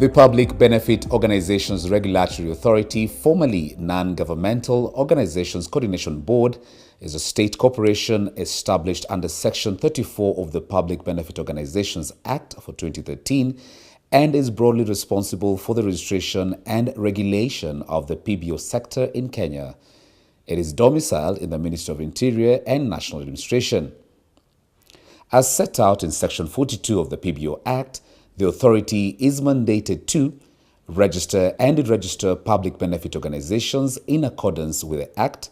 The Public Benefit Organizations Regulatory Authority, formerly Non-Governmental Organizations Coordination Board, is a state corporation established under Section 34 of the Public Benefit Organizations Act for 2013 and is broadly responsible for the registration and regulation of the PBO sector in Kenya. It is domiciled in the Ministry of Interior and National Administration. As set out in Section 42 of the PBO Act, the authority is mandated to register and deregister public benefit organizations in accordance with the Act,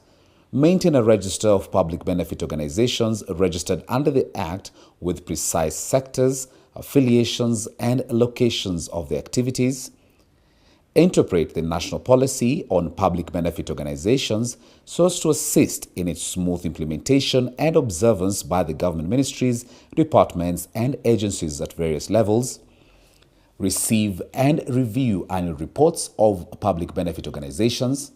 maintain a register of public benefit organizations registered under the Act with precise sectors, affiliations, and locations of the activities, interpret the national policy on public benefit organizations so as to assist in its smooth implementation and observance by the government ministries, departments, and agencies at various levels, receive and review annual reports of public benefit organizations,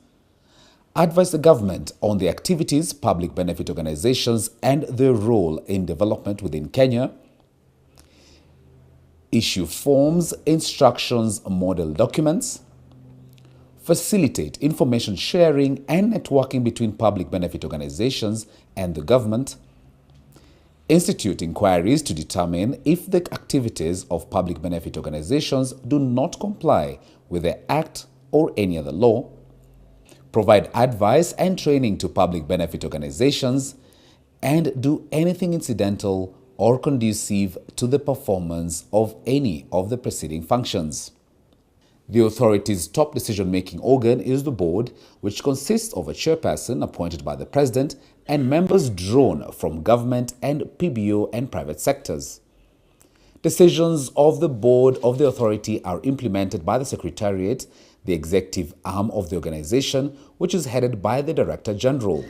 advise the government on the activities public benefit organizations and their role in development within Kenya, issue forms, instructions, model documents, facilitate information sharing and networking between public benefit organizations and the government, institute inquiries to determine if the activities of public benefit organizations do not comply with the Act or any other law, provide advice and training to public benefit organizations, and do anything incidental or conducive to the performance of any of the preceding functions. The authority's top decision-making organ is the board, which consists of a chairperson appointed by the president and members drawn from government and PBO and private sectors. Decisions of the board of the authority are implemented by the Secretariat, the executive arm of the organization, which is headed by the Director General.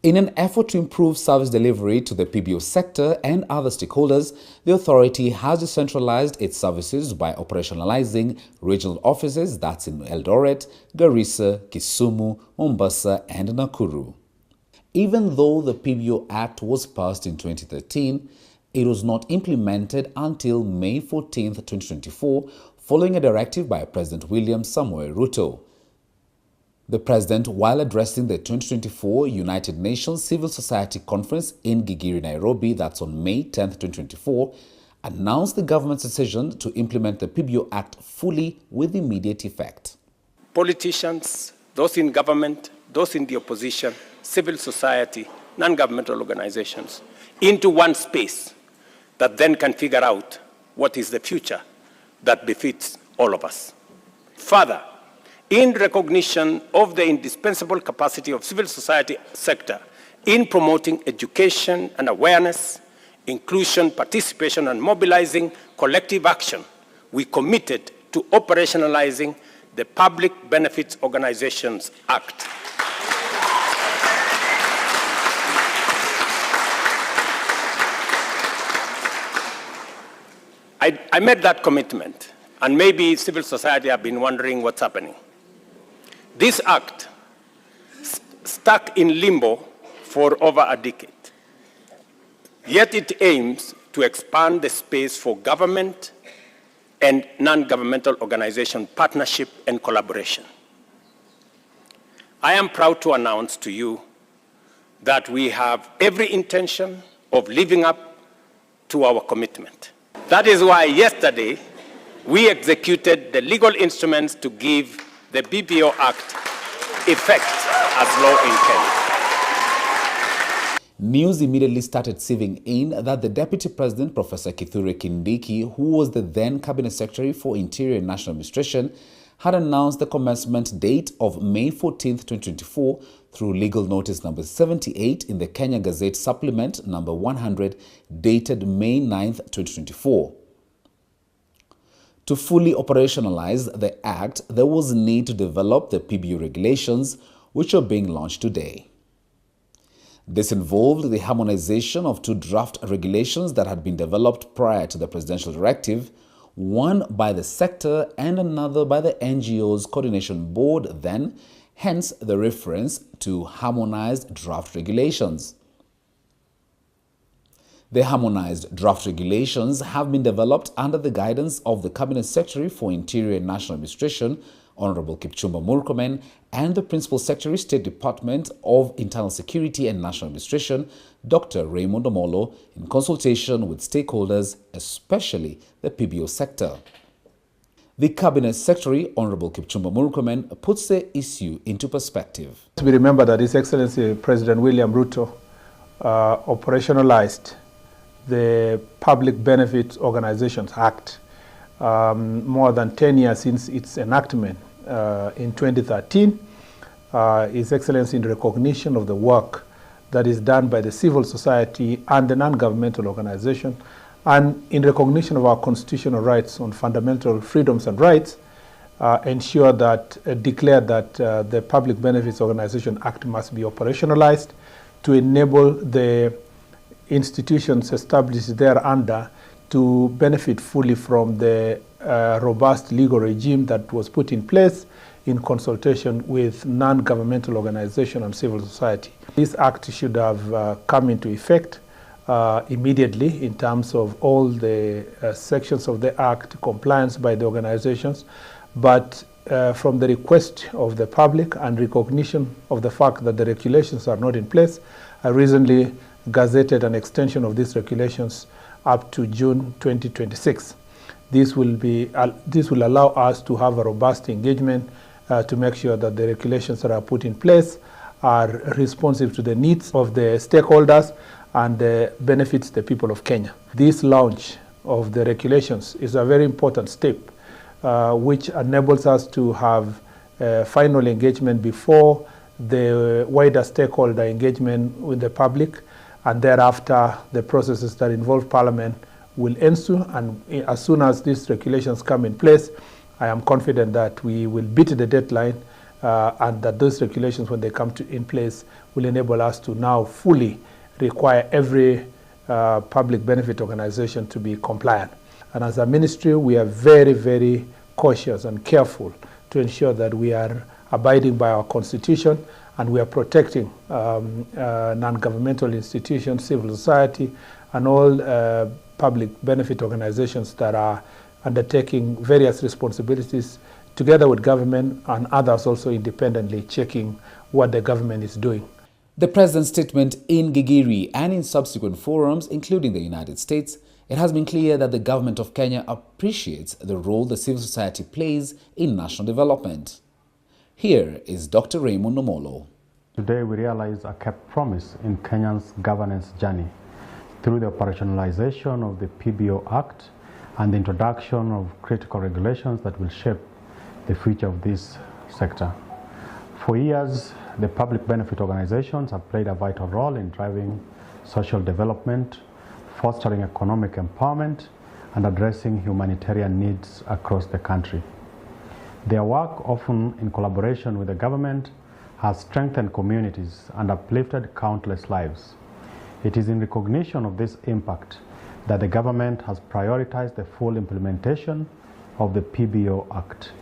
In an effort to improve service delivery to the PBO sector and other stakeholders, the authority has decentralized its services by operationalizing regional offices that's in Eldoret, Garissa, Kisumu, Mombasa, and Nakuru. Even though the PBO Act was passed in 2013, it was not implemented until May 14, 2024, following a directive by President William Samoei Ruto. The President, while addressing the 2024 United Nations Civil Society Conference in Gigiri, Nairobi, that's on May 10, 2024, announced the government's decision to implement the PBO Act fully with immediate effect. Politicians, those in government, those in the opposition, civil society, non-governmental organizations, into one space that then can figure out what is the future that befits all of us. Further, in recognition of the indispensable capacity of civil society sector in promoting education and awareness, inclusion, participation, and mobilizing collective action, we committed to operationalizing the Public Benefits Organizations Act. I made that commitment, and maybe civil society have been wondering what's happening. This act stuck in limbo for over a decade. Yet it aims to expand the space for government and non-governmental organization partnership and collaboration. I am proud to announce to you that we have every intention of living up to our commitment. That is why yesterday we executed the legal instruments to give the PBO Act effect as law in Kenya. News immediately started sieving in that the Deputy President, Professor Kithure Kindiki, who was the then Cabinet Secretary for Interior and National Administration, had announced the commencement date of May 14, 2024 through legal notice number 78 in the Kenya Gazette Supplement number 100 dated May 9, 2024. To fully operationalize the Act, there was a need to develop the PBO regulations, which are being launched today. This involved the harmonization of two draft regulations that had been developed prior to the presidential directive, one by the sector and another by the NGO's Coordination Board then, hence the reference to harmonized draft regulations. The harmonized draft regulations have been developed under the guidance of the Cabinet Secretary for Interior and National Administration, Honorable Kipchumba Murkomen, and the Principal Secretary, State Department of Internal Security and National Administration, Dr. Raymond Omolo, in consultation with stakeholders, especially the PBO sector. The Cabinet Secretary, Honorable Kipchumba Murkomen, puts the issue into perspective. We remember that His Excellency President William Ruto operationalized the Public Benefit Organizations Act more than 10 years since its enactment in 2013. His Excellency, in recognition of the work that is done by the civil society and the non-governmental organization, and in recognition of our constitutional rights on fundamental freedoms and rights, declared that the Public Benefits Organization Act must be operationalized to enable the institutions established thereunder to benefit fully from the robust legal regime that was put in place in consultation with non-governmental organizations and civil society. This act should have come into effect immediately in terms of all the sections of the act, compliance by the organizations, but from the request of the public and recognition of the fact that the regulations are not in place, I recently gazetted an extension of these regulations up to June 2026. This will allow us to have a robust engagement to make sure that the regulations that are put in place are responsive to the needs of the stakeholders and benefits the people of Kenya. This launch of the regulations is a very important step which enables us to have final engagement before the wider stakeholder engagement with the public, and thereafter the processes that involve Parliament will ensue. And as soon as these regulations come in place, I am confident that we will beat the deadline and that those regulations, when they come in place, will enable us to now fully require every public benefit organization to be compliant. And as a ministry, we are very, very cautious and careful to ensure that we are abiding by our constitution and we are protecting non-governmental institutions, civil society, and all public benefit organizations that are undertaking various responsibilities together with government and others also independently checking what the government is doing. The President's statement in Gigiri and in subsequent forums, including the United States, it has been clear that the government of Kenya appreciates the role the civil society plays in national development. Here is Dr. Raymond Omolo. Today we realize a kept promise in Kenya's governance journey through the operationalization of the PBO Act and the introduction of critical regulations that will shape the future of this sector. For years, the public benefit organizations have played a vital role in driving social development, fostering economic empowerment, and addressing humanitarian needs across the country. Their work, often in collaboration with the government, has strengthened communities and uplifted countless lives. It is in recognition of this impact that the government has prioritized the full implementation of the PBO Act.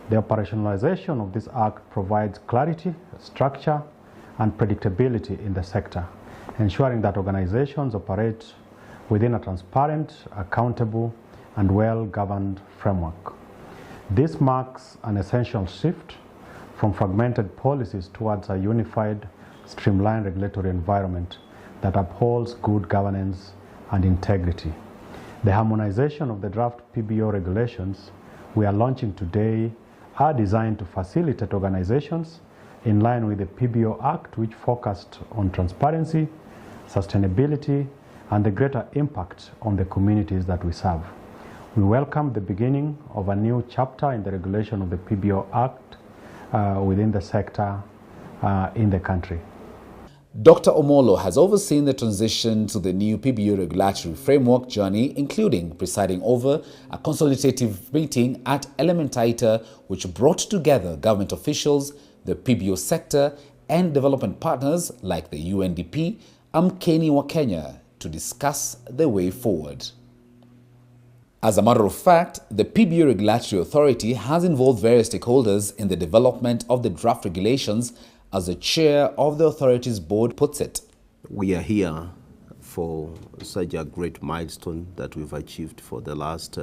The operationalization of this act provides clarity, structure, and predictability in the sector, ensuring that organizations operate within a transparent, accountable, and well-governed framework. This marks an essential shift from fragmented policies towards a unified, streamlined regulatory environment that upholds good governance and integrity. The harmonization of the draft PBO regulations we are launching today are designed to facilitate organizations in line with the PBO Act, which focused on transparency, sustainability, and the greater impact on the communities that we serve. We welcome the beginning of a new chapter in the regulation of the PBO Act within the sector in the country. Dr. Omolo has overseen the transition to the new PBO regulatory framework journey, including presiding over a consultative meeting at Elementaita, which brought together government officials, the PBO sector, and development partners like the UNDP, Amkeni wa Kenya, to discuss the way forward. As a matter of fact, the PBO Regulatory Authority has involved various stakeholders in the development of the draft regulations, as the chair of the authority's board puts it. We are here for such a great milestone that we've achieved for the last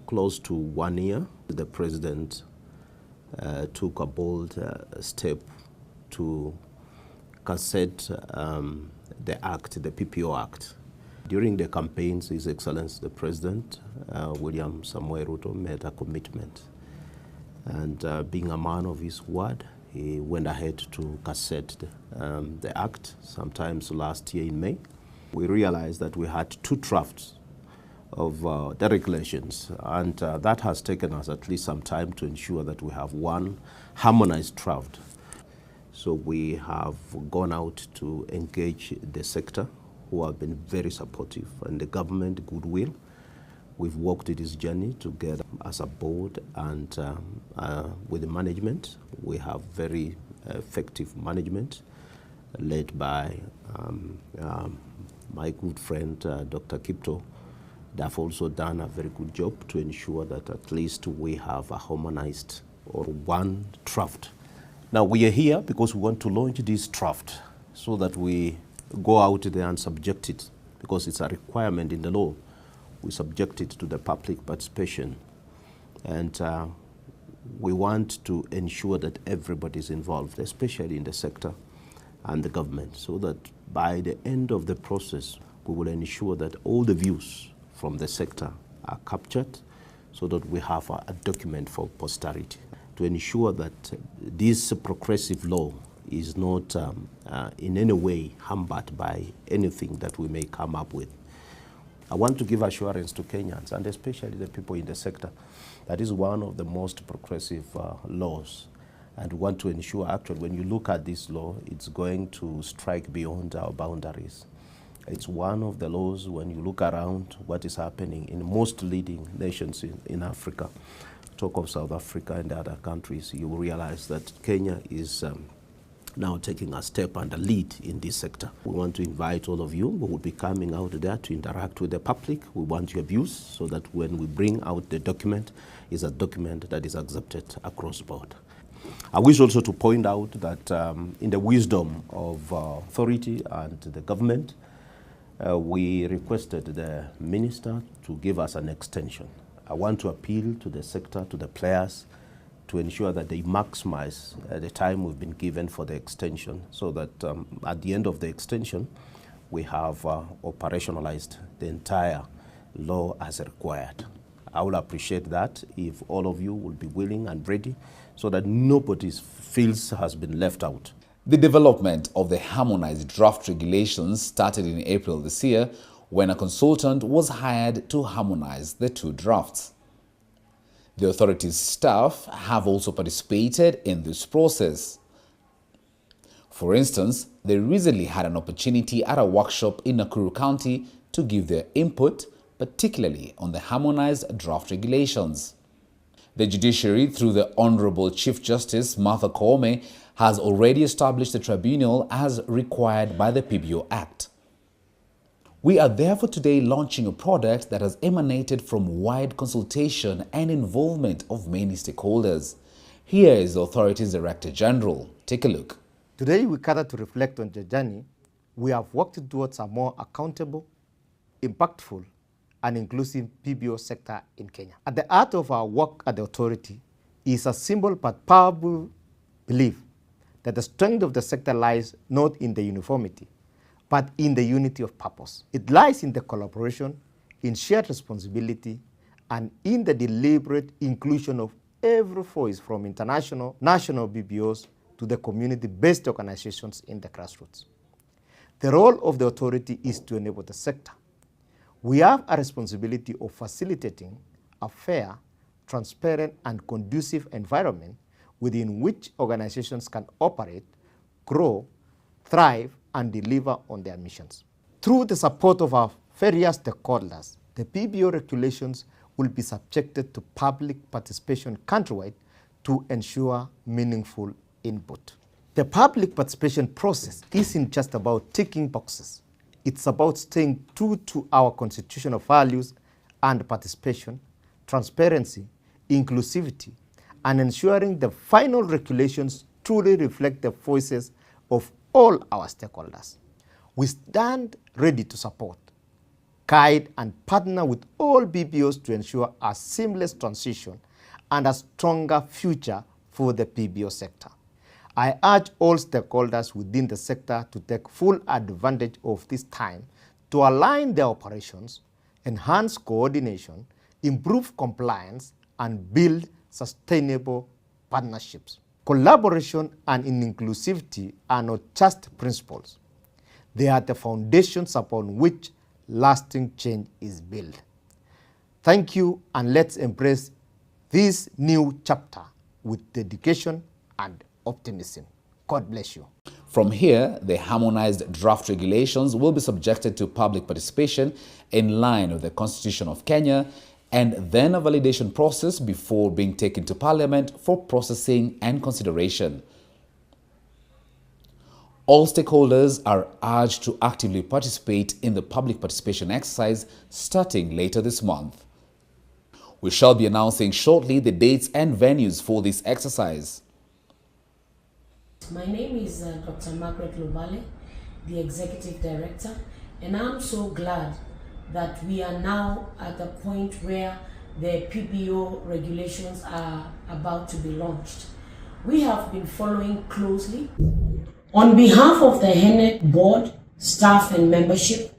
close to 1 year. The President took a bold step to cassette the Act, the PPO Act. During the campaigns, His Excellency the President, William Samoei Ruto, made a commitment. And being a man of his word, he went ahead to cassette the Act sometimes last year in May. We realized that we had 2 drafts of the regulations, and that has taken us at least some time to ensure that we have one harmonized draft. So we have gone out to engage the sector, who have been very supportive, and the government goodwill. We've walked this journey together as a board and with the management. We have very effective management led by my good friend, Dr. Kipto. They've also done a very good job to ensure that at least we have a harmonized or one draft. Now we are here because we want to launch this draft so that we go out there and subject it, because it's a requirement in the law. We subject it to the public participation. And we want to ensure that everybody is involved, especially in the sector and the government, so that by the end of the process, we will ensure that all the views from the sector are captured so that we have a document for posterity to ensure that this progressive law is not in any way hampered by anything that we may come up with. I want to give assurance to Kenyans, and especially the people in the sector, that is one of the most progressive laws. And we want to ensure, actually, when you look at this law, it's going to strike beyond our boundaries. It's one of the laws, when you look around what is happening in most leading nations in Africa, talk of South Africa and other countries, you will realize that Kenya is now taking a step and a lead in this sector. We want to invite all of you. We will be coming out there to interact with the public. We want your views so that when we bring out the document, it's a document that is accepted across the board. I wish also to point out that in the wisdom of authority and the government, we requested the minister to give us an extension. I want to appeal to the sector, to the players, to ensure that they maximize the time we've been given for the extension, so that at the end of the extension, we have operationalized the entire law as required. I will appreciate that if all of you will be willing and ready, so that nobody feels has been left out. The development of the harmonized draft regulations started in April this year, when a consultant was hired to harmonize the 2 drafts. The authority's staff have also participated in this process. For instance, they recently had an opportunity at a workshop in Nakuru County to give their input, particularly on the harmonized draft regulations. The judiciary, through the Honorable Chief Justice Martha Koome, has already established the tribunal as required by the PBO Act. We are therefore today launching a product that has emanated from wide consultation and involvement of many stakeholders. Here is the authority's Director General. Take a look. Today we gather to reflect on the journey we have worked towards a more accountable, impactful, and inclusive PBO sector in Kenya. At the heart of our work at the authority is a simple but powerful belief that the strength of the sector lies not in the uniformity, but in the unity of purpose. It lies in the collaboration, in shared responsibility, and in the deliberate inclusion of every voice, from international, national BBOs to the community-based organizations in the grassroots. The role of the authority is to enable the sector. We have a responsibility of facilitating a fair, transparent, and conducive environment within which organizations can operate, grow, thrive, and deliver on their missions. Through the support of our various stakeholders, the PBO regulations will be subjected to public participation countrywide to ensure meaningful input. The public participation process isn't just about ticking boxes. It's about staying true to our constitutional values and participation, transparency, inclusivity, and ensuring the final regulations truly reflect the voices of all our stakeholders. We stand ready to support, guide, and partner with all PBOs to ensure a seamless transition and a stronger future for the PBO sector. I urge all stakeholders within the sector to take full advantage of this time to align their operations, enhance coordination, improve compliance, and build sustainable partnerships. Collaboration and inclusivity are not just principles. They are the foundations upon which lasting change is built. Thank you, and let's embrace this new chapter with dedication and optimism. God bless you. From here, the harmonized draft regulations will be subjected to public participation in line with the Constitution of Kenya, and then a validation process before being taken to Parliament for processing and consideration. All stakeholders are urged to actively participate in the public participation exercise starting later this month. We shall be announcing shortly the dates and venues for this exercise. My name is Dr. Margaret Lubale, the Executive Director, and I'm so glad that we are now at the point where the PBO regulations are about to be launched. We have been following closely. On behalf of the HENEC board, staff and membership,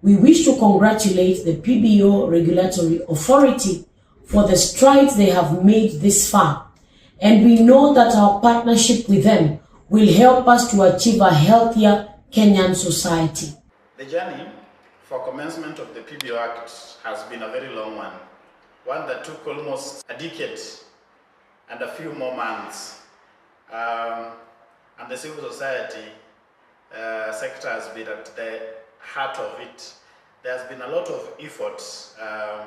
we wish to congratulate the PBO Regulatory Authority for the strides they have made this far, and we know that our partnership with them will help us to achieve a healthier Kenyan society. The journey for commencement of the PBO Act has been a very long one that took almost a decade and a few more months. And the civil society sector has been at the heart of it. There has been a lot of efforts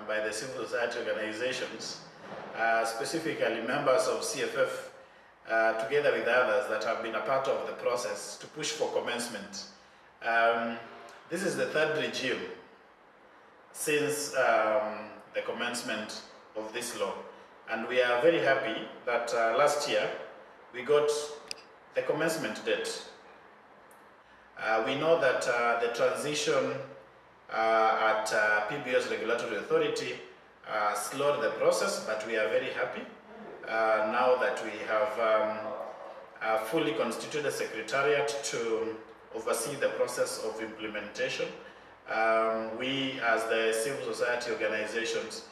by the civil society organizations, specifically members of CFF, together with others that have been a part of the process to push for commencement. This is the third regime since the commencement of this law. And we are very happy that last year we got the commencement date. We know that the transition at PBO's Regulatory Authority slowed the process, but we are very happy now that we have fully constituted a secretariat to oversee the process of implementation. We, as the civil society organizations,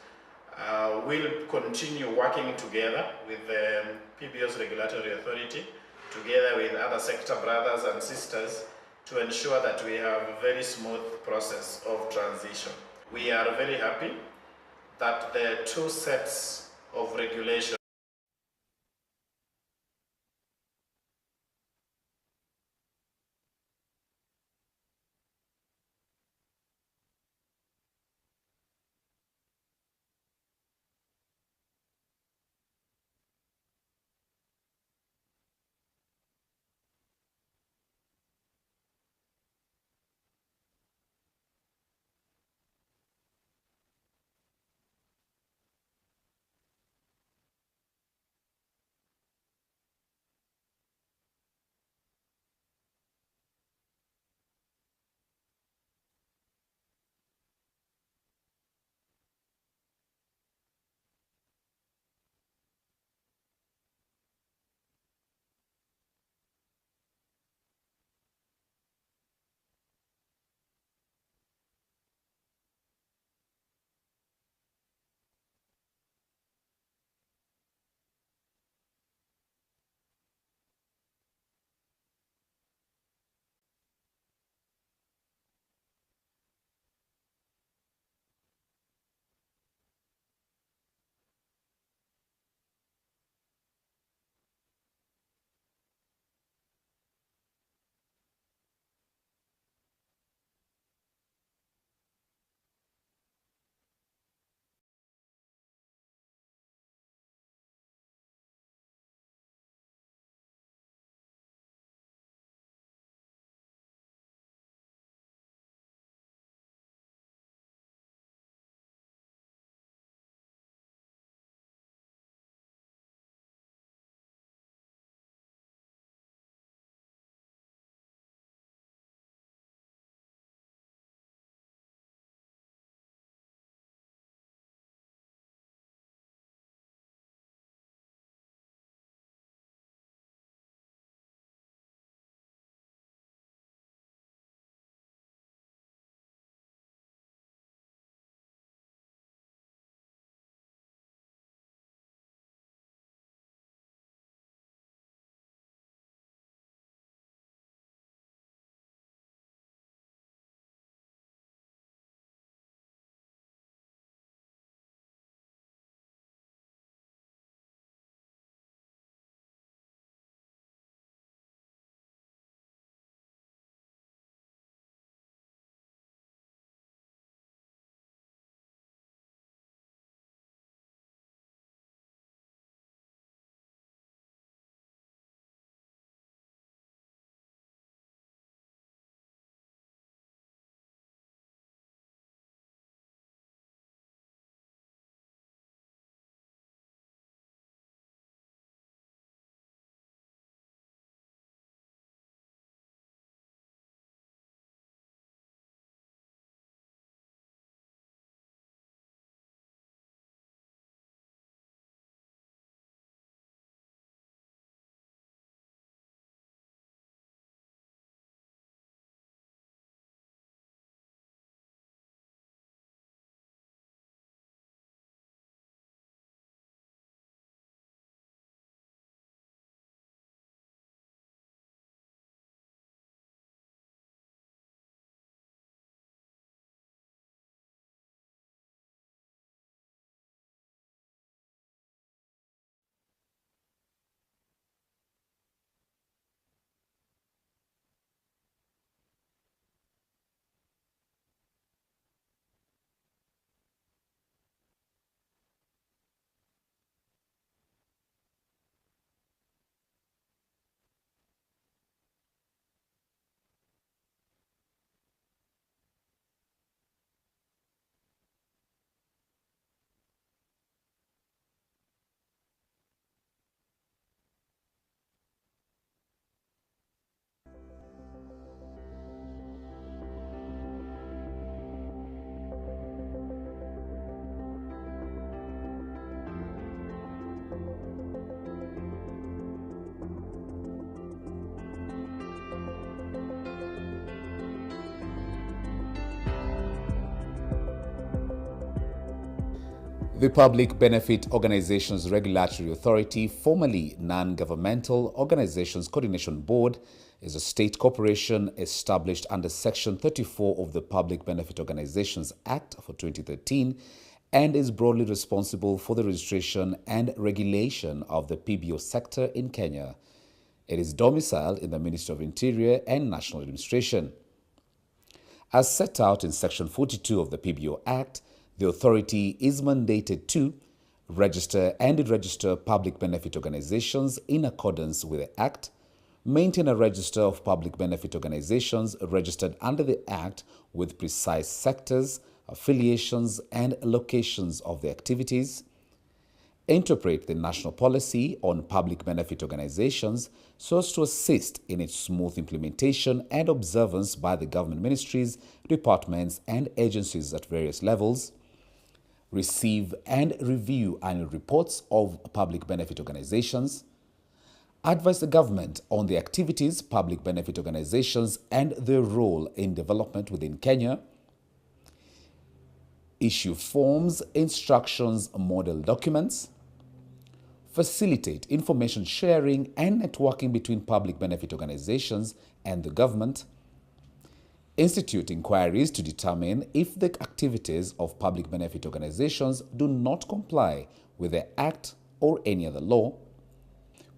will continue working together with the PBO's Regulatory Authority, together with other sector brothers and sisters, to ensure that we have a very smooth process of transition. We are very happy that the two sets of regulations The Public Benefit Organizations Regulatory Authority, formerly Non-Governmental Organizations Coordination Board, is a state corporation established under Section 34 of the Public Benefit Organizations Act for 2013 and is broadly responsible for the registration and regulation of the PBO sector in Kenya. It is domiciled in the Ministry of Interior and National Administration. As set out in Section 42 of the PBO Act, the authority is mandated to register and deregister public benefit organizations in accordance with the Act, maintain a register of public benefit organizations registered under the Act with precise sectors, affiliations, and locations of the activities, interpret the national policy on public benefit organizations so as to assist in its smooth implementation and observance by the government ministries, departments, and agencies at various levels, receive and review annual reports of public benefit organizations, advise the government on the activities public benefit organizations and their role in development within Kenya, issue forms, instructions, model documents, facilitate information sharing and networking between public benefit organizations and the government, institute inquiries to determine if the activities of public benefit organizations do not comply with the Act or any other law,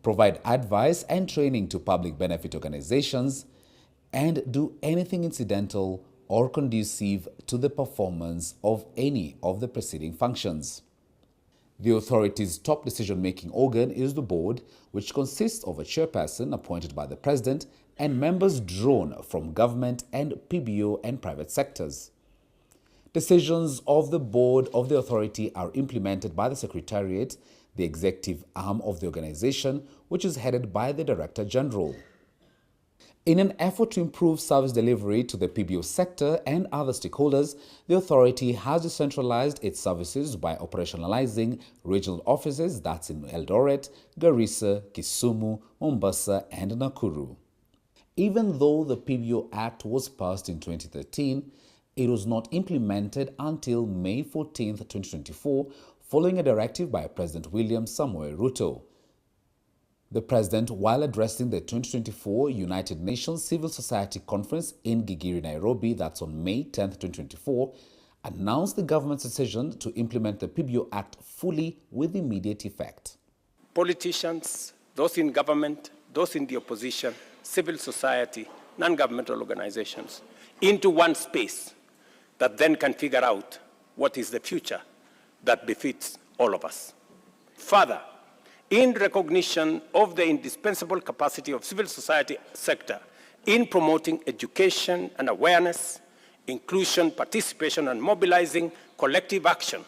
provide advice and training to public benefit organizations, and do anything incidental or conducive to the performance of any of the preceding functions. The authority's top decision-making organ is the board, which consists of a chairperson appointed by the president and members drawn from government and PBO and private sectors. Decisions of the board of the authority are implemented by the Secretariat, the executive arm of the organization, which is headed by the Director General. In an effort to improve service delivery to the PBO sector and other stakeholders, the authority has decentralized its services by operationalizing regional offices that's in Eldoret, Garissa, Kisumu, Mombasa, and Nakuru. Even though the PBO Act was passed in 2013, it was not implemented until May 14, 2024, following a directive by President William Samoei Ruto. The President, while addressing the 2024 United Nations Civil Society Conference in Gigiri, Nairobi, that's on May 10, 2024, announced the government's decision to implement the PBO Act fully with immediate effect. Politicians, those in government, those in the opposition, civil society, non-governmental organizations, into one space that then can figure out what is the future that befits all of us. Further, in recognition of the indispensable capacity of civil society sector in promoting education and awareness, inclusion, participation, and mobilizing collective action,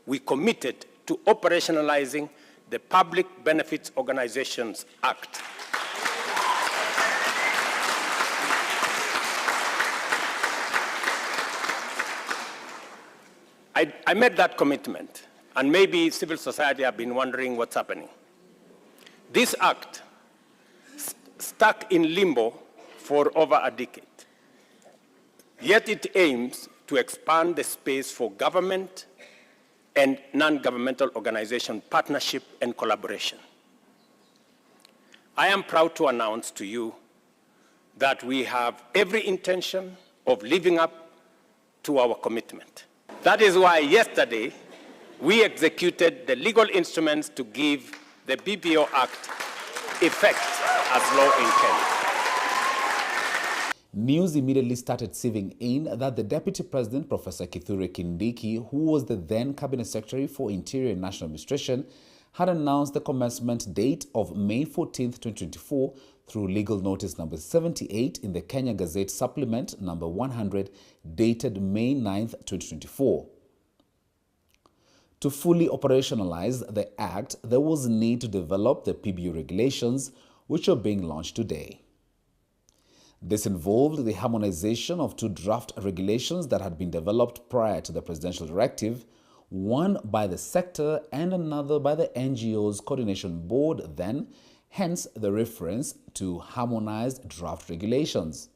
we committed to operationalizing the Public Benefits Organizations Act. I made that commitment, and maybe civil society have been wondering what's happening. This act stuck in limbo for over a decade, yet it aims to expand the space for government and non-governmental organization partnership and collaboration. I am proud to announce to you that we have every intention of living up to our commitment. That is why yesterday we executed the legal instruments to give the PBO Act effect as law in Kenya. News immediately started sieving in that the Deputy President, Professor Kithure Kindiki, who was the then Cabinet Secretary for Interior and National Administration, had announced the commencement date of May 14, 2024 through legal notice number 78 in the Kenya Gazette Supplement number 100 dated May 9, 2024. To fully operationalize the Act, there was a need to develop the PBO regulations, which are being launched today. This involved the harmonization of two draft regulations that had been developed prior to the presidential directive, one by the sector and another by the NGO's Coordination Board then, hence the reference to harmonized draft regulations.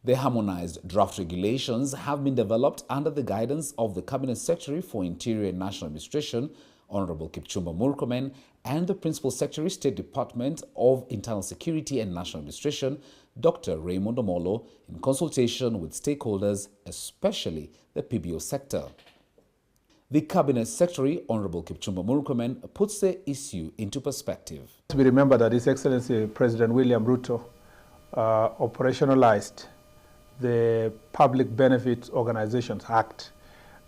The harmonized draft regulations have been developed under the guidance of the Cabinet Secretary for Interior and National Administration, Honorable Kipchumba Murkomen, and the Principal Secretary, State Department of Internal Security and National Administration, Dr. Raymond Omolo, in consultation with stakeholders, especially the PBO sector. The Cabinet Secretary, Honorable Kipchumba Murkomen, puts the issue into perspective. We remember that His Excellency President William Ruto operationalized the Public Benefit Organizations Act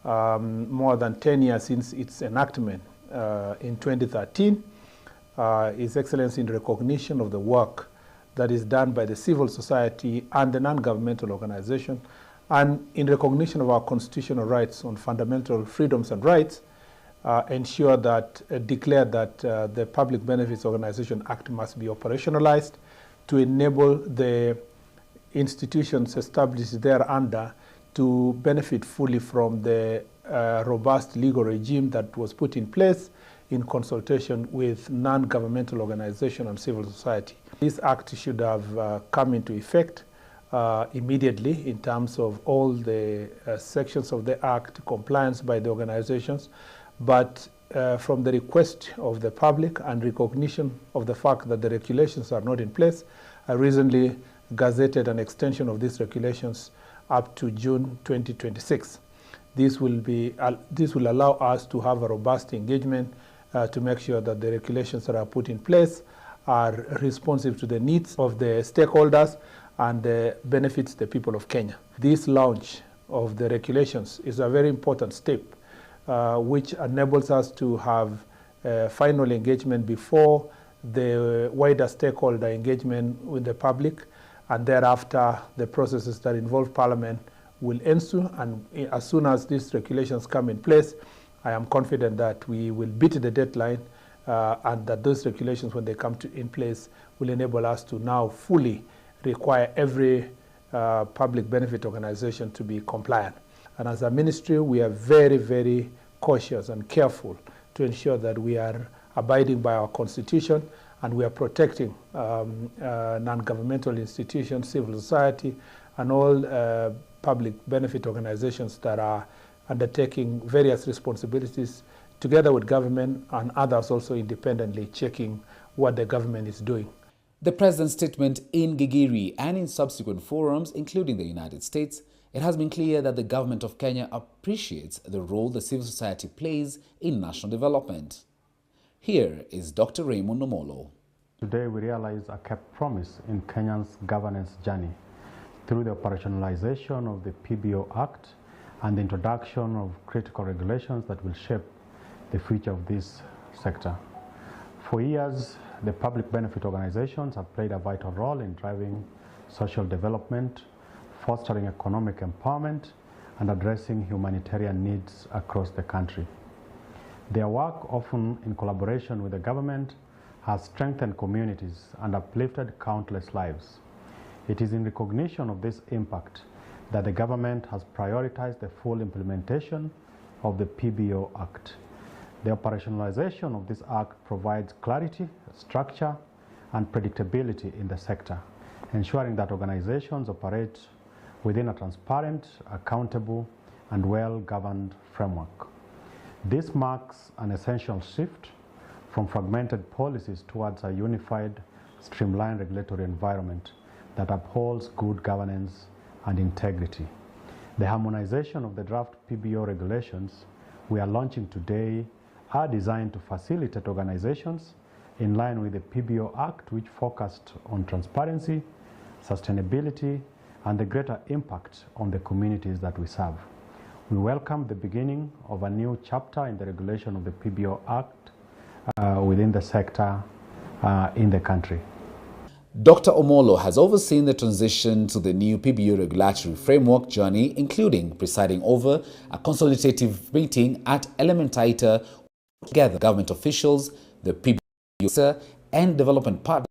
more than 10 years since its enactment in 2013. His Excellency, in recognition of the work that is done by the civil society and the non-governmental organization, and in recognition of our constitutional rights on fundamental freedoms and rights, declared that the Public Benefits Organization Act must be operationalized to enable the institutions established thereunder to benefit fully from the robust legal regime that was put in place in consultation with non-governmental organizations and civil society. This act should have come into effect immediately in terms of all the sections of the act, compliance by the organizations, but from the request of the public and recognition of the fact that the regulations are not in place, I recently gazetted an extension of these regulations up to June 2026. This will allow us to have a robust engagement to make sure that the regulations that are put in place are responsive to the needs of the stakeholders and benefits the people of Kenya. This launch of the regulations is a very important step which enables us to have final engagement before the wider stakeholder engagement with the public, and thereafter the processes that involve Parliament will ensue. And as soon as these regulations come in place, I am confident that we will beat the deadline and that those regulations, when they come in place, will enable us to now fully require every public benefit organization to be compliant. And as a ministry, we are very, very cautious and careful to ensure that we are abiding by our constitution and we are protecting non-governmental institutions, civil society, and all public benefit organizations that are undertaking various responsibilities together with government and others also independently checking what the government is doing. The President's statement in Gigiri and in subsequent forums, including the United States, it has been clear that the government of Kenya appreciates the role the civil society plays in national development. Here is Dr. Raymond Omolo. Today we realize a kept promise in Kenya's governance journey through the operationalization of the PBO Act and the introduction of critical regulations that will shape the future of this sector. For years, the public benefit organizations have played a vital role in driving social development, fostering economic empowerment, and addressing humanitarian needs across the country. Their work, often in collaboration with the government, has strengthened communities and uplifted countless lives. It is in recognition of this impact that the government has prioritized the full implementation of the PBO Act. The operationalization of this act provides clarity, structure, and predictability in the sector, ensuring that organizations operate within a transparent, accountable, and well-governed framework. This marks an essential shift from fragmented policies towards a unified, streamlined regulatory environment that upholds good governance and integrity. The harmonization of the draft PBO regulations we are launching today are designed to facilitate organizations in line with the PBO Act, which focused on transparency, sustainability, and the greater impact on the communities that we serve. We welcome the beginning of a new chapter in the regulation of the PBO Act within the sector in the country. Dr. Omolo has overseen the transition to the new PBO regulatory framework journey, including presiding over a consultative meeting at Elementaita together government officials, the PBO and development partners.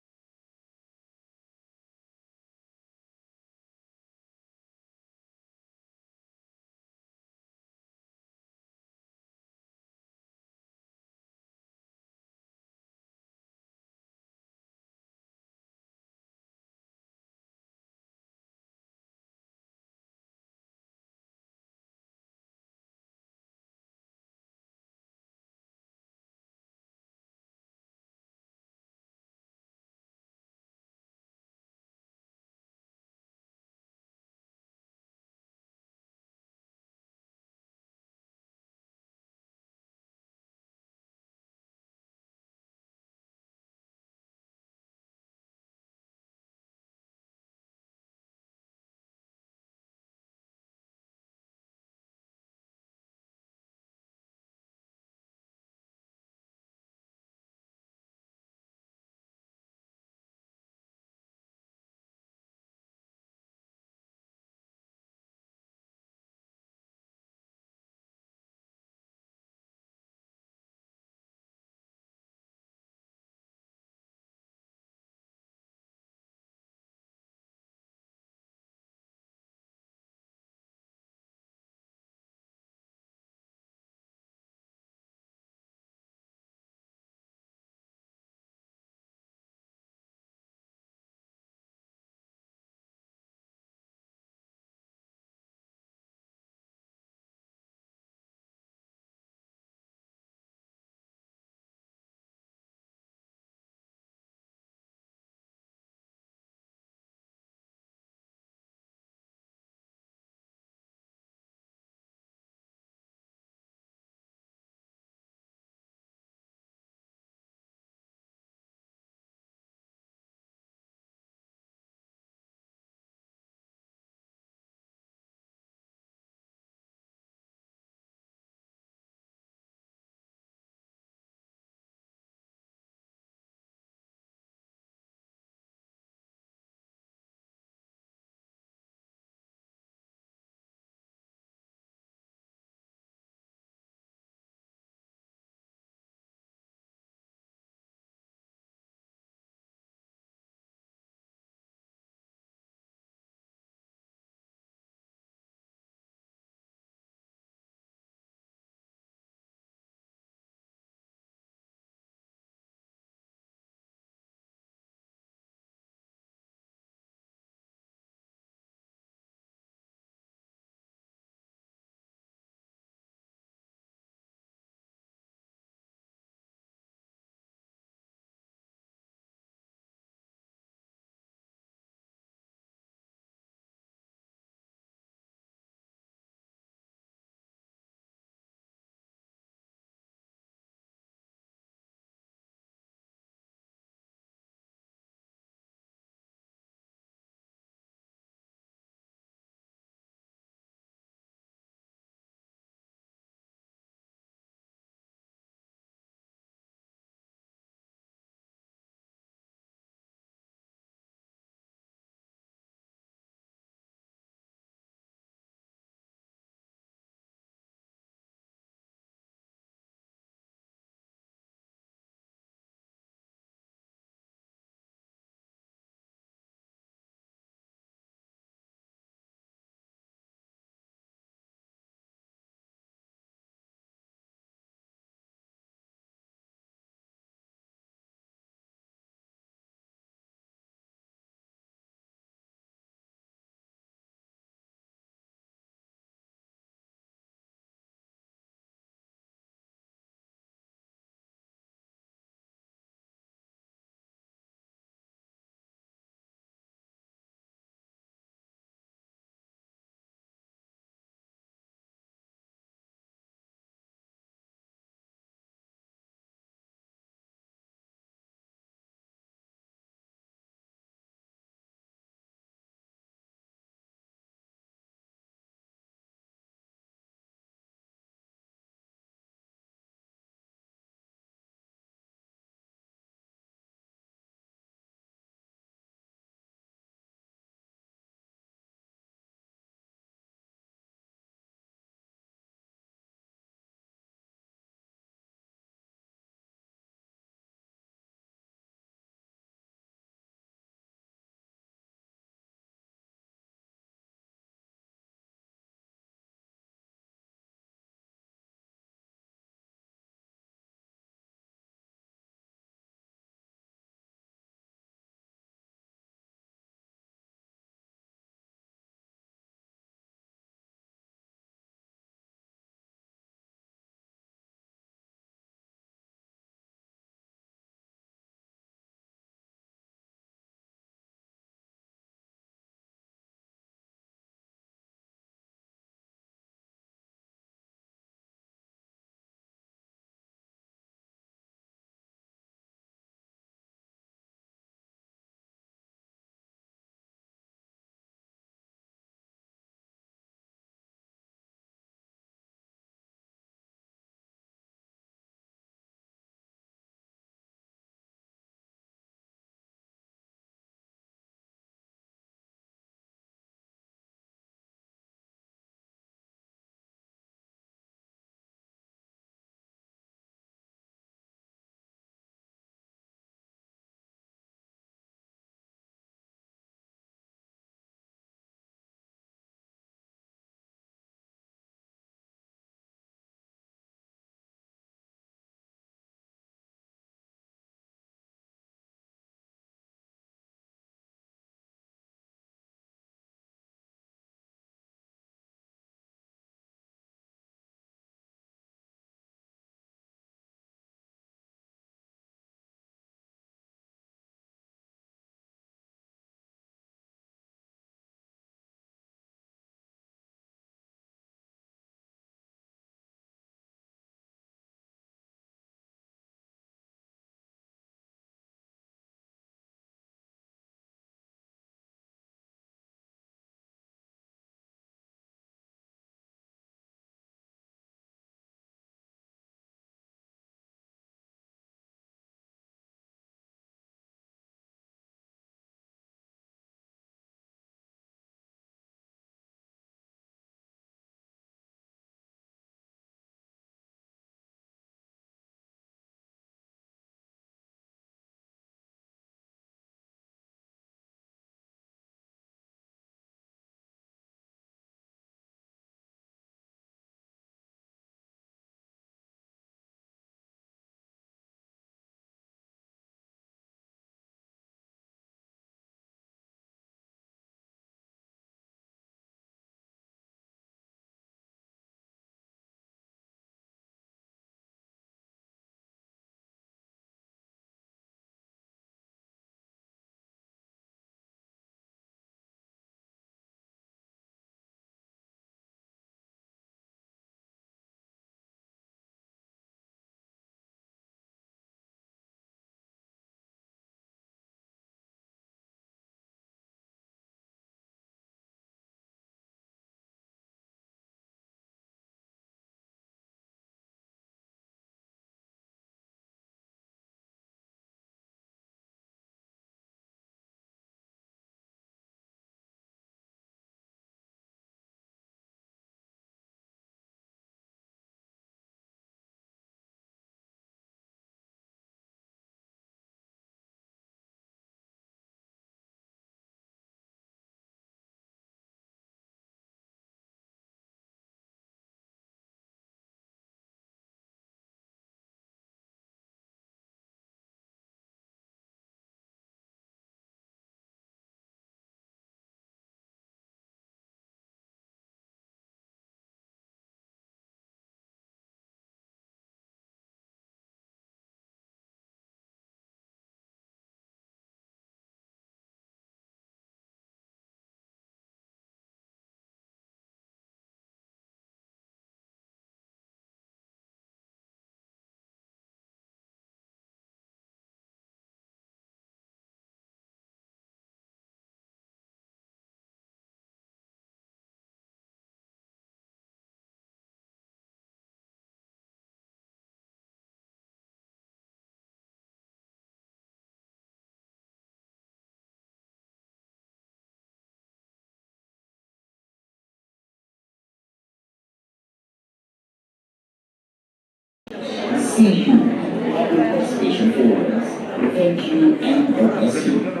See you at station 4. Thank you and God bless you.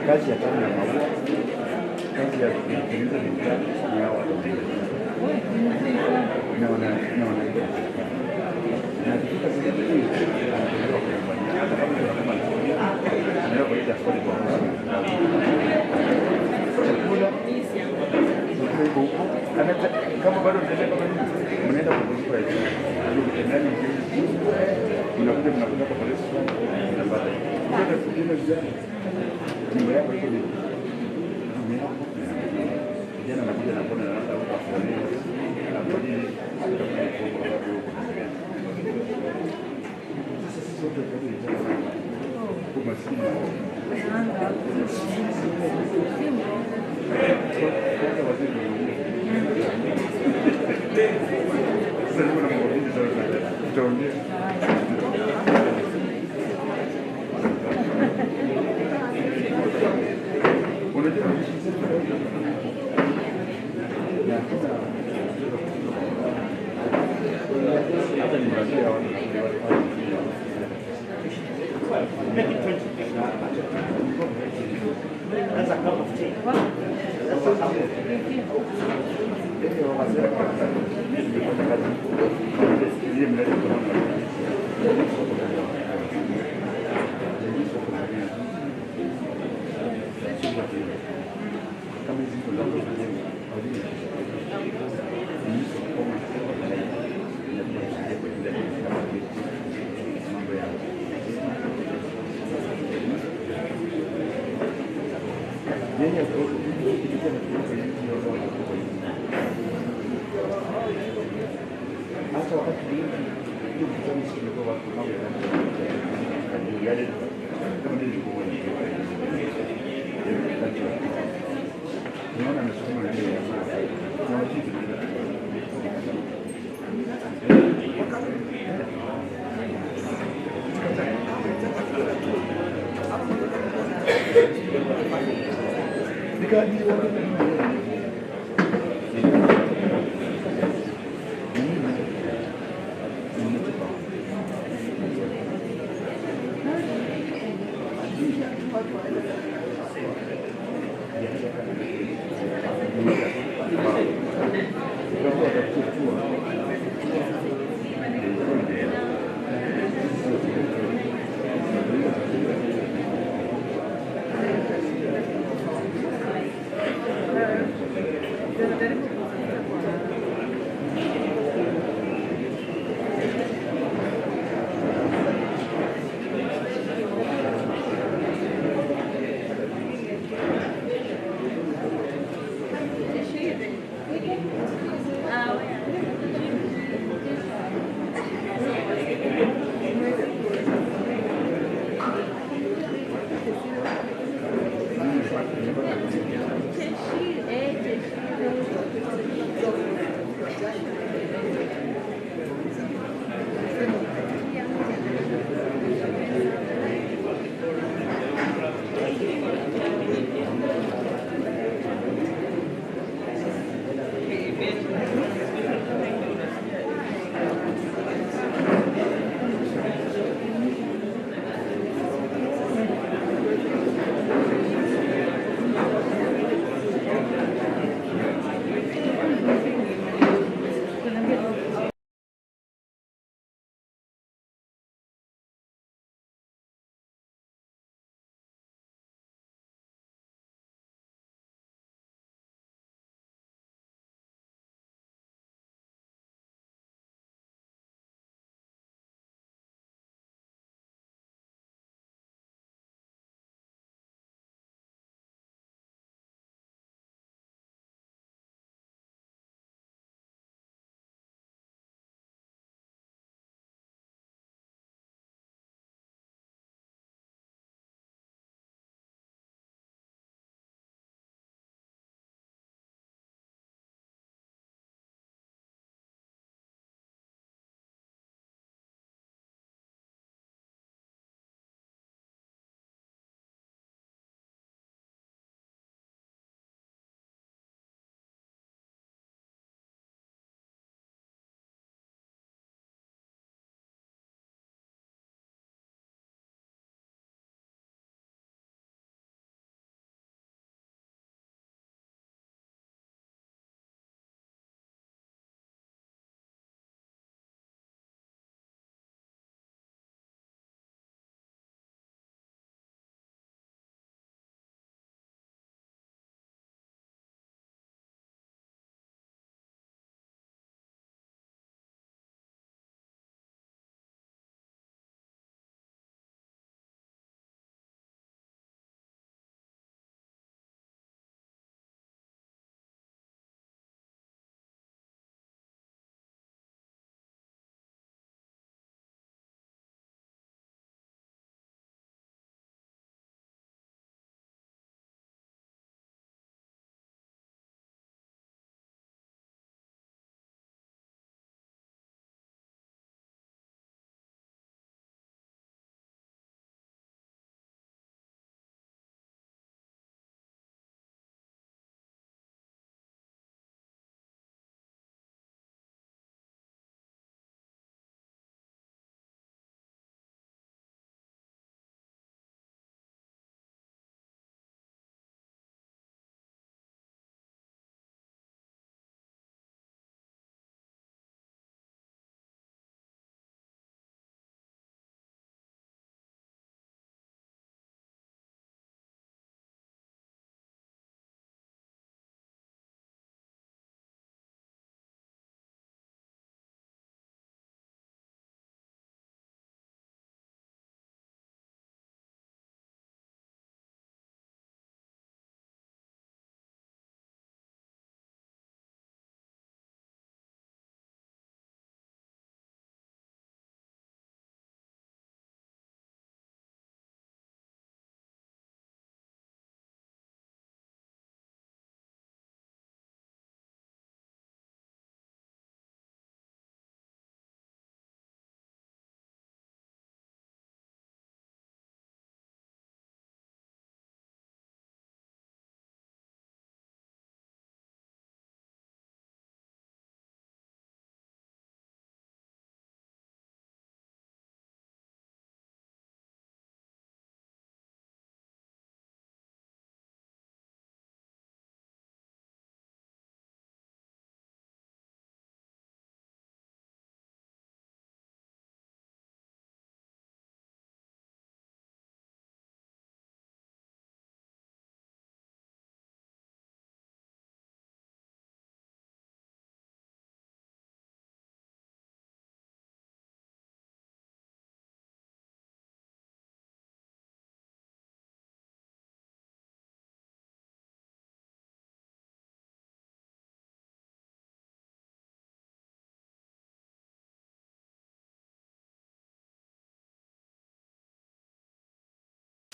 Kazi ya tano ya maua, kazi ya kutengeneza bidhaa ni hao watu na kifika sehemu hii anatolewa kufanya hata kama tunasema anaweza kuleta stori kwa chakula huko huko, kama bado mnaenda kama nini, mnaenda kwa surprise hiyo kitandani, mnakuja kwa polisi mnapata ndio kingine vijana nyumba yako iko ni vijana wanakuja na kona na hata kwa foleni na kodi kama ni kwa sababu huko sasa sisi wote kwa maskini That's a cup of tea. That's a cup of tea.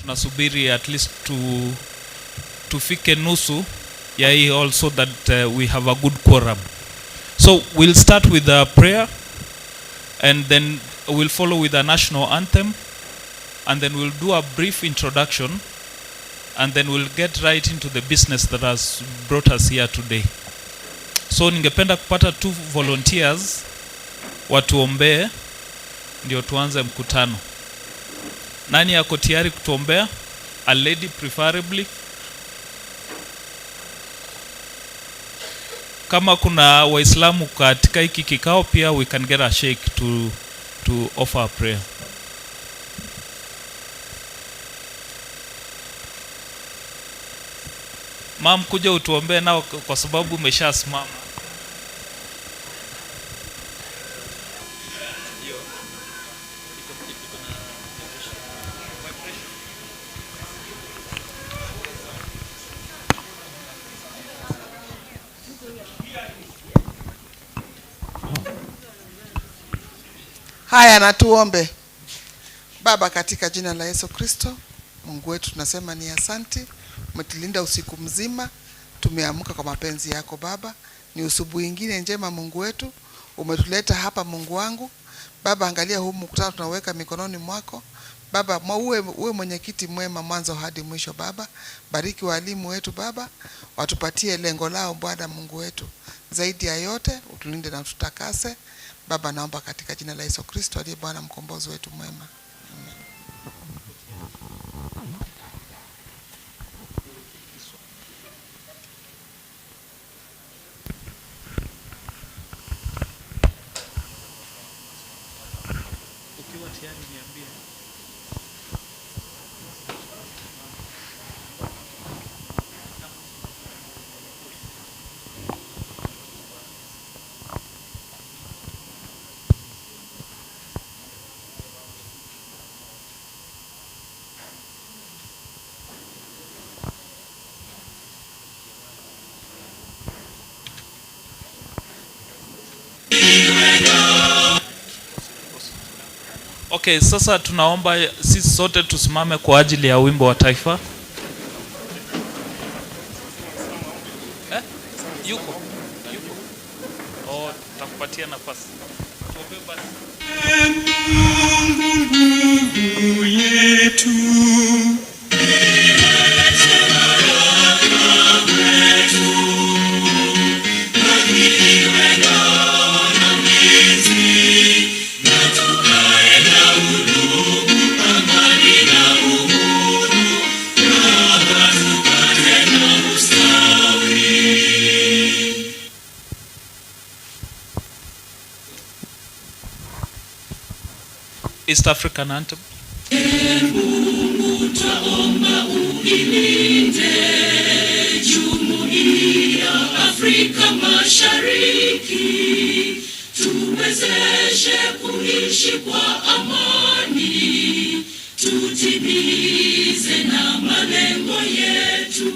Tunasubiri at least tufike nusu ya hii also that we have a good quorum. So we'll start with a prayer, and then we'll follow with a national anthem, and then we'll do a brief introduction, and then we'll get right into the business that has brought us here today. So ningependa kupata 2 volunteers watuombee ndio tuanze mkutano. Nani yako tayari kutuombea? A lady preferably. Kama kuna Waislamu katika hiki kikao pia, we can get a sheikh to offer a prayer. Ma'am, kuja utuombee nao kwa sababu umeshasimama. Haya, na tuombe. Baba, katika jina la Yesu Kristo, Mungu wetu, tunasema ni asante. Umetulinda usiku mzima, tumeamka kwa mapenzi yako Baba. Ni usubuhi nyingine njema Mungu wetu, umetuleta hapa Mungu wangu. Baba, angalia huu mkutano tunaweka mikononi mwako. Baba, uwe mwenyekiti mwema mwanzo hadi mwisho Baba. Bariki walimu wetu Baba, watupatie lengo lao Bwana Mungu wetu. Zaidi ya yote, utulinde na tutakase. Baba, naomba katika jina la Yesu Kristo aliye Bwana mkombozi wetu mwema. Amen. Okay, sasa tunaomba sisi sote tusimame kwa ajili ya wimbo wa taifa. Yuko. Oh, takupatia nafasi. Tuombe basi. Mungu yetu. East African anthem. Mungu taomba uilinde Jumuiya Afrika Mashariki, tuwezeshe kuishi kwa amani, tutimize na malengo yetu.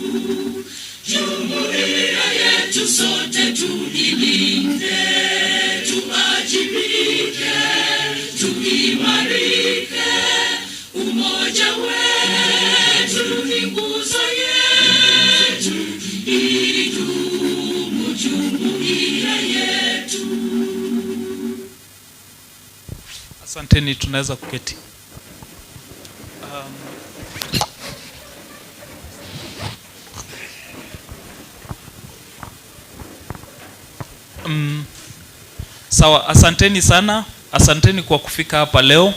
Jumuiya yetu sote tuilinde, tuajibike, tuimarike, umoja wetu ni nguzo yetu, idumu jumuiya yetu. Asanteni, tunaweza kuketi. Sawa, asanteni sana. Asanteni kwa kufika hapa leo.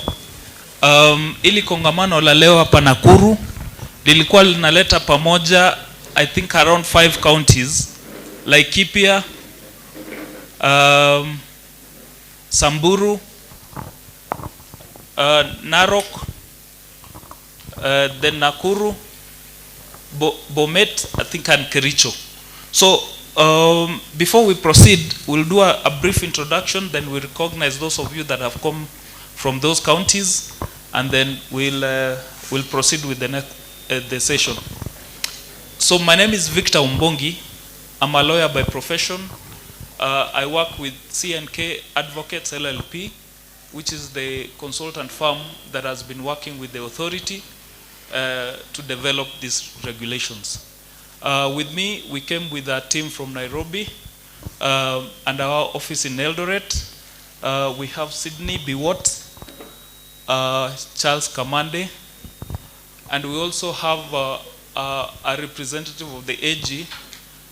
Ili kongamano la leo hapa Nakuru lilikuwa linaleta pamoja I think around 5 counties, Laikipia, Samburu, Narok, then Nakuru, Bomet, I think, and Kericho. So before we proceed, we'll do a brief introduction, then we recognize those of you that have come from those counties, and then we'll proceed with the next the session. So my name is Victor Umbongi. I'm a lawyer by profession. I work with C&K Advocates LLP, which is the consultant firm that has been working with the authority to develop these regulations. With me, we came with a team from Nairobi and our office in Eldoret. We have Sydney Biwot, Charles Kamande, and we also have a representative of the AG,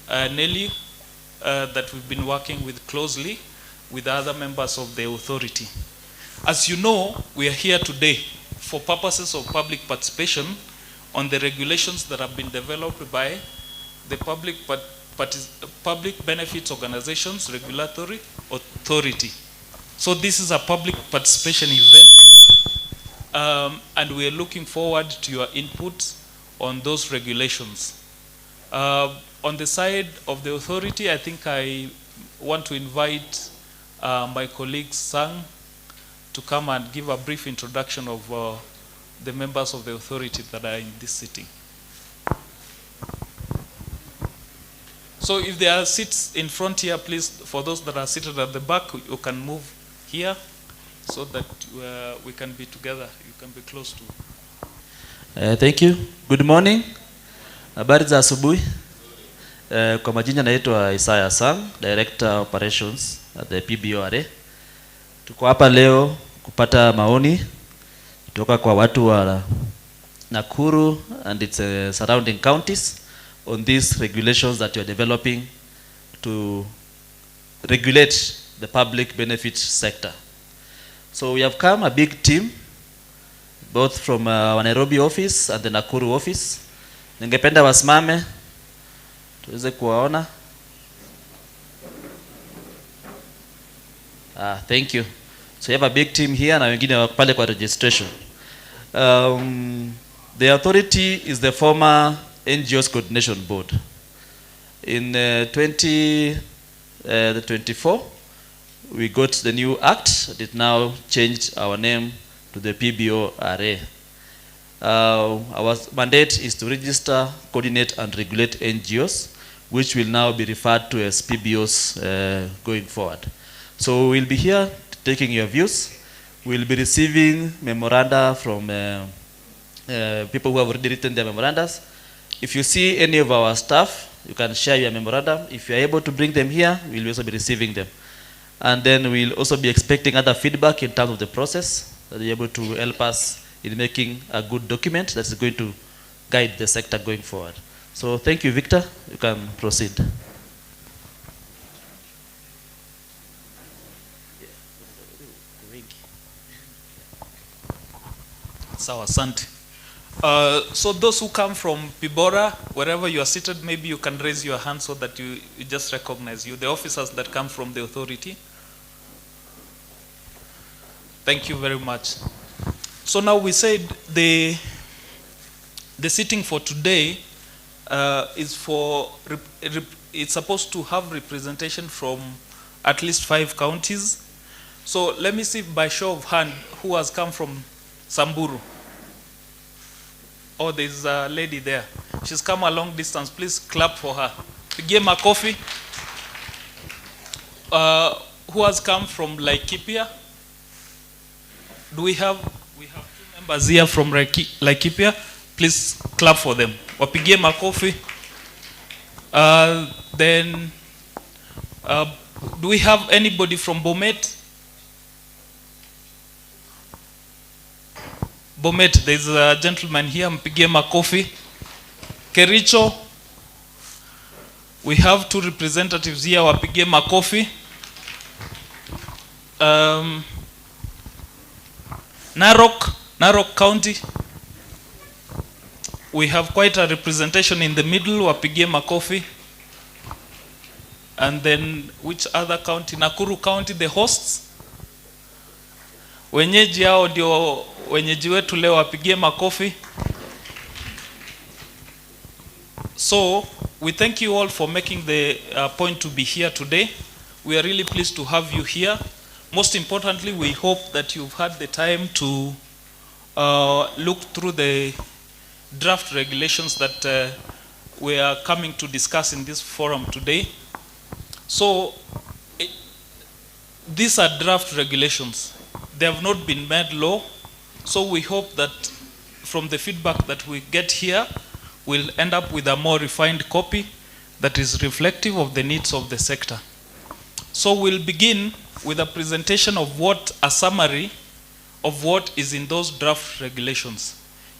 Nelly, that we've been working with closely with other members of the authority. As you know, we are here today for purposes of public participation on the regulations that have been developed by the Public Benefits Organizations Regulatory Authority. So this is a public participation event, and we are looking forward to your input on those regulations. On the side of the authority, I think I want to invite my colleague Sang to come and give a brief introduction of the members of the authority that are in this sitting. So if there are seats in front here, please, for those that are seated at the back, you can move here so that we can be together. You can be close to. Thank you. Good morning. Habari za asubuhi. Kwa majina naitwa Isaiah Sang, Director Operations at the PBORA. Tuko hapa leo kupata maoni kutoka kwa watu wa Nakuru and its surrounding counties on these regulations that you are developing to regulate the public benefit sector. So we have come a big team, both from our Nairobi office and the Nakuru office. Ningependa wasimame tuweze kuwaona. Thank you. So you have a big team here na wengine wako pale kwa registration. The authority is the former NGOs Coordination Board. In 2024, we got the new act that now changed our name to the PBORA. Our mandate is to register, coordinate, and regulate NGOs, which will now be referred to as PBOs going forward. So we'll be here taking your views. We'll be receiving memoranda from people who have already written their memorandas. If you see any of our staff, you can share your memorandum. If you're able to bring them here, we'll also be receiving them. And then we'll also be expecting other feedback in terms of the process, that you're able to help us in making a good document that is going to guide the sector going forward. So thank you, Victor. You can proceed. Sawa, asante. So those who come from Pibora, wherever you are seated, maybe you can raise your hand so that you just recognize you. The officers that come from the authority. Thank you very much. So now we said the sitting for today is for, it's supposed to have representation from at least 5 counties. So let me see by show of hand who has come from Samburu. Oh, there's a lady there. She's come a long distance. Please clap for her. Give her coffee. Who has come from Laikipia? Do we have 2 members here from Laikipia? Please clap for them. Wapigie makofi. Then, do we have anybody from Bomet? Bomet, there's a gentleman here. Mpigie makofi. Kericho, we have 2 representatives here. Wapigie makofi. Narok County, we have quite a representation in the middle. Wapigie makofi. And then which other county? Nakuru County, the hosts. Wenyeji hao ndio wenyeji wetu leo, wapigie makofi. So we thank you all for making the point to be here today. We are really pleased to have you here. Most importantly, we hope that you've had the time to look through the draft regulations that we are coming to discuss in this forum today. So these are draft regulations. They have not been made law. So we hope that from the feedback that we get here, we'll end up with a more refined copy that is reflective of the needs of the sector. So we'll begin with a presentation of a summary of what is in those draft regulations.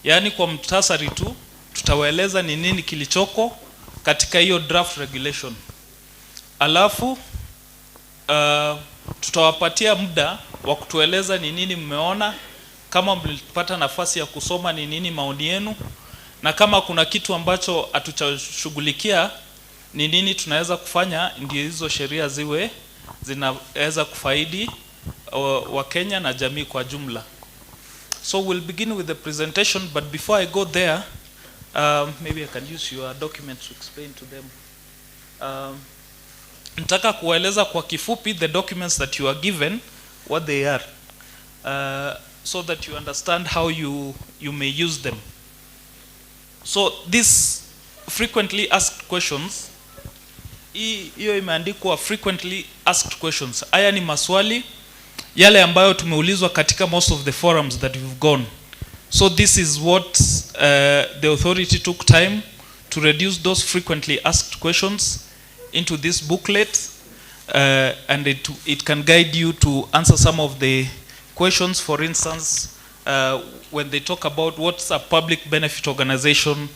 Yaani kwa mtasari tu, tutawaeleza ni nini kilichoko katika hiyo draft regulation. Alafu, tutawapatia muda wa kutueleza ni nini mmeona, kama mlipata nafasi ya kusoma ni nini maoni yenu, na kama kuna kitu ambacho hatuchashughulikia ni nini tunaweza kufanya ndio hizo sheria ziwe zinaweza kufaidi wa Kenya na jamii kwa jumla. So we'll begin with the presentation, but before I go there, maybe I can use your document to explain to them. Nitaka kuwaeleza kwa kifupi the documents that you are given, what they are, so that you understand how you may use them. So these frequently asked questions, hiyo imeandikwa frequently asked questions. Haya ni maswali yale ambayo tumeulizwa katika most of the forums that we've gone. So this is what the authority took time to reduce those frequently asked questions into this booklet, and it can guide you to answer some of the questions. For instance, when they talk about what's a public benefit organization,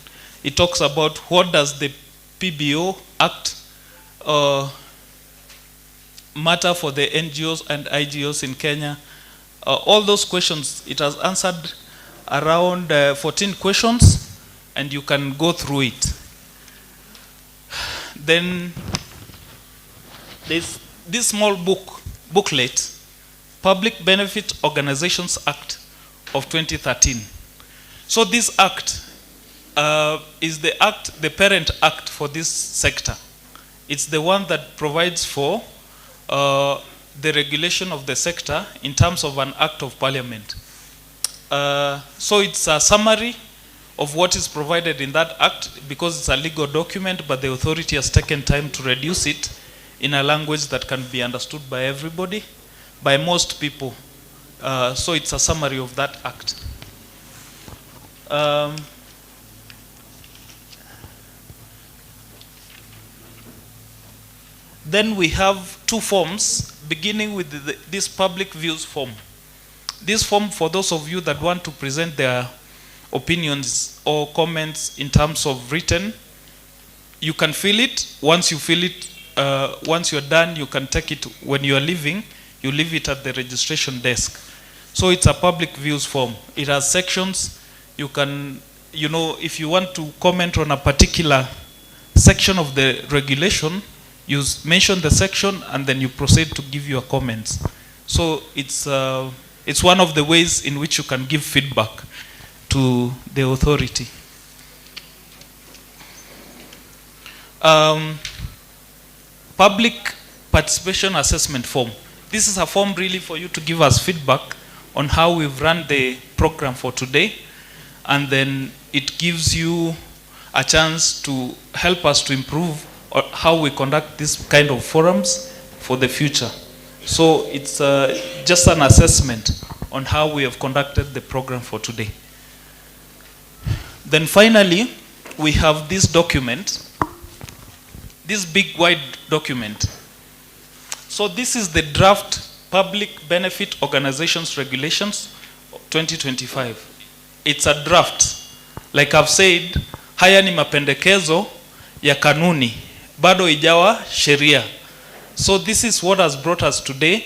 it talks about what does the PBO Act matter for the NGOs and IGOs in Kenya. All those questions, it has answered around 14 questions, and you can go through it. Then there's this small booklet, Public Benefit Organizations Act of 2013. So this act is the parent act for this sector. It's the one that provides for the regulation of the sector in terms of an act of parliament. So it's a summary of what is provided in that act, because it's a legal document, but the authority has taken time to reduce it in a language that can be understood by everybody, by most people. So it's a summary of that act. Then we have two forms, beginning with this public views form. This form, for those of you that want to present their opinions or comments in terms of written, you can fill it. Once you fill it, once you're done, you can take it. When you're leaving, you leave it at the registration desk. So it's a public views form. It has sections. You can, if you want to comment on a particular section of the regulation, you mention the section and then you proceed to give your comments. So it's one of the ways in which you can give feedback to the authority. Public participation assessment form. This is a form really for you to give us feedback on how we've run the program for today, and then it gives you a chance to help us to improve how we conduct this kind of forums for the future. So it's just an assessment on how we have conducted the program for today. Then finally, we have this document, this big wide document. So this is the draft Public Benefit Organizations Regulations 2025. It's a draft. Like I've said, haya ni mapendekezo ya kanuni, bado ijawa sheria. So this is what has brought us today,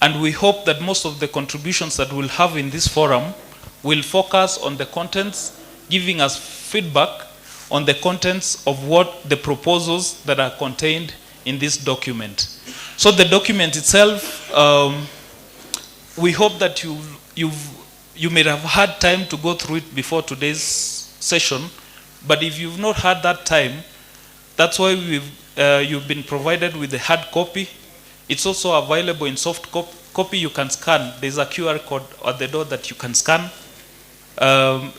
and we hope that most of the contributions that we'll have in this forum will focus on the contents, giving us feedback on the contents of what the proposals that are contained in this document. So the document itself, we hope that you may have had time to go through it before today's session, but if you've not had that time, that's why you've been provided with the hard copy. It's also available in soft copy. You can scan. There's a QR code at the door that you can scan.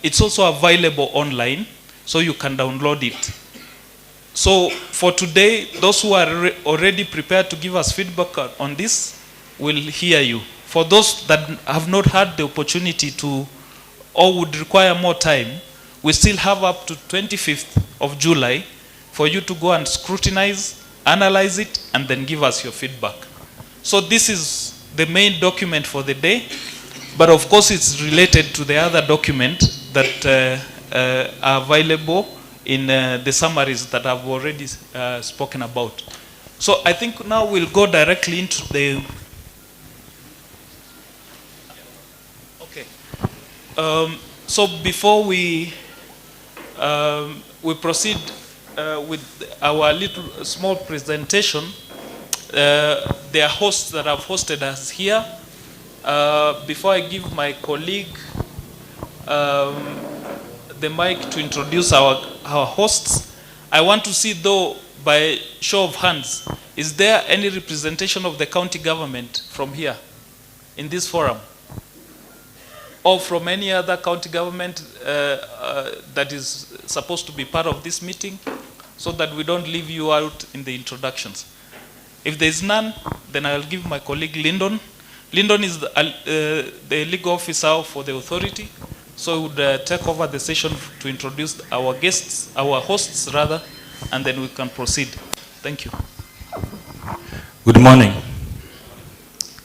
It's also available online, so you can download it. So for today, those who are already prepared to give us feedback on this will hear you. For those that have not had the opportunity to or would require more time, we still have up to 25th of July for you to go and scrutinize, analyze it, and then give us your feedback. So this is the main document for the day, but of course it's related to the other document that are available in the summaries that I've already spoken about. So I think now we'll go directly into the... Okay. So before we proceed with our little small presentation, there are hosts that have hosted us here. Before I give my colleague the mic to introduce our hosts, I want to see, though, by show of hands, is there any representation of the county government from here in this forum? Or from any other county government that is supposed to be part of this meeting, so that we don't leave you out in the introductions? If there is none, then I'll give my colleague Lyndon. Lyndon is the legal officer for the authority, so he would take over the session to introduce our guests, our hosts rather, and then we can proceed. Thank you. Good morning.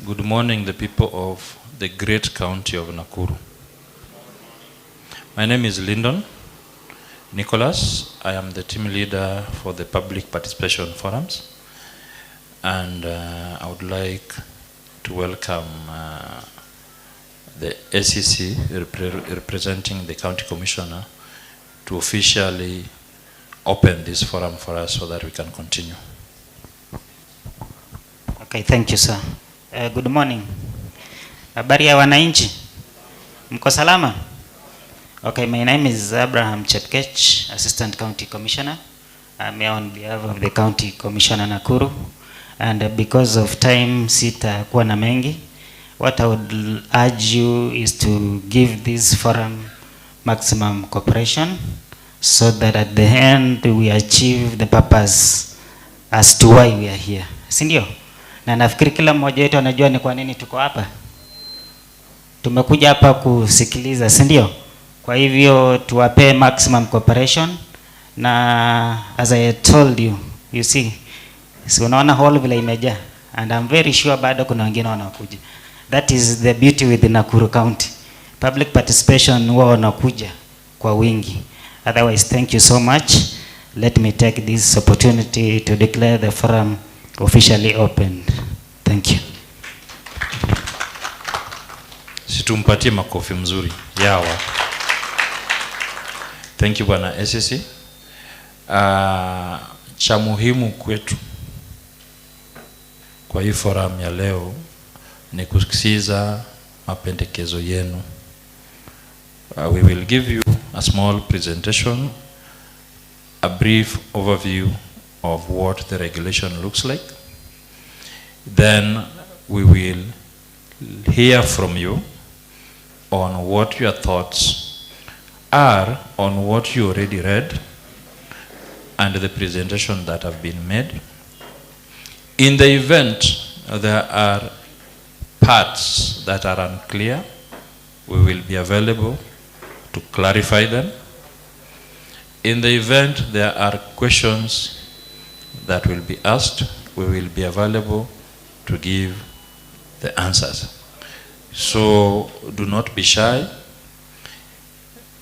Good morning, the people of the great county of Nakuru. My name is Lyndon Nicholas. I am the team leader for the Public Participation Forums, and I would like to welcome the SEC representing the County Commissioner to officially open this forum for us so that we can continue. Okay, thank you, sir. Good morning. Habari ya wananchi? Mko salama? Okay, my name is Abraham Chepkech, Assistant County Commissioner. I'm here on behalf of the County Commissioner Nakuru. And because of time, sitakuwa na mengi. What I would urge you is to give this forum maximum cooperation so that at the end we achieve the purpose as to why we are here. Sindio? Na nafikiri kila mmoja wetu anajua ni kwa nini tuko hapa. Tumekuja hapa kusikiliza, sindio? Kwa hivyo tuwape maximum cooperation, na as I told you, you see, si unaona hall vile imejaa, and I'm very sure bado kuna wengine wanakuja. That is the beauty with the Nakuru County. Public participation huwa wanakuja kwa wingi. Otherwise, thank you so much. Let me take this opportunity to declare the forum officially opened. Thank you. Situmpatie makofi mzuri. Yawa. Thank you, Bwana SEC. Cha muhimu kwetu kwa hii forum ya leo ni kusikiza mapendekezo yenu. We will give you a small presentation, a brief overview of what the regulation looks like. Then we will hear from you on what your thoughts are on what you already read and the presentation that have been made. In the event there are parts that are unclear, we will be available to clarify them. In the event there are questions that will be asked, we will be available to give the answers. So do not be shy.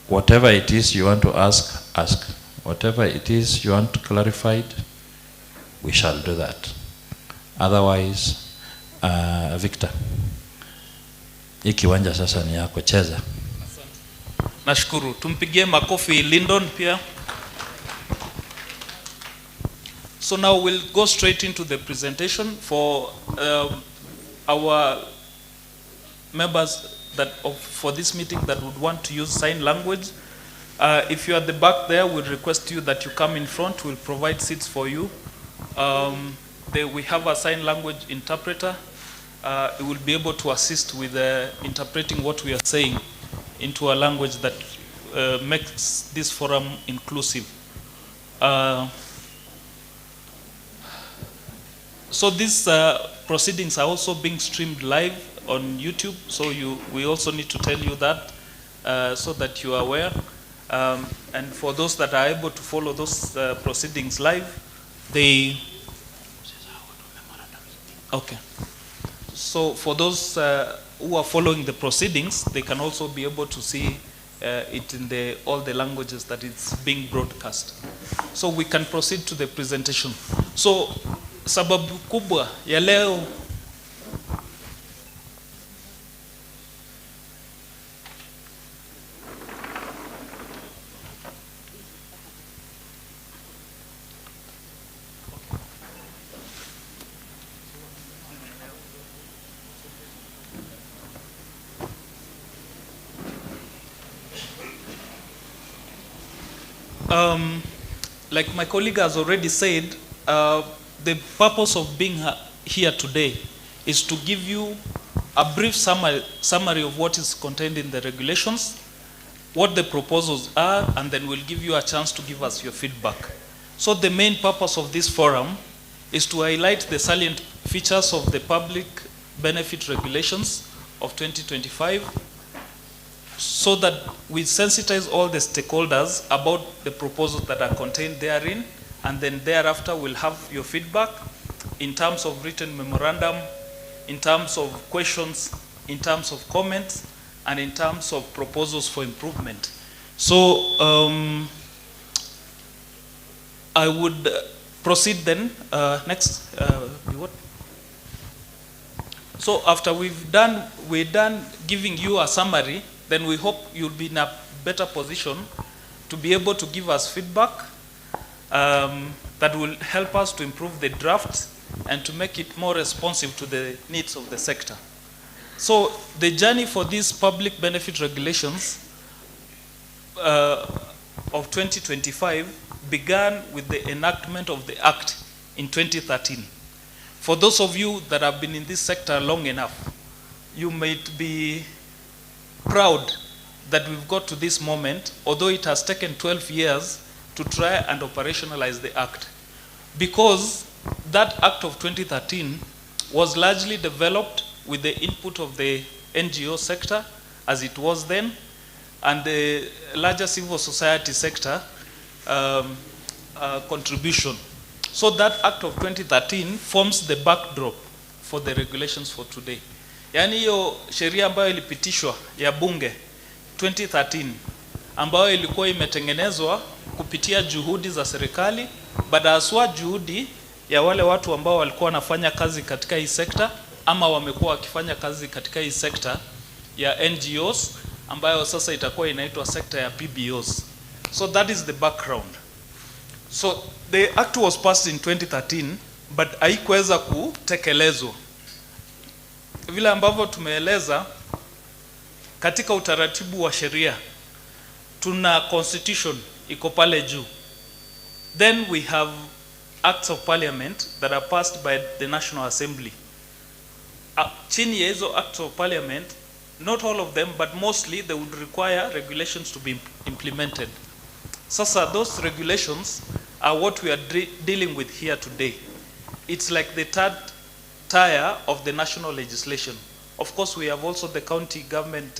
Whatever it is you want to ask, ask. Whatever it is you want clarified, we shall do that. Otherwise, Victor, hii kiwanja sasa ni yako, cheza. Nashukuru. Tumpigie makofi Lyndon pia. So now we'll go straight into the presentation for our members for this meeting that would want to use sign language. If you are at the back there, we'll request you that you come in front. We'll provide seats for you. We have a sign language interpreter. It will be able to assist with interpreting what we are saying into a language that makes this forum inclusive. So these proceedings are also being streamed live on YouTube, so we also need to tell you that so that you are aware. And for those that are able to follow those proceedings live, they... Okay. So for those who are following the proceedings, they can also be able to see it in all the languages that it's being broadcast. So we can proceed to the presentation. So sababu kubwa ya leo like my colleague has already said, the purpose of being here today is to give you a brief summary of what is contained in the regulations, what the proposals are, and then we'll give you a chance to give us your feedback. So the main purpose of this forum is to highlight the salient features of the public benefit regulations of 2025, so that we sensitize all the stakeholders about the proposals that are contained therein, and then thereafter we'll have your feedback in terms of written memorandum, in terms of questions, in terms of comments, and in terms of proposals for improvement. So I would proceed then. Next, what? So after we're done giving you a summary, then we hope you'll be in a better position to be able to give us feedback that will help us to improve the draft and to make it more responsive to the needs of the sector. So the journey for these public benefit regulations of 2025 began with the enactment of the Act in 2013. For those of you that have been in this sector long enough, you might be proud that we've got to this moment, although it has taken 12 years to try and operationalize the Act. Because that Act of 2013 was largely developed with the input of the NGO sector, as it was then, and the larger civil society sector contribution. So that Act of 2013 forms the backdrop for the regulations for today. Yaani hiyo sheria ambayo ilipitishwa ya bunge 2013 ambayo ilikuwa imetengenezwa kupitia juhudi za serikali, baada haswa juhudi ya wale watu ambao walikuwa wanafanya kazi katika hii sekta ama wamekuwa wakifanya kazi katika hii sekta ya NGOs ambayo sasa itakuwa inaitwa sekta ya PBOs. So that is the background. So the act was passed in 2013 but haikuweza kutekelezwa. Vile ambavyo tumeeleza katika utaratibu wa sheria, tuna constitution iko pale juu. Then we have acts of parliament that are passed by the National Assembly. Chini ya hizo acts of parliament, not all of them, but mostly they would require regulations to be implemented. Sasa those regulations are what we are dealing with here today. It's like the third tier of the national legislation. Of course, we have also the county government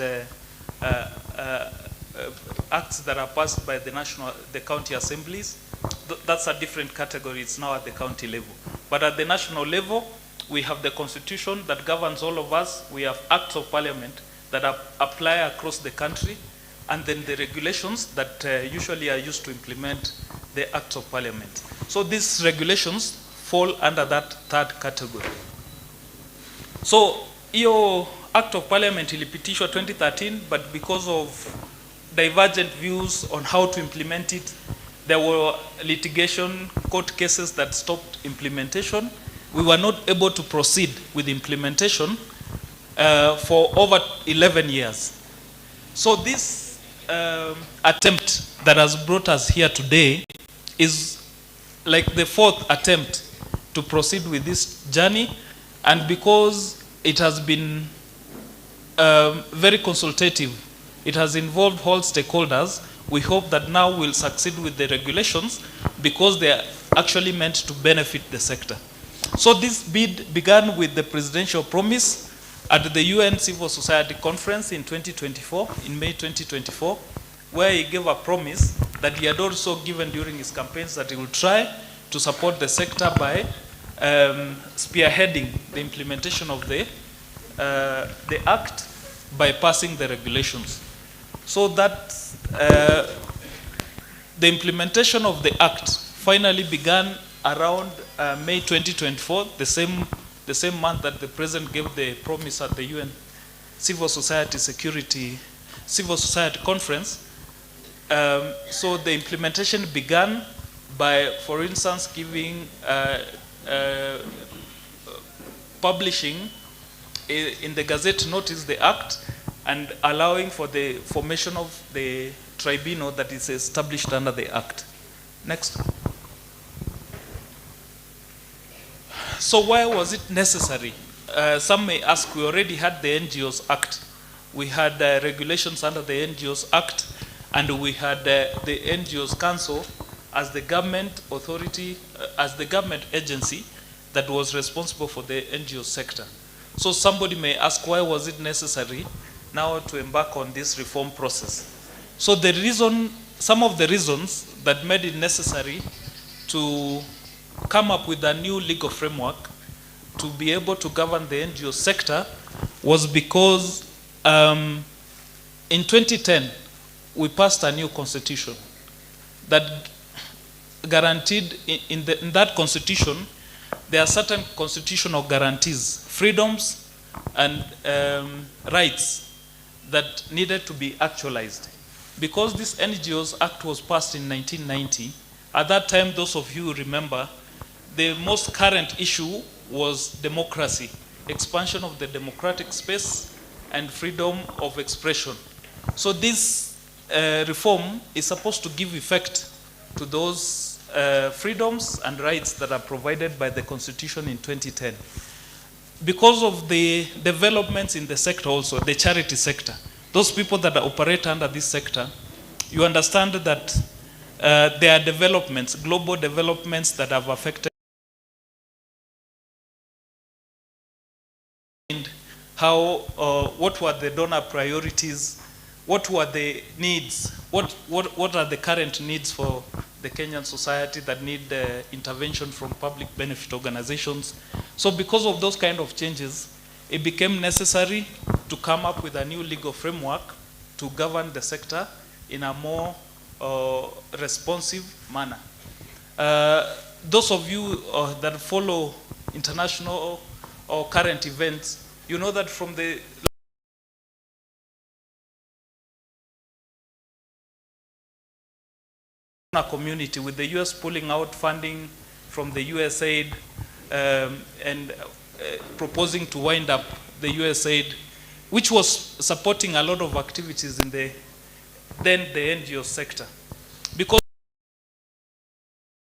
acts that are passed by the county assemblies. That's a different category. It's now at the county level. But at the national level, we have the constitution that governs all of us. We have acts of parliament that apply across the country, and then the regulations that usually are used to implement the acts of parliament. So these regulations fall under that third category. So hiyo act of parliament ilipitishwa 2013, but because of divergent views on how to implement it, there were litigation, court cases that stopped implementation. We were not able to proceed with implementation for over 11 years. So this attempt that has brought us here today is like the fourth attempt to proceed with this journey, and because it has been very consultative, it has involved all stakeholders, we hope that now we'll succeed with the regulations because they are actually meant to benefit the sector. So this bid began with the presidential promise at the UN Civil Society Conference in 2024, in May 2024, where he gave a promise that he had also given during his campaigns that he will try to support the sector by spearheading the implementation of the Act by passing the regulations. So that the implementation of the Act finally began around May 2024, the same month that the President gave the promise at the UN Civil Society Conference. So the implementation began by, for instance, giving, publishing in the Gazette notice the Act and allowing for the formation of the tribunal that is established under the Act. Next. So why was it necessary? Some may ask, we already had the NGOs Act. We had regulations under the NGOs Act, and we had the NGOs Council as the government authority, as the government agency that was responsible for the NGO sector. So somebody may ask, why was it necessary now to embark on this reform process? So the reason, some of the reasons that made it necessary to come up with a new legal framework to be able to govern the NGO sector was because in 2010, we passed a new constitution that guaranteed, in that constitution, there are certain constitutional guarantees, freedoms and rights that needed to be actualized. Because this NGOs Act was passed in 1990, at that time, those of you who remember, the most current issue was democracy, expansion of the democratic space and freedom of expression. So this reform is supposed to give effect to those freedoms and rights that are provided by the Constitution in 2010. Because of the developments in the sector also, the charity sector, those people that operate under this sector, you understand that there are developments, global developments that have affected how, what were the donor priorities, what were the needs, what are the current needs for the Kenyan society that need intervention from public benefit organizations. So because of those kind of changes, it became necessary to come up with a new legal framework to govern the sector in a more responsive manner. Those of you that follow international or current events, you know that from the community, with the US pulling out funding from the USAID and proposing to wind up the USAID, which was supporting a lot of activities in the NGO sector. Because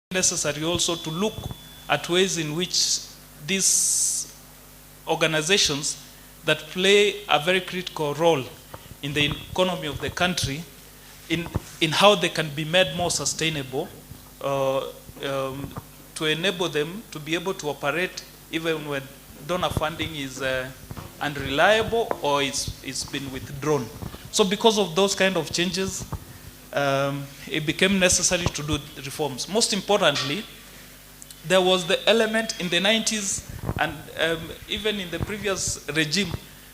it's necessary also to look at ways in which these organizations that play a very critical role in the economy of the country, in how they can be made more sustainable, to enable them to be able to operate even when donor funding is unreliable or it's been withdrawn. So because of those kind of changes, it became necessary to do reforms. Most importantly, there was the element in the 90s and even in the previous regime,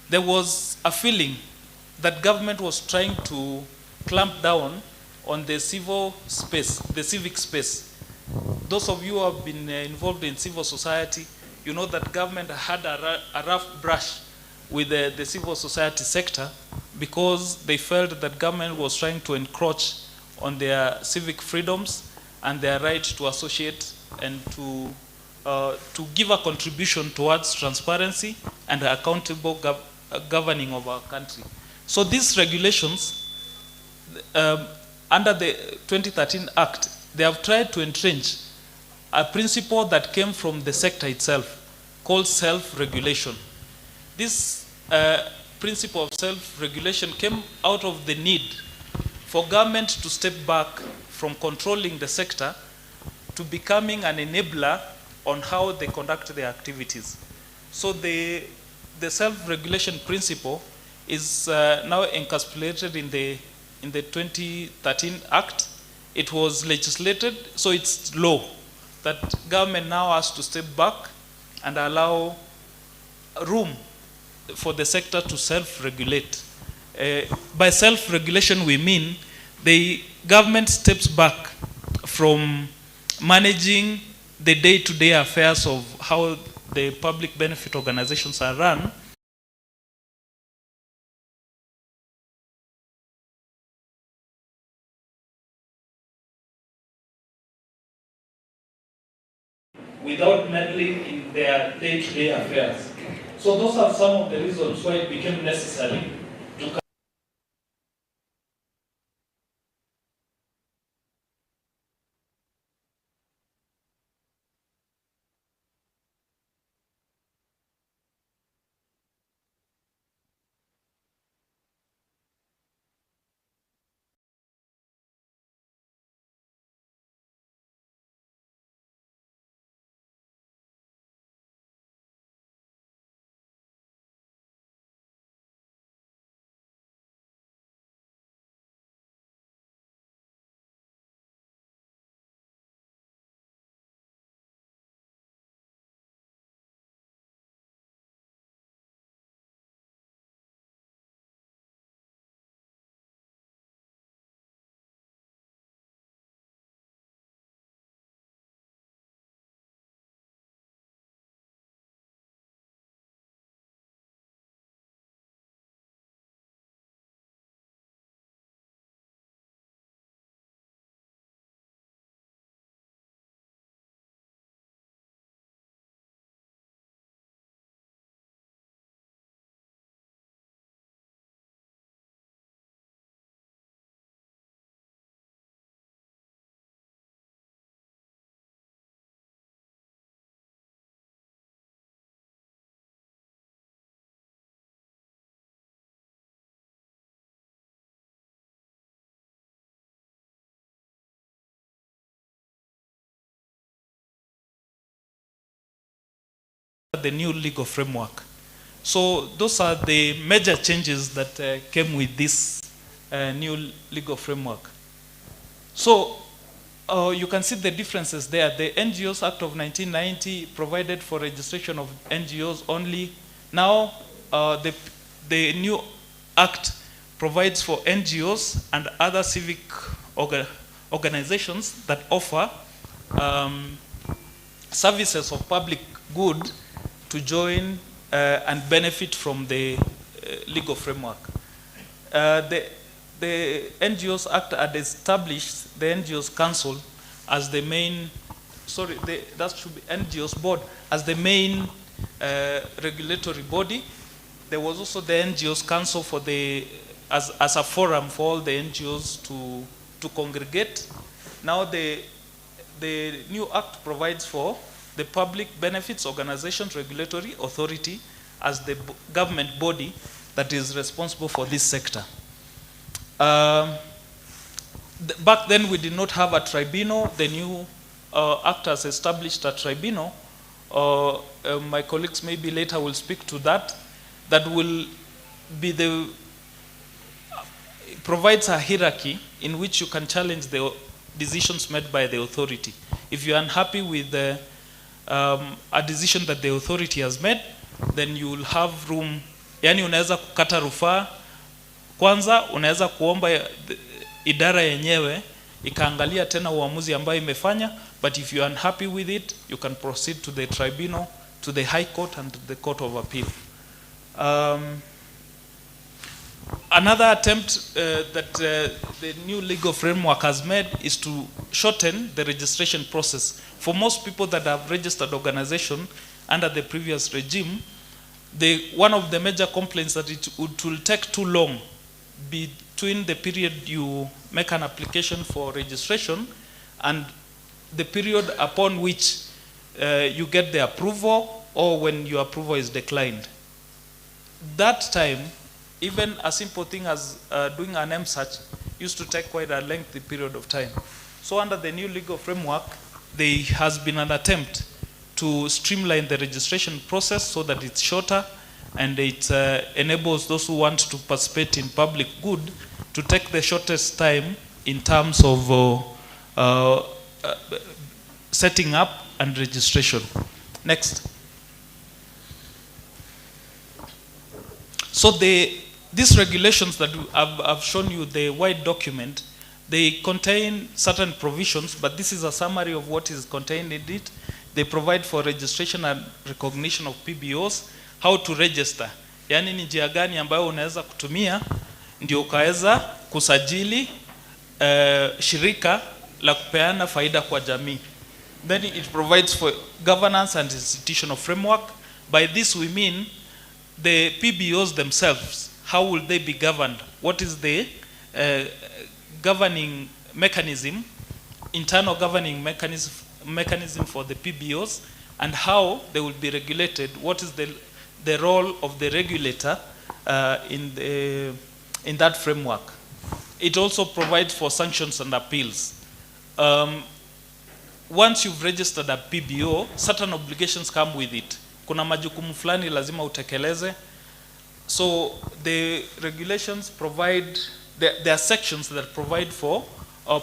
there was a feeling that government was trying to clamp down on the civil space, the civic space. Those of you who have been involved in civil society, you know that government had a rough brush with the civil society sector because they felt that government was trying to encroach on their civic freedoms and their right to associate and to give a contribution towards transparency and accountable governing of our country. So these regulations, under the 2013 Act, they have tried to entrench a principle that came from the sector itself, called self-regulation. This principle of self-regulation came out of the need for government to step back from controlling the sector to becoming an enabler on how they conduct their activities. So the the self-regulation principle is now encapsulated in the 2013 Act. It was legislated, so it's law that government now has to step back and allow room for the sector to self-regulate. By self-regulation, we mean the government steps back from managing the day-to-day affairs of how the public benefit organizations are run. Without meddling in their day-to-day affairs. So those are some of the reasons why it became necessary to the new legal framework. So those are the major changes that came with this new legal framework. So you can see the differences there. The NGOs Act of 1990 provided for registration of NGOs only. Now the new act provides for NGOs and other civic organizations that offer services of public good to join and benefit from the legal framework. The NGOs Act had established the NGOs Council as the main, that should be NGOs Board as the main regulatory body. There was also the NGOs Council for as a forum for all the NGOs to congregate. Now the new act provides for the Public Benefits Organization Regulatory Authority as the government body that is responsible for this sector. Back then we did not have a tribunal. The new act has established a tribunal. My colleagues maybe later will speak to that. That will be provides a hierarchy in which you can challenge the decisions made by the authority. If you're unhappy with a decision that the authority has made, then you will have room, yani unaweza kukata rufaa. Kwanza unaweza kuomba idara yenyewe ikaangalia tena uamuzi ambayo imefanya, but if you are unhappy with it, you can proceed to the tribunal, to the High Court and the Court of Appeal. Another attempt that the new legal framework has made is to shorten the registration process. For most people that have registered organization under the previous regime, one of the major complaints that it will take too long between the period you make an application for registration and the period upon which you get the approval or when your approval is declined. That time, even a simple thing as doing an M search used to take quite a lengthy period of time. So under the new legal framework, there has been an attempt to streamline the registration process so that it's shorter and it enables those who want to participate in public good to take the shortest time in terms of setting up and registration. Next. So these regulations that I've shown you, the white document, they contain certain provisions, but this is a summary of what is contained in it. They provide for registration and recognition of PBOs, how to register. Yani ni njia gani ambayo unaweza kutumia ndio ukaweza kusajili shirika la kupeana faida kwa jamii. Then it provides for governance and institutional framework. By this we mean the PBOs themselves. How will they be governed? What is the governing mechanism, internal governing mechanism for the PBOs, and how they will be regulated? What is the role of the regulator in that framework? It also provides for sanctions and appeals. Once you've registered a PBO, certain obligations come with it. Kuna majukumu fulani lazima utekeleze. So the regulations provide, there are sections that provide for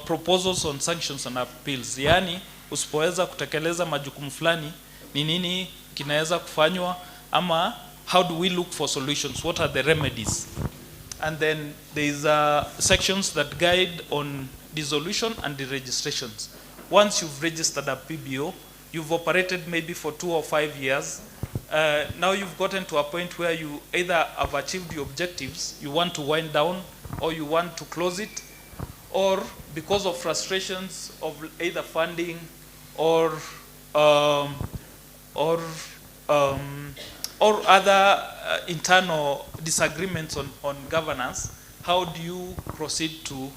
proposals on sanctions and appeals. Yani, usipoweza kutekeleza majukumu fulani, ni nini kinaweza kufanywa, ama how do we look for solutions? What are the remedies? And then there is sections that guide on dissolution and deregistrations. Once you've registered a PBO, you've operated maybe for 2 or 5 years. Now you've gotten to a point where you either have achieved your objectives, you want to wind down, or you want to close it, or because of frustrations of either funding or other internal disagreements on governance, how do you proceed to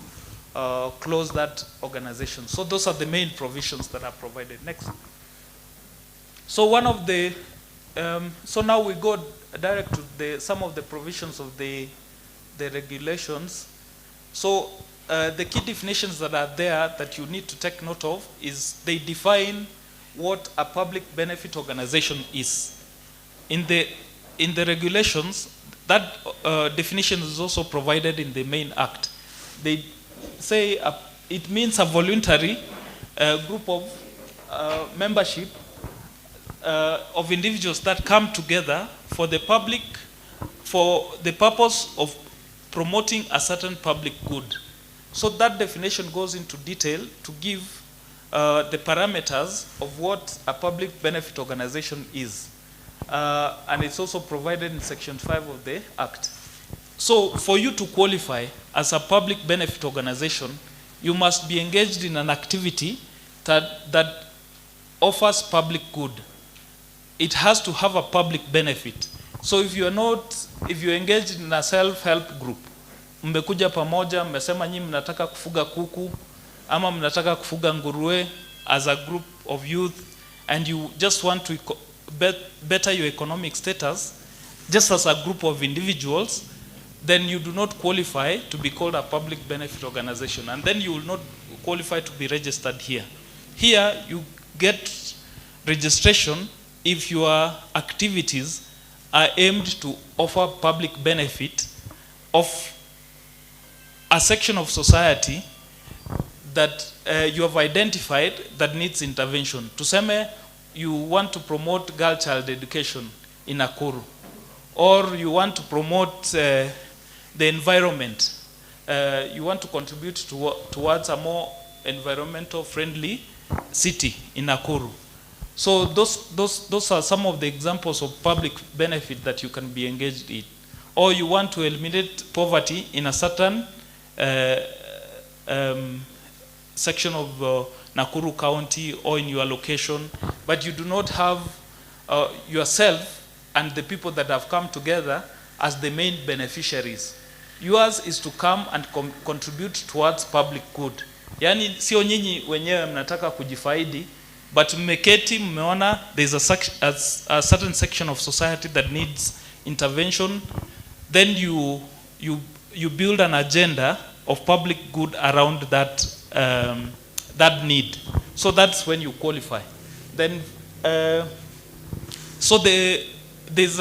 close that organization? So those are the main provisions that are provided. Next. So one of the, so now we go direct to some of the provisions of the regulations. So the key definitions that are there that you need to take note of is they define what a public benefit organization is. In the regulations, that definition is also provided in the main act. They say it means a voluntary group of membership of individuals that come together for the public, for the purpose of promoting a certain public good. So that definition goes into detail to give the parameters of what a public benefit organization is. And it's also provided in Section 5 of the Act. So for you to qualify as a public benefit organization, you must be engaged in an activity that offers public good. It has to have a public benefit. So if you're engaged in a self-help group, mmekuja pamoja, mmesema nyinyi mnataka kufuga kuku, ama mnataka kufuga nguruwe as a group of youth, and you just want to better your economic status, just as a group of individuals, then you do not qualify to be called a public benefit organization, and then you will not qualify to be registered here. Here, you get registration if your activities are aimed to offer public benefit of a section of society that you have identified that needs intervention. Tuseme, you want to promote girl-child education in Nakuru, or you want to promote the environment. You want to contribute towards a more environmental friendly city in Nakuru. So those are some of the examples of public benefit that you can be engaged in. Or you want to eliminate poverty in a certain section of Nakuru County or in your location, but you do not have yourself and the people that have come together as the main beneficiaries. Yours is to come and contribute towards public good. Yani sio nyinyi wenyewe mnataka kujifaidi, but mmeketi mmeona there's a certain section of society that needs intervention, then you build an agenda of public good around that that need. So that's when you qualify. Then so there's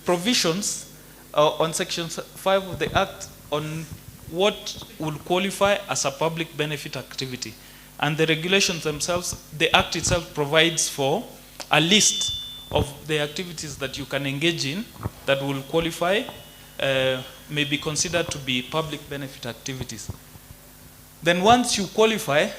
provisions on Section 5 of the Act on what will qualify as a public benefit activity. And the regulations themselves, the Act itself provides for a list of the activities that you can engage in that will qualify, may be considered to be public benefit activities. Then once you qualify,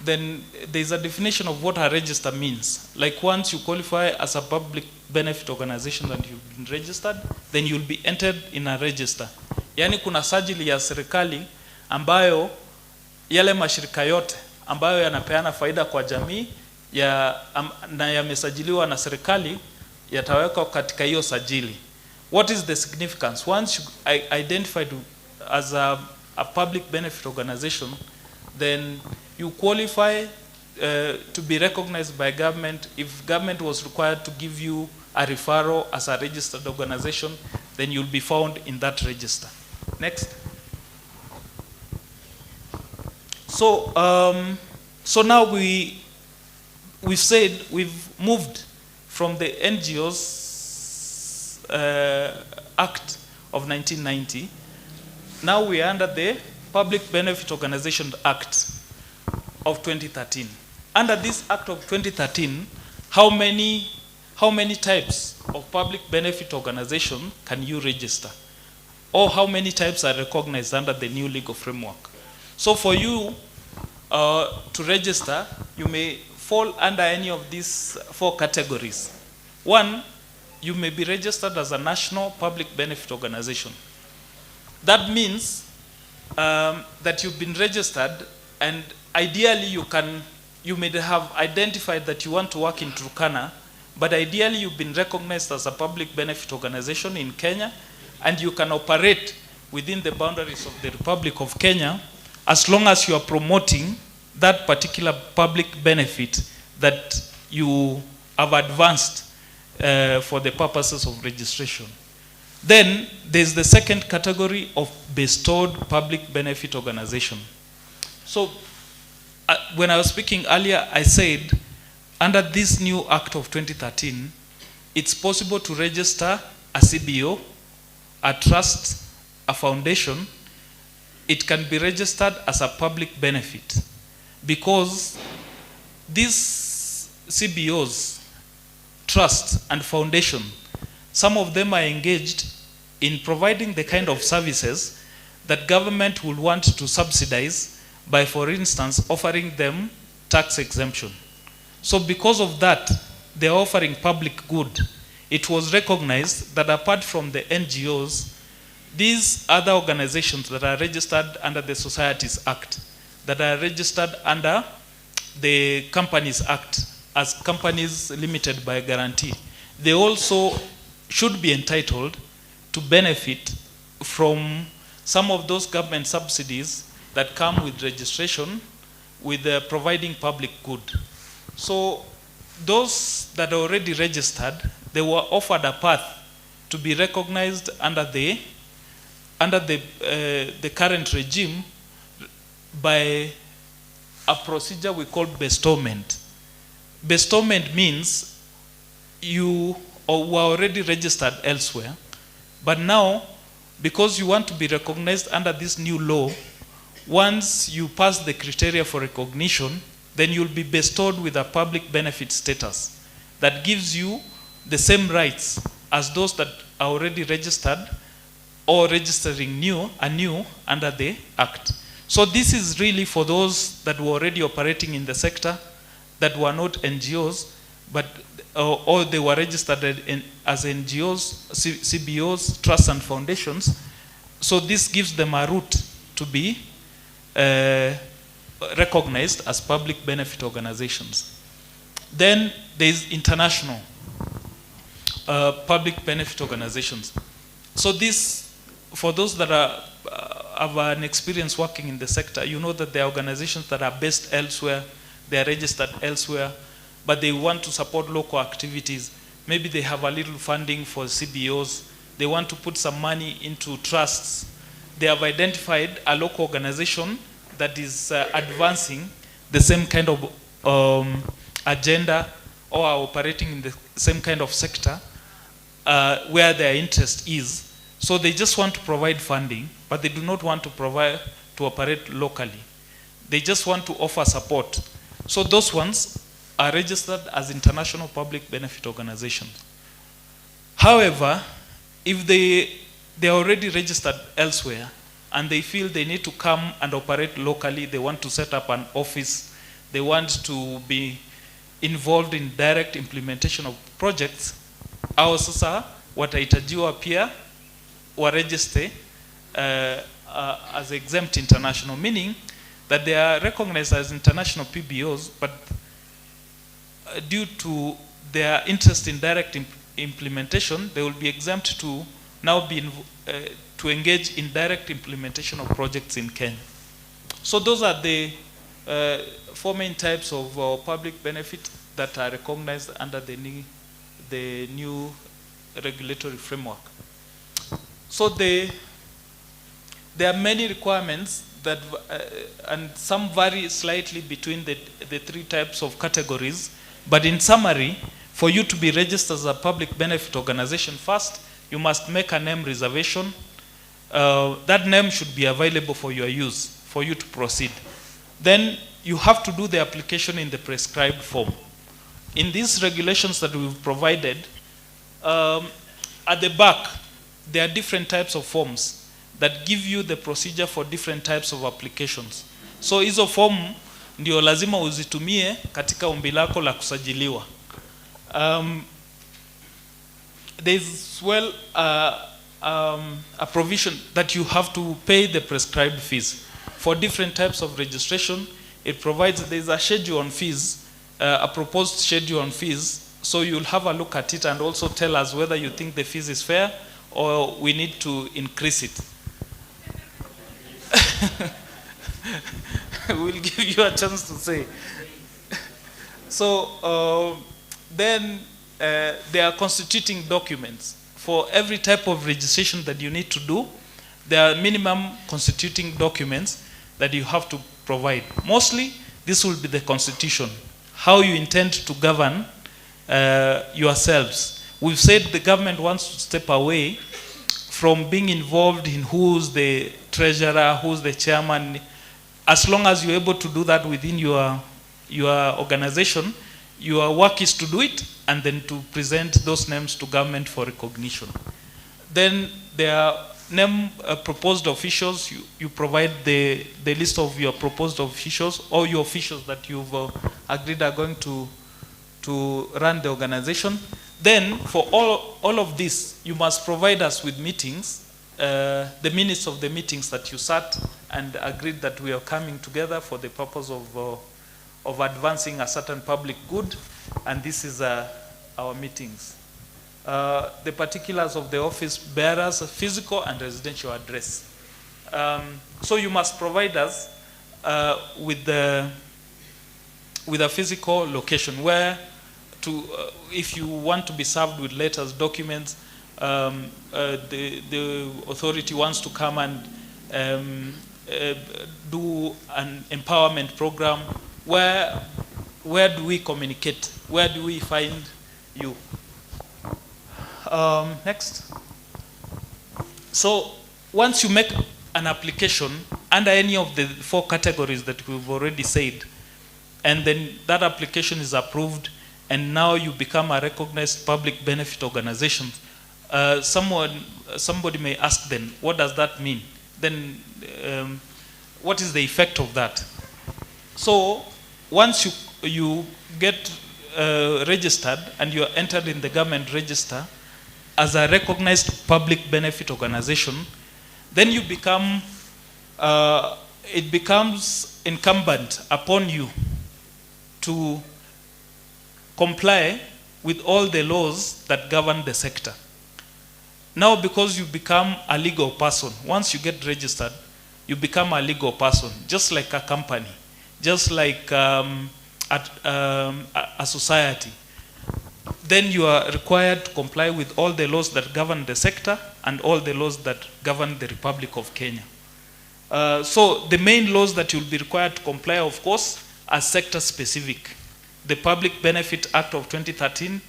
then there's a definition of what a register means. Like once you qualify as a public benefit organization and you've been registered, then you'll be entered in a register. Yani kuna sajili ya serikali ambayo yale mashirika yote ambayo yanapeana faida kwa jamii na yamesajiliwa na serikali yatawekwa katika hiyo sajili. What is the significance? Once you identified as a public benefit organization, then you qualify to be recognized by government. If government was required to give you a referral as a registered organization, then you'll be found in that register. Next. So, so now we've said we've moved from the NGOs Act of 1990. Now we are under the Public Benefit Organization Act of 2013. Under this Act of 2013, how many types of public benefit organization can you register? Or how many types are recognized under the new legal framework? So for you to register, you may fall under any of these 4 categories. 1, you may be registered as a national public benefit organization. That means that you've been registered, and ideally you may have identified that you want to work in Turkana, but ideally you've been recognized as a public benefit organization in Kenya, and you can operate within the boundaries of the Republic of Kenya as long as you are promoting that particular public benefit that you have advanced for the purposes of registration. Then there's the second category of bestowed public benefit organization. So when I was speaking earlier, I said under this new Act of 2013, it's possible to register a CBO, a trust, a foundation. It can be registered as a public benefit because these CBOs, trust, and foundation, some of them are engaged in providing the kind of services that government will want to subsidize by, for instance, offering them tax exemption. So because of that, they're offering public good. It was recognized that apart from the NGOs, these other organizations that are registered under the Societies Act, that are registered under the Companies Act as companies limited by guarantee, they also should be entitled to benefit from some of those government subsidies that come with registration, with providing public good. So those that are already registered, they were offered a path to be recognized under the current regime by a procedure we call bestowment. Bestowment means you were already registered elsewhere, but now, because you want to be recognized under this new law, once you pass the criteria for recognition, then you'll be bestowed with a public benefit status that gives you the same rights as those that are already registered or registering anew under the Act. So this is really for those that were already operating in the sector, that were not NGOs, but or they were registered as NGOs, CBOs, trusts, and foundations. So this gives them a route to be recognized as public benefit organizations. Then there is international public benefit organizations. So this, for those that have an experience working in the sector, you know that there are organizations that are based elsewhere, they are registered elsewhere, but they want to support local activities. Maybe they have a little funding for CBOs. They want to put some money into trusts. They have identified a local organization that is advancing the same kind of agenda or are operating in the same kind of sector. where their interest is. So they just want to provide funding, but they do not want to operate locally. They just want to offer support. So those ones are registered as international public benefit organizations. However, if they are already registered elsewhere and they feel they need to come and operate locally, they want to set up an office, they want to be involved in direct implementation of projects, au sasa watahitajiwa pia waregister as exempt international, meaning that they are recognized as international PBOs, but due to their interest in direct implementation, they will be exempt to now be to engage in direct implementation of projects in Kenya. So those are the four main types of public benefit that are recognized under the new regulatory framework. So there are many requirements that, and some vary slightly between the three types of categories. But in summary, for you to be registered as a public benefit organization, first, you must make a name reservation. That name should be available for your use, for you to proceed. Then you have to do the application in the prescribed form. In these regulations that we've provided, at the back, there are different types of forms that give you the procedure for different types of applications. So hizo form ndio lazima uzitumie katika ombi lako la kusajiliwa. There's a provision that you have to pay the prescribed fees. For different types of registration, it provides there's a schedule on fees, a proposed schedule on fees. So you'll have a look at it and also tell us whether you think the fees is fair or we need to increase it. We'll give you a chance to say. So then there are constituting documents. For every type of registration that you need to do, there are minimum constituting documents that you have to provide. Mostly, this will be the constitution, how you intend to govern yourselves. We've said the government wants to step away from being involved in who's the treasurer, who's the chairman. As long as you're able to do that within your organization, your work is to do it and then to present those names to government for recognition. Then there are proposed officials. You provide the list of your proposed officials or your officials that you've agreed are going to run the organization. Then for all of this, you must provide us with meetings, the minutes of the meetings that you sat and agreed that we are coming together for the purpose of advancing a certain public good, and this is our meetings. The particulars of the office bearers, physical and residential address. So you must provide us with a physical location where if you want to be served with letters, documents, the authority wants to come and do an empowerment program, where do we communicate? Where do we find you? Next. So once you make an application under any of the four categories that we've already said, and then that application is approved, and now you become a recognized public benefit organization, somebody may ask then, what does that mean? Then what is the effect of that? So once you get registered and you are entered in the government register as a recognized public benefit organization, then you become, it becomes incumbent upon you to comply with all the laws that govern the sector. Now, because you become a legal person, once you get registered, you become a legal person, just like a company, just like a society. Then you are required to comply with all the laws that govern the sector and all the laws that govern the Republic of Kenya. So the main laws that you'll be required to comply, of course, are sector specific. The Public Benefit Act of 2013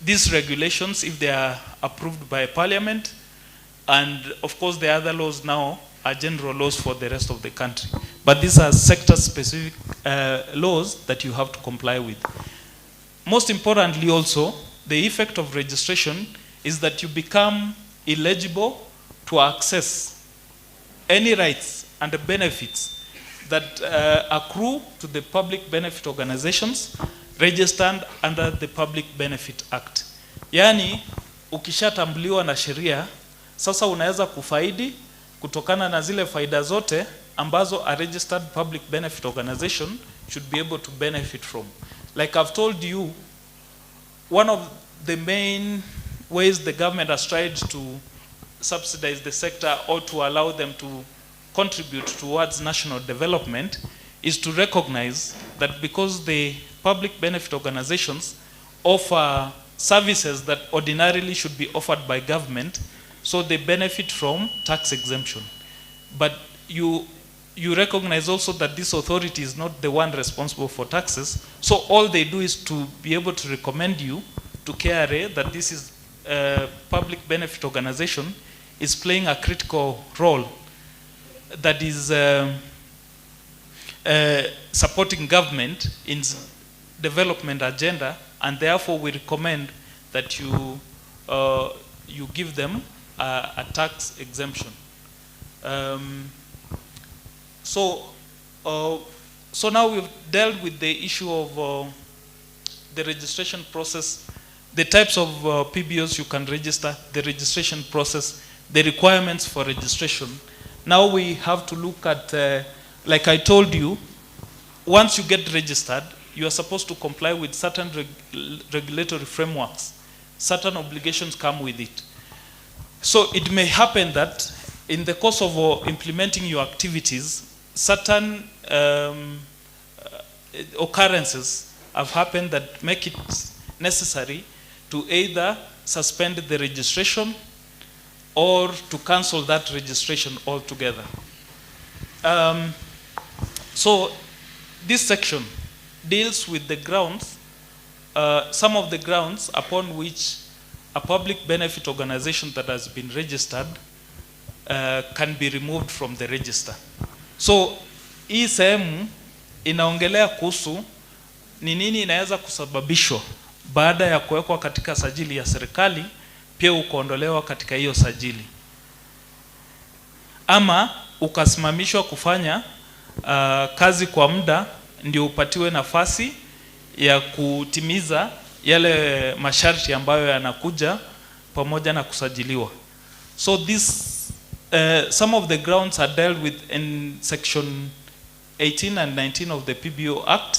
these regulations, if they are approved by Parliament, and of course the other laws now are general laws for the rest of the country. But these are sector-specific laws that you have to comply with. Most importantly also, the effect of registration is that you become eligible to access any rights and the benefits that accrue to the public benefit organizations registered under the Public Benefit Act. Yani, ukishatambuliwa na sheria, sasa unaweza kufaidi kutokana na zile faida zote ambazo a registered public benefit organization should be able to benefit from. Like I've told you, one of the main ways the government has tried to subsidize the sector or to allow them to contribute towards national development is to recognize that because the public benefit organizations offer services that ordinarily should be offered by government, so they benefit from tax exemption. But you recognize also that this authority is not the one responsible for taxes, so all they do is to be able to recommend you to KRA that this is a public benefit organization is playing a critical role that is supporting government in development agenda, and therefore we recommend that you give them a tax exemption. So now we've dealt with the issue of the registration process, the types of PBOs you can register, the registration process, the requirements for registration. Now we have to look at, like I told you, once you get registered, you are supposed to comply with certain regulatory frameworks. Certain obligations come with it. So it may happen that in the course of implementing your activities, certain occurrences have happened that make it necessary to either suspend the registration or to cancel that registration altogether. So this section deals with the grounds, some of the grounds upon which a public benefit organization that has been registered can be removed from the register. So hii sehemu inaongelea kuhusu ni nini inaweza kusababishwa baada ya kuwekwa katika sajili ya serikali pia ukaondolewa katika hiyo sajili, ama ukasimamishwa kufanya kazi kwa muda ndio upatiwe nafasi ya kutimiza yale masharti ambayo yanakuja pamoja na kusajiliwa. So this some of the grounds are dealt with in section 18 and 19 of the PBO Act,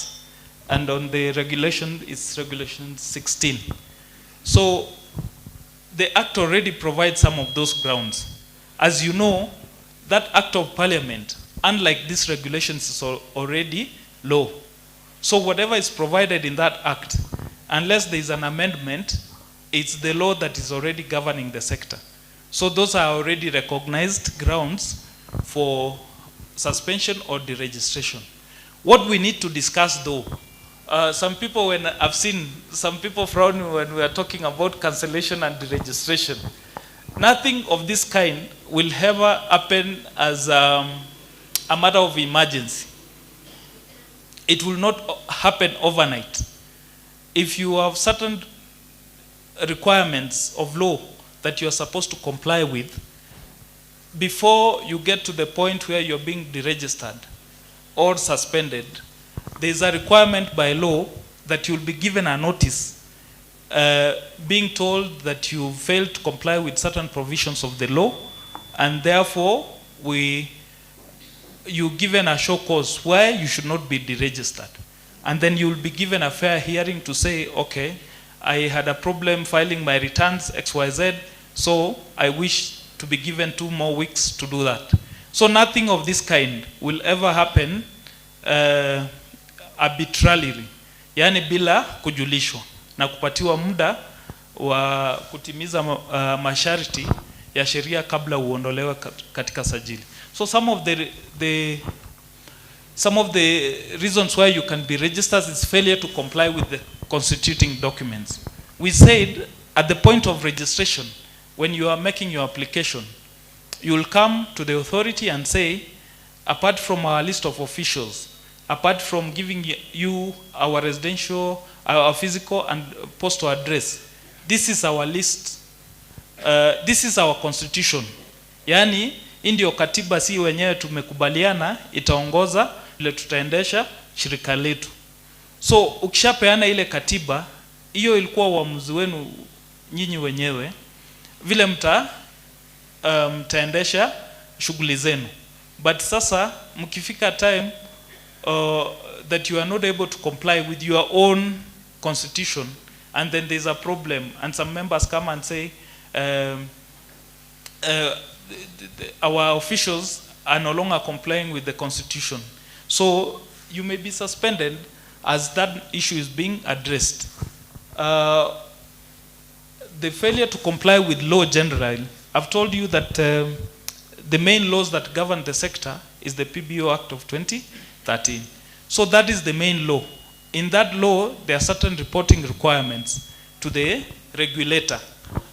and on the regulation is regulation 16. So the act already provides some of those grounds. As you know, that act of parliament, unlike these regulations, is already law. So whatever is provided in that act, unless there is an amendment, it's the law that is already governing the sector. So those are already recognized grounds for suspension or deregistration. What we need to discuss though, some people, when I've seen some people frown when we are talking about cancellation and deregistration. Nothing of this kind will ever happen as a matter of emergency. It will not happen overnight. If you have certain requirements of law that you are supposed to comply with, before you get to the point where you're being deregistered or suspended, there is a requirement by law that you'll be given a notice being told that you failed to comply with certain provisions of the law, and therefore you given a show cause where you should not be deregistered. And then you'll be given a fair hearing to say, okay, I had a problem filing my returns XYZ, so I wish to be given 2 more weeks to do that. So nothing of this kind will ever happen arbitrarily, yani bila kujulishwa na kupatiwa muda wa kutimiza masharti ya sheria kabla uondolewe katika sajili. So some of the reasons why you can be registered is failure to comply with the constituting documents, we said at the point of registration, when you are making your application, you will come to the authority and say, apart from our list of officials, apart from giving you our residential, our physical and postal address, this is our list, this is our constitution. Yani, hii ndio katiba si wenyewe tumekubaliana itaongoza vile tutaendesha shirika letu. So ukishapeana ile katiba, hiyo ilikuwa uamuzi wenu nyinyi wenyewe vile mtaendesha shughuli zenu. But sasa mkifika time that you are not able to comply with your own constitution, and then there's a problem and some members come and say our officials are no longer complying with the constitution. So you may be suspended as that issue is being addressed. The failure to comply with law generally, I've told you that the main laws that govern the sector is the PBO Act of 2013. So that is the main law. In that law, there are certain reporting requirements to the regulator.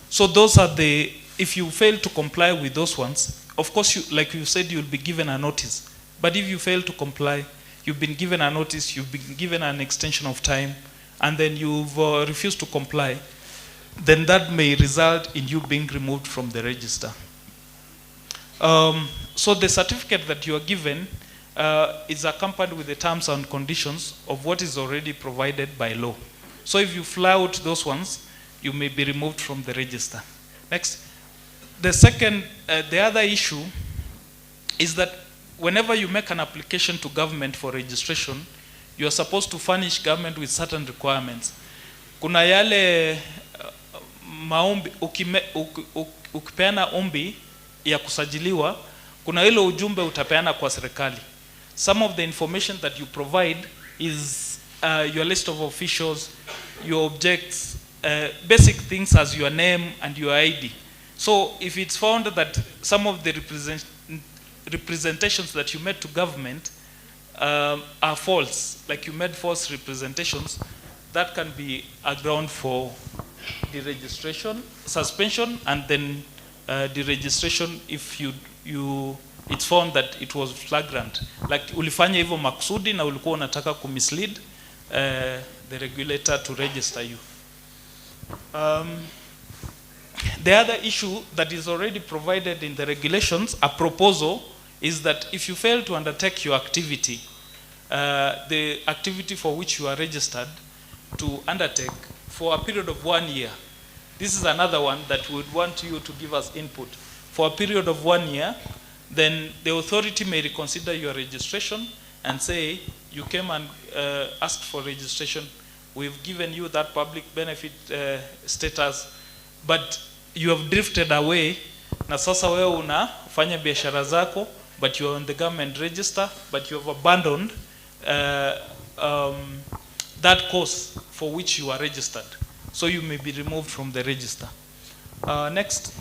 So those are the, if you fail to comply with those ones, of course, you, like you said, you'll be given a notice. But if you fail to comply, you've been given a notice, you've been given an extension of time, and then you've refused to comply, then that may result in you being removed from the register. So the certificate that you are given is accompanied with the terms and conditions of what is already provided by law. So if you flout those ones, you may be removed from the register. Next. The second, the other issue is that whenever you make an application to government for registration, you are supposed to furnish government with certain requirements. Kuna yale maombi, ukipeana ombi ya kusajiliwa, kuna hilo ujumbe utapeana kwa serikali. Some of the information that you provide is your list of officials, your objects, basic things as your name and your ID. So if it's found that some of the representations that you made to government are false, like you made false representations, that can be a ground for deregistration, suspension, and then deregistration if it's found that it was flagrant. Like ulifanya hivyo makusudi na ulikuwa unataka kumislead the regulator to register you. The other issue that is already provided in the regulations, a proposal, is that if you fail to undertake your activity, the activity for which you are registered to undertake for a period of 1 year, this is another one that we would want you to give us input. For a period of 1 year, then the authority may reconsider your registration and say, you came and asked for registration, we've given you that public benefit status, but you have drifted away, na sasa wewe unafanya biashara zako, but you are on the government register, but you have abandoned that course for which you are registered. So you may be removed from the register. Next.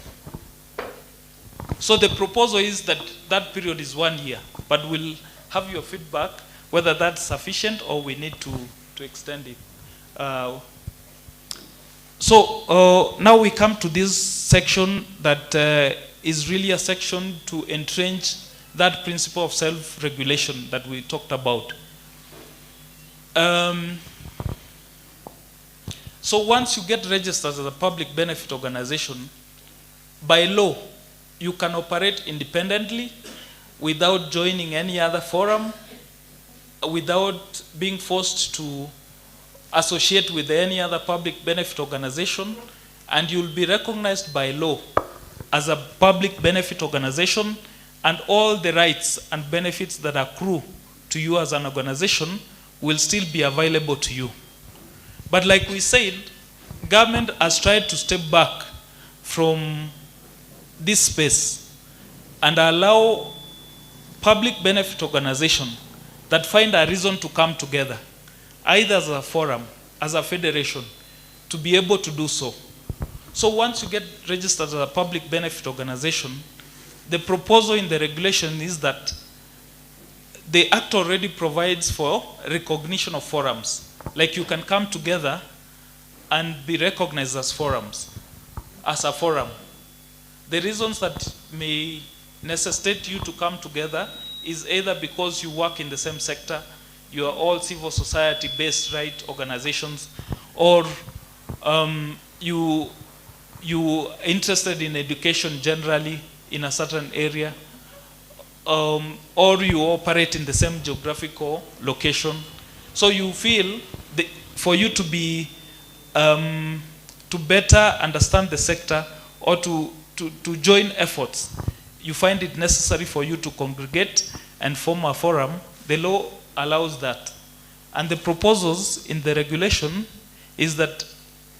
So the proposal is that that period is 1 year, but we'll have your feedback whether that's sufficient or we need to extend it. So now we come to this section that is really a section to entrench that principle of self-regulation that we talked about. So once you get registered as a public benefit organization, by law, you can operate independently without joining any other forum, without being forced to associate with any other public benefit organization, and you'll be recognized by law as a public benefit organization, and all the rights and benefits that accrue to you as an organization will still be available to you. But like we said, government has tried to step back from this space and allow public benefit organizations that find a reason to come together, either as a forum, as a federation, to be able to do so. So once you get registered as a public benefit organization, the proposal in the regulation is that the Act already provides for recognition of forums. Like you can come together and be recognized as forums, as a forum. The reasons that may necessitate you to come together is either because you work in the same sector, you are all civil society-based right organizations, or you interested in education generally in a certain area, or you operate in the same geographical location. So you feel for you to be to better understand the sector or to join efforts, you find it necessary for you to congregate and form a forum. The law allows that. And the proposals in the regulation is that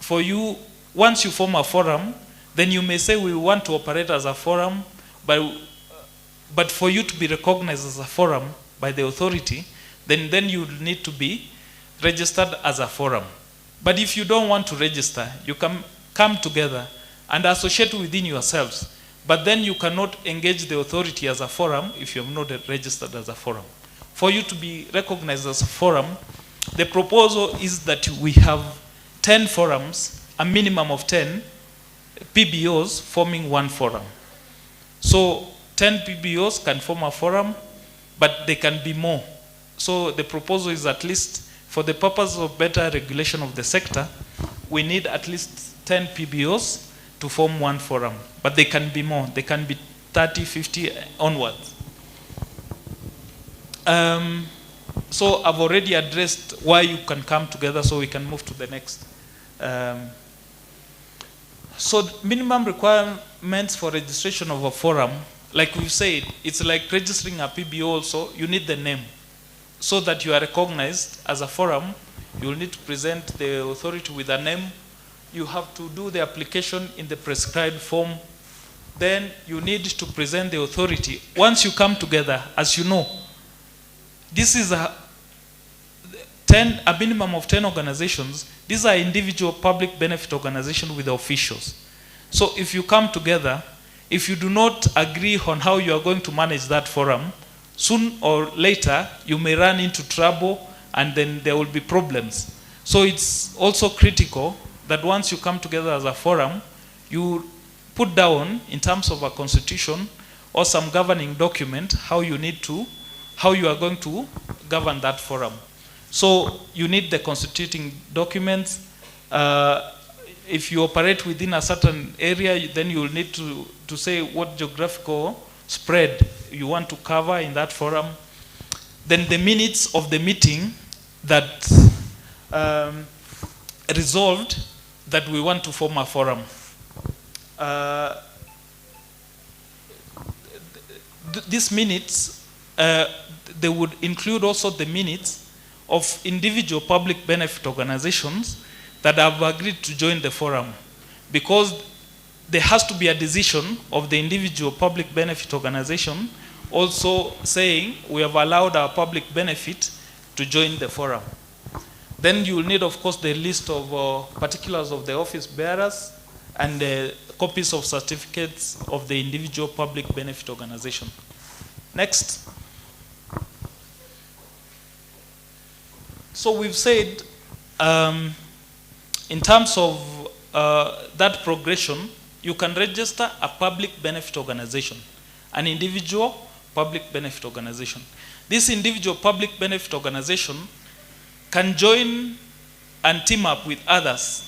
for you, once you form a forum, then you may say we want to operate as a forum, but for you to be recognized as a forum by the authority, then you need to be registered as a forum. But if you don't want to register, you can come together and associate within yourselves. But then you cannot engage the authority as a forum if you have not registered as a forum. For you to be recognized as a forum, the proposal is that we have 10 forums, a minimum of 10 PBOs forming one forum. So 10 PBOs can form a forum, but they can be more. So the proposal is at least, for the purpose of better regulation of the sector, we need at least 10 PBOs to form one forum. But they can be more. They can be 30, 50 onwards. So I've already addressed why you can come together, so we can move to the next. So minimum requirements for registration of a forum, like we've said, it's like registering a PBO also. You need the name. So that you are recognized as a forum, you will need to present the authority with a name. You have to do the application in the prescribed form. Then you need to present the authority. Once you come together, as you know, this is a minimum of 10 organizations. These are individual public benefit organizations with officials. So if you come together, if you do not agree on how you are going to manage that forum, soon or later, you may run into trouble and then there will be problems. So it's also critical that once you come together as a forum, you put down in terms of a constitution or some governing document how you are going to govern that forum. So you need the constituting documents. If you operate within a certain area, then you will need to say what geographical spread you want to cover in that forum. Then the minutes of the meeting that resolved that we want to form a forum. These minutes, they would include also the minutes of individual public benefit organizations that have agreed to join the forum, because there has to be a decision of the individual public benefit organization also saying we have allowed our public benefit to join the forum. Then you will need, of course, the list of particulars of the office bearers and copies of certificates of the individual public benefit organization. Next. So we've said, in terms of that progression, you can register a public benefit organization, an individual public benefit organization. This individual public benefit organization can join and team up with others.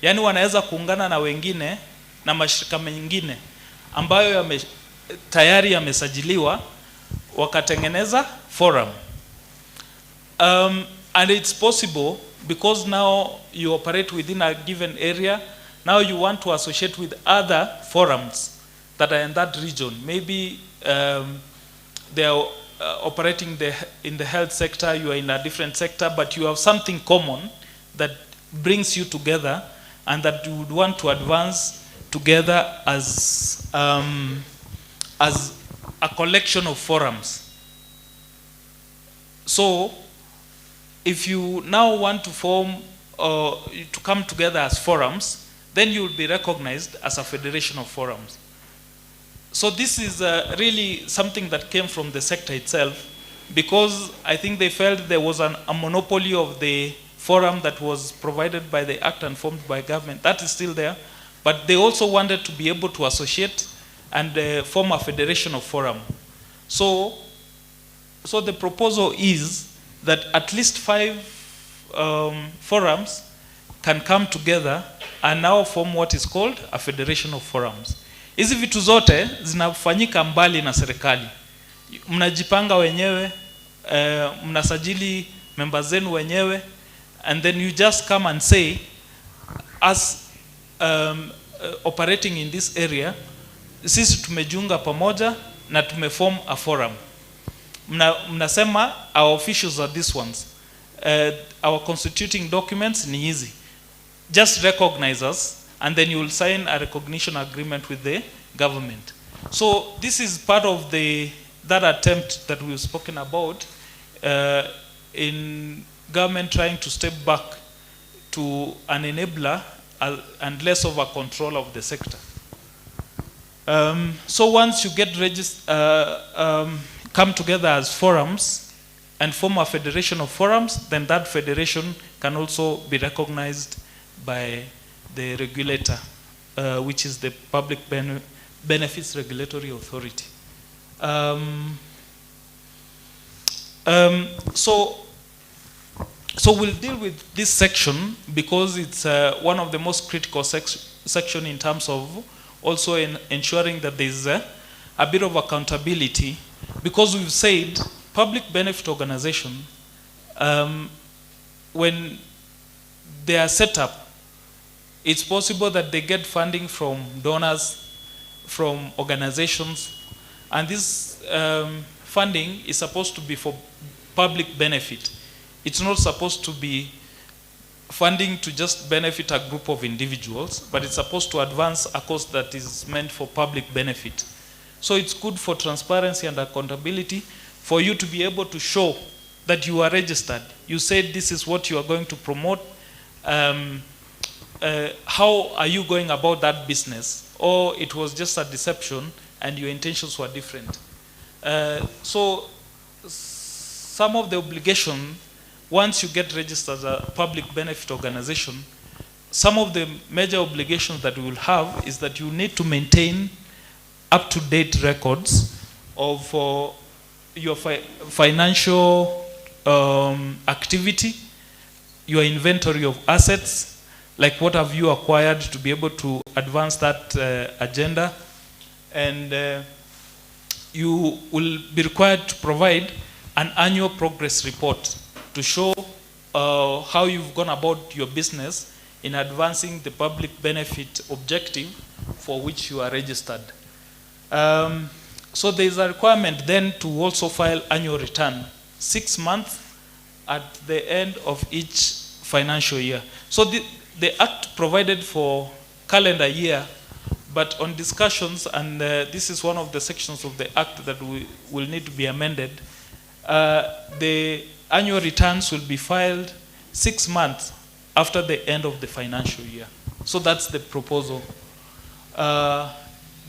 Yani wanaweza kuungana na wengine na mashirika mengine ambayo tayari yamesajiliwa wakatengeneza forum. And it's possible because now you operate within a given area. Now you want to associate with other forums that are in that region. Maybe they are operating in the health sector, you are in a different sector, but you have something common that brings you together and that you would want to advance together as a collection of forums. So if you now want to form to come together as forums, then you will be recognized as a federation of forums. So this is really something that came from the sector itself, because I think they felt there was a monopoly of the forum that was provided by the Act and formed by government. That is still there. But they also wanted to be able to associate and form a federation of forum. So the proposal is that at least 5 forums can come together and now form what is called a federation of forums. Hizi vitu zote zinafanyika mbali na serikali. Mnajipanga wenyewe, mnasajili members zenu wenyewe, and then you just come and say, as operating in this area, sisi tumejiunga pamoja na tumeform a forum. Mnasema our officials are these ones. Our constituting documents ni hizi. Just recognize us, and then you will sign a recognition agreement with the government. So this is part of that attempt that we've spoken about in government trying to step back to an enabler and less of a control of the sector. So once you get come together as forums and form a federation of forums, then that federation can also be recognized by the regulator, which is the Public Benefits Regulatory Authority. So we'll deal with this section because it's one of the most critical section in terms of also ensuring that there's a bit of accountability, because we've said public benefit organization, when they are set up, it's possible that they get funding from donors, from organizations, and this funding is supposed to be for public benefit. It's not supposed to be funding to just benefit a group of individuals, but it's supposed to advance a cause that is meant for public benefit. So it's good for transparency and accountability for you to be able to show that you are registered. You said this is what you are going to promote. How are you going about that business? Or it was just a deception and your intentions were different. So some of the obligation, once you get registered as a public benefit organization, some of the major obligations that you will have is that you need to maintain up-to-date records of your financial activity, your inventory of assets, like what have you acquired to be able to advance that agenda, and you will be required to provide an annual progress report to show how you've gone about your business in advancing the public benefit objective for which you are registered. So there is a requirement then to also file annual return 6 months at the end of each financial year. So the Act provided for calendar year, but on discussions, and this is one of the sections of the Act that will need to be amended, the annual returns will be filed 6 months after the end of the financial year. So that's the proposal.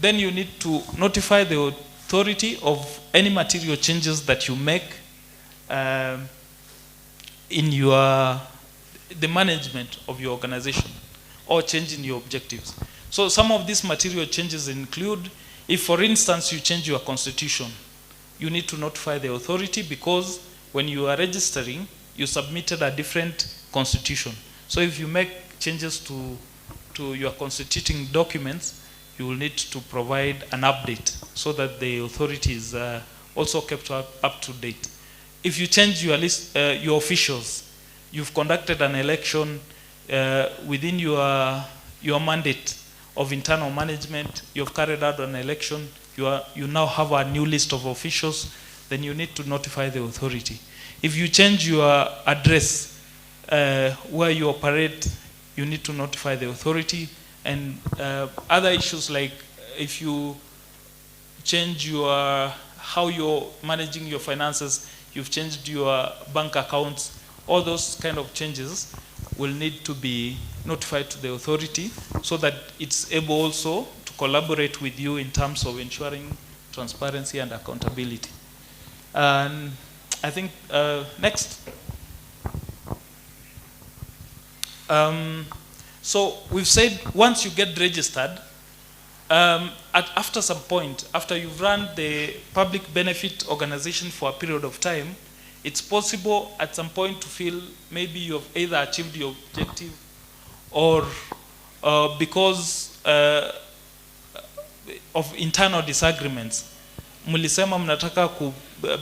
Then you need to notify the authority of any material changes that you make in the management of your organization or change in your objectives. So some of these material changes include, if for instance you change your constitution, you need to notify the authority, because when you are registering, you submitted a different constitution. So if you make changes to your constituting documents, you will need to provide an update so that the authority is also kept up to date. If you change your list, your officials, you've conducted an election within your mandate of internal management, you've carried out an election, you now have a new list of officials, then you need to notify the authority. If you change your address where you operate, you need to notify the authority. And other issues, like if you change how you're managing your finances, you've changed your bank accounts, all those kind of changes will need to be notified to the authority so that it's able also to collaborate with you in terms of ensuring transparency and accountability. And I think next. So we've said once you get registered, after some point, after you've run the public benefit organization for a period of time, it's possible at some point to feel maybe you've either achieved your objective or because of internal disagreements. Mulisema mnataka ku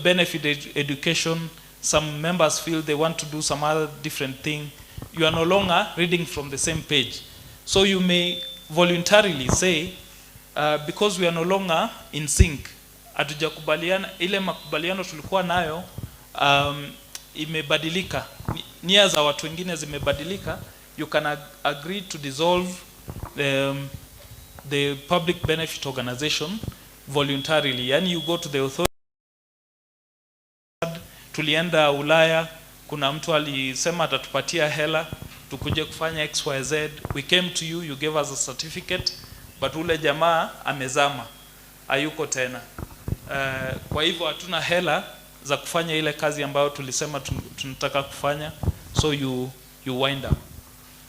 benefit education, some members feel they want to do some other different thing. You are no longer reading from the same page. So you may voluntarily say, because we are no longer in sync, hatujakubaliana, ile makubaliano tulikuwa nayo imebadilika, nia za watu wengine zimebadilika, you can agree to dissolve the public benefit organization voluntarily. Yani you go to the authority. Tulienda Ulaya, kuna mtu alisema atatupatia hela tukuje kufanya XYZ. We came to you, you gave us a certificate, but ule jamaa amezama, hayuko tena. Kwa hivyo hatuna hela za kufanya ile kazi ambayo tulisema tunataka kufanya, so you wind up.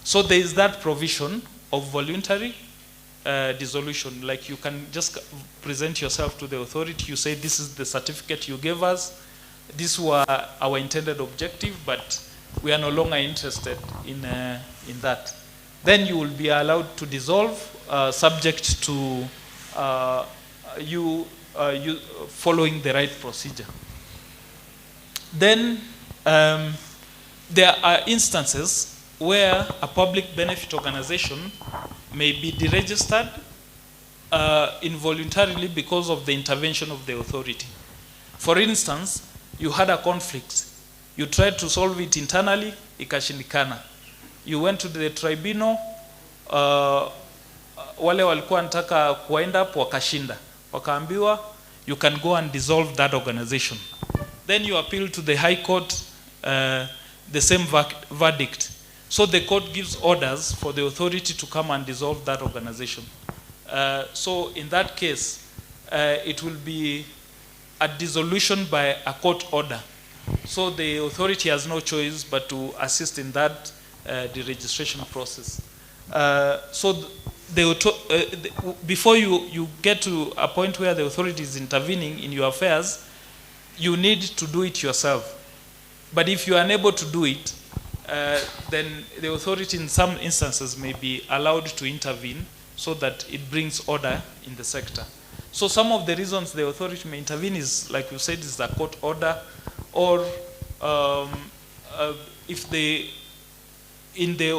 So there is that provision of voluntary dissolution. Like you can just present yourself to the authority, you say this is the certificate you gave us, these were our intended objective, but we are no longer interested in that. Then you will be allowed to dissolve, subject to you following the right procedure. Then there are instances where a public benefit organization may be deregistered involuntarily because of the intervention of the authority. For instance, you had a conflict. You tried to solve it internally, ikashindikana. You went to the tribunal, wale walikuwa nataka wind up wakashinda. Wakaambiwa, you can go and dissolve that organization. Then you appeal to the High Court, the same verdict. So the court gives orders for the authority to come and dissolve that organization. So in that case, it will be a dissolution by a court order. So the authority has no choice but to assist in that deregistration process. So before you get to a point where the authority is intervening in your affairs, you need to do it yourself. But if you are unable to do it, then the authority in some instances may be allowed to intervene so that it brings order in the sector. So some of the reasons the authority may intervene is, like you said, is the court order, or if in the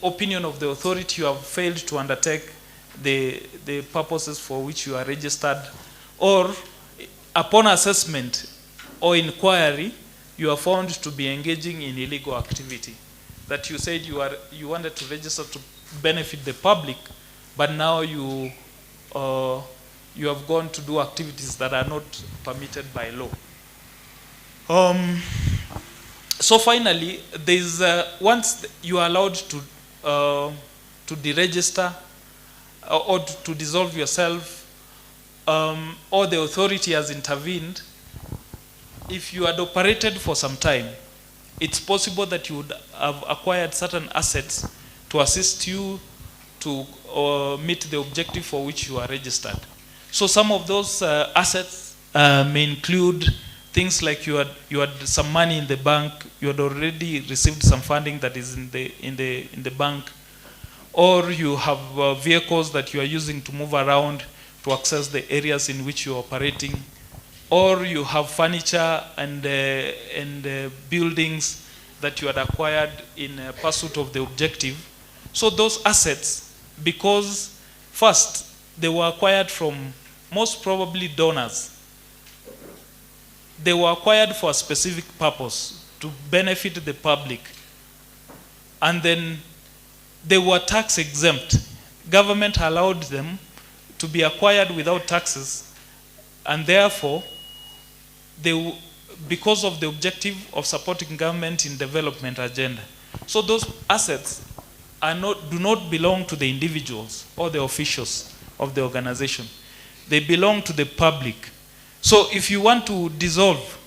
opinion of the authority you have failed to undertake the purposes for which you are registered, or upon assessment or inquiry, you are found to be engaging in illegal activity. That you said you wanted to register to benefit the public, but now you have gone to do activities that are not permitted by law. So finally, there's once you are allowed to deregister or to dissolve yourself, or the authority has intervened, if you had operated for some time, it's possible that you would have acquired certain assets to assist you to meet the objective for which you are registered. So some of those assets may include things like you had some money in the bank, you had already received some funding that is in the bank, or you have vehicles that you are using to move around to access the areas in which you are operating, or you have furniture and buildings that you had acquired in pursuit of the objective. So those assets, because first they were acquired from most probably donors, they were acquired for a specific purpose, to benefit the public, and then they were tax exempt. Government allowed them to be acquired without taxes, and therefore because of the objective of supporting government in development agenda. So those assets do not belong to the individuals or the officials of the organization. They belong to the public. So if you want to dissolve,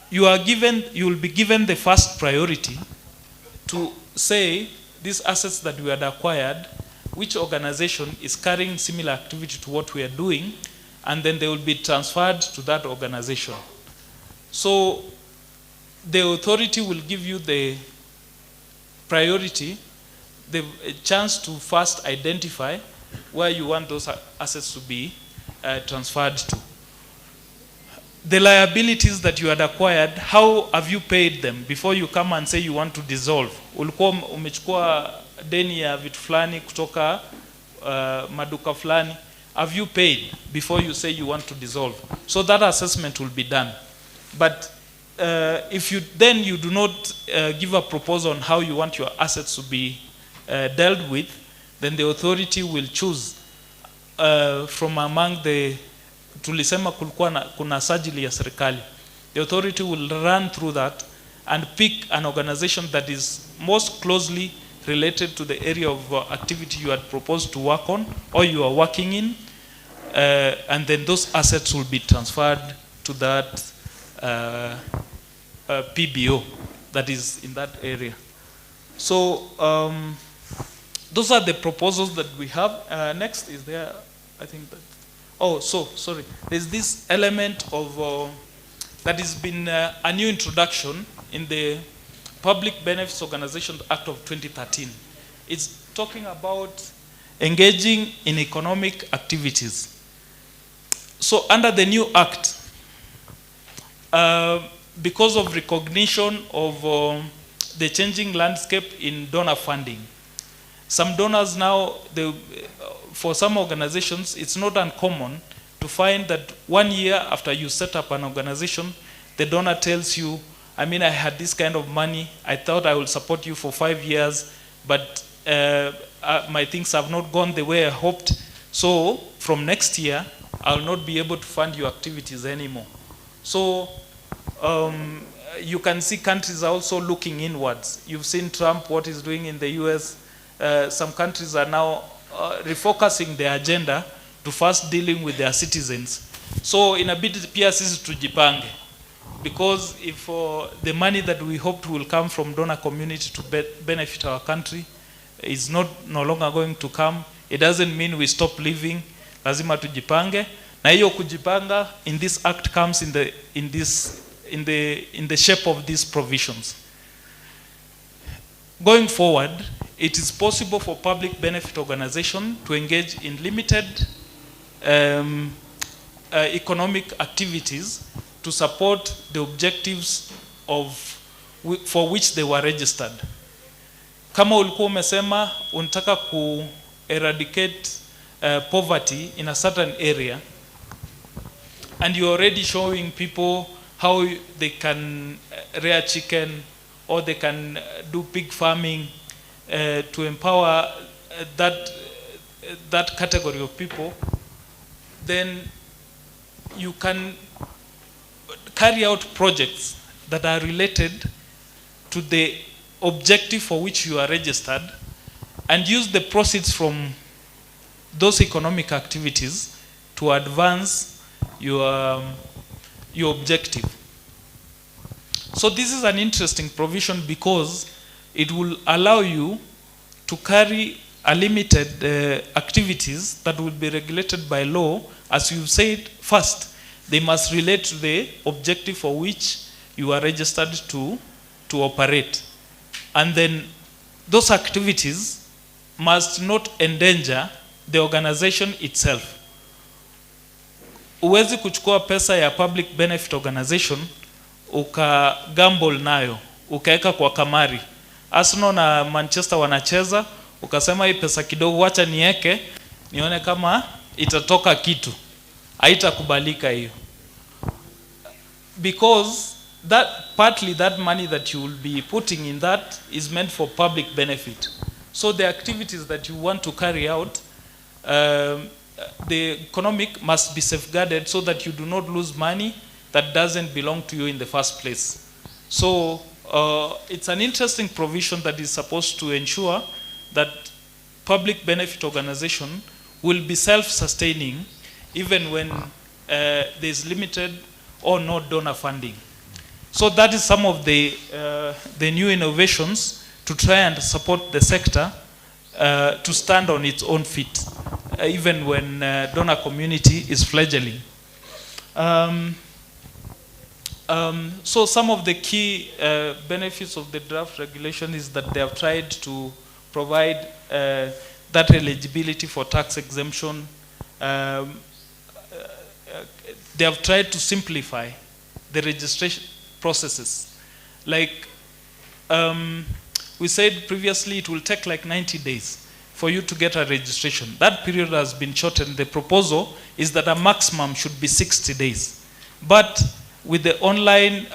you will be given the first priority to say these assets that we had acquired, which organization is carrying similar activity to what we are doing, and then they will be transferred to that organization. So the authority will give you the priority, the chance to first identify where you want those assets to be transferred to. The liabilities that you had acquired, how have you paid them before you come and say you want to dissolve? Ulikuwa umechukua deni ya vitu fulani kutoka maduka fulani. Have you paid before you say you want to dissolve? So that assessment will be done. But if you then you do not give a proposal on how you want your assets to be dealt with, then the authority will choose from among the, tulisema kuna sajili ya serikali. The authority will run through that and pick an organization that is most closely related to the area of activity you had proposed to work on or you are working in, and then those assets will be transferred to that PBO that is in that area. So those are the proposals that we have. Next is there, I think that, sorry. There's this element of, that has been a new introduction in the Public Benefits Organization Act of 2013. It's talking about engaging in economic activities. So under the new act, because of recognition of the changing landscape in donor funding, some donors now, for some organizations, it's not uncommon to find that 1 year after you set up an organization, the donor tells you, I mean, I had this kind of money, I thought I will support you for 5 years, but my things have not gone the way I hoped, so from next year, I'll not be able to fund your activities anymore. So you can see countries are also looking inwards. You've seen Trump, what he's doing in the US. Some countries are now refocusing their agenda to first dealing with their citizens. So in a bit, pia sisi tujipange. Because if the money that we hoped will come from donor community to benefit our country is no longer going to come, it doesn't mean we stop living. Lazima tujipange. Na hiyo kujipanga in this act comes in the shape of these provisions. Going forward, it is possible for public benefit organization to engage in limited economic activities to support the objectives for which they were registered. Kama ulikuwa umesema unataka ku eradicate poverty in a certain area, and you're already showing people how they can rear chicken or they can do pig farming to empower that category of people, then you can carry out projects that are related to the objective for which you are registered and use the proceeds from those economic activities to advance your objective. So this is an interesting provision because it will allow you to carry a limited activities that will be regulated by law. As you've said, first, they must relate to the objective for which you are registered to operate. And then those activities must not endanger the organization itself. Uwezi kuchukua pesa ya public benefit organization uka gamble nayo, ukaeka kwa kamari. Arsenal na Manchester wanacheza, ukasema hii pesa kidogo wacha nieke, nione kama itatoka kitu. Haitakubalika hiyo. Because partly that money that you will be putting in that is meant for public benefit. So the activities that you want to carry out, the economic must be safeguarded so that you do not lose money that doesn't belong to you in the first place. So it's an interesting provision that is supposed to ensure that public benefit organization will be self-sustaining even when there's limited or no donor funding. So that is some of the new innovations to to try and support the sector to stand on its own feet, even when donor community is fledgling. So some of the key benefits of the draft regulation is that they have tried to provide that eligibility for tax exemption. They have tried to simplify the registration processes. Like we said previously, it will take like 90 days for you to get a registration. That period has been shortened. The proposal is that a maximum should be 60 days. But with the online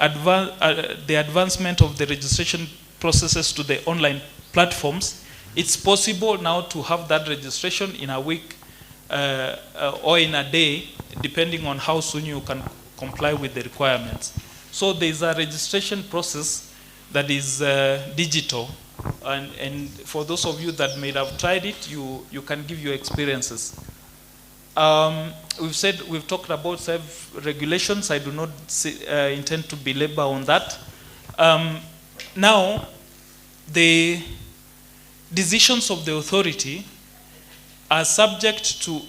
the advancement of the registration processes to the online platforms, it's possible now to have that registration in a week or in a day, depending on how soon you can comply with the requirements. So there's a registration process that is digital, and for those of you that may have tried it, you can give your experiences. We've talked about self-regulations. I do not intend to belabor on that. Now, the decisions of the authority are subject to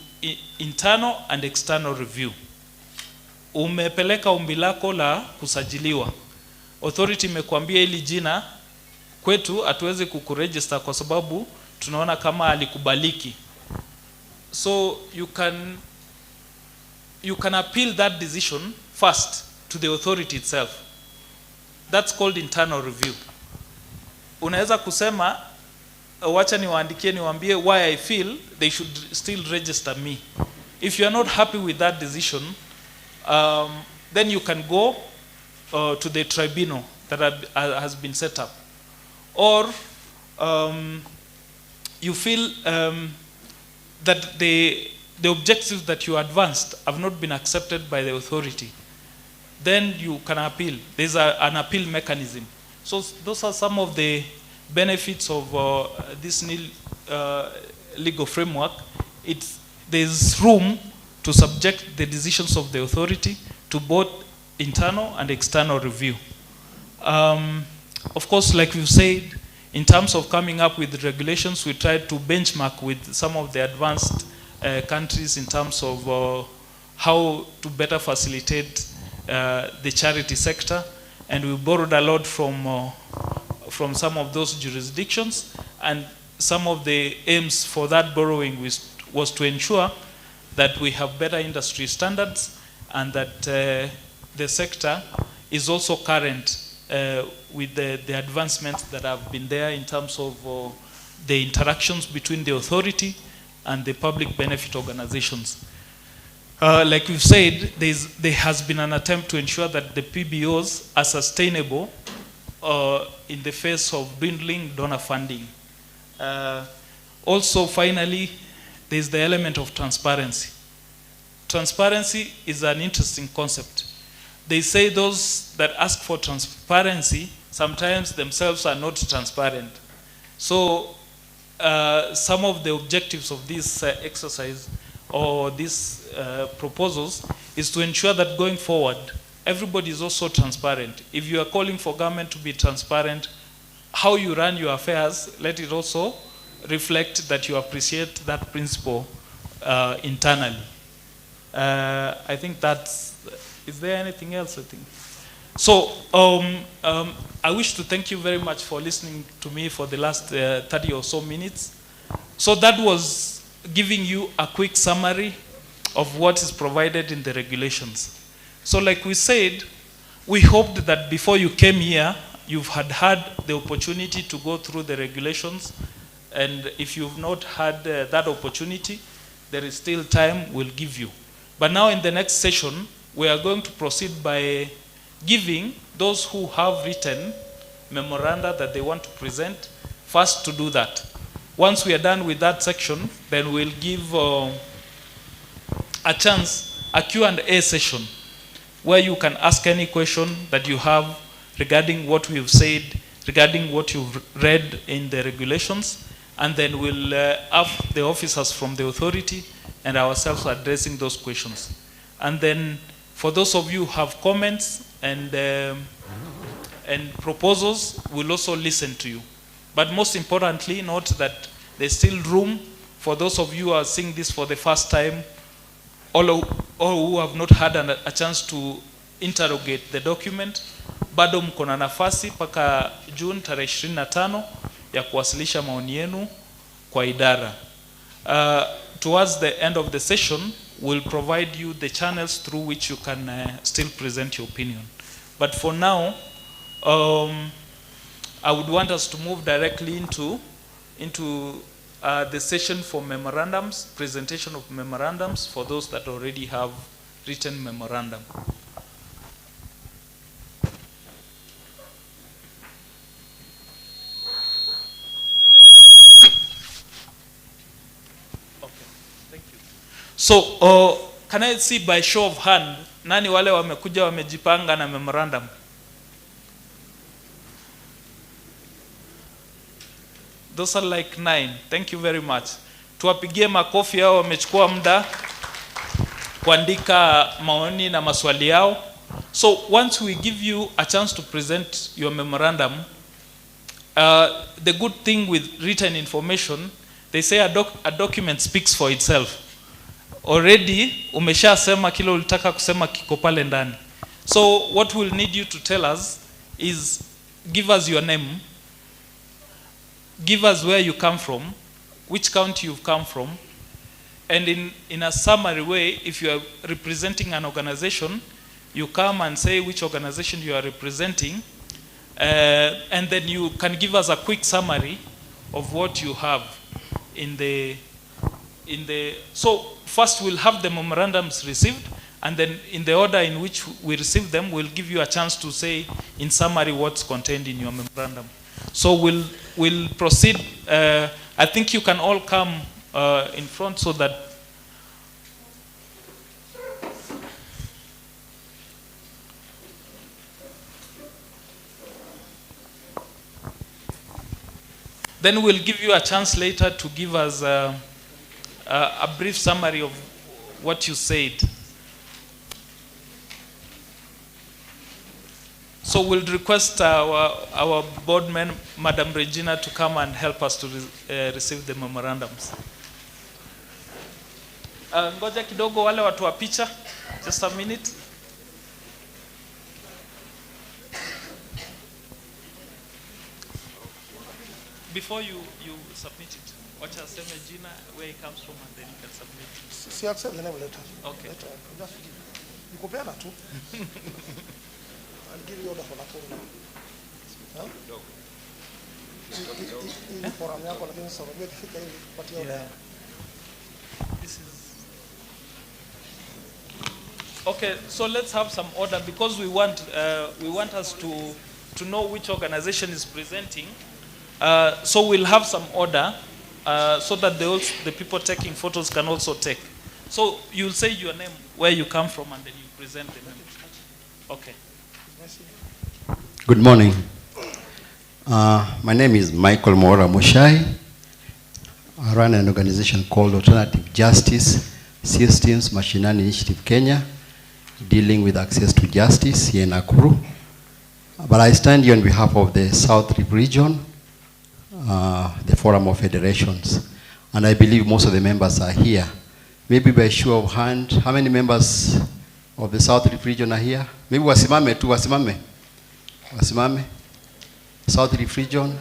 internal and external review. Umepeleka ombi lako la kusajiliwa. Authority imekuambia hili jina kwetu hatuwezi kukuregister kwa sababu tunaona kama alikubaliki. So you can appeal that decision first to the authority itself. That's called internal review. Unaweza kusema wacha niwaambie why I feel they should still register me. If you are not happy with that decision, then you can go to the tribunal that has been set up. Or you feel that the objectives that you advanced have not been accepted by the authority, then you can appeal. There's an appeal mechanism. So those are some of the benefits of this new legal framework. There's room to subject the decisions of the authority to both internal and external review. Of course, like we've said, in terms of coming up with regulations, we tried to benchmark with some of the advanced countries in terms of how to better facilitate the charity sector, and we borrowed a lot from some of those jurisdictions, and some of the aims for that borrowing was to ensure that we have better industry standards and that the sector is also current with the advancements that have been there in terms of the interactions between the authority and the public benefit organizations. Like we've said, there has been an attempt to ensure that the PBOs are sustainable in the face of dwindling donor funding. Also, finally, there's the element of transparency. Transparency is an interesting concept. They say those that ask for transparency sometimes themselves are not transparent. So some of the objectives of this exercise or these proposals is to ensure that going forward, everybody is also transparent. If you are calling for government to be transparent, how you run your affairs, let it also reflect that you appreciate that principle internally. I think that's, is there anything else, I think? So I wish to thank you very much for listening to me for the last 30 or so minutes. So that was giving you a quick summary of what is provided in the regulations. So like we said, we hoped that before you came here, you've had the opportunity to go through the regulations, and if you've not had that opportunity, there is still time we'll give you. But now in the next session, we are going to proceed by giving those who have written memoranda that they want to present first to do that. Once we are done with that section, then we'll give a Q&A session where you can ask any question that you have regarding what we've said, regarding what you've read in the regulations, and then we'll have the officers from the authority and ourselves addressing those questions. And then for those of you who have comments and proposals, we'll also listen to you. But most importantly, note that there's still room for those of you who are seeing this for the first time, all who have not had a chance to interrogate the document. Bado mko na nafasi paka June tarehe 25 ya kuwasilisha maoni yenu kwa idara. Towards the end of the session, we'll provide you the channels through which you can still present your opinion. But for now, I would want us to move directly into the session for memorandums, presentation of memorandums for those that already have written memorandum. So, can I see by show of hand, nani wale wamekuja wamejipanga na memorandum? Those are like 9. Thank you very much. Tuwapigie makofi hao wamechukua muda kuandika maoni na maswali yao. So, once we give you a chance to present your memorandum, the good thing with written information, they say a document speaks for itself. Already umeshasema kile ulitaka kusema kiko pale ndani. So what we'll need you to tell us is, give us your name, give us where you come from, which county you've come from, and in a summary way, if you are representing an organization, you come and say which organization you are representing, and then you can give us a quick summary of what you have in the so first we'll have the memorandums received, and then in the order in which we receive them, we'll give you a chance to say in summary what's contained in your memorandum. So we'll proceed. I think you can all come in front so that then we'll give you a chance later to give us a brief summary of what you said. So we'll request our board man, Madam Regina, to come and help us to receive the memorandums. Ngoja kidogo wale watu wa picha, just a minute. Before you submit it, watch us say Regina where it comes from, and then you can submit it. See, accept the name later. Okay. Later. Just you compare that too. I'll give you order for Nakuru now. Huh? Hii forum yako lakini sasa unajua kifika hivi kupatia order. This is okay. So let's have some order, because we want us to know which organization is presenting. So we'll have some order so that the people taking photos can also take. So you'll say your name, where you come from, and then you present the name. Okay. Good morning. My name is Michael Mora Mushai. I run an organization called Alternative Justice Systems Mashinani Initiative Kenya, dealing with access to justice here in Nakuru. But I stand here on behalf of the South Rip region, the Forum of Federations, and I believe most of the members are here. Maybe by show of hand, how many members of the South Rip region are here? Maybe wasimame tu, wasimame. Wasimame. South Rip region.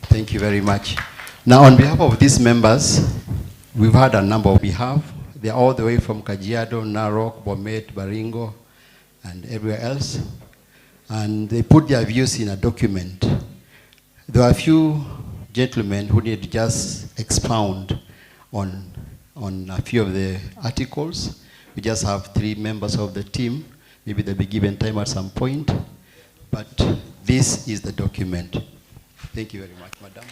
Thank you very much. Now, on behalf of these members, we've had a number of behalf. They're all the way from Kajiado, Narok, Bomet, Baringo, and everywhere else. And they put their views in a document. There are a few gentlemen who need to just expound on a few of the articles. We just have 3 members of the team. Maybe they'll be given time at some point. But this is the document. Thank you very much, Madam.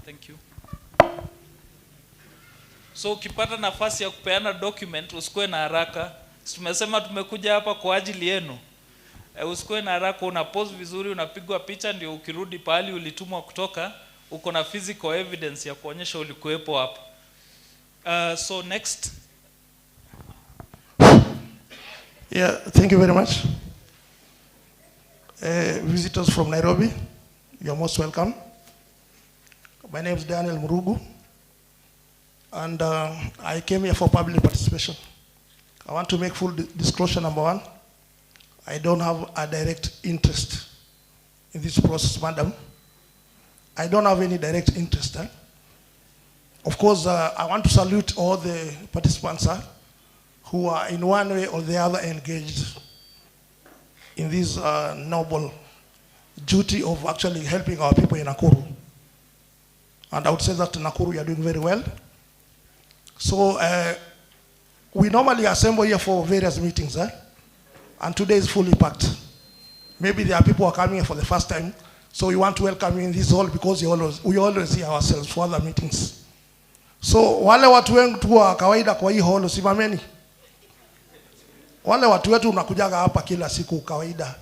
Thank you. So ukipata nafasi ya kupeana document, usikuwe na haraka. Tumesema tumekuja hapa kwa ajili yenu. Usikuwe na haraka, una pose vizuri, unapigwa picha, ndio ukirudi pahali ulitumwa kutoka uko na physical evidence ya kuonyesha ulikuwepo hapo. So next. Yeah, thank you very much. Visitors from Nairobi, you're most welcome. My name is Daniel Murugu, and I came here for public participation. I want to make full disclosure. Number one, I don't have a direct interest in this process, madam. I don't have any direct interest. Of course, I want to salute all the participants who are in one way or the other engaged in this noble duty of actually helping our people in Nakuru. And I would say that in Nakuru, you are doing very well. So we normally assemble here for various meetings, and today is fully packed. Maybe there are people who are coming here for the first time, so we want to welcome you in this hall because we always see ourselves for other meetings. So wale watu wengi wa kawaida kwa hii hall simameni. Wale watu wetu unakujaga hapa kila siku kawaida.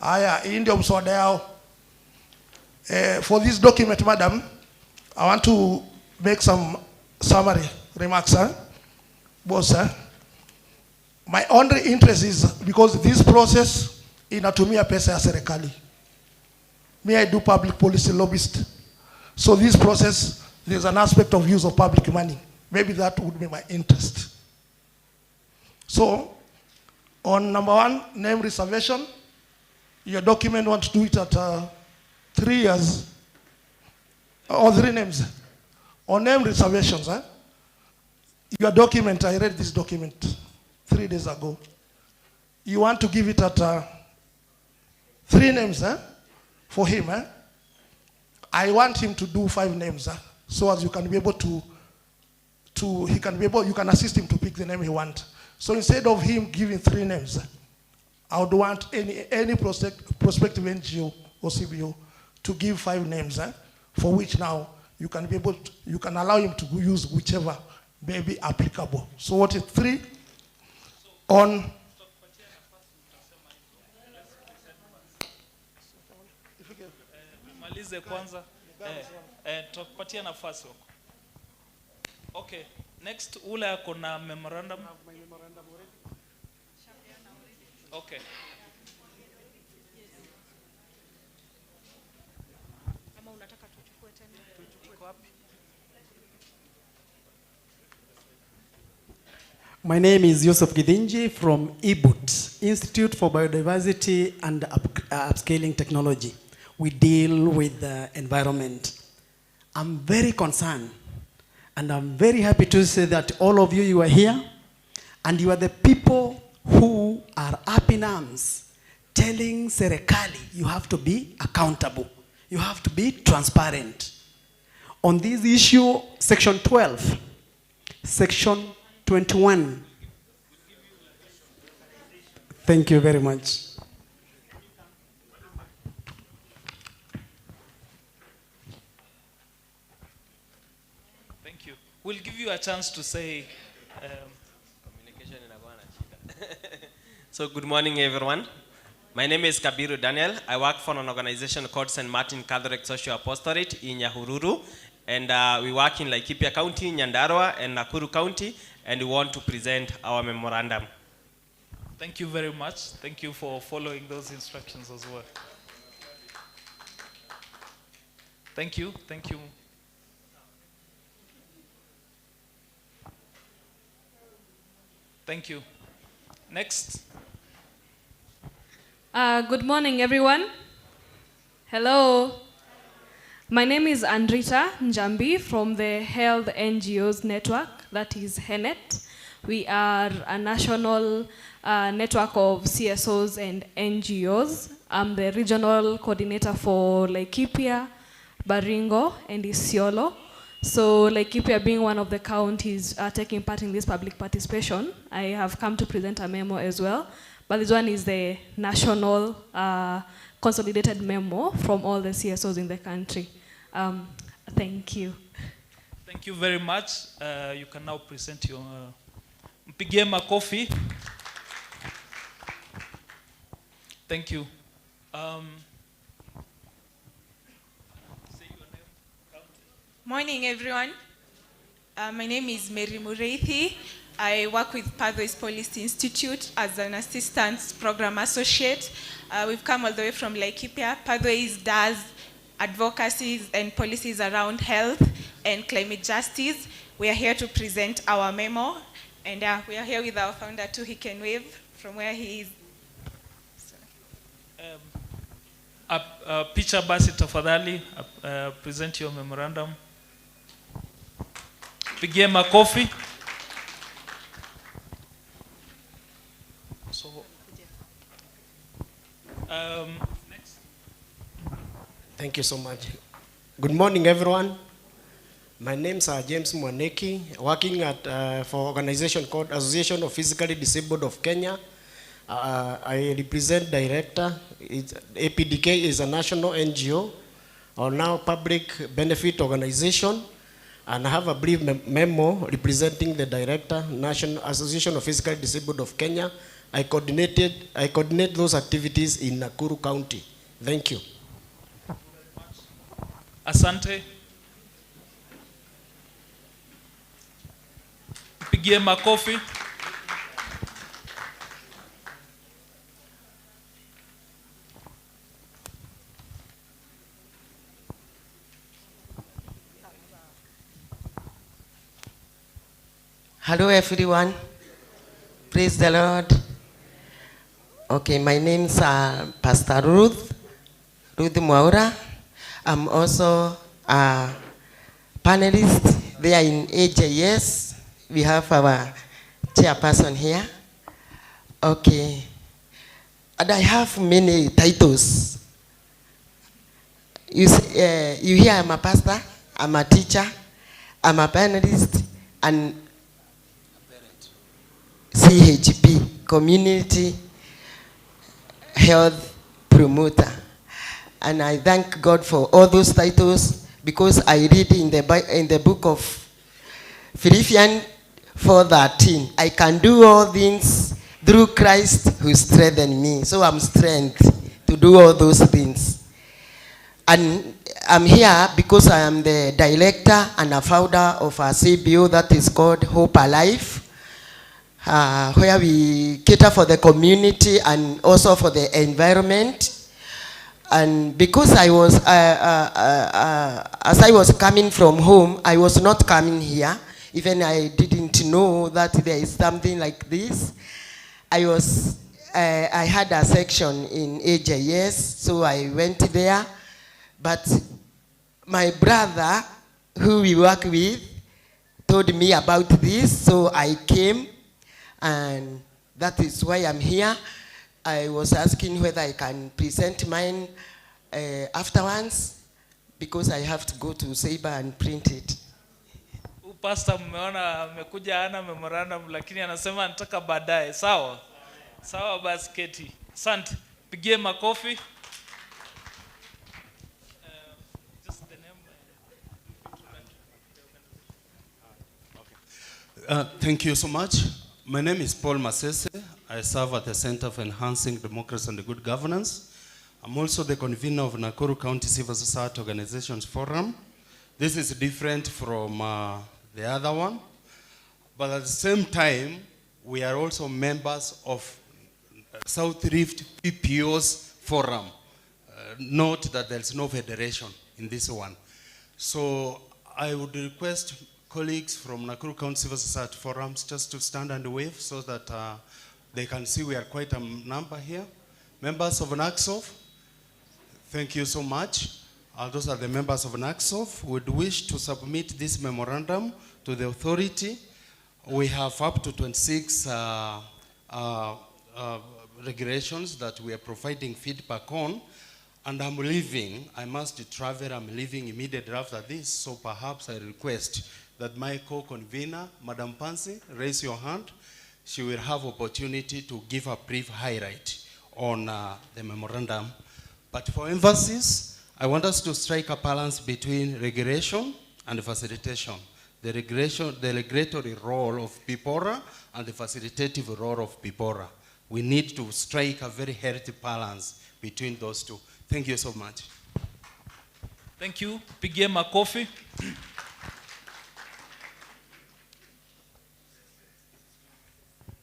Haya, hii ndio mswada yao. For this document, madam, I want to make some summary remarks. Boss, my only interest is because this process inatumia pesa ya serikali. Me, I do public policy lobbyist. So this process, there's an aspect of use of public money. Maybe that would be my interest. So, on number one, name reservation, your document wants to do it at 3 years, or 3 names. On name reservations, your document, I read this document 3 days ago. You want to give it at 3 names for him. I want him to do 5 names so as you can be able to you can assist him to pick the name he wants. So instead of him giving 3 names, I would want any prospective NGO or CBO to give 5 names, for which now you can be able to, you can allow him to use whichever may be applicable. So what is 3 on? Malize kwanza. Tupatie nafasi wako. Okay, next ule yako na memorandum. Okay. My name is Yusuf Gidinji from IBUT, Institute for Biodiversity and Upscaling Technology. We deal with the environment. I'm very concerned, and I'm very happy to say that all of you are here, and you are the people who are up in arms, telling Serikali you have to be accountable, you have to be transparent. On this issue, Section 12, Section 21. Thank you very much. Thank you. We'll give you a chance to say. So good morning, everyone. My name is Kabiru Daniel. I work for an organization called St. Martin Catholic Social Apostolate in Nyahururu. And we work in Laikipia County, Nyandarua, and Nakuru County. And we want to present our memorandum. Thank you very much. Thank you for following those instructions as well. Thank you. Thank you. Thank you. Next. Good morning, everyone. Hello. My name is Andrita Njambi from the Health NGOs Network, that is HENET. We are a national network of CSOs and NGOs. I'm the regional coordinator for Laikipia, Baringo, and Isiolo. So Laikipia being one of the counties taking part in this public participation, I have come to present a memo as well. But this one is the national consolidated memo from all the CSOs in the country. Thank you. Thank you very much. You can now present your mpigie makofi. Thank you. Morning, everyone. My name is Mary Mureithi. I work with Pathways Policy Institute as an assistant program associate. We've come all the way from Laikipia. Pathways does advocacies and policies around health and climate justice. We are here to present our memo, and we are here with our founder too. He can wave from where he is. Picha basi tafadhali, present your memorandum. Pigie makofi. So, next. Thank you so much. Good morning, everyone. My name is James Mwaneki, working at for organization called Association of Physically Disabled of Kenya. I represent director. APDK is a national NGO, or now public benefit organization, and I have a brief memo representing the director, National Association of Physically Disabled of Kenya. I coordinate those activities in Nakuru County. Thank you. Asante. Pigie makofi. Hello everyone, praise the Lord. Okay, my name is Pastor Ruth Mwaura. I'm also a panelist there in AJS. We have our chairperson here. Okay, and I have many titles. You hear I'm a pastor, I'm a teacher, I'm a panelist, and CHP, Community Health Promoter. And I thank God for all those titles, because I read in the book of Philippians 4:13, I can do all things through Christ who strengthened me. So I'm strengthened to do all those things. And I'm here because I am the director and a founder of a CBO that is called Hope Alive, where we cater for the community and also for the environment. And because I was, as I was coming from home, I was not coming here. Even I didn't know that there is something like this. I had a section in AJS, so I went there. But my brother, who we work with, told me about this, so I came. And that is why I'm here. I was asking whether I can present mine afterwards, because I have to go to Saber and print it. Pastor mmeona amekuja ana memorandum, lakini anasema anataka baadaye. Sawa? Sawa basketi. Asante. Pigie makofi. Thank you so much. My name is Paul Masese. I serve at the Center for Enhancing Democracy and Good Governance. I'm also the convener of Nakuru County Civil Society Organizations Forum. This is different from the other one, but at the same time, we are also members of South Rift PPO's forum. Note that there's no federation in this one. So I would request colleagues from Nakuru County Civil Society Forums just to stand and wave so that they can see we are quite a number here. Members of NACSOF, thank you so much. Those are the members of NACSOF. Would wish to submit this memorandum to the authority. We have up to 26 regulations that we are providing feedback on. And I'm leaving, I must travel, I'm leaving immediately after this, so perhaps I request that my co-convener, Madam Pansy, raise your hand. She will have opportunity to give a brief highlight on the memorandum. But for emphasis, I want us to strike a balance between regulation and facilitation. The regulatory role of PIPORA and the facilitative role of PIPORA. we need to strike a very healthy balance between those two. Thank you so much. Thank you. Pigie makofi.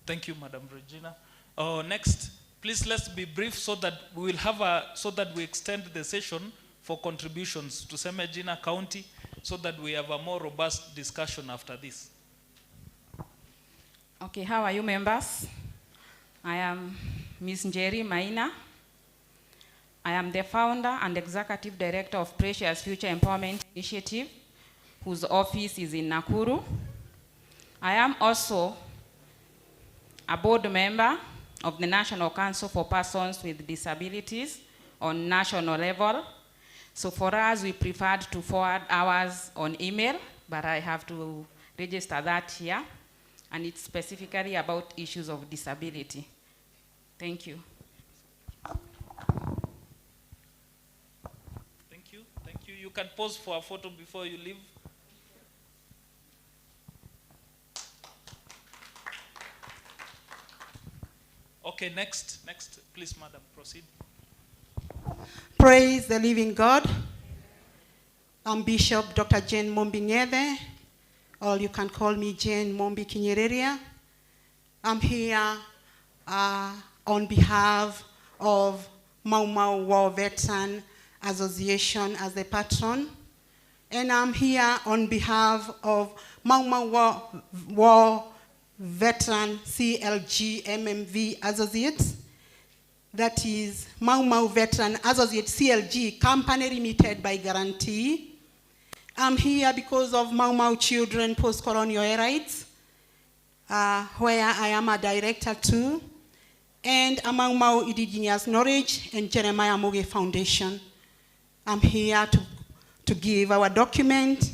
Thank you, Madam Regina. Next, please let's be brief so that we will have so that we extend the session for contributions to Regina County, so that we have a more robust discussion after this. Okay, how are you, members? I am Ms. Njeri Maina. I am the founder and executive director of Precious Future Empowerment Initiative, whose office is in Nakuru. I am also a board member of the National Council for Persons with Disabilities on national level. So for us, we preferred to forward ours on email, but I have to register that here. And it's specifically about issues of disability. Thank you. Thank you. Thank you. You can pause for a photo before you leave. Okay, next, please, madam, proceed. Praise the living God. I'm Bishop Dr. Jane Mombi Nyeve, or you can call me Jane Mombi Kinyereria. I'm here on behalf of Mau Mau War Veteran Association as the patron, and I'm here on behalf of Mau Mau War Veteran CLG MMV Associates, that is Mau Mau Veteran Associate CLG Company Limited by Guarantee. I'm here because of Mau Mau Children Post-Colonial Rights, where I am a director too, and a Mau Mau Indigenous Knowledge and Jeremiah Moge Foundation. I'm here to give our document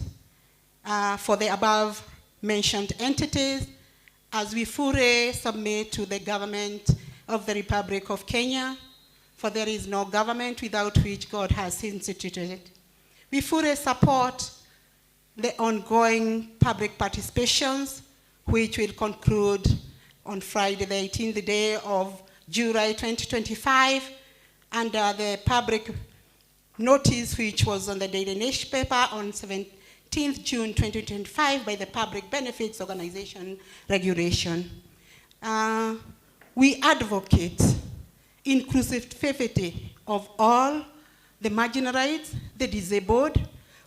for the above mentioned entities as we fully submit to the government of the Republic of Kenya, for there is no government without which God has instituted. We fully support the ongoing public participations, which will conclude on Friday, the 18th day of July 2025, under the public notice which was on the daily newspaper on 17th June 2025 by the Public Benefits Organization regulation. We advocate inclusivity of all, the marginalized, the disabled,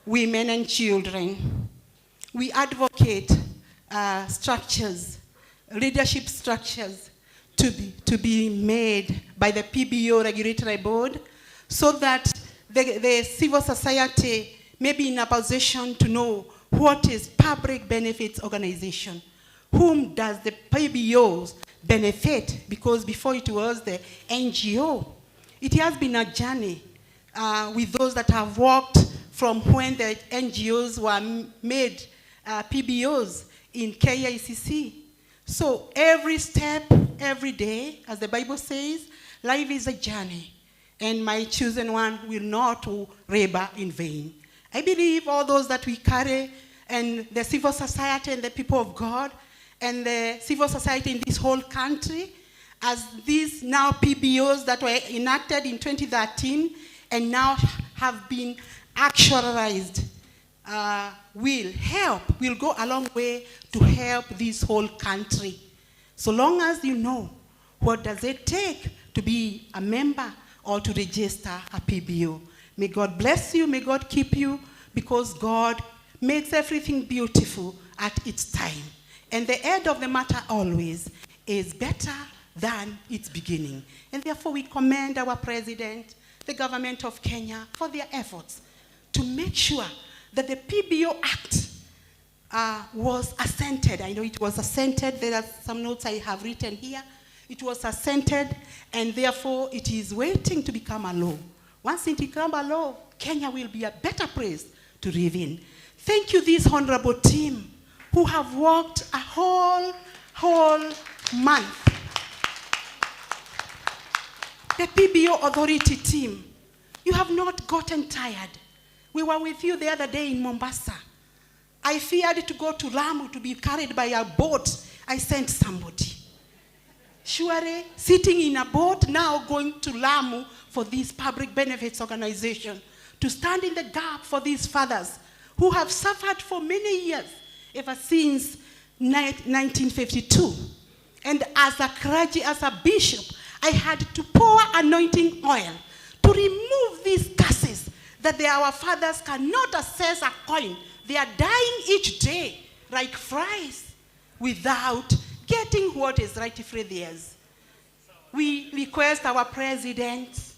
women and children. We advocate structures, leadership structures to be made by the PBO Regulatory Board, so that the civil society may be in a position to know what is public benefits organization. Whom does the PBOs benefit? Because before it was the NGO. It has been a journey with those that have walked from when the NGOs were made PBOs in KICC. So every step, every day, as the Bible says, life is a journey, and my chosen one will not labor in vain. I believe all those that we carry, and the civil society and the people of God, and the civil society in this whole country, as these now PBOs that were enacted in 2013 and now have been actualized, will go a long way to help this whole country. So long as you know what does it take to be a member or to register a PBO. May God bless you, may God keep you, because God makes everything beautiful at its time. And the end of the matter always is better than its beginning. And therefore we commend our president, the government of Kenya, for their efforts to make sure that the PBO Act was assented. I know it was assented. There are some notes I have written here. It was assented, and therefore it is waiting to become a law. Once it becomes a law, Kenya will be a better place to live in. Thank you, this honorable team, who have worked a whole month. The PBO authority team, you have not gotten tired. We were with you the other day in Mombasa. I feared to go to Lamu to be carried by a boat. I sent somebody. surely sitting in a boat now going to Lamu for this public benefits organization to stand in the gap for these fathers who have suffered for many years, ever since 1952. And as a clergy, as a bishop, I had to pour anointing oil to remove these curses that our fathers cannot access a coin. They are dying each day like flies without getting what is rightfully theirs. We request our president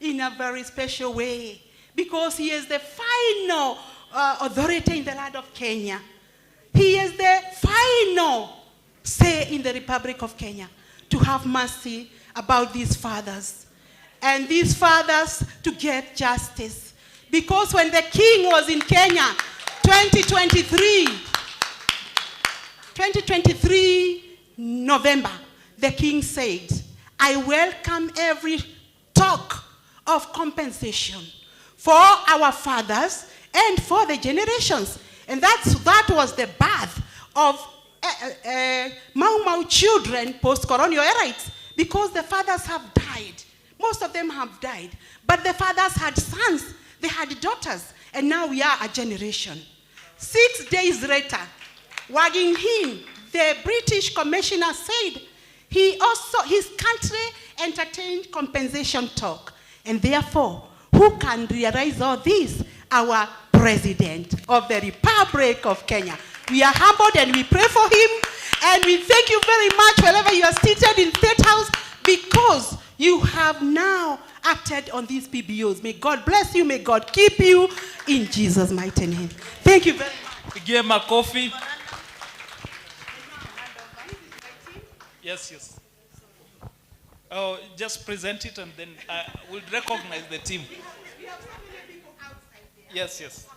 in a very special way, because he is the final authority in the land of Kenya. He is the final say in the Republic of Kenya to have mercy about these fathers. And these fathers to get justice. Because when the king was in Kenya, 2023 November, the king said, I welcome every talk of compensation for our fathers and for the generations. And that was the birth of Mau Mau children post-colonial erates, because the fathers have died. Most of them have died. But the fathers had sons, they had daughters, and now we are a generation. 6 days later, Wagging him, the British commissioner said his country entertained compensation talk. And therefore, who can realize all this? Our president of the Republic of Kenya. We are humbled and we pray for him. And we thank you very much wherever you are seated in State House, because you have now acted on these PBOs. May God bless you. May God keep you in Jesus' mighty name. Thank you very much. Give him a coffee. Yes. Oh, just present it and then we'll recognize the team. Yes. Yes.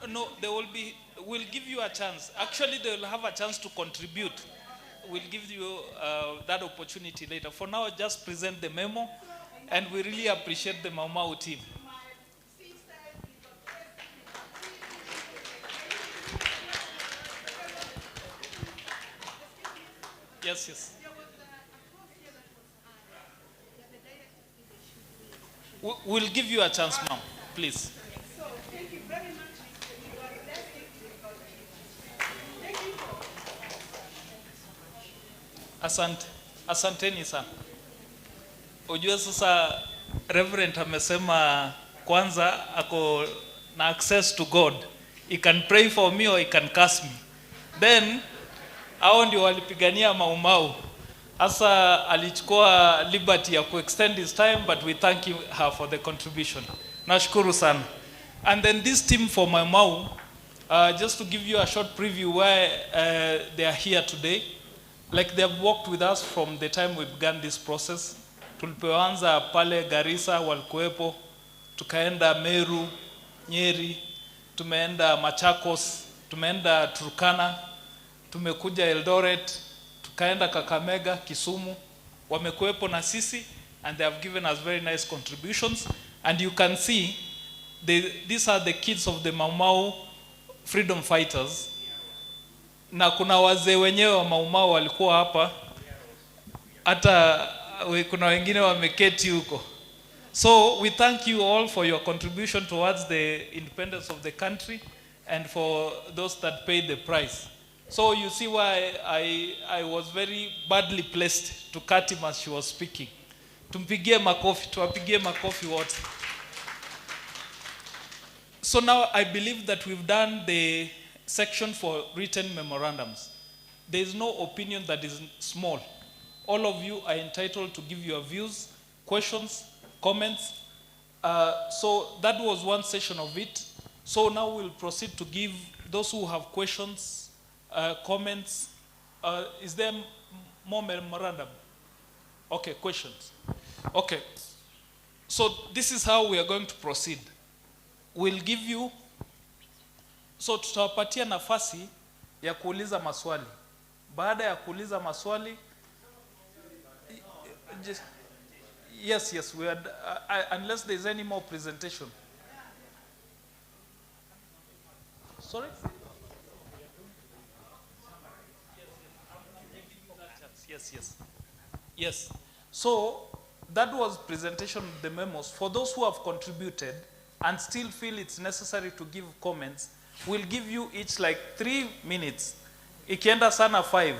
No, we'll give you a chance. Actually, they will have a chance to contribute. We'll give you that opportunity later. For now, just present the memo, and we really appreciate the Mau Mau team. Yes. We'll give you a chance, ma'am, please. Thank you very much. Asanteni sana. Ujue sasa Reverend amesema kwanza ako na access to God. He can pray for me or he can curse me. Then hao ndio walipigania Mau Mau. Asa alichukua liberty ya extend his time, but we thank her for the contribution. Nashukuru sana. And then this team for Mau Mau, just to give you a short preview why they are here today. Like they have worked with us from the time we began this process. Tulipoanza pale Garissa walikuwepo, tukaenda Meru, Nyeri, tumeenda Machakos, tumeenda Turkana, tumekuja Eldoret, tukaenda Kakamega, Kisumu, wamekuwepo na sisi, and they have given us very nice contributions. And you can see, these are the kids of the Mau Mau freedom fighters. Na kuna wazee wenyewe wa Mau Mau walikuwa hapa, hata kuna wengine wameketi huko. So we thank you all for your contribution towards the independence of the country and for those that paid the price. So you see why I was very badly placed to cut him as she was speaking. Tumpigie makofi, tuwapigie makofi wote. So now I believe that we've done the section for written memorandums. There is no opinion that is small. All of you are entitled to give your views, questions, comments. So that was one session of it. So now we'll proceed to give those who have questions, comments. Is there more memorandum? Okay, questions. Okay. So this is how we are going to proceed. We'll give you, so tutawapatia nafasi ya kuuliza maswali. Baada ya kuuliza maswali, Yes, we had, unless there's any more presentation. Sorry? Yes. So that was presentation of the memos. For those who have contributed and still feel it's necessary to give comments, we'll give you each like 3 minutes. Ikienda sana 5.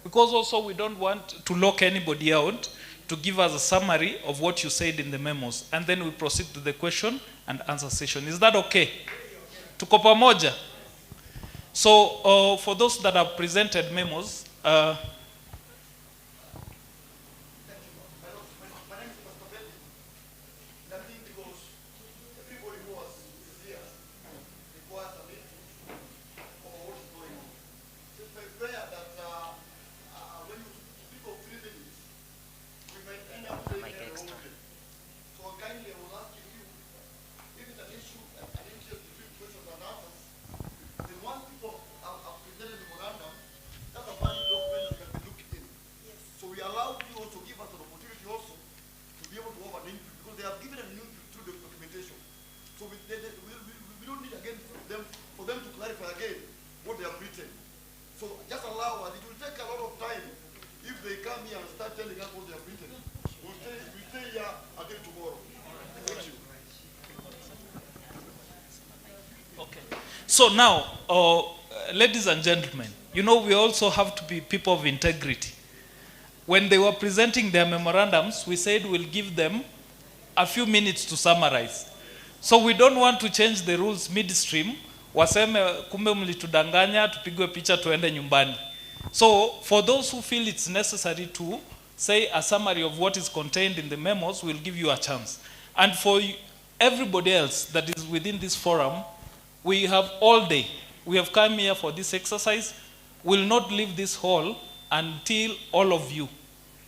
Because also we don't want to lock anybody out, to give us a summary of what you said in the memos. And then we proceed to the question and answer session. Is that okay? Tuko pamoja? So for those that have presented memos, so now, ladies and gentlemen, you know we also have to be people of integrity. When they were presenting their memorandums, we said we'll give them a few minutes to summarize. So we don't want to change the rules midstream, waseme kumbe mlitudanganya, tupigwe picha tuende nyumbani. So for those who feel it's necessary to say a summary of what is contained in the memos, we'll give you a chance. And for everybody else that is within this forum, we have all day. We have come here for this exercise. We'll not leave this hall until all of you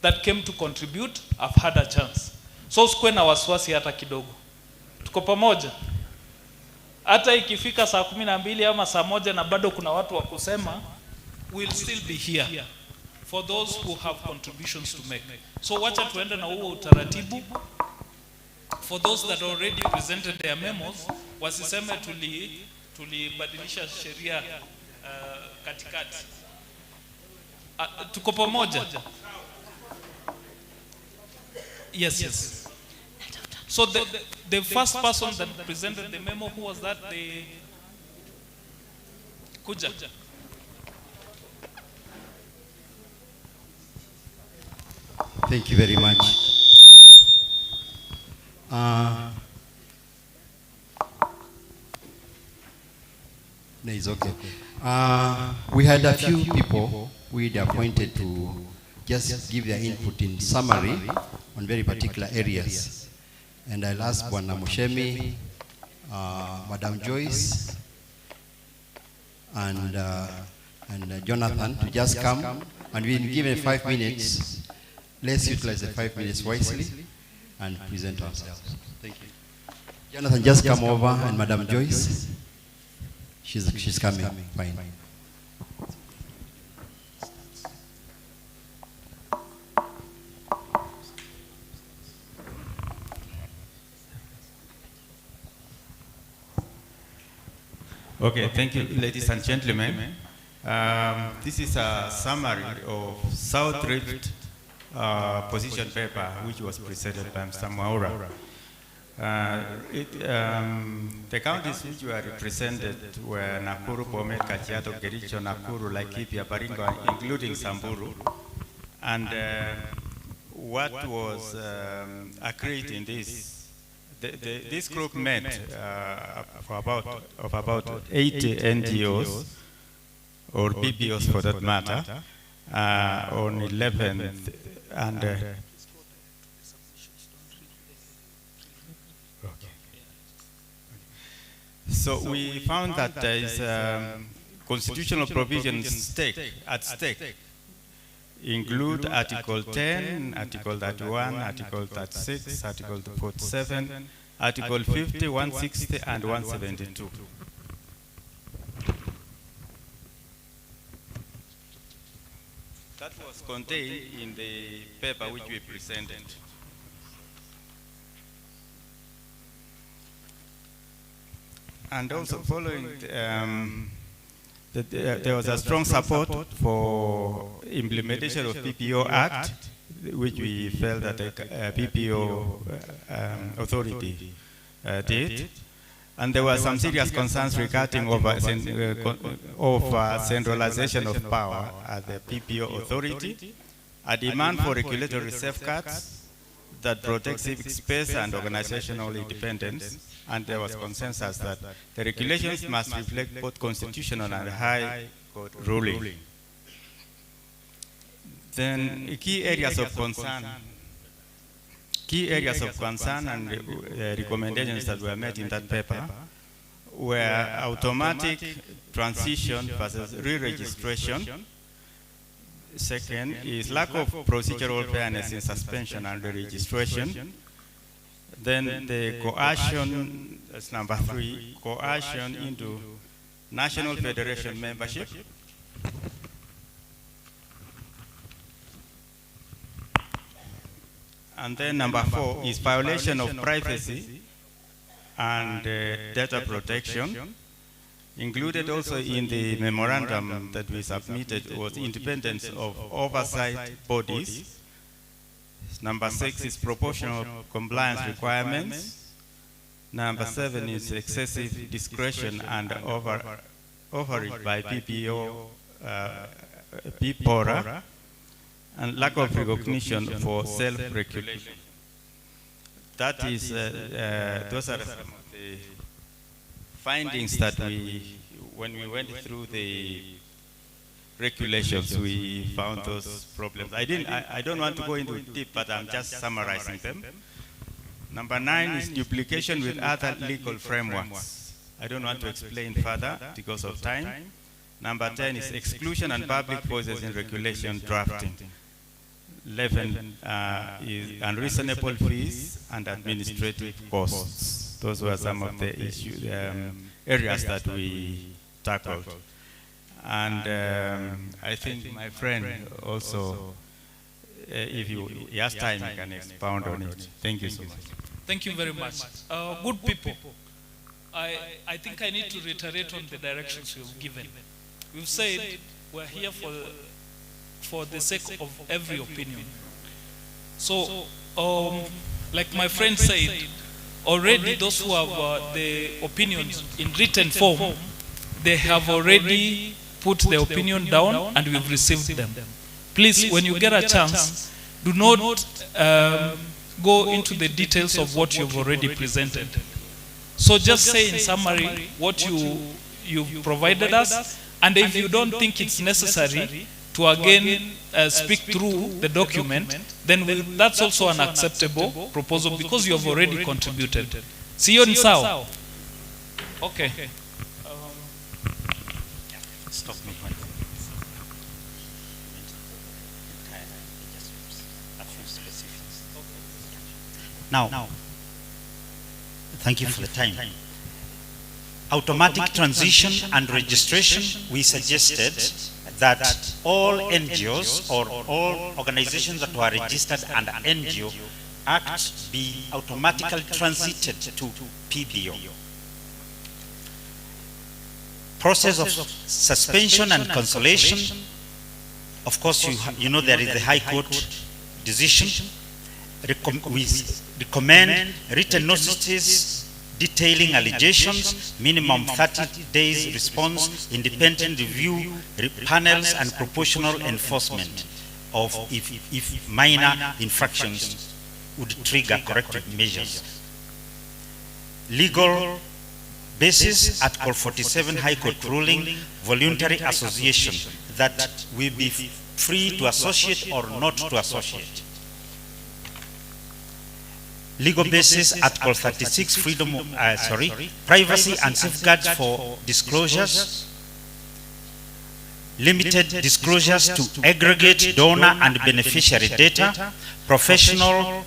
that came to contribute have had a chance. So usikue na wasiwasi hata kidogo. Tuko pamoja? Hata ikifika saa 12 ama saa 1 na bado kuna watu wa kusema, we'll still be here for those who have contributions to make. So wacha tuende na huo utaratibu. For those that already presented their memos, wasiseme tulibadilisha sheria katikati. Tuko pamoja? Yes. So the first person that presented the memo, who was that? The Kuja. Thank you very much. No, it's okay. We had a few people we'd appointed to just give their input in summary on very particular areas. And I'll ask Bwana Mushemi, Madam Joyce, and Jonathan to just come. And we've been given 5 minutes. Let's utilize the 5 minutes wisely and present ourselves. Thank you. Jonathan, just come over, and Madam Joyce. She's coming. Fine. Okay, thank you, ladies and gentlemen. This is a summary of South Rift position paper, which was presented by Mr. Mwaura. The counties which were represented were Nakuru, Bomet, Kajiado, Kericho, Nakuru, Laikipia, Baringo, including Samburu. And what was agreed in this group met for about 80 NGOs, or PBOs for that matter, on 11th, and so we found that there is constitutional provisions at stake include Article 10, Article 31, Article 36, Article 47, Article 50, 160, and 172. That was contained in the paper which we presented. And also following, there was a strong support for implementation of PPO Act, which we felt that the PPO authority did. And there were some serious concerns regarding centralization of power at the PPO authority, a demand for regulatory safeguards that protect civic space and organizational independence, and there was consensus that the regulations must reflect both constitutional and high court ruling. Then key areas of concern and recommendations that were made in that paper were automatic transition versus re-registration. Second is lack of procedural fairness in suspension and re-registration. Then the coercion, that's number 3, coercion into national federation membership. And then number 4 is violation of privacy and data protection. Included also in the memorandum that we submitted was independence of oversight bodies. Number 6 is proportional compliance requirements. Number 7 is excessive discretion and overreach by PPO, PPORA, and lack of recognition for self-regulation. That is, those are some of the findings that when we went through the regulations, we found those problems. I don't want to go into deep, but I'm just summarizing them. Number 9 is duplication with other legal frameworks. I don't want to explain further because of time. Number 10 is exclusion and public voices in regulation drafting. 11 is unreasonable fees and administrative costs. Those were some of the issues, areas that we tackled. And I think my friend also, if he has time, he can expound on it. Thank you so much. Thank you very much. Good people, I think I need to reiterate on the directions we've given. We've said we're here for the sake of every opinion. So, like my friend said, already those who have the opinions in written form, they have already put their opinion down and we've received them. Please, when you get a chance, do not go into the details of what you've already presented. So just say in summary what you've provided us, and if you don't think it's necessary to again speak through the document, then that's also an acceptable proposal because you have already contributed. Sio ni sawa? Okay. Stop me. Now, thank you for the time. Automatic transition and registration, we suggested that all NGOs or all organizations that were registered under NGO Act be automatically transited to PBO. Process of suspension and cancellation, of course you know there is the High Court decision. We recommend written notices detailing allegations, minimum 30 days response, independent review, panels, and proportional enforcement of if minor infractions would trigger corrective measures. Legal basis, Article 47 High Court ruling, voluntary association, that we be free to associate or not to associate. Legal basis, Article 36, privacy and safeguards for disclosures, limited disclosures to aggregate donor and beneficiary data, professional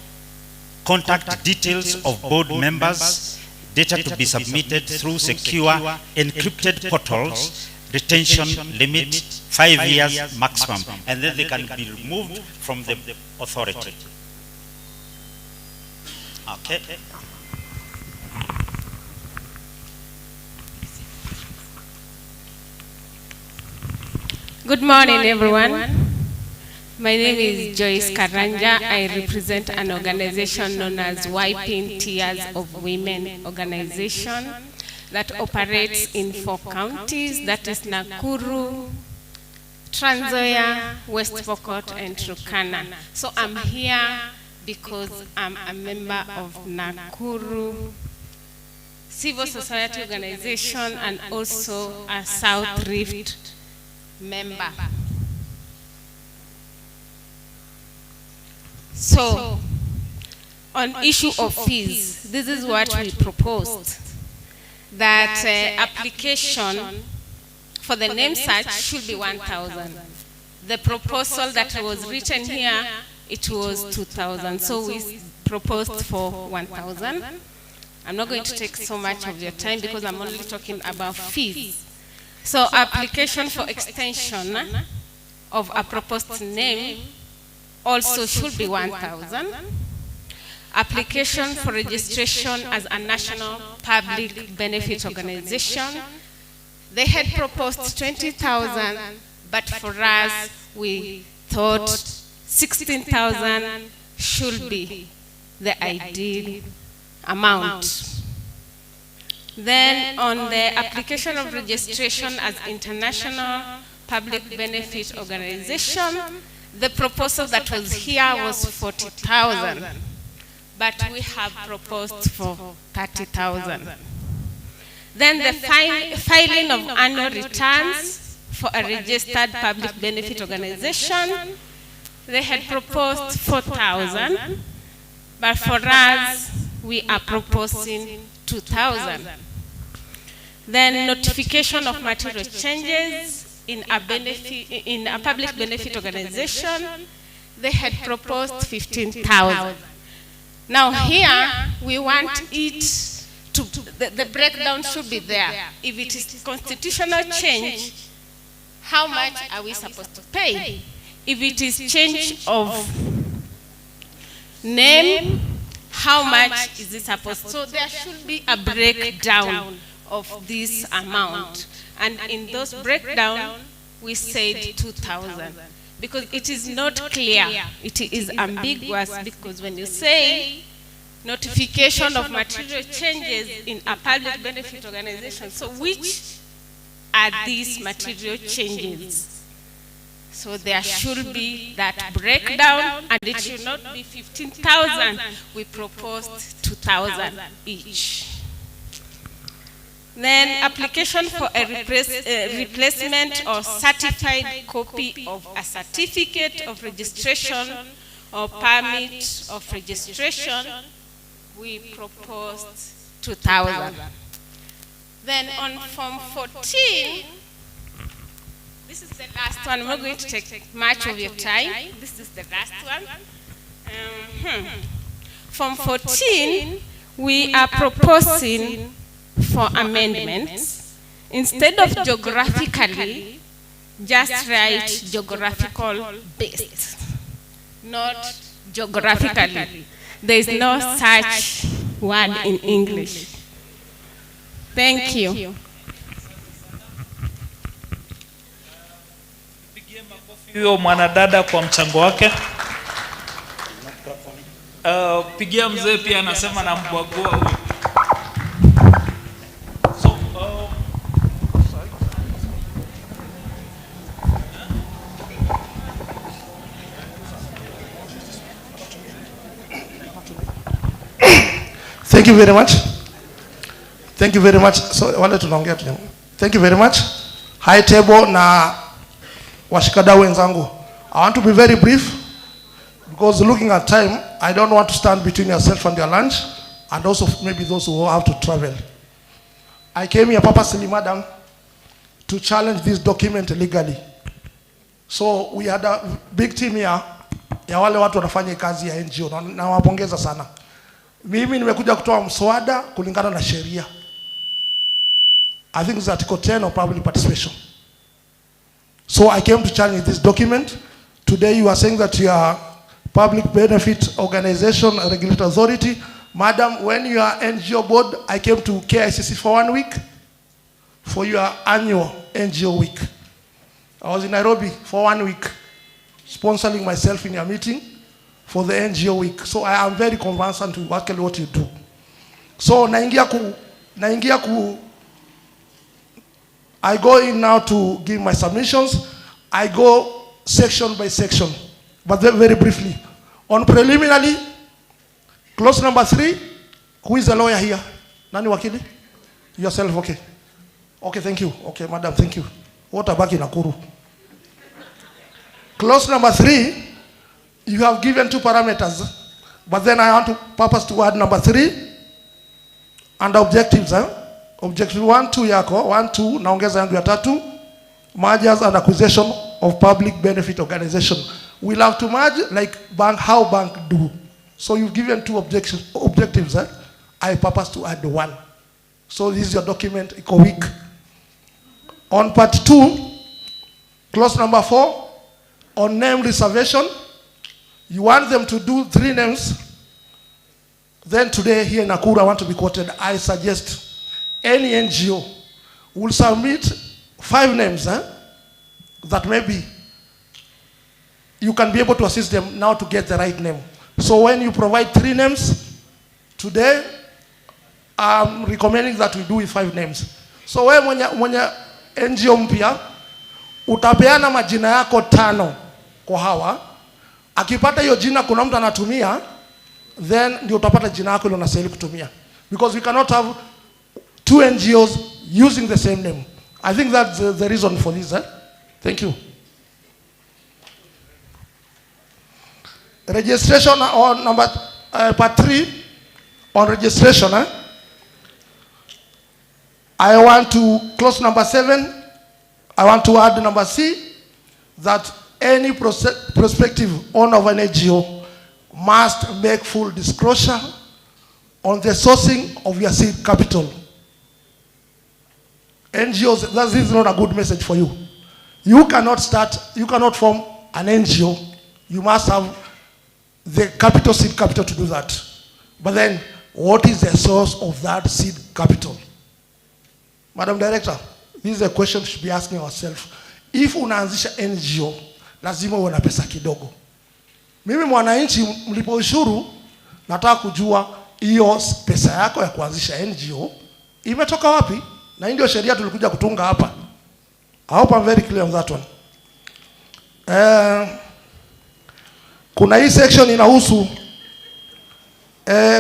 contact details of board members, data to be submitted through secure encrypted portals, retention limit, 5 years maximum, and then they can be removed from the authority. Okay. Good morning, everyone. My name is Joyce Karanja. I represent an organization known as Wiping Tears of Women organization that operates in 4 counties, that is Nakuru, Trans Nzoia, West Pokot, and Turkana. So I'm here because I'm a member of Nakuru Civil Society Organization and also a South Rift member. So, on issue of fees, this is what we proposed, that application for the name search should be 1,000. The proposal that was written here, it was 2,000. So we proposed for 1,000. I'm not going to take so much of your time because I'm only talking about fees. So application for extension of a proposed name also should be 1,000. Application for registration as a national public benefit organization, they had proposed 20,000, but for us, we thought 16,000 should be the ideal amount. Then on the application of registration as international public benefit organization, the proposal that was here was 40,000, but we have proposed for 30,000. Then the filing of annual returns for a registered public benefit organization, they had proposed 4,000, but for us, we are proposing 2,000. Then notification of material changes in a public benefit organization, they had proposed 15,000. Now here, we want it to, the breakdown should be there. If it is constitutional change, how much are we supposed to pay? If it is change of name, how much is it supposed? So there should be a breakdown of this amount. And in those breakdown, we said 2,000. Because it is not clear, it is ambiguous, because when you say notification of material changes in a public benefit organization, so which are these material changes? So there should be that breakdown, and it should not be 15,000. We proposed 2,000 each. Then application for a replacement or certified copy of a certificate of registration or permit of registration, we proposed 2,000. Then on Form 14, this is the last one. I'm not going to take much of your time. This is the last one. Form 14, we are proposing for amendments. Instead of geographically, just write geographical based, not geographically. There is no such word in English. Thank you. Huyo mwanadada kwa mchango wake. Pigia mzee pia anasema na mbwagua. Thank you very much. Thank you very much. So wale tunaongea tu. Thank you very much. High table na washikadau wenzangu. I want to be very brief because looking at time, I don't want to stand between yourself and your lunch, and also maybe those who have to travel. I came here purposely, madam, to challenge this document legally. So we had a big team here ya wale watu wanafanya kazi ya NGO na wapongeza sana. Mimi nimekuja kutoa mswada kulingana na sheria. I think it's Article 10 of public participation. So I came to challenge this document. Today you are saying that you are public benefit organization, a regulatory authority. Madam, when you are NGO board, I came to KICC for 1 week for your annual NGO week. I was in Nairobi for 1 week, sponsoring myself in your meeting for the NGO week. So I am very conversant with what you do. So I go in now to give my submissions. I go section by section, but very briefly. On preliminary, clause number 3, who is the lawyer here? Nani wakili? Yourself, okay. Okay, thank you. Okay, madam, thank you. What about Nakuru? Clause number 3, you have given 2 parameters, but then I want to purpose to add number 3 and objectives. Objective 1, 2 yako, 1, 2, naongeza yangu ya 3, mergers and acquisition of public benefit organization. We'll have to merge like how bank do. So you've given 2 objectives. I purpose to add 1. So this is your document, iko week. On part 2, clause number 4, on name reservation, you want them to do 3 names. Then today here in Nakuru, I want to be quoted. I suggest any NGO will submit 5 names that maybe you can be able to assist them now to get the right name. So when you provide 3 names, today I'm recommending that we do with 5 names. So wewe mwenye NGO mpya utapeana majina yako 5 kwa hawa. Akipata hiyo jina kuna mtu anatumia, then ndio utapata jina yako ile unastahili kutumia. Because we cannot have 2 NGOs using the same name. I think that's the reason for this. Thank you. Registration on number part 3 on registration. I want to close number 7. I want to add number C, that any prospective owner of an NGO must make full disclosure on the sourcing of your seed capital. NGOs, this is not a good message for you. You cannot form an NGO. You must have the capital, seed capital to do that. But then, what is the source of that seed capital? Madam Director, this is a question we should be asking ourselves. If unaanzisha NGO, lazima uwe na pesa kidogo. Mimi mwananchi mlipo ushuru, nataka kujua hiyo pesa yako ya kuanzisha NGO imetoka wapi? Na ndio sheria tulikuja kutunga hapa. I hope I'm very clear on that one. Kuna hii section inahusu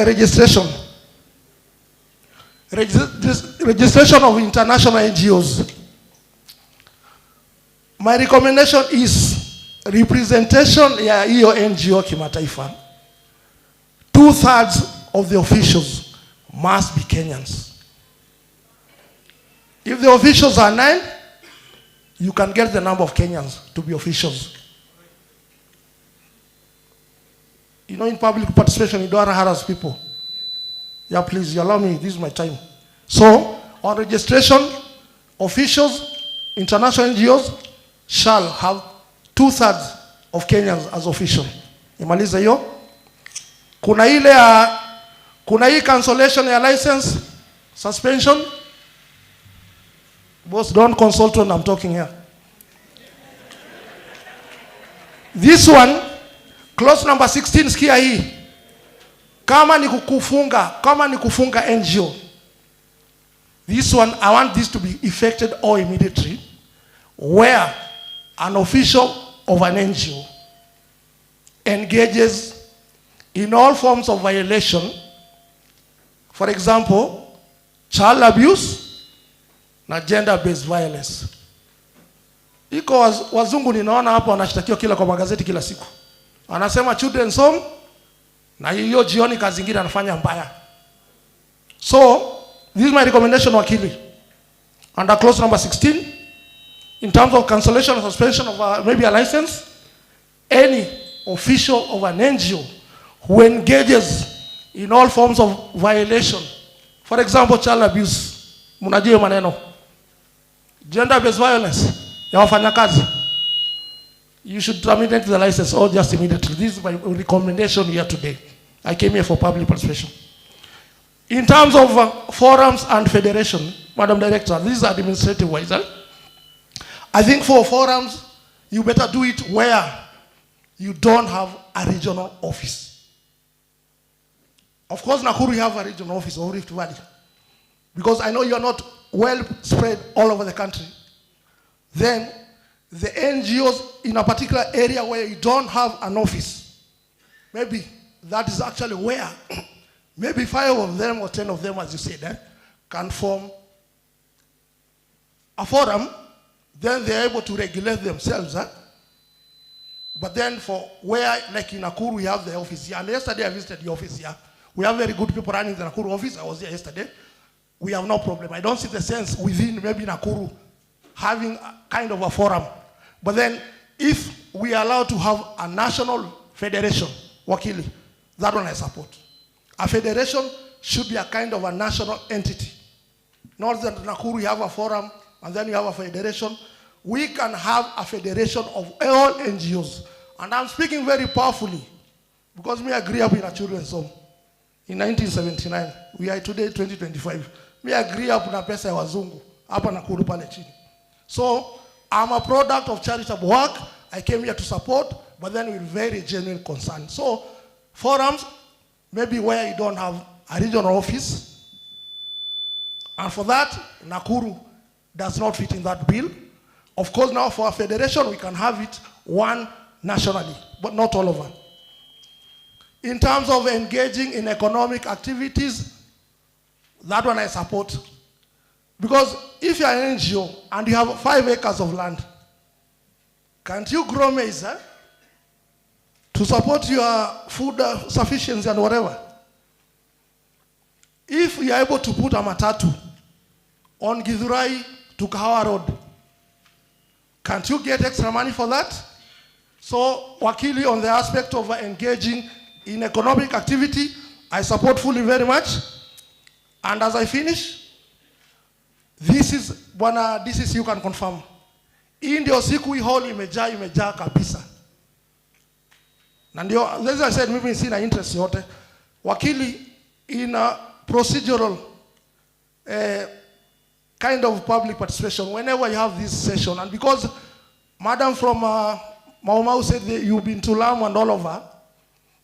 registration. Registration of international NGOs. My recommendation is representation ya hiyo NGO kimataifa. 2/3 of the officials must be Kenyans. If the officials are 9, you can get the number of Kenyans to be officials. You know, in public participation, you don't harass people. Yeah, please, you allow me, this is my time. So, on registration, officials, international NGOs shall have 2/3 of Kenyans as official. Imaliza hiyo. Kuna hii cancellation ya license, suspension. Boss, don't consult when I'm talking here. This one, clause number 16, sikia hii. Kama ni kufunga NGO. This one, I want this to be effected or immediately, where an official of an NGO engages in all forms of violation, for example, child abuse na gender-based violence. Iko wazungu ninaona hapa wanashtakiwa kila kwa magazeti kila siku. Anasema children's home, na hiyo jioni kazi nyingine anafanya mbaya. So, this is my recommendation, wakili. Under clause number 16, in terms of cancellation or suspension of maybe a license, any official of an NGO who engages in all forms of violation, for example, child abuse, munajua maneno, gender-based violence ya wafanyakazi, you should terminate the license or just immediately. This is my recommendation here today. I came here for public participation. In terms of forums and federation, Madam Director, this is administrative wise. I think for forums, you better do it where you don't have a regional office. Of course, Nakuru, you have a regional office of Rift Valley. Because I know you're not well spread all over the country. Then, the NGOs in a particular area where you don't have an office, maybe that is actually where maybe 5 of them or 10 of them, as you said, can form a forum. Then they're able to regulate themselves. But then for where, like in Nakuru, we have the office here. And yesterday I visited the office here. We have very good people running the Nakuru office. I was there yesterday. We have no problem. I don't see the sense within maybe Nakuru having a kind of a forum. But then if we are allowed to have a national federation, Wakili, that one I support. A federation should be a kind of a national entity. Not that Nakuru you have a forum and then you have a federation. We can have a federation of all NGOs. And I'm speaking very powerfully because me I grew up in a children's home in 1979. We are today 2025. Me I grew up na pesa ya wazungu hapa Nakuru pale chini. So I'm a product of charitable work. I came here to support, but then with very genuine concern. So forums, maybe where you don't have a regional office. And for that, Nakuru does not fit in that bill. Of course, now for a federation, we can have it one nationally, but not all over. In terms of engaging in economic activities, that one I support. Because if you're an NGO and you have 5 acres of land, can't you grow maize to support your food sufficiency and whatever? If you're able to put a matatu on Githurai to Kahawa Road, can't you get extra money for that? So, Wakili, on the aspect of engaging in economic activity, I support fully very much. And as I finish, this is you can confirm. Hii ndio siku hii hall imejaa kabisa. Na ndio, as I said, mimi sina interest yote. Wakili, in a procedural kind of public participation, whenever you have this session, and because Madam from Mau said that you've been to Lamu and all over,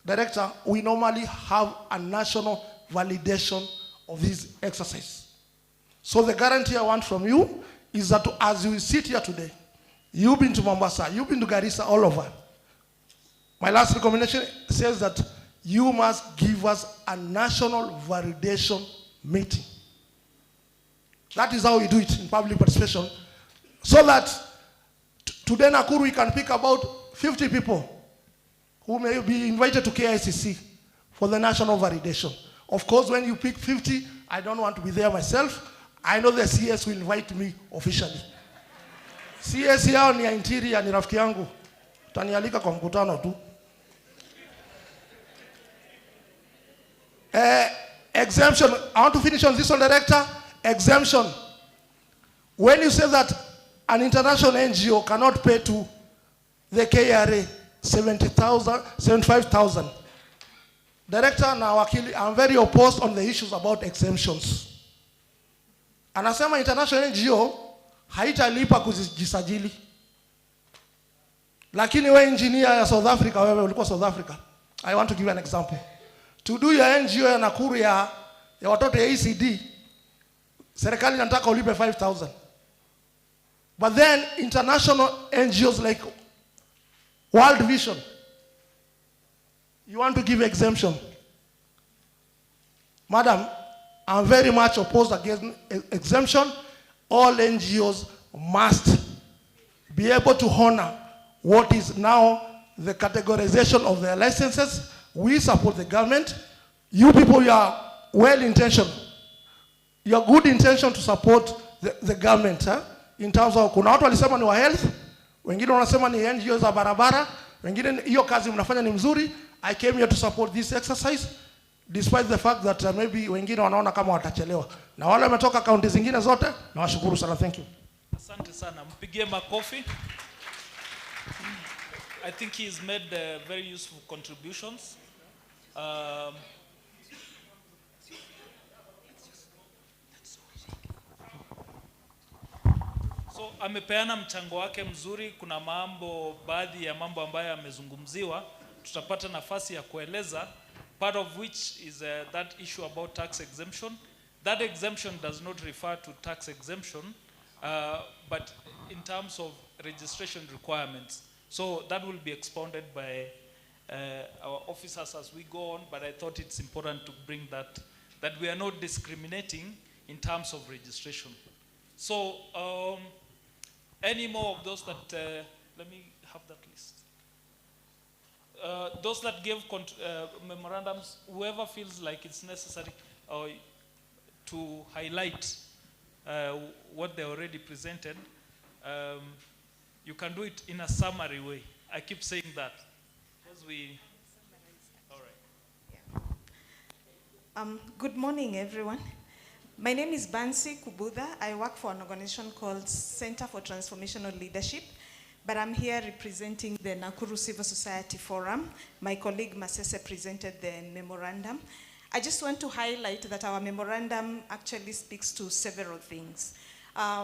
Director, we normally have a national validation of this exercise. So the guarantee I want from you is that as you sit here today, you've been to Mombasa, you've been to Garissa, all over. My last recommendation says that you must give us a national validation meeting. That is how we do it in public participation. So that today Nakuru we can pick about 50 people who may be invited to KICC for the national validation. Of course, when you pick 50, I don't want to be there myself. I know the CS will invite me officially. CS yao ni ya interior, ni rafiki yangu. Tanialika kwa mkutano tu. Exemption. I want to finish on this one, Director. Exemption. When you say that an international NGO cannot pay to the KRA 75,000, Director na wakili, I'm very opposed on the issues about exemptions. Anasema international NGO haitalipa kujisajili. Lakini we engineer ya South Africa, wewe ulikuwa South Africa. I want to give you an example. To do your NGO ya Nakuru ya watoto ya ECD, serikali inataka ulipe 5,000. But then international NGOs like World Vision, you want to give exemption. Madam, I'm very much opposed against exemption. All NGOs must be able to honor what is now the categorization of their licenses. We support the government. You people, you are well-intentioned. You have good intention to support the government. In terms of, kuna watu walisema ni wa health, wengine wanasema ni NGOs za barabara, wengine hiyo kazi mnafanya ni mzuri. I came here to support this exercise, despite the fact that maybe wengine wanaona kama watachelewa. Na wale wametoka kaunti zingine zote, na washukuru sana. Thank you. Asante sana. Mpigie makofi. I think he's made very useful contributions. So amepeana mchango wake mzuri. Kuna baadhi ya mambo ambayo yamezungumziwa, tutapata nafasi ya kueleza, part of which is that issue about tax exemption. That exemption does not refer to tax exemption, but in terms of registration requirements. So that will be expounded by our officers as we go on, but I thought it's important to bring that we are not discriminating in terms of registration. So any more of those that, let me have that list. Those that gave memorandums, whoever feels like it's necessary to highlight what they already presented, you can do it in a summary way. I keep saying that. Because all right. Good morning, everyone. My name is Bansi Kubudha. I work for an organization called Center for Transformational Leadership, but I'm here representing the Nakuru Civil Society Forum. My colleague Masese presented the memorandum. I just want to highlight that our memorandum actually speaks to several things.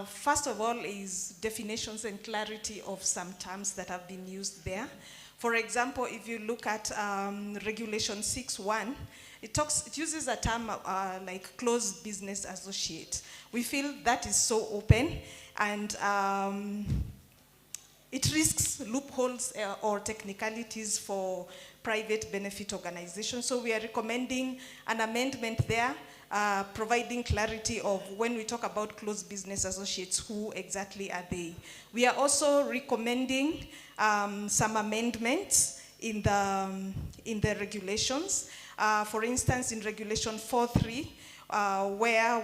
First of all is definitions and clarity of some terms that have been used there. For example, if you look at Regulation 6.1, it uses a term like closed business associate. We feel that is so open, and it risks loopholes or technicalities for private benefit organizations. So we are recommending an amendment there, providing clarity of when we talk about closed business associates, who exactly are they. We are also recommending some amendments in the regulations. For instance, in Regulation 4.3, where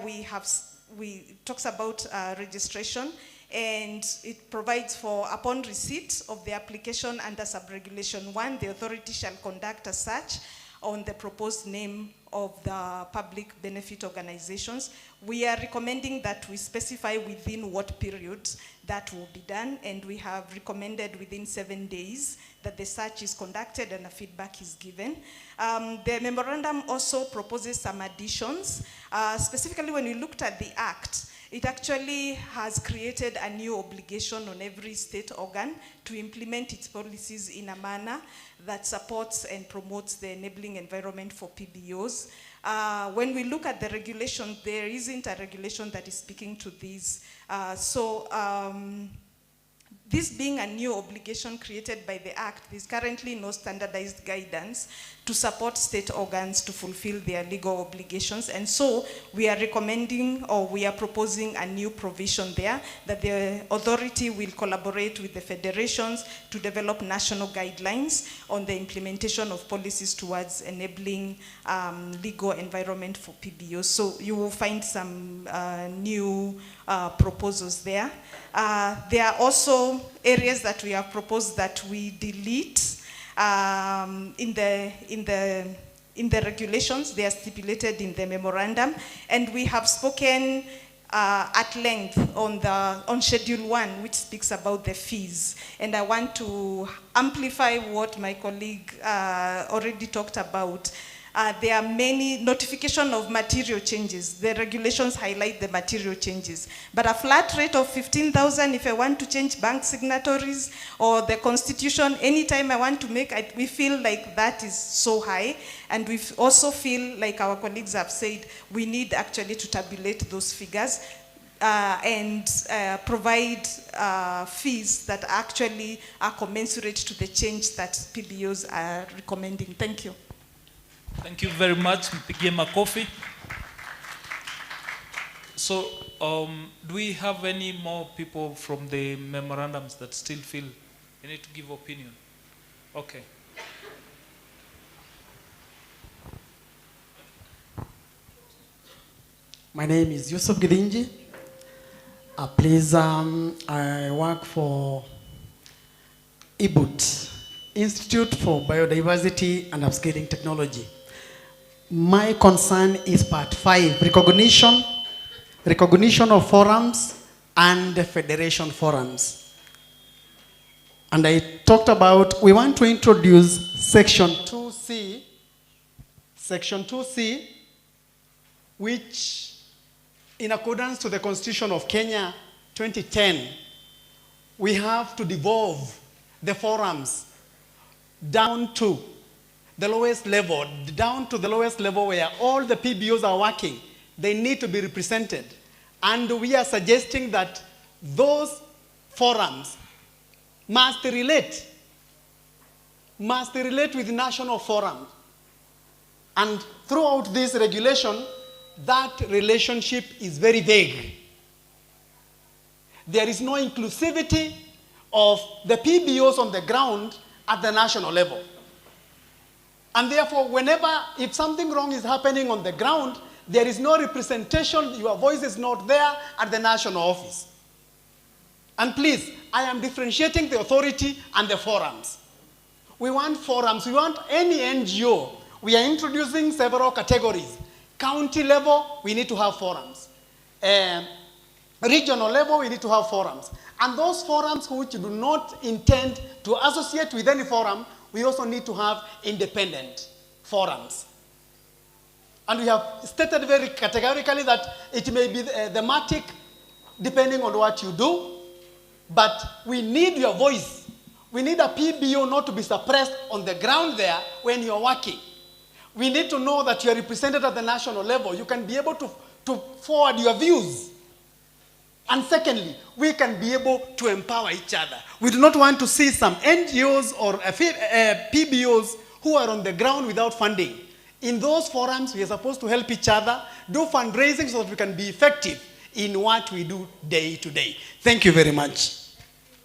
we talks about registration, and it provides for, upon receipt of the application under subregulation 1, the authority shall conduct a search on the proposed name of the public benefit organizations. We are recommending that we specify within what period that will be done, and we have recommended within 7 days that the search is conducted and a feedback is given. The memorandum also proposes some additions. Specifically, when we looked at the Act, it actually has created a new obligation on every state organ to implement its policies in a manner that supports and promotes the enabling environment for PBOs. When we look at the regulation, there isn't a regulation that is speaking to these. This being a new obligation created by the Act, there is currently no standardized guidance to support state organs to fulfill their legal obligations. And so we are recommending, or we are proposing a new provision there, that the authority will collaborate with the federations to develop national guidelines on the implementation of policies towards enabling legal environment for PBOs. So you will find some new proposals there. There are also areas that we have proposed that we delete in the regulations. They are stipulated in the memorandum, and we have spoken at length on Schedule 1, which speaks about the fees. And I want to amplify what my colleague already talked about. There are many notification of material changes. The regulations highlight the material changes. But a flat rate of 15,000 if I want to change bank signatories or the constitution, anytime I want to make, we feel like that is so high. And we also feel like our colleagues have said, we need actually to tabulate those figures and provide fees that actually are commensurate to the change that PBOs are recommending. Thank you. Thank you very much. Mpigie makofi. So, do we have any more people from the memorandums that still feel they need to give opinion? Okay. My name is Yusuf Gidinji. Please, I work for IBUT, Institute for Biodiversity and Upscaling Technology. My concern is part 5, recognition of forums and federation forums. And I talked about, we want to introduce Section 2C, which, in accordance to the Constitution of Kenya 2010, we have to devolve the forums down to the lowest level, where all the PBOs are working. They need to be represented. And we are suggesting that those forums must relate with national forums. And throughout this regulation, that relationship is very vague. There is no inclusivity of the PBOs on the ground at the national level. And therefore, if something wrong is happening on the ground, there is no representation, your voice is not there at the national office. And please, I am differentiating the authority and the forums. We want forums, we want any NGO. We are introducing several categories. County level, we need to have forums. Regional level, we need to have forums. And those forums which do not intend to associate with any forum, we also need to have independent forums. And we have stated very categorically that it may be thematic depending on what you do, but we need your voice. We need a PBO not to be suppressed on the ground there when you're working. We need to know that you are represented at the national level. You can be able to forward your views. And secondly, we can be able to empower each other. We do not want to see some NGOs or PBOs who are on the ground without funding. In those forums, we are supposed to help each other, do fundraising so that we can be effective in what we do day to day. Thank you very much.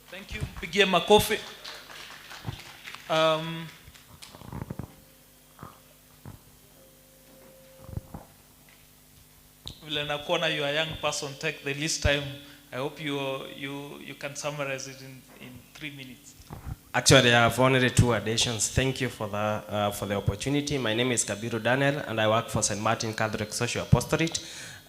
Thank you. Pigie makofi. Vile nakuona you are a young person, take the least time. I hope you can summarize it in 3 minutes. Actually, I have only 2 additions. Thank you for the opportunity. My name is Kabiru Daniel, and I work for St. Martin Catholic Social Apostolate.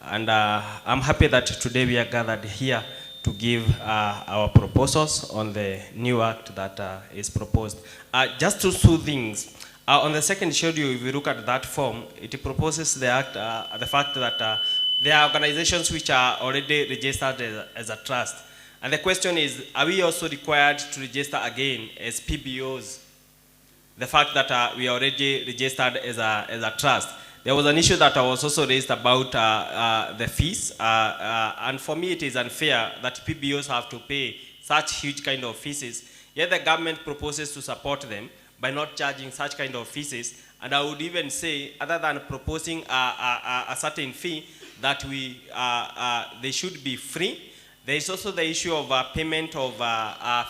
And I'm happy that today we are gathered here to give our proposals on the new act that is proposed. Just 2 things. On the second schedule, if you look at that form, it proposes the act, the fact that there are organizations which are already registered as a trust. And the question is, are we also required to register again as PBOs? The fact that we are already registered as a trust. There was an issue that was also raised about the fees. And for me, it is unfair that PBOs have to pay such huge kind of fees. Yet the government proposes to support them by not charging such kind of fees. And I would even say, other than proposing a certain fee, that they should be free. There is also the issue of payment of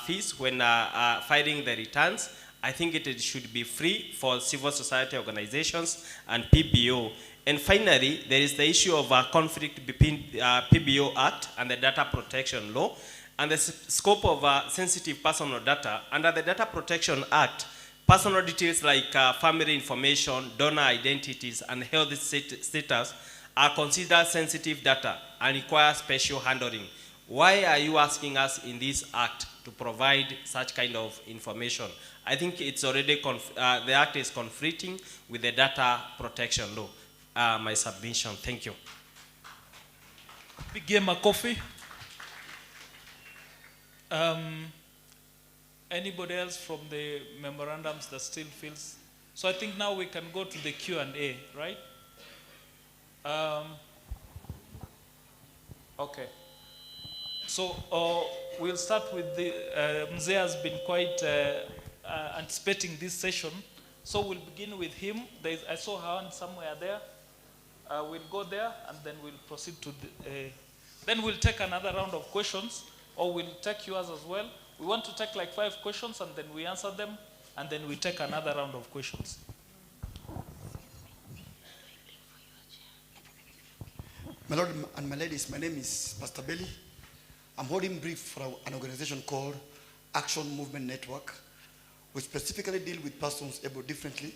fees when filing the returns. I think it should be free for civil society organizations and PBO. And finally, there is the issue of conflict between PBO Act and the Data Protection Law, and the scope of sensitive personal data. Under the Data Protection Act, personal details like family information, donor identities, and health status are considered sensitive data and require special handling. Why are you asking us in this act to provide such kind of information? I think it's already, the act is conflicting with the data protection law. My submission, thank you. Big game of coffee. Anybody else from the memorandums that still feels? So I think now we can go to the Q&A, right? Okay. So we'll start with the, Mzee has been quite anticipating this session. So we'll begin with him. I saw her hand somewhere there. We'll go there and then we'll proceed to the, then we'll take another round of questions, or we'll take yours as well. We want to take like 5 questions and then we answer them, and then we take another round of questions. My Lord and my ladies, my name is Pastor Belly. I'm holding brief for an organization called Action Movement Network. We specifically deal with persons able differently.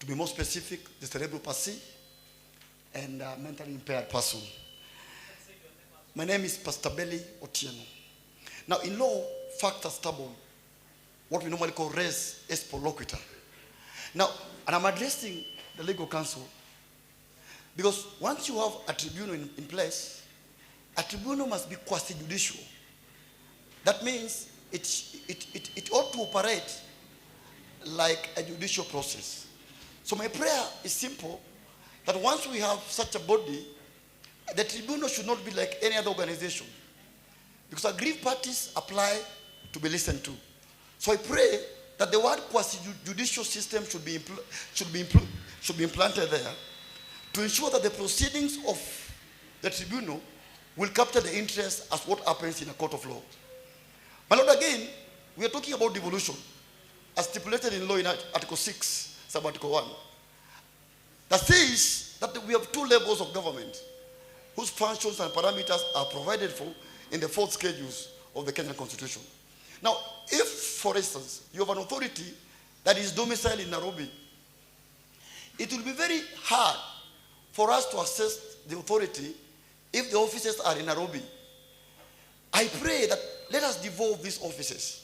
To be more specific, the cerebral palsy and mentally impaired person. My name is Pastor Belly Otieno. Now, in law, fact are stubborn what we normally call res expo loquitur. Now, and I'm addressing the legal counsel, because once you have a tribunal in place, a tribunal must be quasi-judicial. That means it ought to operate like a judicial process. So my prayer is simple, that once we have such a body, the tribunal should not be like any other organization, because aggrieved parties apply to be listened to. So I pray that the word quasi-judicial system should be implanted there to ensure that the proceedings of the tribunal will capture the interest as what happens in a court of law. My Lord, again, we are talking about devolution, as stipulated in law in Article 6, Sub-Article 1, that says that we have two levels of government whose functions and parameters are provided for in the 4th schedules of the Kenyan Constitution. Now, if, for instance, you have an authority that is domiciled in Nairobi, it will be very hard for us to assess the authority if the offices are in Nairobi. I pray that let us devolve these offices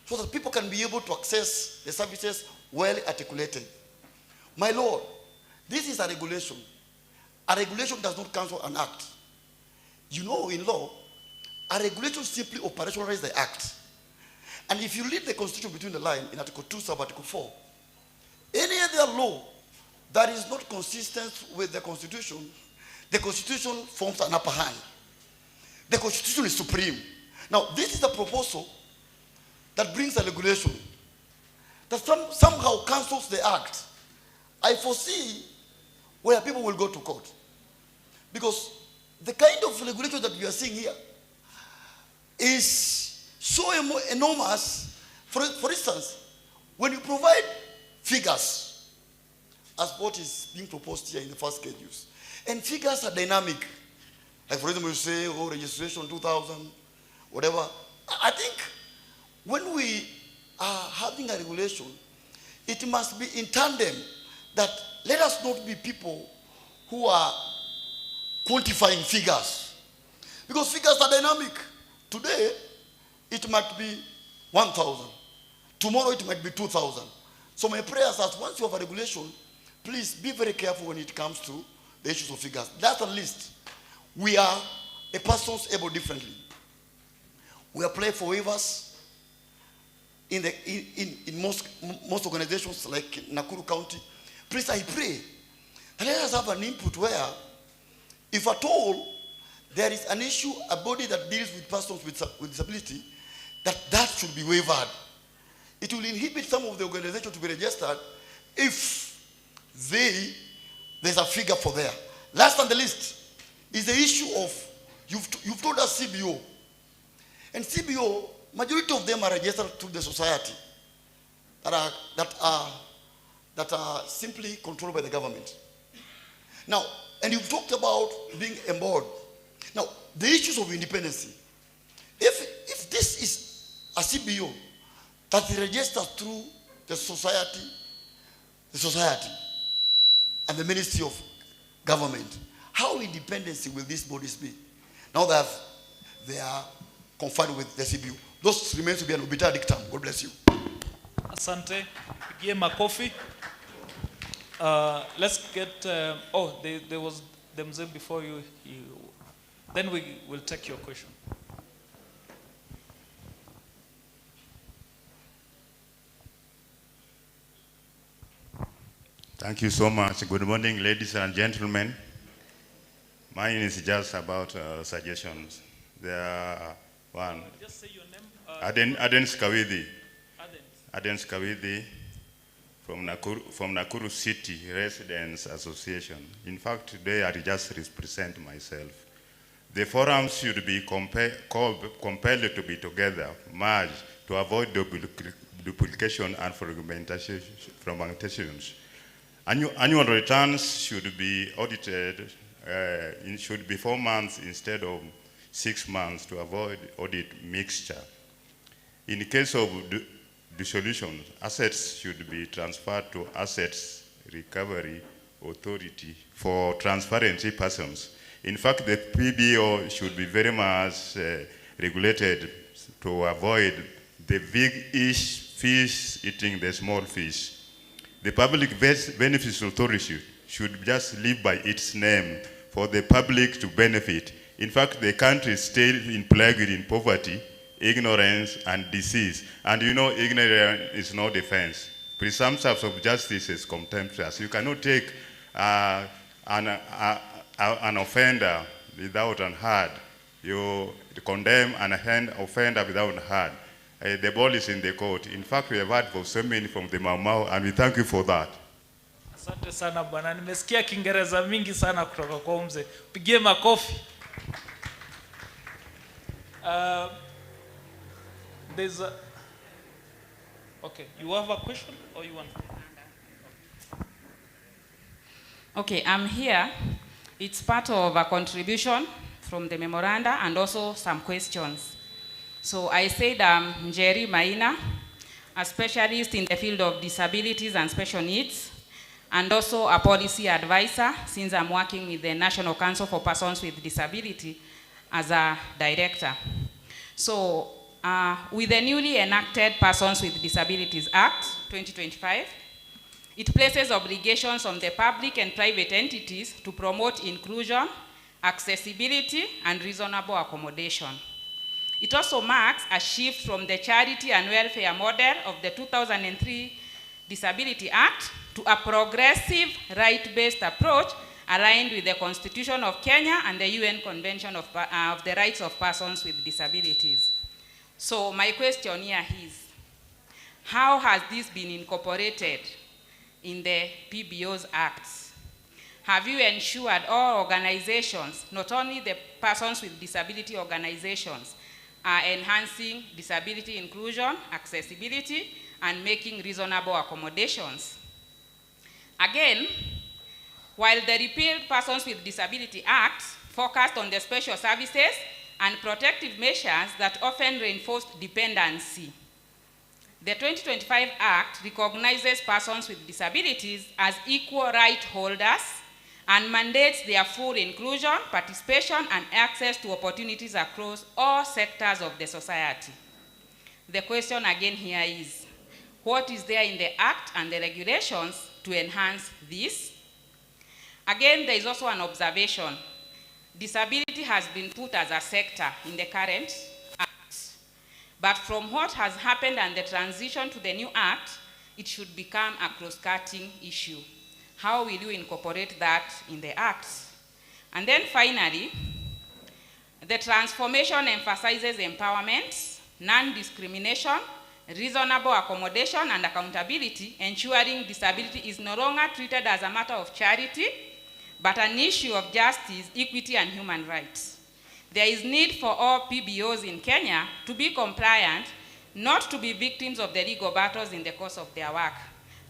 so that people can be able to access the services well articulated. My Lord, this is a regulation. A regulation does not cancel an act. You know, in law, a regulation simply operationalizes the act. And if you read the Constitution between the line in Article 2, Sub-Article 4, any other law that is not consistent with the Constitution forms an upper hand. The Constitution is supreme. Now, this is a proposal that brings a regulation that somehow cancels the act. I foresee where people will go to court. Because the kind of regulation that we are seeing here is so enormous. For instance, when you provide figures, as what is being proposed here in the 1st schedules, and figures are dynamic, like for example you say, oh, registration 2000, whatever. I think when we are having a regulation, it must be in tandem, that let us not be people who are quantifying figures, because figures are dynamic. Today it might be 1,000, tomorrow it might be 2,000. So my prayer is that once you have a regulation, please be very careful when it comes to the issues of figures. That's at least we are a person's able differently. We apply for waivers in most organizations like Nakuru County. Please, I pray that let us have an input where, if at all there is an issue, a body that deals with persons with disability, that should be waived. It will inhibit some of the organizations to be registered if there's a figure for there. Last on the list is the issue of, you've told us CBO. And CBO, majority of them are registered through the society that are simply controlled by the government. Now, and you've talked about being empowered. Now, the issues of independence. If this is a CBO that is registered through the society and the Ministry of Government, how independent will these bodies be? Now that they are confined with the CBO. Those remains to be an obiter dictum. God bless you. Asante. Pigie makofi. Let's get, there was the mzee before you. Then we will take your question. Thank you so much. Good morning, ladies and gentlemen. Mine is just about suggestions. There are one. Just say your name. Adens Kawidi. Adens Kawidi from Nakuru City Residents Association. In fact, today I just represent myself. The forums should be compelled to be together, merged, to avoid duplication and fragmentations. Annual returns should be audited, should be 4 months instead of 6 months to avoid audit mixture. In the case of dissolution, assets should be transferred to Assets Recovery Authority for transparency purposes. In fact, the PBO should be very much regulated to avoid the big fish eating the small fish. The Public Benefits Authority should just live by its name for the public to benefit. In fact, the country is still plagued in poverty, ignorance, and disease. And you know, ignorance is no defense. Presumption of justice is contemptuous. You cannot take an offender without an heard. You condemn an offender without an heard. The ball is in the court. In fact, we have heard for so many from the Mau, and we thank you for that. Asante sana bwana, nimesikia Kiingereza mingi sana kutoka kwa mzee. Pigie makofi. There's a... Okay, you have a question or you want? Okay, I'm here. It's part of a contribution from the memoranda and also some questions. So I said I'm Njeri Maina, a specialist in the field of disabilities and special needs, and also a policy advisor since I'm working with the National Council for Persons with Disability as a director. So with the newly enacted Persons with Disabilities Act 2025, it places obligations on the public and private entities to promote inclusion, accessibility, and reasonable accommodation. It also marks a shift from the charity and welfare model of the 2003 Disability Act to a progressive, right-based approach aligned with the Constitution of Kenya and the UN Convention of the Rights of Persons with Disabilities. So my question here is, how has this been incorporated in the PBO's acts? Have you ensured all organizations, not only the persons with disability organizations, are enhancing disability inclusion, accessibility, and making reasonable accommodations? Again, while the repealed Persons with Disability Act focused on the special services and protective measures that often reinforced dependency, the 2025 Act recognizes persons with disabilities as equal right holders and mandates their full inclusion, participation, and access to opportunities across all sectors of the society. The question again here is, what is there in the Act and the regulations to enhance this? Again, there is also an observation. Disability has been put as a sector in the current Act, but from what has happened and the transition to the new Act, it should become a cross-cutting issue. How will you incorporate that in the Acts? And then finally, the transformation emphasizes empowerment, non-discrimination, reasonable accommodation, and accountability, ensuring disability is no longer treated as a matter of charity, but an issue of justice, equity, and human rights. There is need for all PBOs in Kenya to be compliant, not to be victims of the legal battles in the course of their work.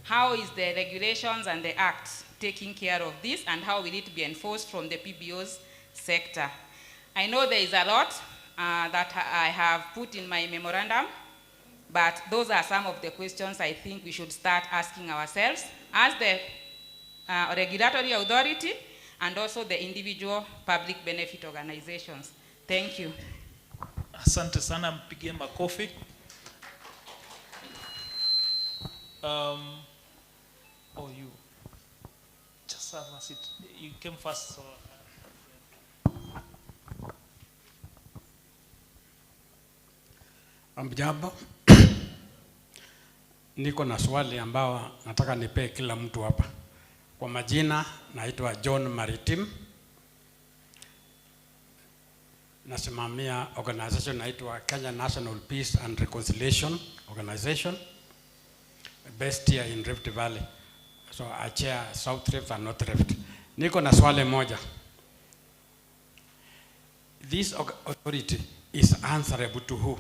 How is the regulations and the acts taking care of this, and how will it be enforced from the PBO's sector? I know there is a lot that I have put in my memorandum, but those are some of the questions I think we should start asking ourselves as the regulatory authority and also the individual public benefit organizations. Thank you. Asante sana, mpigie makofi. Oh, you. Just have a seat. You came first, so... Amjambo. Niko na swali ambao nataka nipee kila mtu hapa. Kwa majina naitwa John Maritim. Nasimamia organization naitwa Kenya National Peace and Reconciliation Organization, based here in Rift Valley. So I chair South Rift and North Rift. Niko na swali moja. This authority is answerable to who?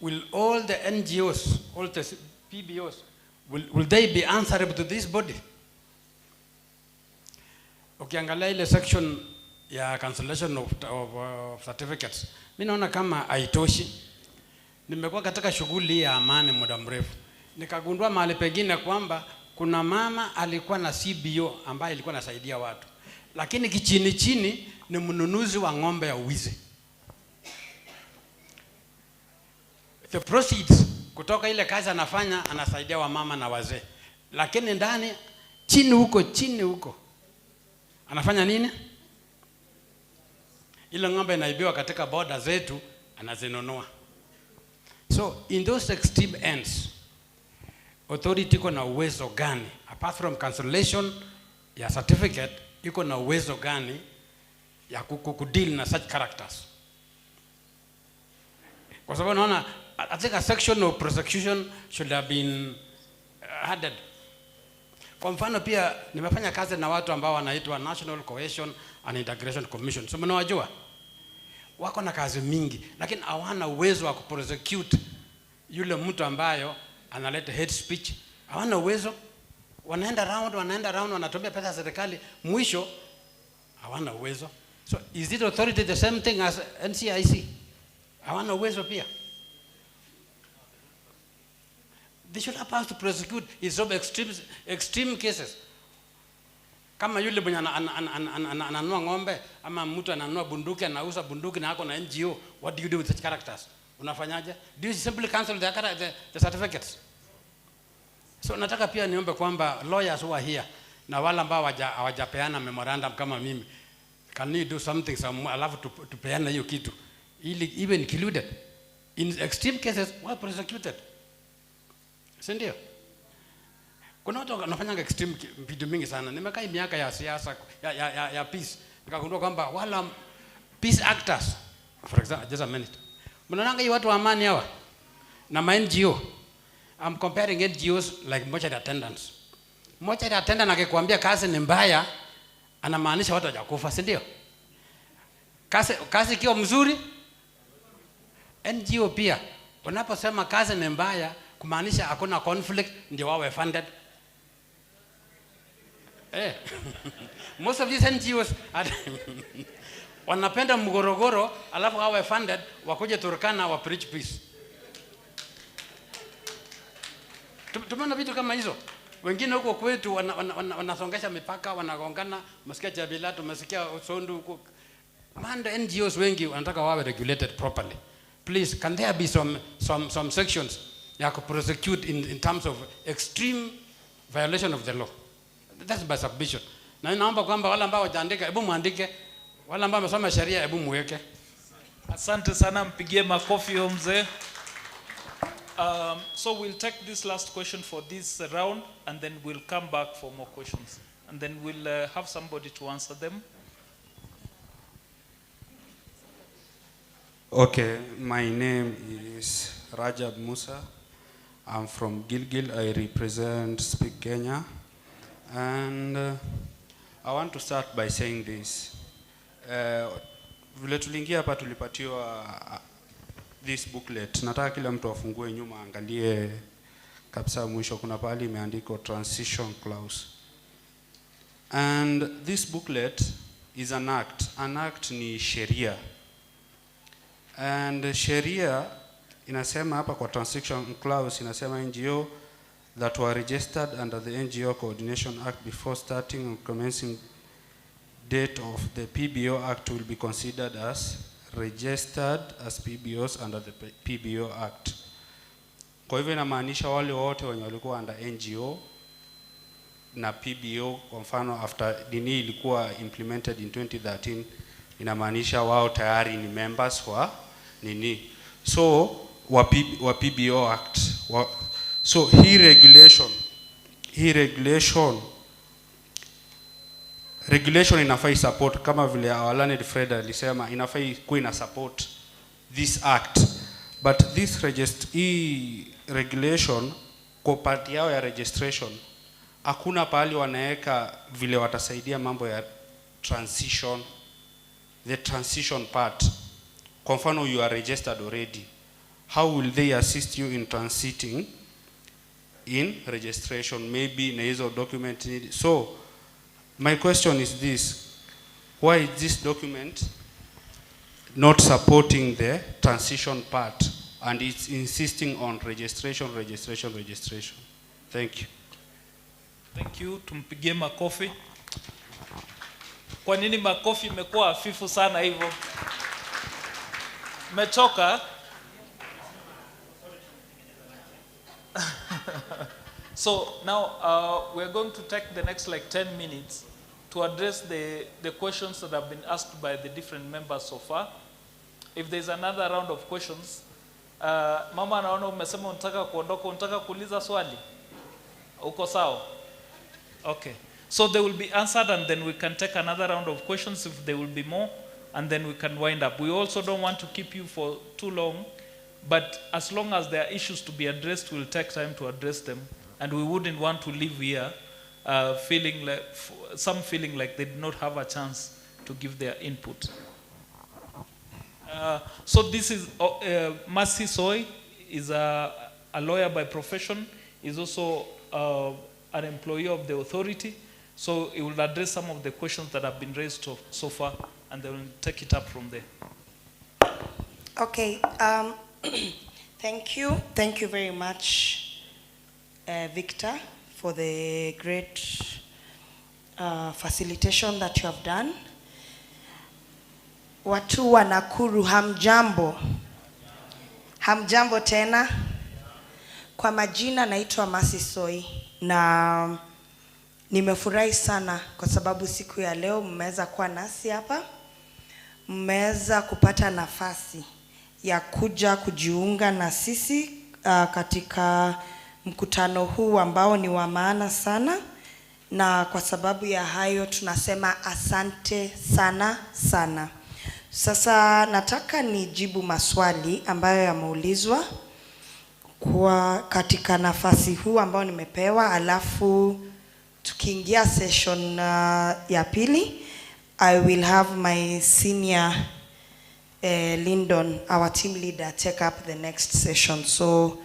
Will all the NGOs, all the PBOs, will they be answerable to this body? Ukiangalia ile section ya cancellation of certificates, mimi naona kama haitoshi. Nimekuwa katika shughuli ya amani muda mrefu, nikagundua mahali pengine kwamba kuna mama alikuwa na CBO ambaye ilikuwa nasaidia watu, lakini kichini chini ni mnunuzi wa ng'ombe ya uwizi. the proceeds kutoka ile kazi anafanya, anasaidia wamama na wazee, lakini ndani chini huko anafanya nini? Ile ng'ombe inaibiwa katika border zetu anazinunua. So in those extreme ends, authority iko na uwezo gani apart from cancellation ya certificate, iko na uwezo gani ya kudeal na such characters? Kwa sababu naona I think a section of prosecution should have been added. Kwa mfano pia nimefanya kazi na watu ambao wanaitwa National Cohesion and Integration Commission. So mnawajua? Wako na kazi mingi lakini hawana uwezo wa kuprosecute yule mtu ambayo analeta hate speech. Hawana uwezo. Wanaenda round wanatumia pesa ya serikali, mwisho hawana uwezo. So is it authority the same thing as NCIC? Hawana uwezo pia. They should have passed to prosecute in some extreme cases. Kama yule mwenye ananunua ng'ombe ama mtu ananunua bunduki, anauza bunduki na ako na NGO, what do you do with such characters? Unafanyaje? Do you simply cancel the certificates? So nataka pia niombe kwamba lawyers who are here na wale ambao hawajapeana memorandum kama mimi, can you do something alafu tupeana hiyo kitu ili even included in extreme cases were prosecuted? Si ndio? Kuna watu wanafanya extreme vitu mingi sana. Nimekaa miaka ya siasa ya peace, nikagundua kwamba wala peace actors, for example, just a minute, mnaona hii watu wa amani hawa na ma NGO. I'm comparing NGOs like mortuary attendants. Mortuary attendant akikwambia kazi ni mbaya, anamaanisha watu hawajakufa, si ndio? Kazi ikiwa mzuri, NGO pia unaposema kazi ni mbaya kumaanisha hakuna conflict, ndio wawe funded. Most of these NGOs wanapenda mgorogoro alafu wawe funded wakuje Turkana wa preach peace. Tumeona vitu kama hizo. Wengine huko kwetu wanasongesha mipaka, wanagongana, masikia Jabila, tumesikia Sondu huko. Manda NGOs wengi wanataka wawe regulated properly. Please, can there be some sections ya prosecute in terms of extreme violation of the law? That's my submission. Na naomba kwamba wale ambao wajaandika hebu muandike, wale ambao wamesoma sheria hebu muweke. Asante sana, mpigie makofi huyo mzee. So we'll take this last question for this round and then we'll come back for more questions. And then we'll have somebody to answer them. Okay, my name is Rajab Musa. I'm from Gilgil. I represent Speak Kenya. And I want to start by saying this. Vile tuliingia hapa tulipatiwa this booklet. Nataka kila mtu afungue nyuma angalie kabisa mwisho kuna pahali imeandikwa transition clause. And this booklet is an act. An act ni sheria. And sheria inasema hapa kwa transition clause inasema NGO that were registered under the NGO Coordination Act before starting and commencing date of the PBO Act will be considered as registered as PBOs under the PBO Act. Kwa hivyo inamaanisha wale wote wenye walikuwa under NGO na PBO, kwa mfano after dini ilikuwa implemented in 2013, inamaanisha wao tayari ni members wa nini. So wa PBO Act. So hii regulation inafai support kama vile our learned Fred alisema, inafai kuwa ina support this act. But this regulation kwa part yao ya registration hakuna pahali wanaweka vile watasaidia mambo ya transition, the transition part. Kwa mfano you are registered already, how will they assist you in transiting in registration? Maybe na hizo document need. So my question is this: why is this document not supporting the transition part and it's insisting on registration? Thank you. Thank you. Tumpigie makofi. Kwa nini makofi imekuwa hafifu sana hivyo? Mechoka? So now we're going to take the next like 10 minutes to address the questions that have been asked by the different members so far. If there's another round of questions, mama naona umesema unataka kuondoka, unataka kuuliza swali? Uko sawa? Okay. So they will be answered and then we can take another round of questions if there will be more, and then we can wind up. We also don't want to keep you for too long, but as long as there are issues to be addressed, we'll take time to address them. And we wouldn't want to leave here feeling like they did not have a chance to give their input. So this is Mercy Soy, is a lawyer by profession, is also an employee of the authority. So he will address some of the questions that have been raised so far, and they will take it up from there. Okay, thank you. Thank you very much, Victor, for the great facilitation that you have done. Watu wa Nakuru, hamjambo. Hamjambo tena. Kwa majina naitwa Mercy Soy, na nimefurahi sana kwa sababu siku ya leo mmeweza kuwa nasi hapa. Mmeweza kupata nafasi ya kuja kujiunga na sisi katika mkutano huu ambao ni wa maana sana, na kwa sababu ya hayo tunasema asante sana sana. Sasa nataka nijibu maswali ambayo yameulizwa kwa katika nafasi huu ambao nimepewa, alafu tukiingia session ya pili, I will have my senior Lyndon, our team leader, take up the next session. So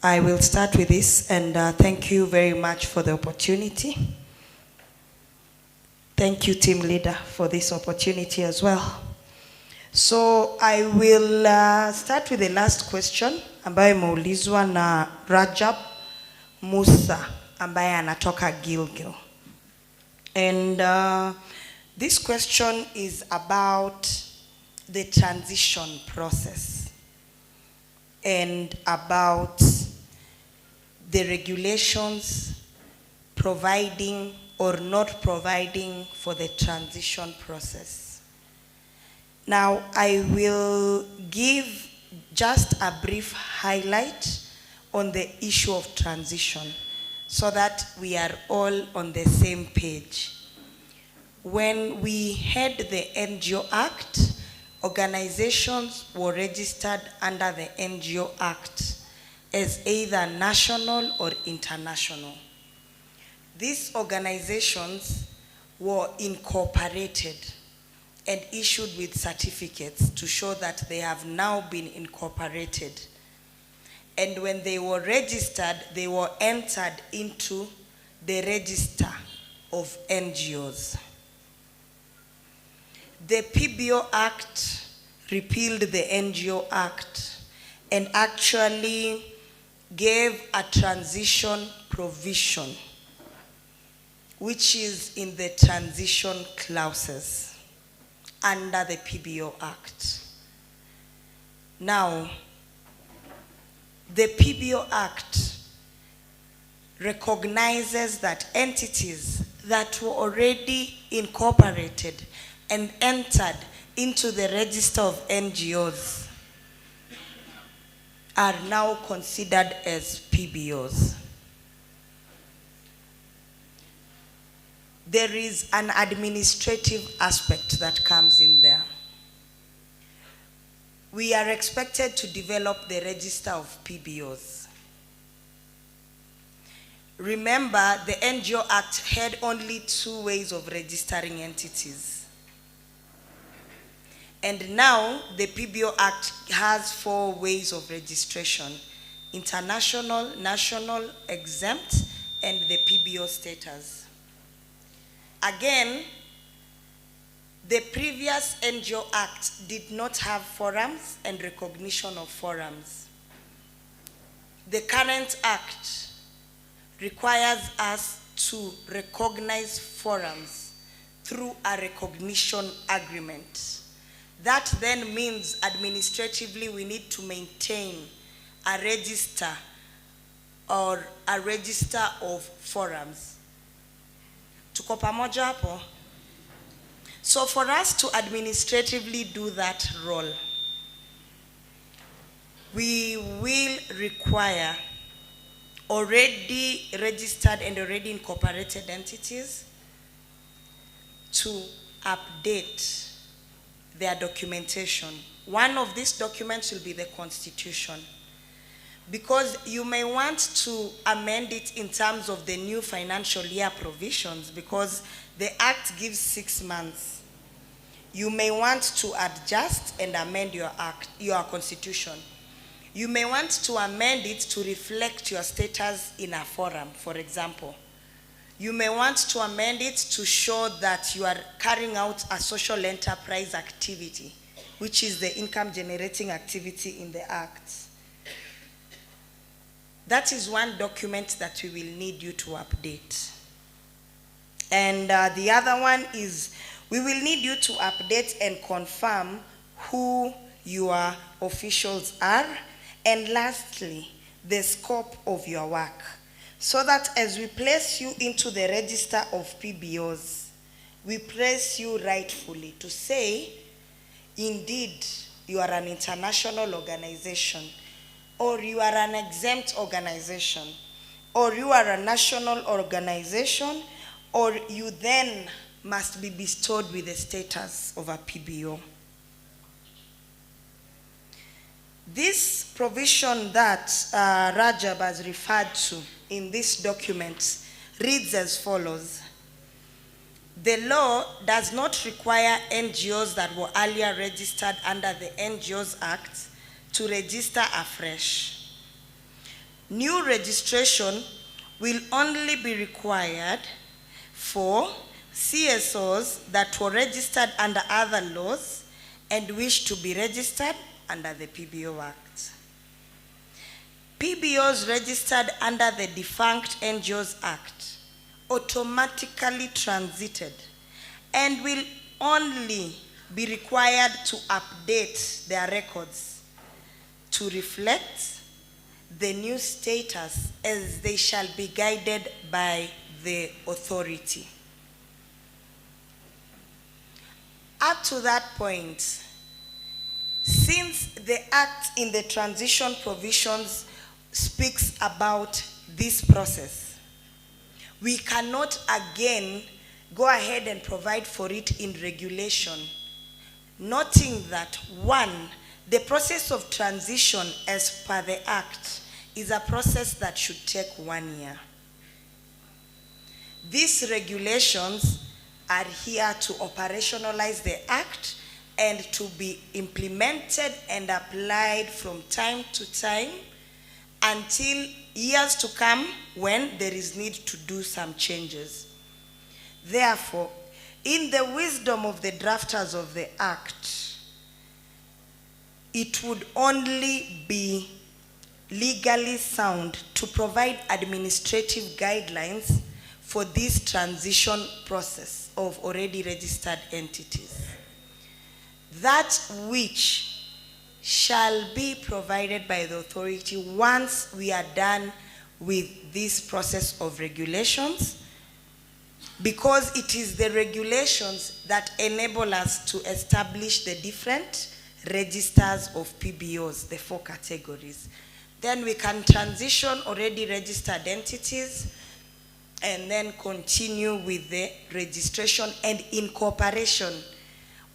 I will start with this, and thank you very much for the opportunity. Thank you, team leader, for this opportunity as well. So I will start with the last question ambayo imeulizwa na Rajab Musa ambaye anatoka Gilgil. And this question is about the transition process and about the regulations providing or not providing for the transition process. Now, I will give just a brief highlight on the issue of transition so that we are all on the same page. When we had the NGO Act, organizations were registered under the NGO Act as either national or international. These organizations were incorporated and issued with certificates to show that they have now been incorporated. And when they were registered, they were entered into the register of NGOs. The PBO Act repealed the NGO Act and actually gave a transition provision, which is in the transition clauses under the PBO Act. Now, the PBO Act recognizes that entities that were already incorporated and entered into the register of NGOs are now considered as PBOs. There is an administrative aspect that comes in there. We are expected to develop the register of PBOs. Remember, the NGO Act had only 2 ways of registering entities. And now, the PBO Act has 4 ways of registration: international, national, exempt, and the PBO status. Again, the previous NGO Act did not have forums and recognition of forums. The current Act requires us to recognize forums through a recognition agreement. That then means administratively we need to maintain a register or a register of forums. Tuko pamoja hapo? So for us to administratively do that role, we will require already registered and already incorporated entities to update their documentation. One of these documents will be the Constitution, because you may want to amend it in terms of the new financial year provisions, because the Act gives 6 months. You may want to adjust and amend your Act, your Constitution. You may want to amend it to reflect your status in a forum, for example. You may want to amend it to show that you are carrying out a social enterprise activity, which is the income generating activity in the Act. That is one document that we will need you to update. And the other one is we will need you to update and confirm who your officials are. And lastly, the scope of your work, so that as we place you into the register of PBOs, we place you rightfully to say, indeed, you are an international organization, or you are an exempt organization, or you are a national organization, or you then must be bestowed with the status of a PBO. This provision that Rajab has referred to in this document reads as follows. The law does not require NGOs that were earlier registered under the NGOs Act to register afresh. New registration will only be required for CSOs that were registered under other laws and wish to be registered under the PBO Act. PBOs registered under the defunct NGOs Act automatically transited and will only be required to update their records to reflect the new status as they shall be guided by the authority. Up to that point, since the Act in the transition provisions speaks about this process, we cannot again go ahead and provide for it in regulation, noting that one, the process of transition as per the Act is a process that should take 1 year. These regulations are here to operationalize the Act and to be implemented and applied from time to time until years to come when there is need to do some changes. Therefore, in the wisdom of the drafters of the Act, it would only be legally sound to provide administrative guidelines for this transition process of already registered entities. That which shall be provided by the authority once we are done with this process of regulations, because it is the regulations that enable us to establish the different registers of PBOs, the 4 categories. Then we can transition already registered entities and then continue with the registration and incorporation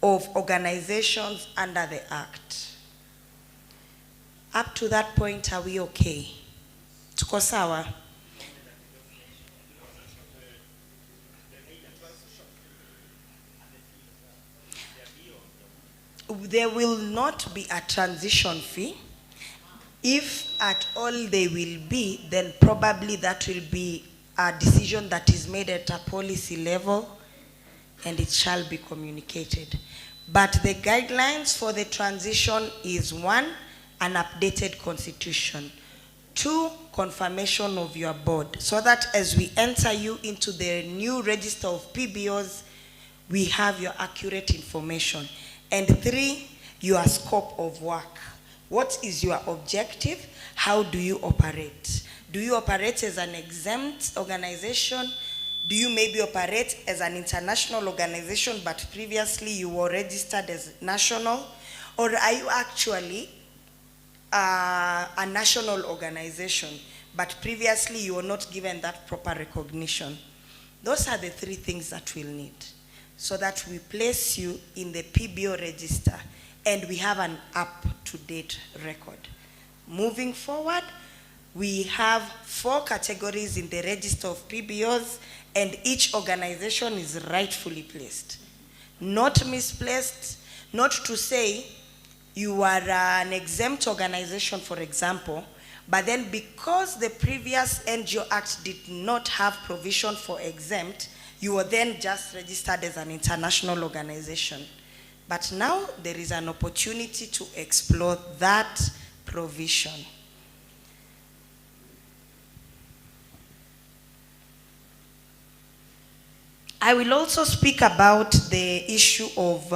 of organizations under the Act. Up to that point, are we okay? Tuko sawa? There will not be a transition fee. If at all they will be, then probably that will be a decision that is made at a policy level and it shall be communicated. But the guidelines for the transition is 1, an updated constitution. 2, confirmation of your board, so that as we enter you into the new register of PBOs, we have your accurate information. And 3, your scope of work. What is your objective? How do you operate? Do you operate as an exempt organization? Do you maybe operate as an international organization, but previously you were registered as national? Or are you actually a national organization, but previously you were not given that proper recognition? Those are the three things that we'll need, so that we place you in the PBO register and we have an up-to-date record. Moving forward, we have 4 categories in the register of PBOs, and each organization is rightfully placed. Not misplaced, not to say you are an exempt organization, for example, but then because the previous NGO Act did not have provision for exempt, you were then just registered as an international organization. But now there is an opportunity to explore that provision. I will also speak about the issue of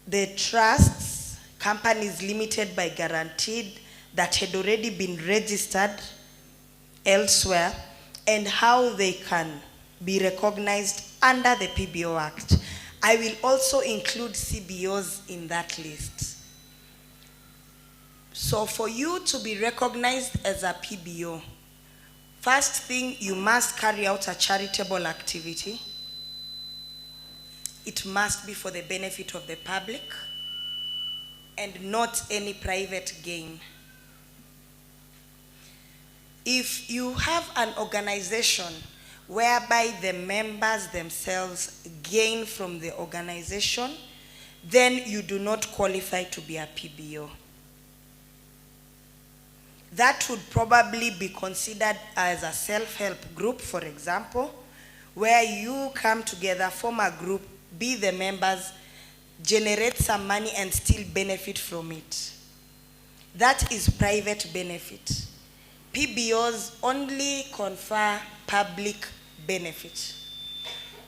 the trusts, companies limited by guaranteed, that had already been registered elsewhere, and how they can be recognized under the PBO Act. I will also include CBOs in that list. So for you to be recognized as a PBO, first thing, you must carry out a charitable activity. It must be for the benefit of the public and not any private gain. If you have an organization whereby the members themselves gain from the organization, then you do not qualify to be a PBO. That would probably be considered as a self-help group, for example, where you come together, form a group, be the members, generate some money and still benefit from it. That is private benefit. PBOs only confer public benefit.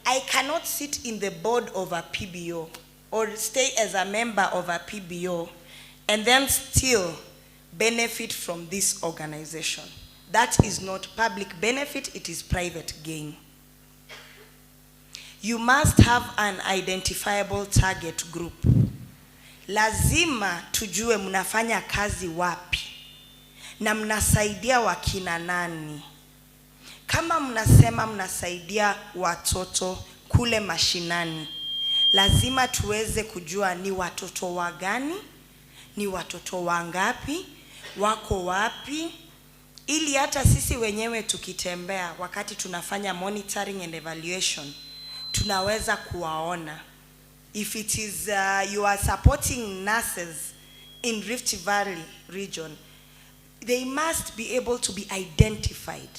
I cannot sit in the board of a PBO or stay as a member of a PBO and then still benefit from this organization. That is not public benefit, it is private gain. You must have an identifiable target group. Lazima tujue mnafanya kazi wapi na mnasaidia wakina nani. Kama mnasema mnasaidia watoto kule mashinani, lazima tuweze kujua ni watoto wagani, ni watoto wangapi, wako wapi, ili hata sisi wenyewe tukitembea wakati tunafanya monitoring and evaluation, tunaweza kuwaona. If it is you are supporting nurses in Rift Valley region, they must be able to be identified,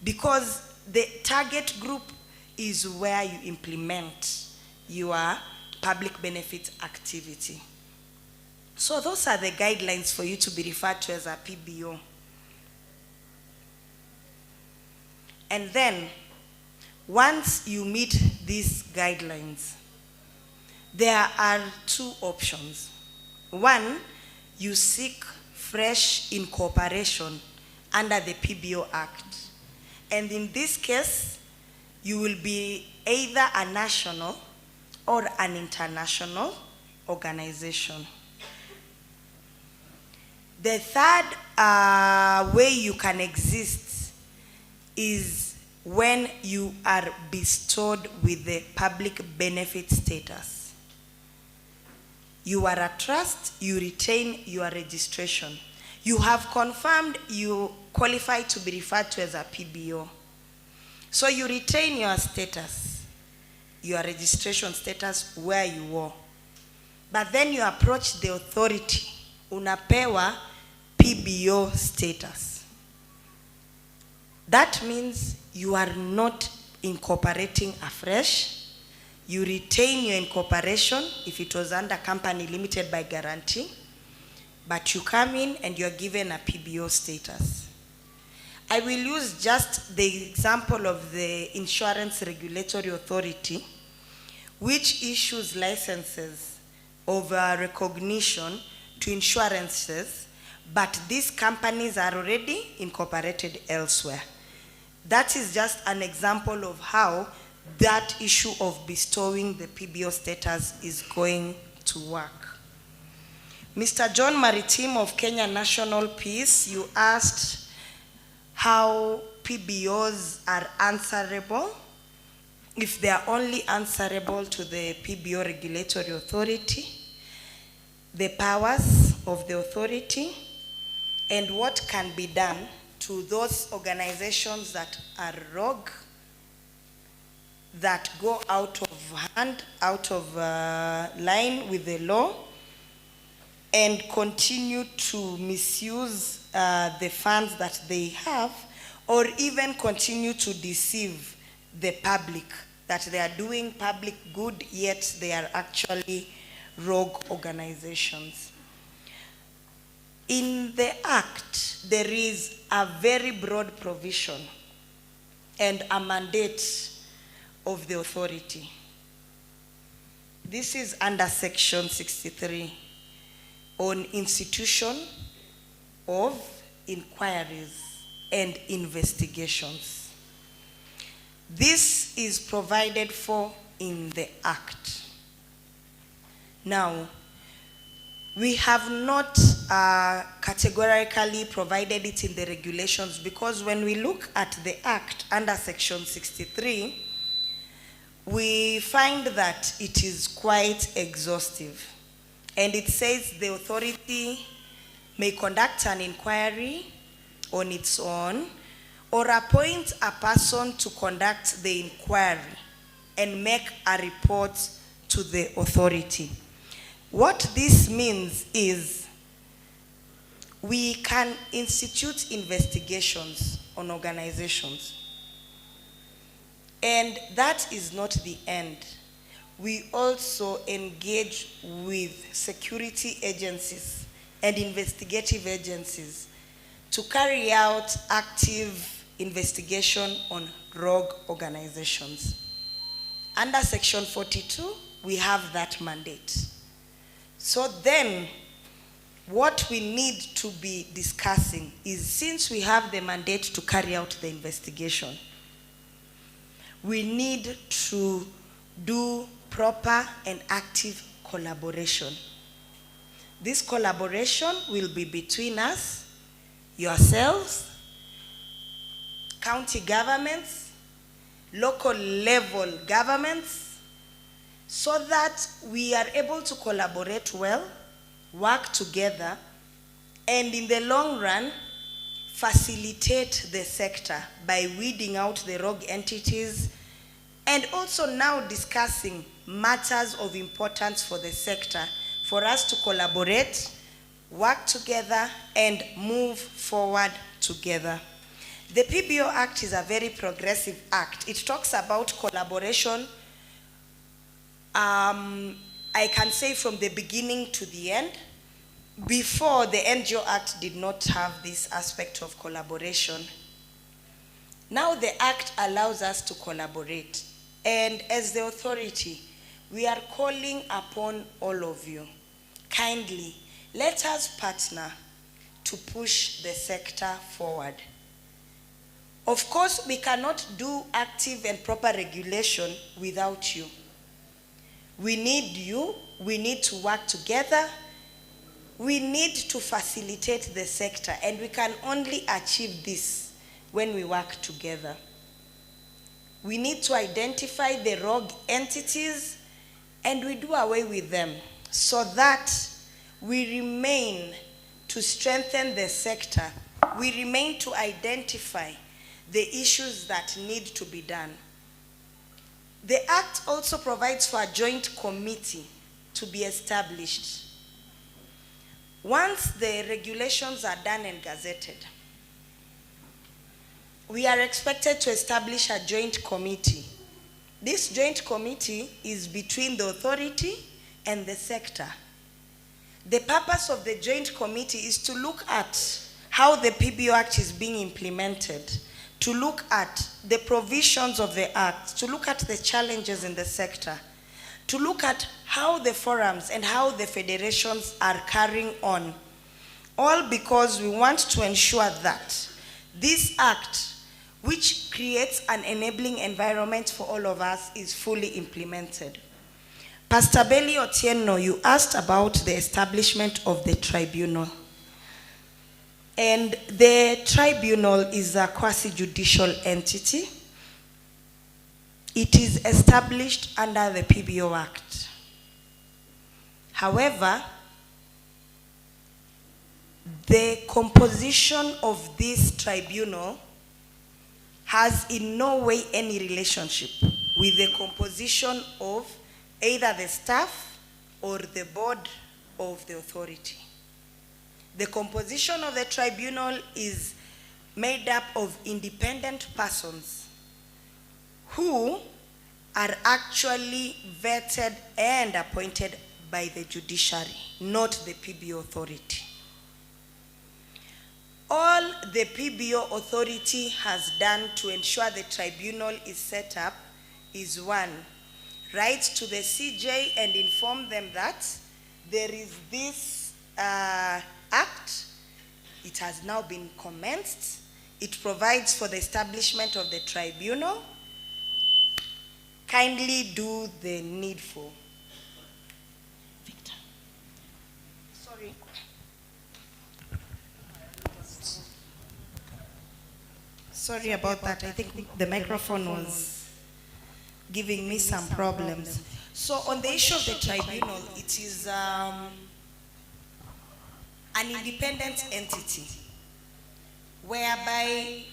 because the target group is where you implement your public benefit activity. So those are the guidelines for you to be referred to as a PBO. And then, once you meet these guidelines, there are 2 options. One, you seek fresh incorporation under the PBO Act. And in this case, you will be either a national or an international organization. The third way you can exist is when you are bestowed with the public benefit status. You are a trust, you retain your registration. You have confirmed you qualify to be referred to as a PBO. So you retain your status, your registration status where you were. But then you approach the authority, unapewa PBO status. That means you are not incorporating afresh. You retain your incorporation if it was under company limited by guarantee, but you come in and you are given a PBO status. I will use just the example of the Insurance Regulatory Authority, which issues licenses of recognition to insurances but these companies are already incorporated elsewhere. That is just an example of how that issue of bestowing the PBO status is going to work. Mr. John Maritim of Kenya National Peace, you asked how PBOs are answerable. If they are only answerable to the PBO regulatory authority, the powers of the authority, and what can be done to those organizations that are rogue, that go out of hand, out of line with the law, and continue to misuse the funds that they have, or even continue to deceive the public that they are doing public good, yet they are actually rogue organizations. In the Act, there is a very broad provision and a mandate of the authority. This is under Section 63 on institution of inquiries and investigations. This is provided for in the Act. Now, we have not categorically provided it in the regulations, because when we look at the Act under Section 63, we find that it is quite exhaustive. And it says the authority may conduct an inquiry on its own, or appoint a person to conduct the inquiry and make a report to the authority. What this means is we can institute investigations on organizations. And that is not the end. We also engage with security agencies and investigative agencies to carry out active investigation on rogue organizations. Under Section 42, we have that mandate. So then, what we need to be discussing is, since we have the mandate to carry out the investigation, we need to do proper and active collaboration. This collaboration will be between us, yourselves, county governments, local level governments, so that we are able to collaborate well, work together, and in the long run, facilitate the sector by weeding out the rogue entities, and also now discussing matters of importance for the sector, for us to collaborate, work together, and move forward together. The PBO Act is a very progressive act. It talks about collaboration, I can say from the beginning to the end. Before, the NGO Act did not have this aspect of collaboration. Now the Act allows us to collaborate. And as the authority, we are calling upon all of you, kindly, let us partner to push the sector forward. Of course, we cannot do active and proper regulation without you. We need you, we need to work together, we need to facilitate the sector, and we can only achieve this when we work together. We need to identify the rogue entities and we do away with them, so that we remain to strengthen the sector. We remain to identify the issues that need to be done. The Act also provides for a joint committee to be established. Once the regulations are done and gazetted, we are expected to establish a joint committee. This joint committee is between the authority and the sector. The purpose of the joint committee is to look at how the PBO Act is being implemented, to look at the provisions of the Act, to look at the challenges in the sector, to look at how the forums and how the federations are carrying on, All because we want to ensure that this act, which creates an enabling environment for all of us, is fully implemented. Pastor Belly Otieno, you asked about the establishment of the tribunal. And the tribunal is a quasi-judicial entity. It is established under the PBO Act. However, the composition of this tribunal has in no way any relationship with the composition of either the staff or the board of the authority. The composition of the tribunal is made up of independent persons who are actually vetted and appointed by the judiciary, not the PBO authority. All the PBO authority has done to ensure the tribunal is set up is one, write to the CJ and inform them that there is this act. It has now been commenced. It provides for the establishment of the tribunal. Kindly do the needful. Victor. Sorry. Sorry about that. I think the microphone was giving me some problems. So on the issue of the tribunal, it is an independent entity whereby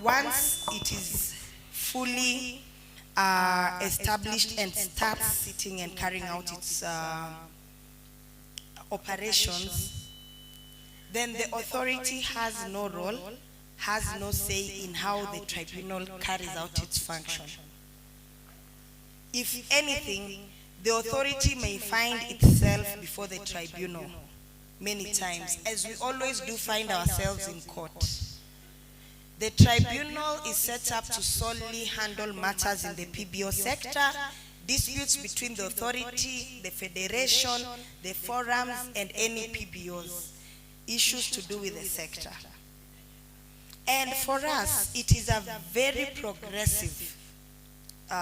once it is fully established and starts sitting and carrying out its operations, then the authority has no role, has no say in how the tribunal carries out its function. If anything, the authority may find itself before the tribunal many times, as we always do find ourselves in court. The tribunal is set up to solely handle matters in the PBO sector, disputes between the authority, the federation, the forums, and any PBOs, issues to do with the sector. And for us, it is a very progressive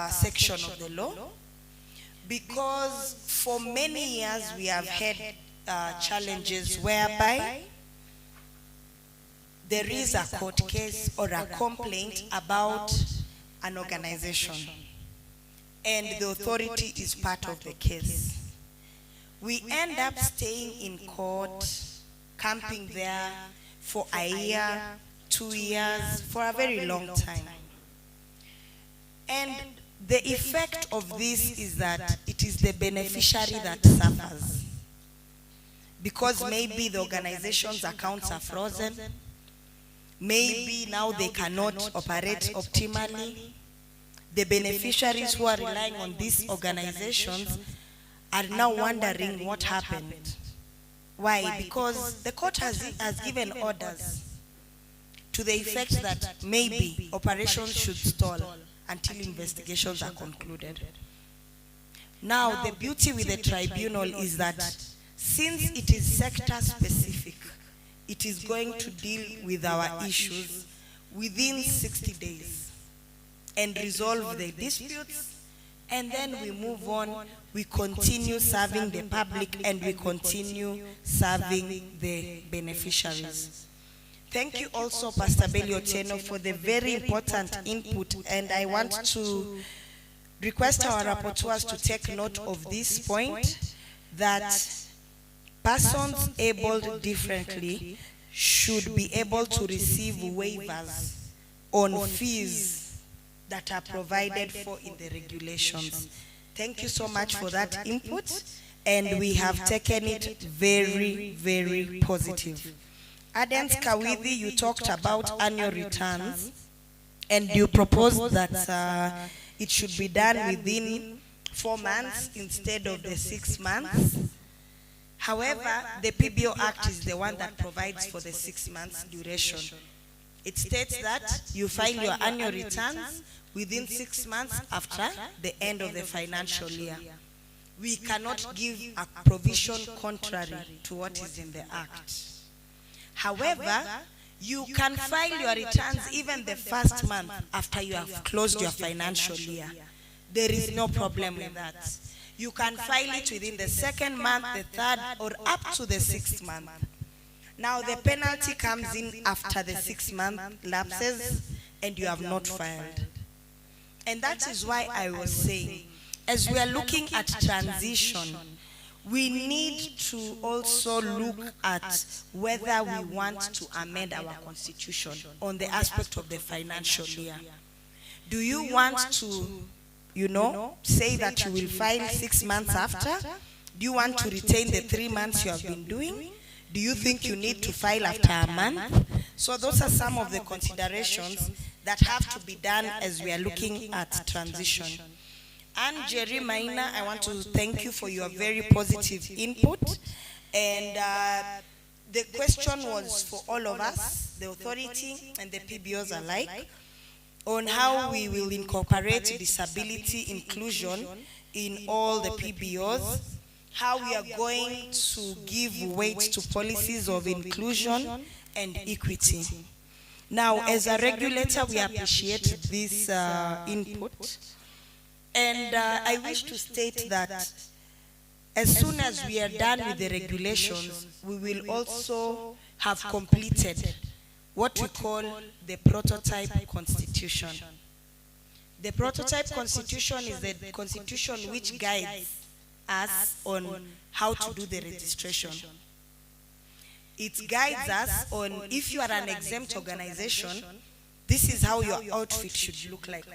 section of the law, because for many years we have had challenges whereby there is a court case or a complaint about an organization and the authority is part of the case. We end up staying in court, camping there for a year, 2 years, for a very long time. And the effect of this is that it is the beneficiary that suffers, because maybe the organization's accounts are frozen, maybe now they cannot operate optimally. The beneficiaries who are relying on these organizations are now wondering what happened. Why? Because the court has given orders to the effect that maybe operations should stall until investigations are concluded. Now, the beauty with the tribunal is that since it is sector specific, it is going to deal with our issues within 60 days and resolve the disputes, and then we move on, we continue serving the public and we continue serving the beneficiaries. Thank you also, Pastor Belly Otieno, for the very important input, and I want to request our rapporteurs to take note of this point, that persons abled differently should be able to receive waivers on fees that are provided for in the regulations. Thank you so much for that input, and we have taken it very, very positive. Adams Kawidi, you talked about annual returns, and you proposed that it should be done within 4 months instead of the 6 months. However, the PBO Act is the one that provides for the 6 months duration. It states that you file your annual returns within 6 months after the end of the financial year. We cannot give a provision contrary to what is in the Act. However, you can file your returns even the first month after you have closed your financial year. There is no problem with that. You can file it within the second month, the third, or up to the 6th month. Now the penalty comes in after the 6 month lapses and you have not filed. And that is why I was saying, as we are looking at transition, we need to also look at whether we want to amend our constitution on the aspect of the financial year. Do you want to, say that you will file 6 months after? Do you want to retain the 3 months you have been doing? Do you think you need to file after a month? So those are some of the considerations that have to be done as we are looking at transition. And Jerry Maina, I want to thank you for your very positive input. And the question was for all of us, the authority and the PBOs alike, on how we will incorporate disability inclusion in all the PBOs, how we are going to give weight to policies of inclusion and equity. Now, as a regulator, we appreciate this input. And I wish to state that as soon as we are done with the regulations, we will also have completed what we call the prototype constitution. The prototype constitution is the constitution which guides us on how to do the registration. It guides us on, if you are an exempt organization, this is how your outfit should look like.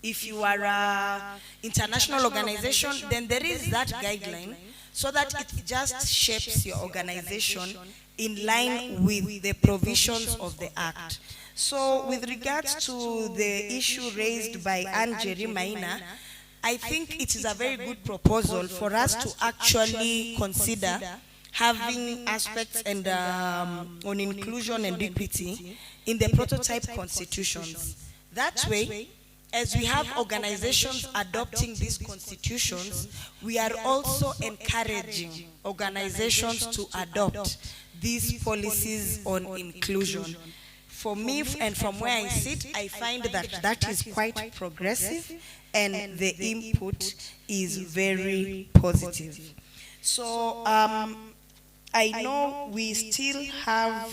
If you are an international organization, then there is that guideline so that it just shapes your organization in line with the provisions of the Act. So with regards to the issue raised by Jerry Maina, I think it is a very good proposal for us to actually consider having aspects and on inclusion and equity in the prototype constitutions. That way, as we have organizations adopting these constitutions, we are also encouraging organizations to adopt these policies on inclusion. For me, and from where I sit, I find that that is quite progressive and the input is very positive. So I know we still have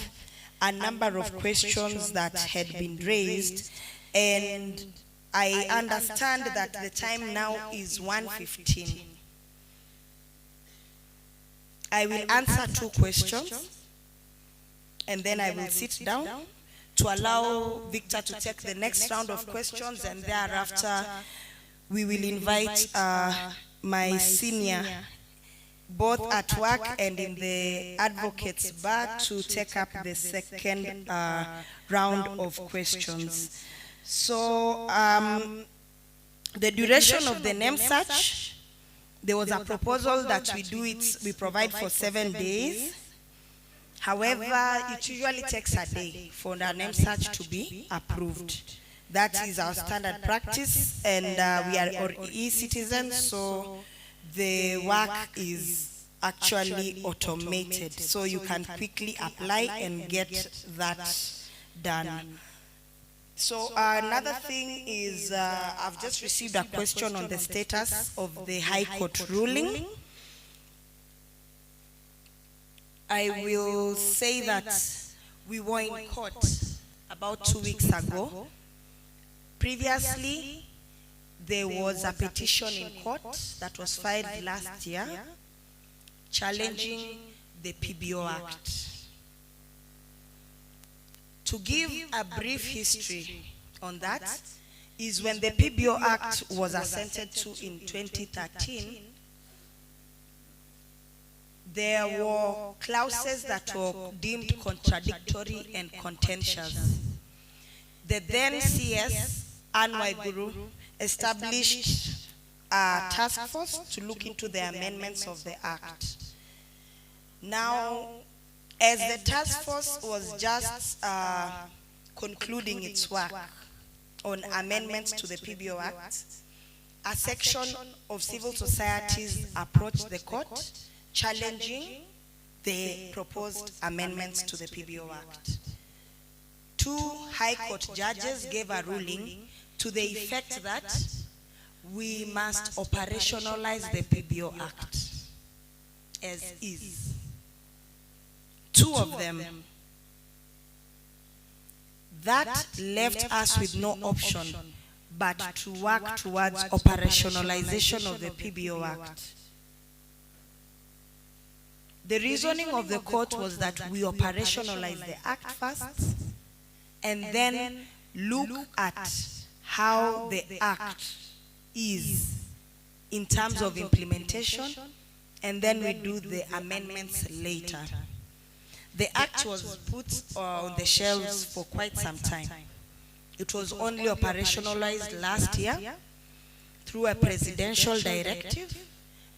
a number of questions that had been raised, and I understand that the time now is 1:15. I will answer 2 questions, and then I will sit down to allow Victor to take the next round of questions, and thereafter we will invite my senior, both at work and in the advocates bar, to take up the second round of questions. So the duration of the name search, there was a proposal that we provide for 7 days. However, it usually takes a day for the name search to be approved. That is our standard practice, and we are e-citizens, so the work is actually automated, so you can quickly apply and get that done. So another thing is, I've just received a question on the status of the High Court ruling. I will say that we were in court about 2 weeks ago. Previously, there was a petition in court that was filed last year challenging the PBO Act. To give a brief history on that, is when the PBO Act was assented to in 2013, there were clauses that were deemed contradictory and contentious. The then CS, Anwar Guru, established a task force to look into the amendments of the Act. Now, as the task force was just concluding its work on amendments to the PBO Act, a section of civil societies approached the court challenging the proposed amendments to the PBO Act. 2 High Court judges gave a ruling to the effect that we must operationalize the PBO Act as is. 2 of them. That left us with no option but to work towards operationalization of the PBO Act. The reasoning of the court was that we operationalize the act first and then look at how the act is in terms of implementation, and then we do the amendments later. The act was put on the shelves for quite some time. It was only operationalized last year through a presidential directive,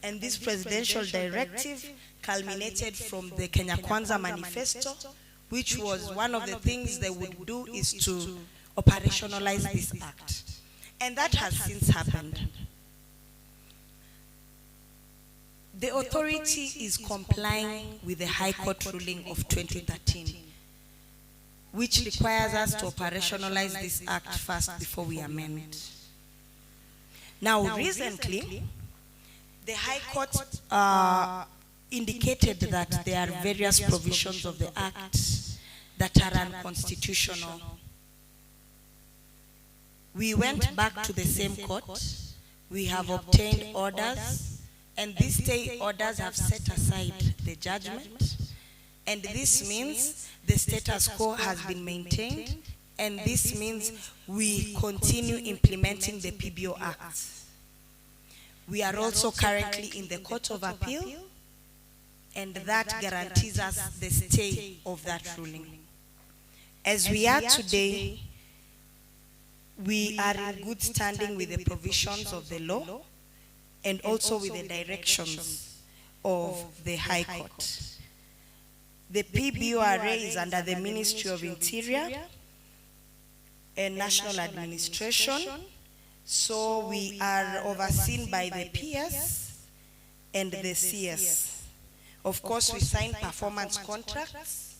and this presidential directive culminated from the Kenya Kwanza Manifesto, which was one of the things they would do is to operationalize this act. And that has since happened. The authority is complying with the High Court ruling of 2013, which requires us to operationalize this act first before we amend. Now, recently, the High Court indicated that there are various provisions of the act that are unconstitutional. We went back to the same court. We have obtained orders, and these stay orders have set aside the judgment. And this means the status quo has been maintained, and this means we continue implementing the PBO Act. We are also currently in the Court of Appeal, and that guarantees us the stay of that ruling. As we are today, we are in good standing with the provisions of the law and also with the directions of the High Court. The PBORA is under the Ministry of Interior and National Administration, so we are overseen by the PS and the CS. Of course, we sign performance contracts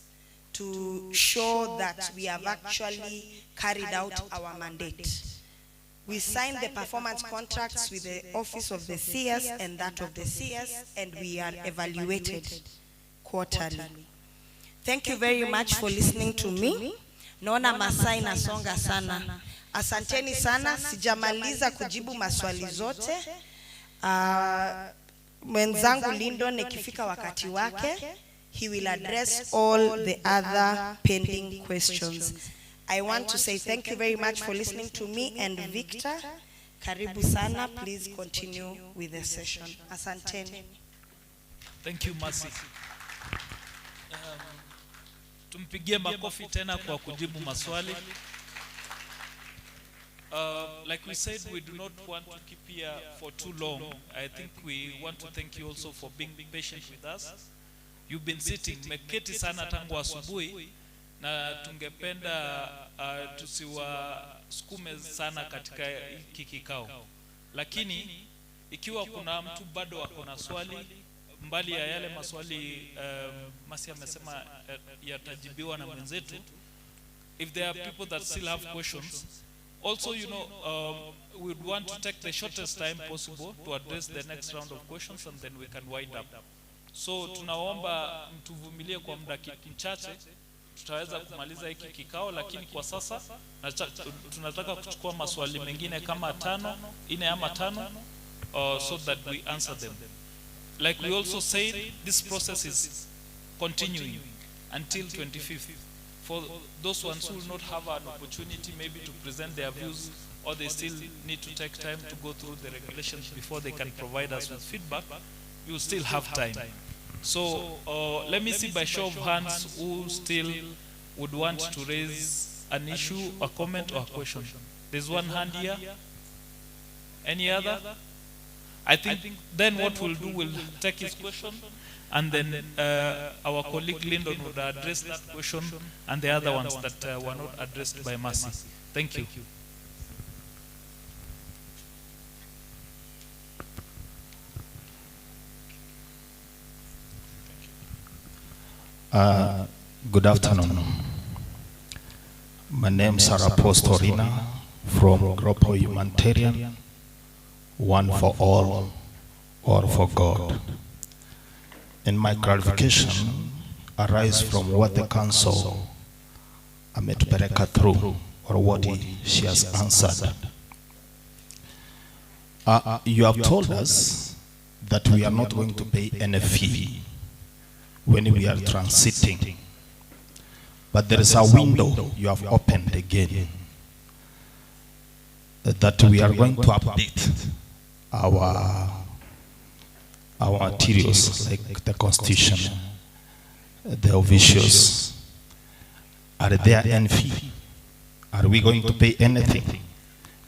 to show that we have actually carried out our mandate. We sign the performance contracts with the office of the CS and that of the CS, and we are evaluated quarterly. Thank you very much for listening to me. Naona masaa inasonga sana. Asanteni sana, sijamaliza kujibu maswali zote. Mwenzangu Lyndon ikifika wakati wake, he will address all the other pending questions. I want to say thank you very much for listening to me, and Victor, karibu sana, please continue with the session. Asanteni. Thank you, Mercy. Tumpigie makofi tena kwa kujibu maswali. Like we said, we do not want to keep here for too long. I think we want to thank you also for being patient with us. You've been sitting, meketi sana tangu asubuhi, na tungependa tusiwasukume sana katika hiki kikao. Lakini ikiwa kuna mtu bado ako na swali, mbali ya yale maswali Masi amesema yatajibiwa na mwenzetu, if there are people that still have questions, also, you know, we would want to take the shortest time possible to address the next round of questions, and then we can wind up. So tunaomba mtuvumilie kwa muda mchache, tutaweza kumaliza hiki kikao, lakini kwa sasa tunataka kuchukua maswali mengine kama 5, 4 ama 5, so that we answer them. Like we also said, this process is continuing until 25th. For those ones who will not have an opportunity maybe to present their views, or they still need to take time to go through the regulations before they can provide us with feedback, you still have time. So let me see by show of hands who still would want to raise an issue, a comment, or a question. There's one hand here. Any other? I think then what we'll do, we'll take his question, and then our colleague Lyndon would address that question and the other ones that were not addressed by Mercy. Thank you. Good afternoon. My name is Sarah Postorina from Global Humanitarian, One for All, or for God. And my clarification arises from what the council ametupereka through, or what she has answered. You have told us that we are not going to pay any fee when we are transiting. But there is a window you have opened again that we are going to update our materials, like the Constitution, the officials. Are there any fee? Are we going to pay anything?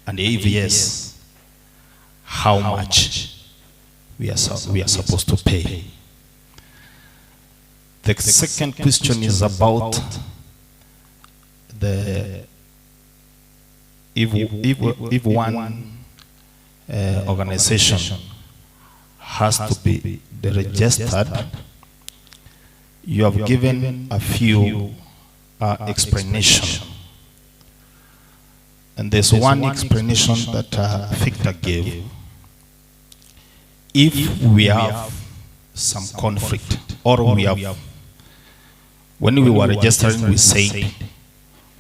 And if yes, how much we are supposed to pay? The second question is about if one organization has to be registered. You have given a few explanations. And there's one explanation that Victor gave. If we have some conflict, or we have, when we were registering, we said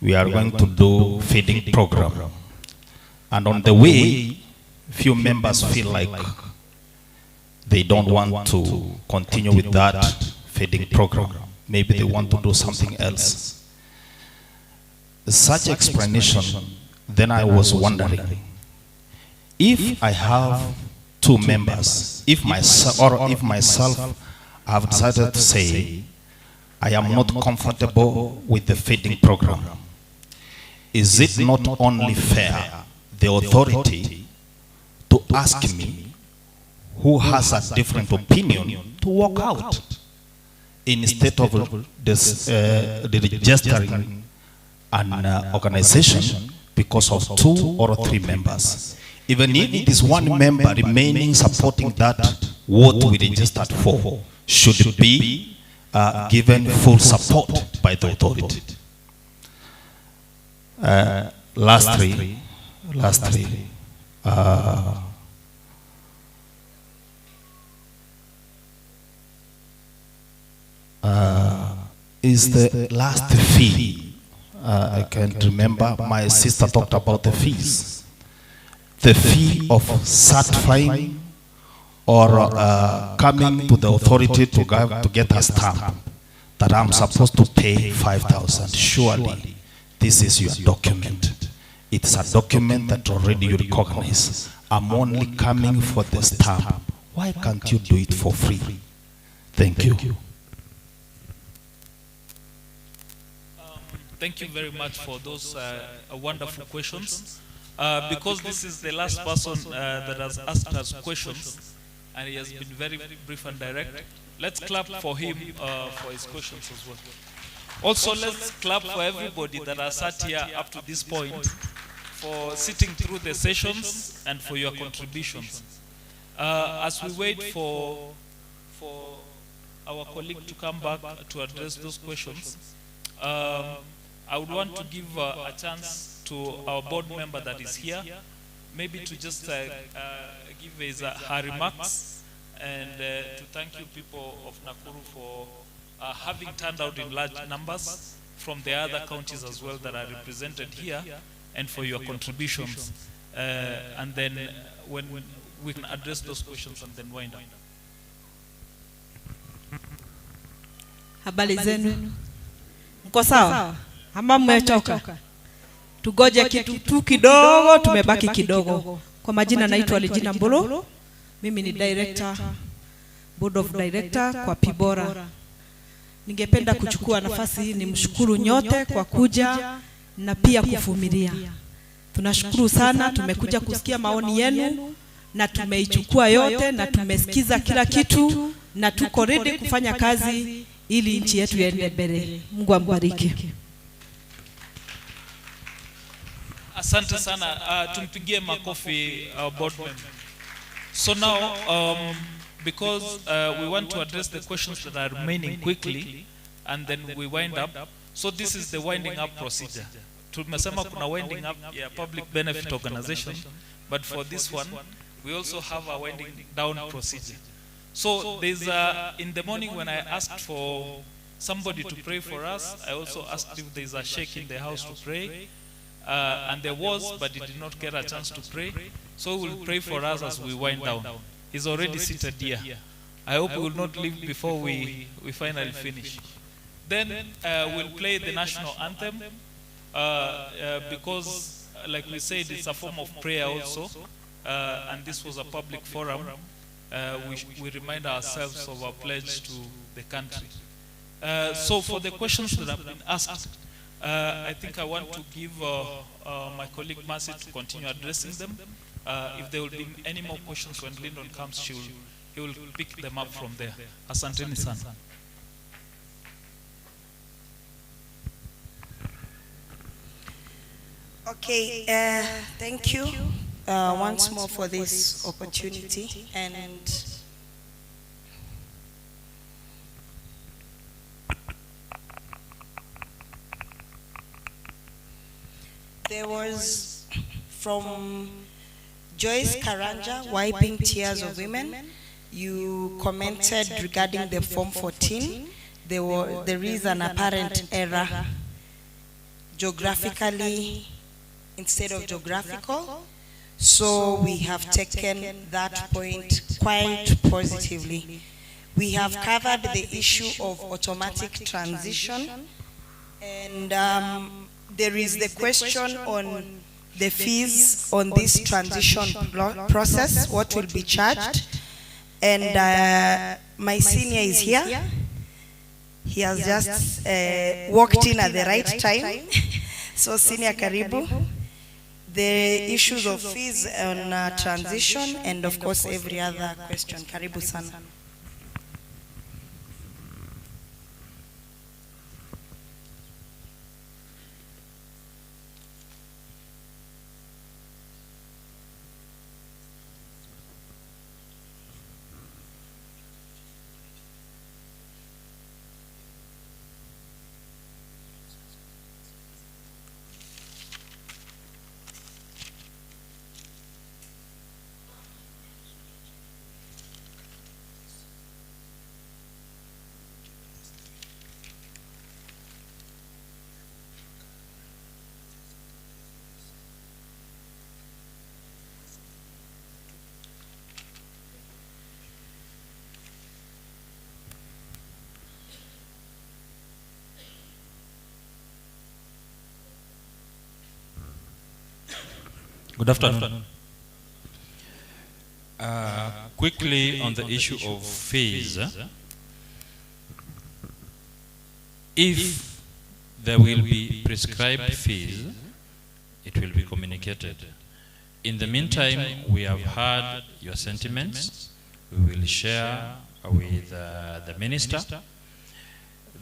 we are going to do feeding program. And on the way, few members feel like they don't want to continue with that feeding program. Maybe they want to do something else. Such explanation, then I was wondering, if I have two members, if myself I have decided to say I am not comfortable with the feeding program, is it not only fair the authority to ask me, who has a different opinion, to walk out instead of this, registering an organization because of 2 or 3 members? Even if it is 1 member remaining supporting that what we registered for, should be given full support by the authority. Lastly, is the last fee. I can't remember, my sister talked about the fees. The fee of certifying or coming to the authority to get a stamp that I'm supposed to pay 5,000. Surely this is your document. It's a document that already you recognize. I'm only coming for the stamp. Why can't you do it for free? Thank you. Thank you very much for those wonderful questions. Because this is the last person that has asked us questions, and he has been very brief and direct, let's clap for him for his questions as well. Also, let's clap for everybody that has sat here up to this point, for sitting through the sessions and for your contributions. As we wait for our colleague to come back to address those questions, I would want to give a chance to our board member that is here, maybe to just give her remarks, and to thank you people of Nakuru for having turned out in large numbers from the other counties as well that are represented here, and for your contributions. And then when we can address those questions and then wind up. Habari zenu. Mko sawa? Ama mmechoka? Tugoje kitu tu kidogo, tumebaki kidogo. Kwa majina naitwa Legina Mbulu. Mimi ni director, board of director kwa Pibora. Ningependa kuchukua nafasi hii nimshukuru nyote kwa kuja na pia kuvumilia. Tunashukuru sana, tumekuja kusikia maoni yenu na tumeichukua yote na tumesikiza kila kitu na tuko ready kufanya kazi ili nchi yetu iende mbele. Mungu ambariki. Asante sana. Tumpigie makofi our board member. So now, because we want to address the questions that are remaining quickly, and then we wind up. So this is the winding up procedure. Tumesema kuna winding up ya public benefit organization, but for this one, we also have a winding down procedure. So there's in the morning when I asked for somebody to pray for us, I also asked if there's a sheikh in the house to pray, and there was, but he did not get a chance to pray. So we'll pray for us as we wind down. He's already seated here. I hope we will not leave before we finally finish. Then we'll play the national anthem, because, like we said, it's a form of prayer also, and this was a public forum. We remind ourselves of our pledge to the country. So for the questions that have been asked, I think I want to give my colleague Mercy to continue addressing them. If there will be any more questions when Lyndon comes, he will pick them up from there. Asanteni sana. Okay, thank you once more for this opportunity. And there was from Joyce Karanja, Wiping Tears of Women. You commented regarding the Form 14. There is an apparent error geographically instead of geographical. So we have taken that point quite positively. We have covered the issue of automatic transition, and there is the question on the fees on this transition process, what will be charged. And my senior is here. He has just walked in at the right time. So senior, karibu. The issues of fees on transition, and of course every other question. Karibu sana. Good afternoon. Quickly on the issue of fees, if there will be prescribed fees, it will be communicated. In the meantime, we have heard your sentiments. We will share with the minister.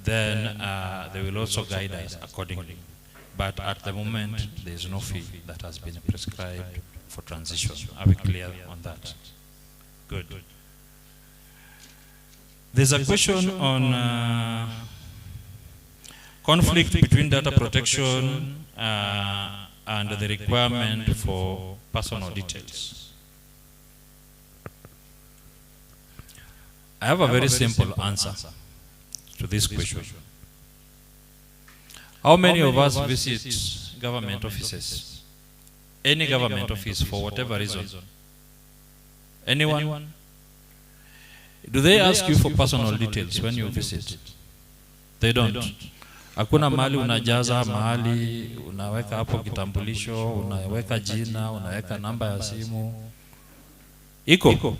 Then they will also guide us accordingly. But at the moment, there is no fee that has been prescribed for transition. Are we clear on that? Good. There's a question on conflict between data protection and the requirement for personal details. I have a very simple answer to this question. How many of us visit government offices? Any government office for whatever reason? Anyone? Do they ask you for personal details when you visit? They don't. Hakuna mahali unajaza mahali, unaweka hapo kitambulisho, unaweka jina, unaweka namba ya simu. Iko.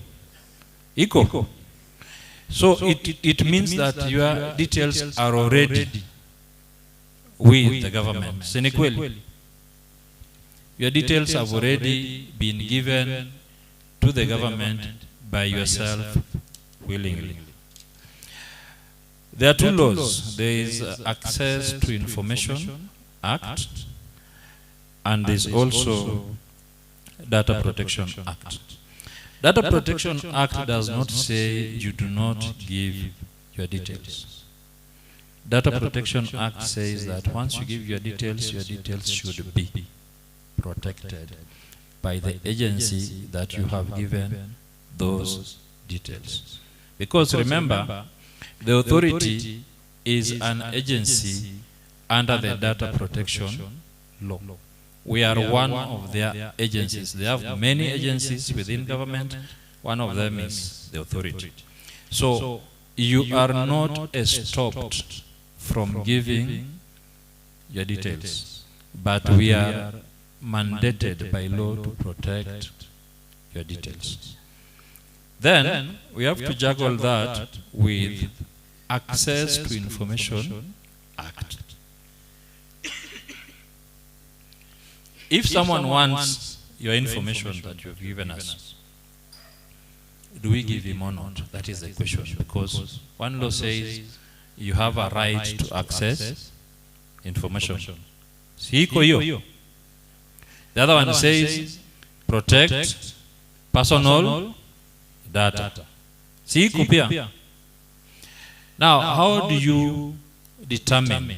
So it means that your details are already with the government. Sinikweli. Your details have already been given to the government by yourself willingly. There are two laws. There is Access to Information Act, and there is also Data Protection Act. Data Protection Act does not say you do not give your details. Data Protection Act says that once you give your details should be protected by the agency that you have given those details. Because remember, the authority is an agency under the data protection law. We are one of their agencies. They have many agencies within government. One of them is the authority. So you are not stopped from giving your details, but we are mandated by law to protect your details. Then we have to juggle that with Access to Information Act. If someone wants your information that you've given us, do we give him or not? That is the question. Because one law says you have a right to access information. Siko hiyo. The other one says protect personal data. Siko pia. Now, how do you determine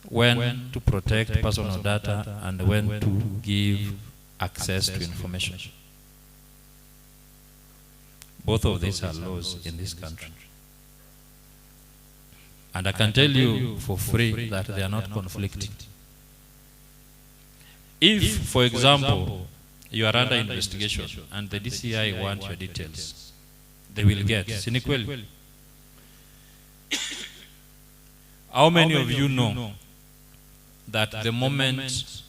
when to protect personal data and when to give access to information? Both of these are laws in this country. And I can tell you for free that they are not conflicting. If, for example, you are under investigation and the DCI want your details, they will get. Sinikweli. How many of you know that the moment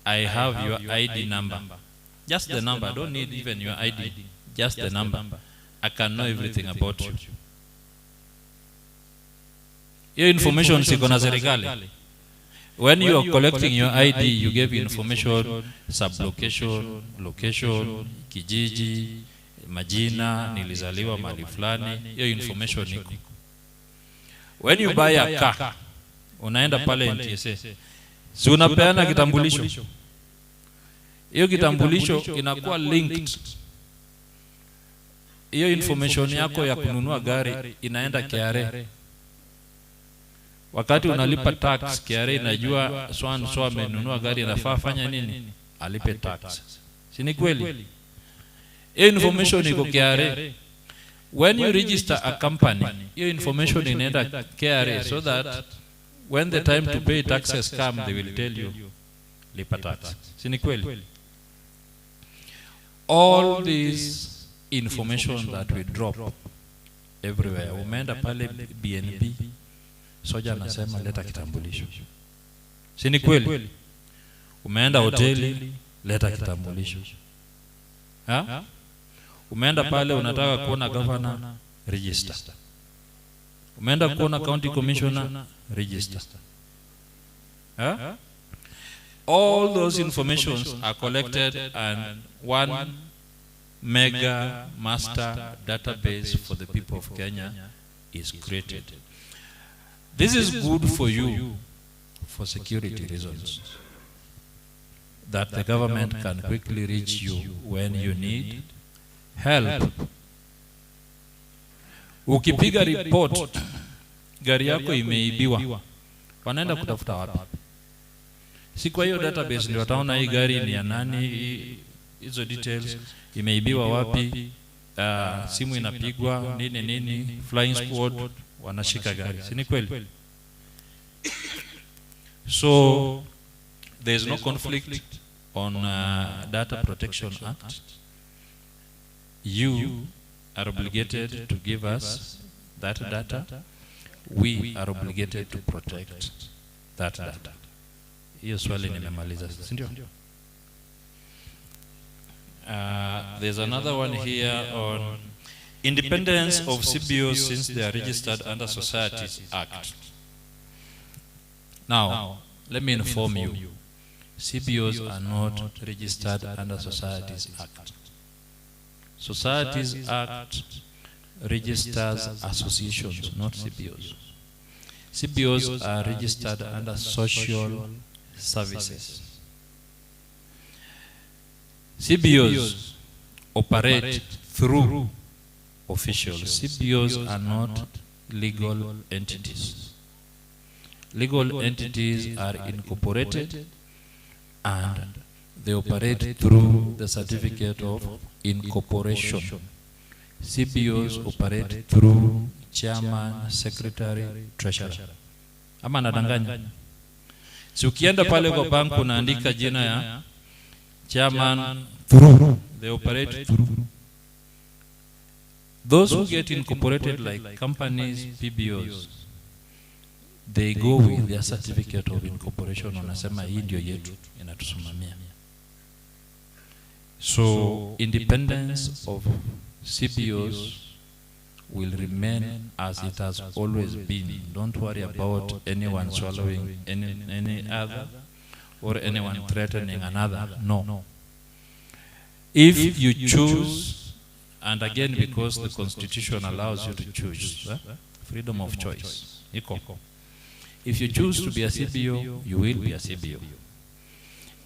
I have your ID number, just the number, I don't need even your ID, just the number, I can know everything about you. Your information siko na serikali. When you are collecting your ID, you give information, sublocation, location, kijiji, majina, nilizaliwa mahali fulani, your information iko. When you buy a car, unaenda pale NTSA, si unapeana kitambulisho. Hiyo kitambulisho inakuwa linked. Hiyo information yako ya kununua gari inaenda KRA. Wakati unalipa tax, KRA inajua so amenunua gari, inafaa fanya nini? Alipe tax. Si ni kweli? Hiyo information iko KRA. When you register a company, your information inaenda KRA so that when the time to pay taxes come, they will tell you, lipa tax. Sini kweli? All this information that we drop everywhere, umeenda pale BNB, soja anasema leta kitambulisho. Sini kweli? Umeenda hoteli, leta kitambulisho. Ha? Umeenda pale unataka kuona governor, register. Umeenda kuona county commissioner, register. Huh? All those informations are collected and one mega master database for the people of Kenya is created. This is good for you for security reasons, that the government can quickly reach you when you need help. Ukipiga report gari yako imeibiwa, wanaenda kutafuta wapi? Si kwa hiyo database ndio wataona hii gari ni ya nani, hizo details, imeibiwa wapi, simu inapigwa, nini, flying squad wanashika gari. Si ni kweli? So there is no conflict on Data Protection Act. You are obligated to give us that data. We are obligated to protect that data. Hiyo swali nimemaliza, si ndio? There's another one here on independence of CBOs since they are registered under Societies Act. Now, let me inform you, CBOs are not registered under Societies Act. Societies Act registers associations, not CBOs. CBOs are registered under social services. CBOs operate through officials. CBOs are not legal entities. Legal entities are incorporated and they operate through the certificate of incorporation. CBOs operate through chairman, secretary, treasurer. Ama nadanganya? Si ukienda pale kwa bank unaandika jina ya chairman through, they operate through. Those who get incorporated like companies, PBOs, they go with their certificate of incorporation, wanasema hii ndio yetu inatusimamia. So independence of CBOs will remain as it has always been. Don't worry about anyone swallowing any other or anyone threatening another. No. If you choose, and again because the Constitution allows you to choose, freedom of choice. If you choose to be a CBO, you will be a CBO.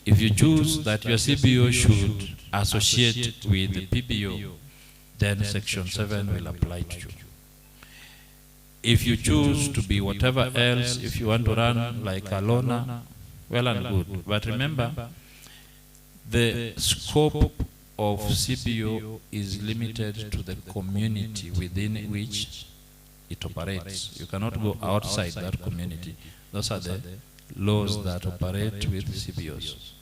If you choose that your CBO should associate with the PBO, then Section 7 will apply to you. If you choose to be whatever else, if you want to run like a loner, well and good. But remember, the scope of CBO is limited to the community within which it operates. You cannot go outside that community. Those are the laws that operate with CBOs.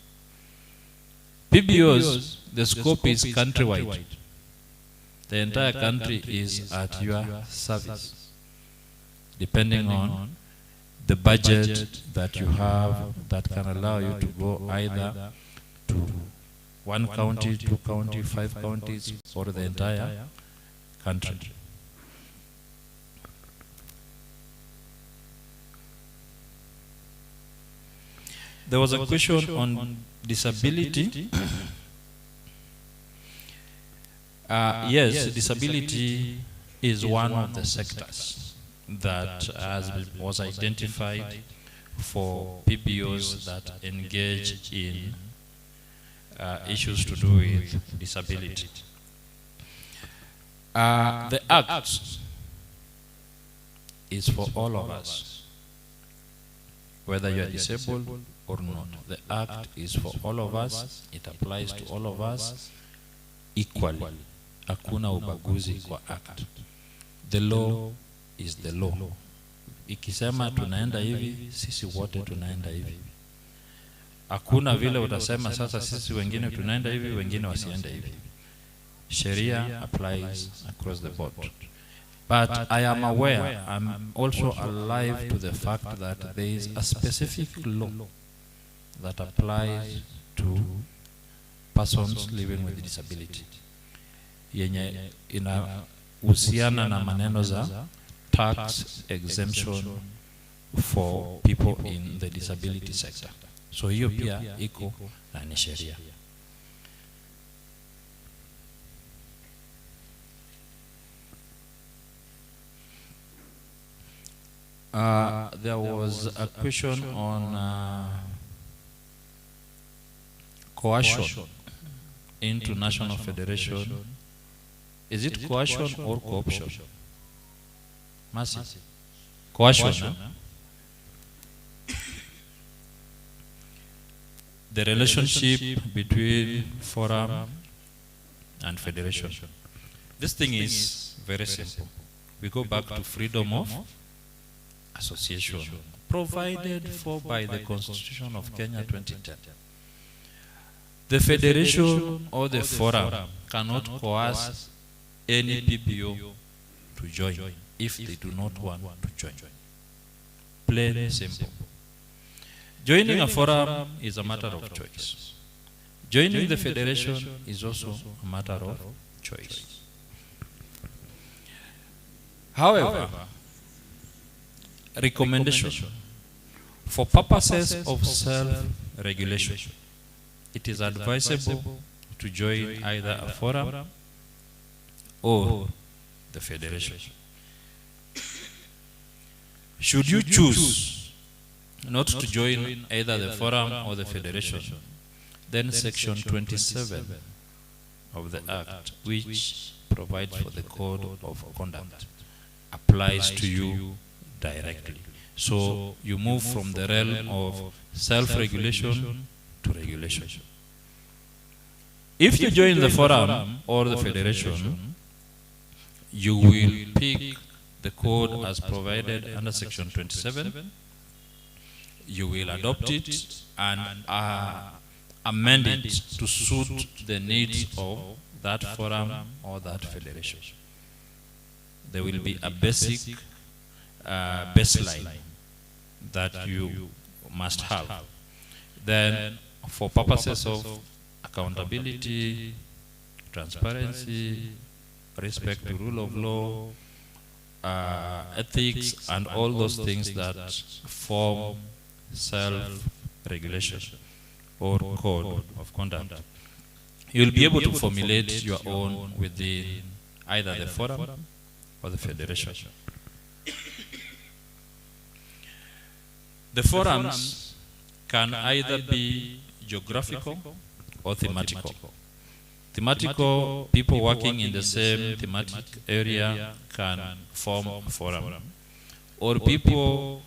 PBOs, the scope is countrywide. The entire country is at your service, depending on the budget that you have that can allow you to go either to 1 county, 2 counties, 5 counties, or the entire country. There was a question on disability. Yes, disability is one of the sectors that was identified for PBOs that engage in issues to do with disability. The Act is for all of us, whether you are disabled or not. The Act is for all of us. It applies to all of us equally. Hakuna ubaguzi kwa Act. The law is the law. Ikisema tunaenda hivi, sisi wote tunaenda hivi. Hakuna vile utasema sasa sisi wengine tunaenda hivi, wengine wasiende hivi. Sharia applies across the board. But I am aware, I'm also alive to the fact that there is a specific law that applies to persons living with disability. Yenye inahusiana na maneno za tax exemption for people in the disability sector. So hiyo pia iko na ni sheria. There was a question on coercion into national federation. Is it coercion or co-option? Mercy. Coercion. The relationship between forum and federation. This thing is very simple. We go back to freedom of association, provided for by the Constitution of Kenya 2010. The federation or the forum cannot coerce any PBO to join if they do not want to join. Plain and simple. Joining a forum is a matter of choice. Joining the federation is also a matter of choice. However, recommendation for purposes of self-regulation, it is advisable to join either a forum or the federation. Should you choose not to join either the forum or the federation, then Section 27 of the Act, which provides for the code of conduct, applies to you directly. So you move from the realm of self-regulation to regulation. If you join the forum or the federation, you will pick the code as provided under section 27. You will adopt it and amend it to suit the needs of that forum or that federation. There will be a basic baseline that you must have. Then, for purposes of accountability, transparency, respect to rule of law, ethics, and all those things that form self-regulation or code of conduct, you'll be able to formulate your own within either the forum or the federation. The forums can either be geographical or thematical. Thematical, people working in the same thematic area can form a forum. Or people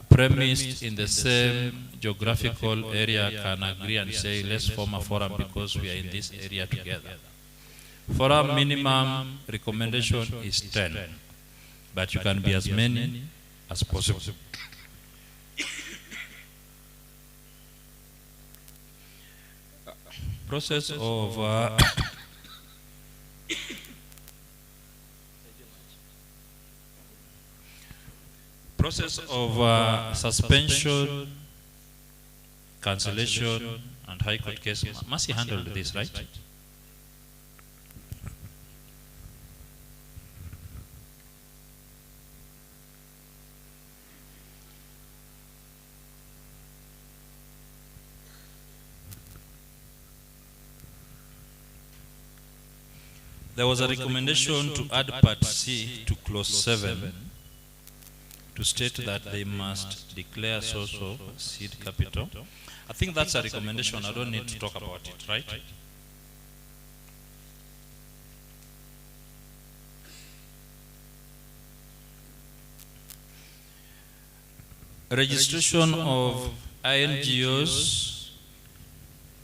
premised in the same geographical area can agree and say, let's form a forum because we are in this area together. Forum minimum recommendation is 10, but you can be as many as possible. Process of suspension, cancellation, and high court case. Mercy handled this, right? There was a recommendation to add Part C to Clause 7 to state that they must declare source of seed capital. I think that's a recommendation. I don't need to talk about it, right? Registration of INGOs,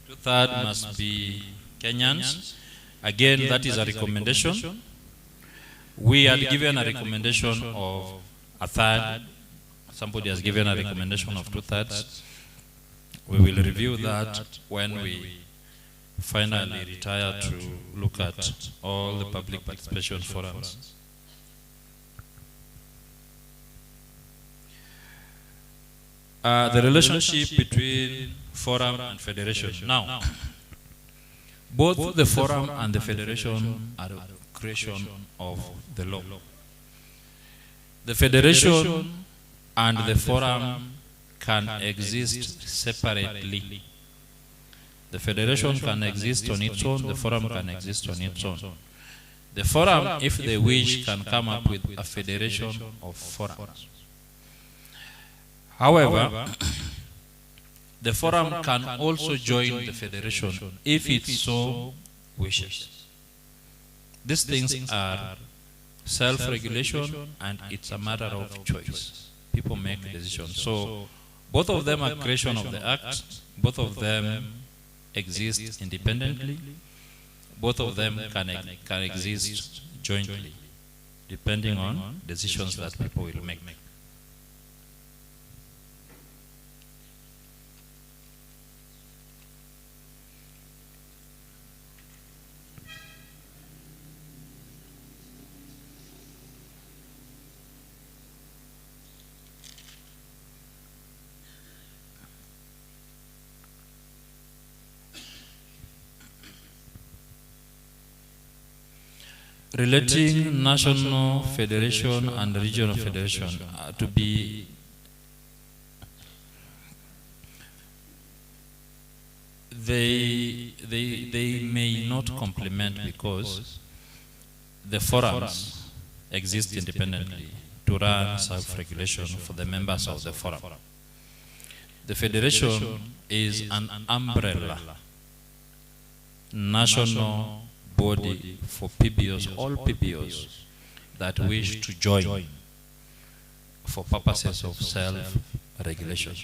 2/3 must be Kenyans. Again, that is a recommendation. We had given a recommendation of 1/3. Somebody has given a recommendation of 2/3. We will review that when we finally retire to look at all the public participation forums. The relationship between forum and federation. Now, both the forum and the federation are a creation of the law. The federation and the forum can exist separately. The federation can exist on its own, the forum can exist on its own. The forum, if they wish, can come up with a federation of forums. However, the forum can also join the federation if it so wishes. These things are self-regulation and it's a matter of choice. People make decisions. So both of them are creation of the act, both of them exist independently, both of them can exist jointly, depending on decisions that people will make. Relating national federation and regional federation to be they may not complement because the forums exist independently to run self-regulation for the members of the forum. The federation is an umbrella national body for PBOs, all PBOs, that wish to join for purposes of self-regulation.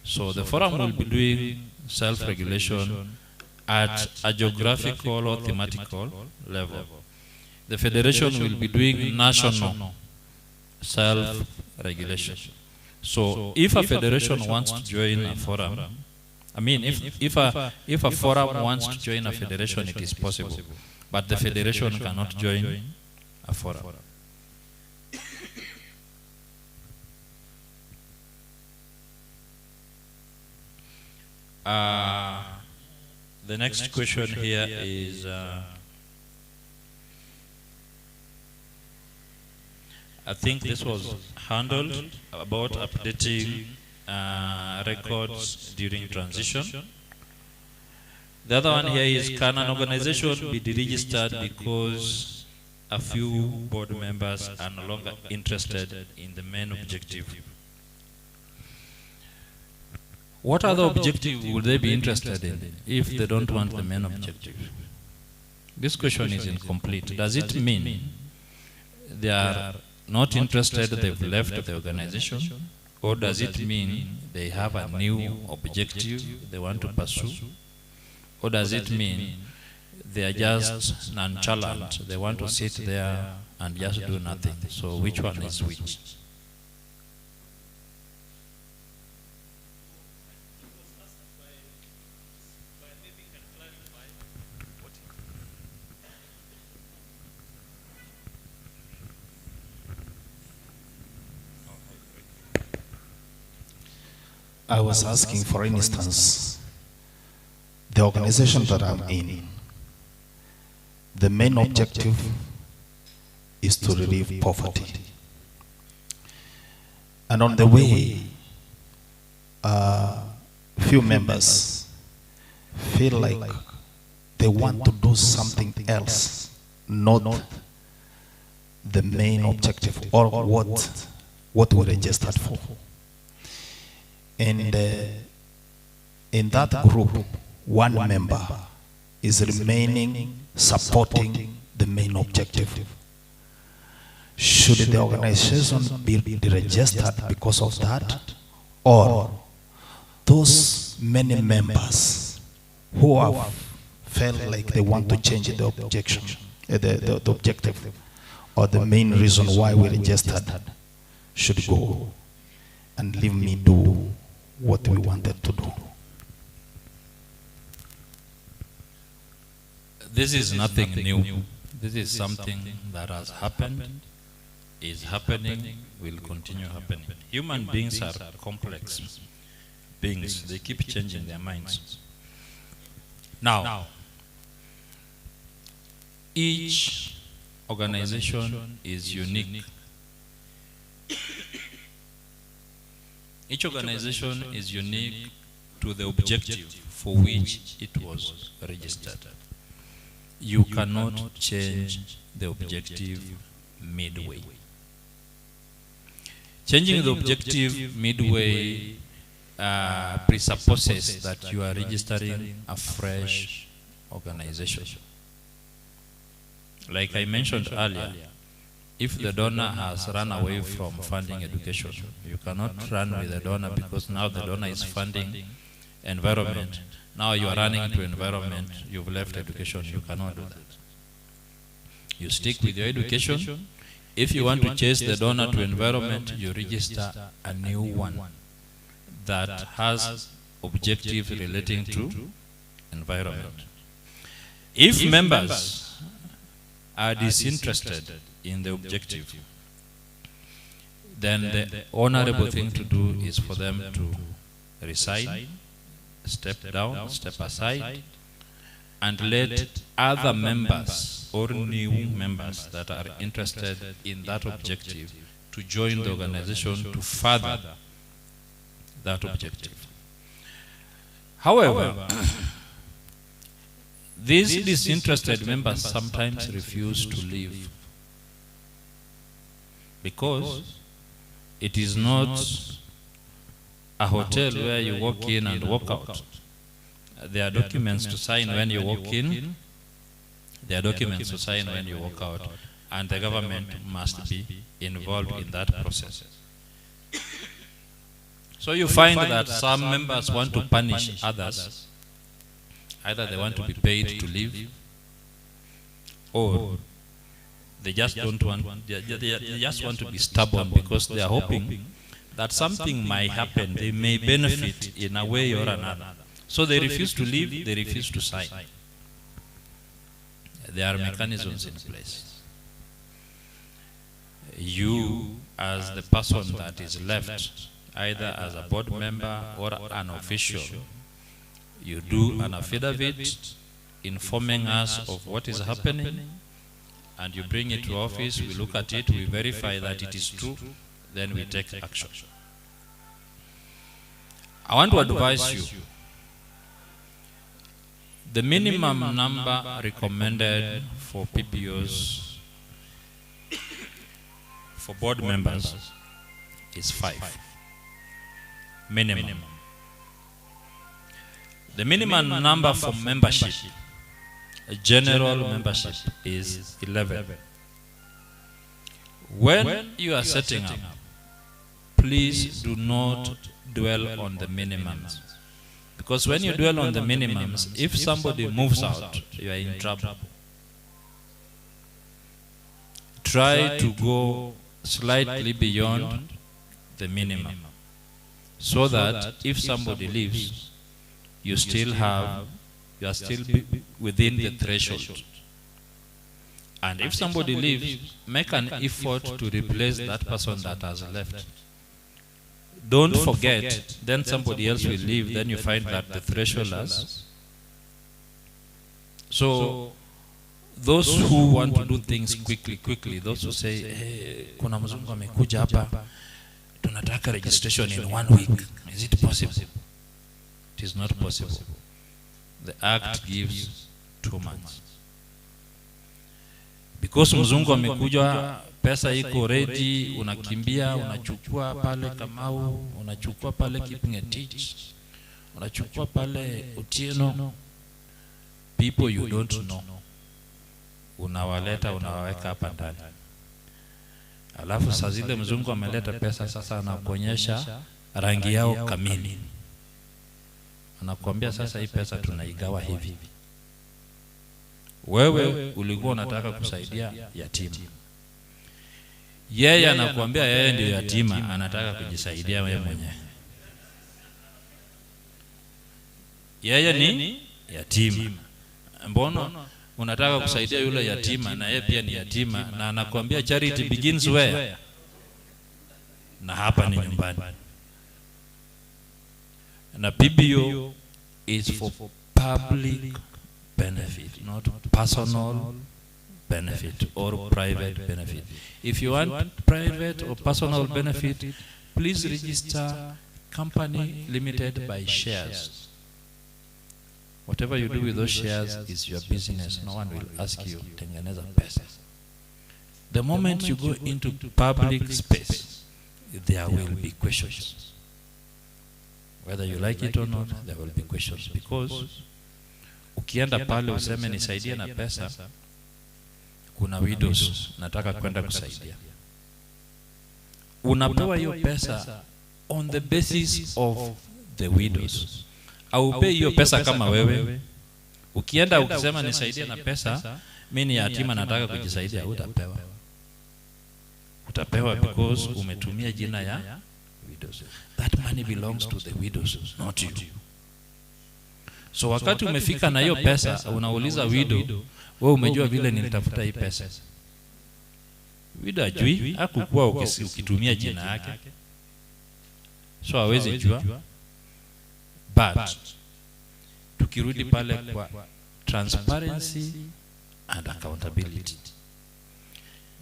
So the forum will be doing self-regulation at a geographical or thematical level. The federation will be doing national self-regulation. So if a federation wants to join a forum, I mean, if a forum wants to join a federation, it is possible. But the federation cannot join a forum. The next question here is, I think this was handled about updating records during transition. The other one here is, can an organization be deregistered because a few board members are no longer interested in the main objective? What other objective would they be interested in if they don't want the main objective? This question is incomplete. Does it mean they are not interested, they've left the organization? Or does it mean they have a new objective they want to pursue? Or does it mean they are just nonchalant, they want to sit there and just do nothing? So which one is which? I was asking, for instance, the organization that I'm in, the main objective is to relieve poverty. And on the way, few members feel like they want to do something else, not the main objective or what we registered for. And in that group, one member is remaining supporting the main objective. Should the organization be registered because of that? Or those many members who have felt like they want to change the objection, the objective, or the main reason why we registered should go and leave me do what we wanted to do? This is nothing new. This is something that has happened, is happening, will continue happening. Human beings are complex beings. They keep changing their minds. Now, each organization is unique. Each organization is unique to the objective for which it was registered. You cannot change the objective midway. Changing the objective midway presupposes that you are registering a fresh organization. Like I mentioned earlier, if the donor has run away from funding education, you cannot run with the donor because now the donor is funding environment. Now you are running to environment, you've left education, you cannot do that. You stick with your education. If you want to chase the donor to environment, you register a new one that has objectives relating to environment. If members are disinterested in the objective, then the honorable thing to do is for them to resign, step down, step aside, and let other members or new members that are interested in that objective to join the organization to further that objective. However, these disinterested members sometimes refuse to leave because it is not a hotel where you walk in and walk out. There are documents to sign when you walk in. There are documents to sign when you walk out. and the government must be involved in that process. So you find that some members want to punish others. Either they want to be paid to leave, or they just don't want, they just want to be stubborn because they are hoping that something might happen, they may benefit in a way or another. So they refuse to leave, they refuse to sign. There are mechanisms in place. You, as the person that is left, either as a board member or an official, you do an affidavit informing us of what is happening, and you bring it to office, we look at it, we verify that it is true, then we take action. I want to advise you, the minimum number recommended for PBOs, for board members, is 5. Minimum. The minimum number for membership, general membership, is 11. When you are setting up, please do not dwell on the minimums. Because when you dwell on the minimums, if somebody moves out, you are in trouble. Try to go slightly beyond the minimum, so that if somebody leaves, you are still within the threshold. And if somebody leaves, make an effort to replace that person that has left. Don't forget, then somebody else will leave, then you find that the threshold has. So, those who want to do things quickly, those who say, hey, kuna mzungu amekuja hapa, tunataka registration in 1 week. Is it possible? It is not possible. The Act gives 2 months. Because mzungu amekuja, pesa iko ready, unakimbia, unachukua pale Kamau, unachukua pale Kipngetich, unachukua pale Otieno, people you don't know, unawaleta, unawaweka hapa ndani. Alafu saa zile mzungu ameleta pesa, sasa anakuonyesha rangi yao kamili. Anakuambia sasa hii pesa tunaigawa hivi. Wewe ulikuwa unataka kusaidia yatima. Yeye anakuambia yeye ndio yatima, anataka kujisaidia wewe mwenyewe. Yeye ni yatima. Mbona unataka kusaidia yule yatima na yeye pia ni yatima, na anakuambia charity begins where? Na hapa ni nyumbani. Na PBO is for public benefit, not personal benefit or private benefit. If you want private or personal benefit, please register company limited by shares. Whatever you do with those shares is your business. No one will ask you, tengeneza pesa. The moment you go into public space, there will be questions. Whether you like it or not, there will be questions. Because ukienda pale useme nisaidie na pesa, kuna widows nataka kwenda kusaidia. Unapewa hiyo pesa on the basis of the widows. Au pay hiyo pesa kama wewe. Ukienda ukisema nisaidie na pesa, mimi ni yatima nataka kujisaidia, utapewa. Utapewa because umetumia jina ya widows. That money belongs to the widows, not you. So wakati umefika na hiyo pesa, unauliza widow, wewe umejua vile nilitafuta hii pesa? Widow ajui, hakukuwa ukitumia jina yake. So hawezi jua. But tukirudi pale kwa transparency and accountability.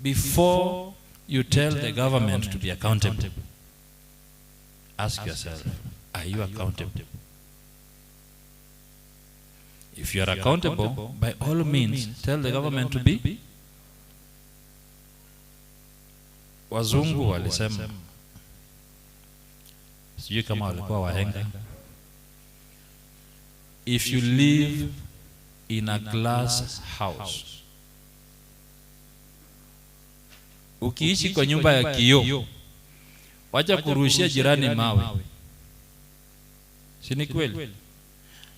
Before you tell the government to be accountable, ask yourself, are you accountable? If you are accountable, by all means, tell the government to be. Wazungu walisema, sijui kama walikuwa wahenga, if you live in a glass house, Ukiishi kwa nyumba ya kioo, wacha kurushia jirani mawe. Si ni kweli?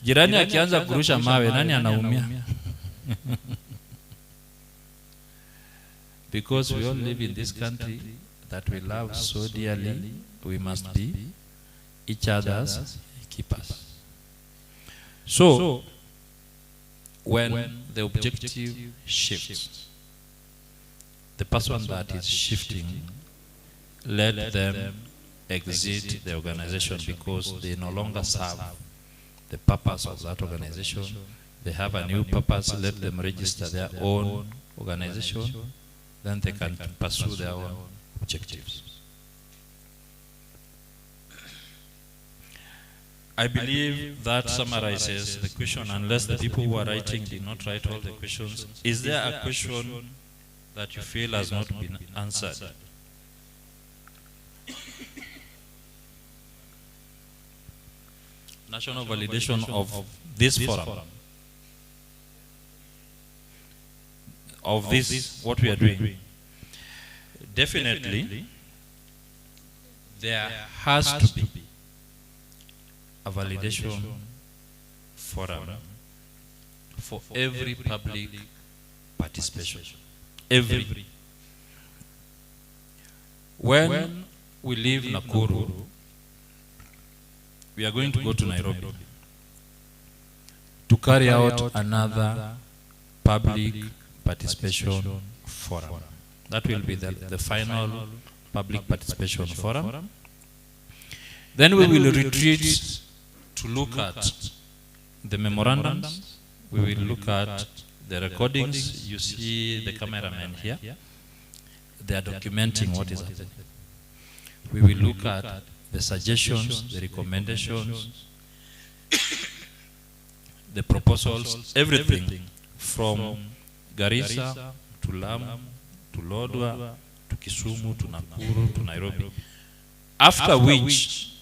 Jirani akianza kurusha mawe, nani anaumia? Because we all live in this country that we love so dearly, we must be each other's keepers. So, when the objective shifts, the person that is shifting, let them exit the organization because they no longer serve the purpose of that organization. They have a new purpose, let them register their own organization, then they can pursue their own objectives. I believe that summarizes the question, unless the people who are writing did not write all the questions. Is there a question that you feel has not been answered? National validation of this forum, of this, what we are doing. Definitely, there has to be a validation forum for every public participation. Every. When we leave Nakuru, we are going to go to Nairobi to carry out another public participation forum. That will be the final public participation forum. Then we will retreat to look at the memorandums. We will look at the recordings. You see the cameramen here. They are documenting what is happening. We will look at the suggestions, the recommendations, the proposals, everything from Garissa to Lamu to Lodwar to Kisumu to Nakuru to Nairobi. After which,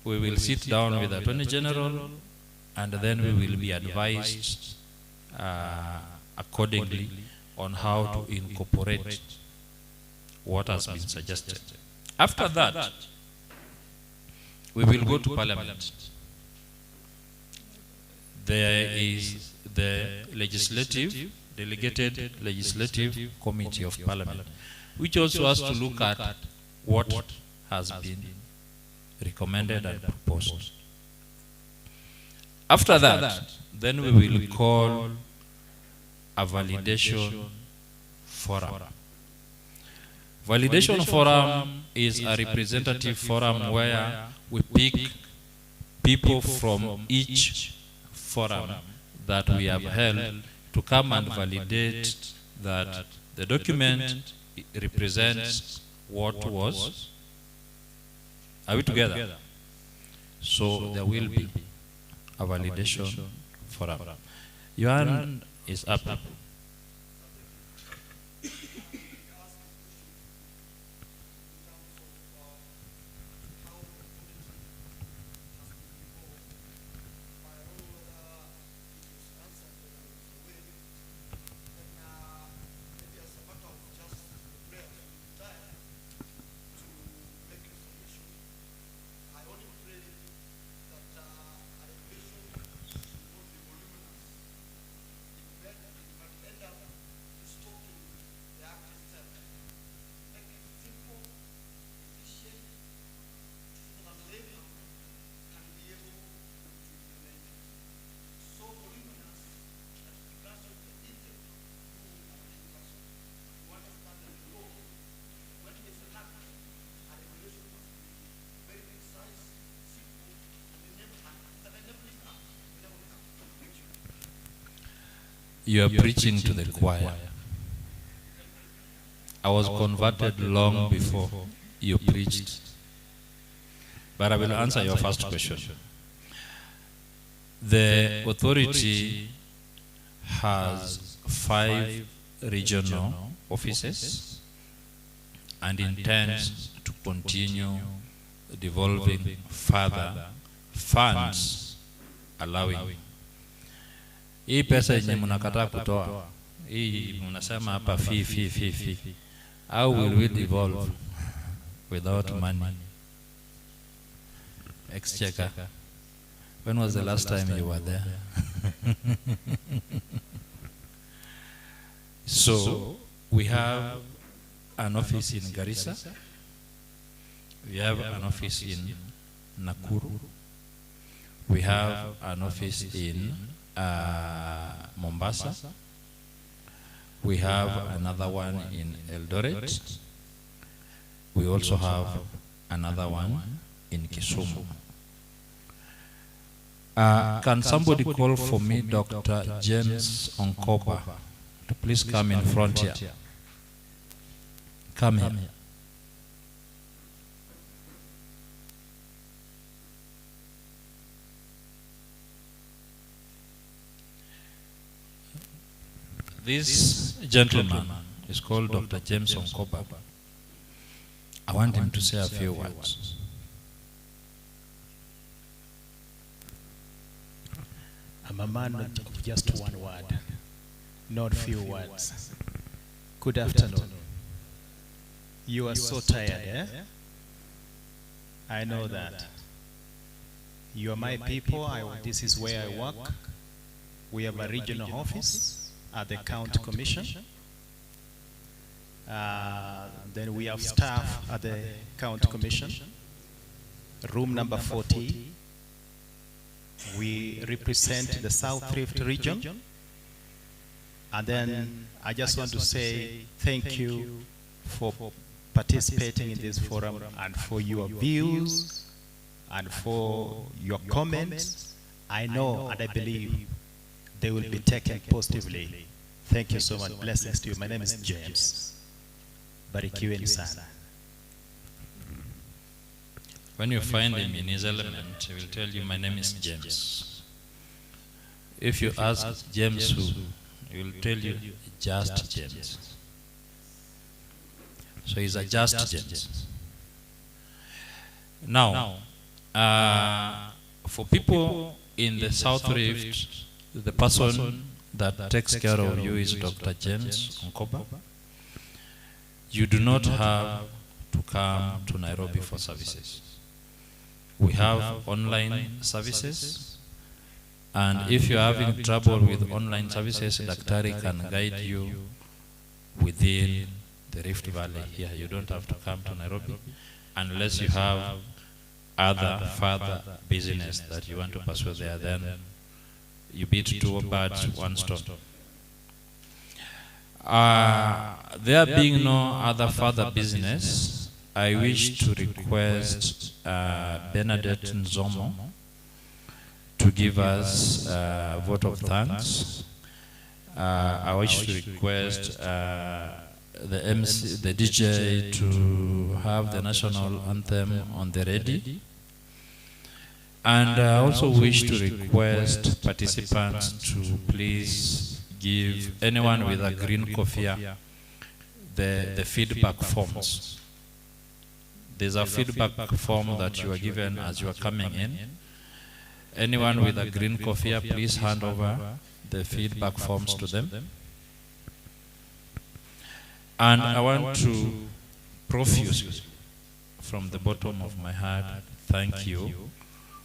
we will sit down with the Attorney General and then we will be advised accordingly on how to incorporate what has been suggested. After that, we will go to Parliament. There is the legislative, delegated legislative committee of Parliament, which also has to look at what has been recommended and proposed. After that, then we will call a validation forum. Validation forum is a representative forum where we pick people from each forum that we have held to come and validate that the document represents what was. Are we together? So there will be a validation forum. Your hand is up. You are preaching to the choir. I was converted long before you preached. But I will answer your first question. The authority has 5 regional offices and intends to continue devolving further funds allowing. Hii pesa yenye mnakataa kutoa, hii mnasema hapa fee. How will we evolve without money? Exchequer. When was the last time you were there? So, we have an office in Garissa. We have an office in Nakuru. We have an office in Mombasa. We have another one in Eldoret. We also have another one in Kisumu. Can somebody call for me Dr. James Onkoba to please come in front here? Come here. This gentleman is called Dr. James Onkoba. I want him to say a few words. I'm a man of just one word, not few words. Good afternoon. You are so tired, eh? I know that. You are my people. This is where I work. We have a regional office at the County Commission. Then we have staff at the County Commission. Room number 40. We represent the South Rift region. And then I just want to say thank you for participating in this forum and for your views and for your comments. I know and I believe they will be taken positively. Thank you so much. Blessings to you. My name is James. Barikiweni sana. When you find him in his element, he will tell you, my name is James. If you ask James who, he will tell you, just James. So he's a just James. Now, for people in the South Rift, the person that takes care of you is Dr. James Onkoba. You do not have to come to Nairobi for services. We have online services, and if you're having trouble with online services, Daktari can guide you within the Rift Valley here. You don't have to come to Nairobi unless you have other further business that you want to pursue there. Then you beat two birds, one stone. There being no other further business, I wish to request Bernadette Nzomo to give us a vote of thanks. I wish to request the MC, the DJ, to have the national anthem on the ready. And I also wish to request participants to please give anyone with a green kofia the feedback forms. There's a feedback form that you are given as you are coming in. Anyone with a green kofia, please hand over the feedback forms to them. And I want to profusely, from the bottom of my heart, thank you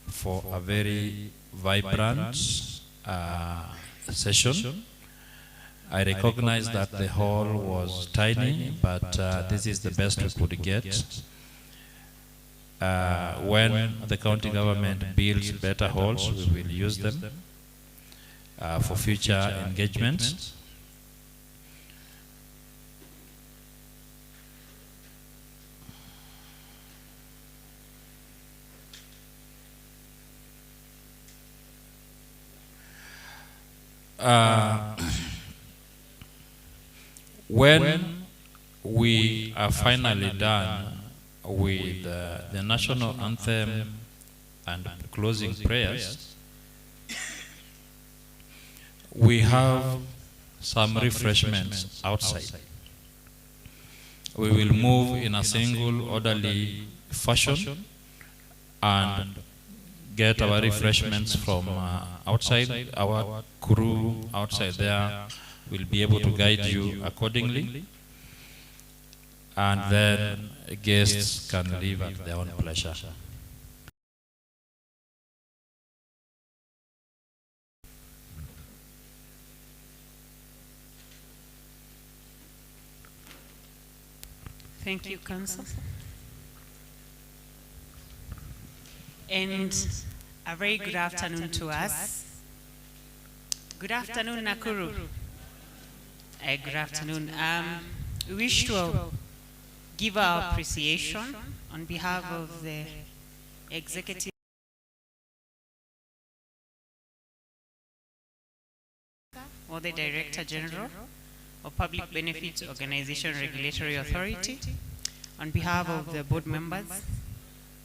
for a very vibrant session. I recognize that the hall was tiny, but this is the best we could get. When the county government builds better halls, we will use them for future engagements. When we are finally done with the national anthem and closing prayers, we have some refreshments outside. We will move in a single orderly fashion and get our refreshments from outside. Our crew outside there will be able to guide you accordingly. and then guests can leave at their own pleasure. Thank you, Council. And a very good afternoon to us. Good afternoon, Nakuru. Good afternoon. We wish to give our appreciation on behalf of the Executive or the Director General of Public Benefit Organization Regulatory Authority, on behalf of the board members,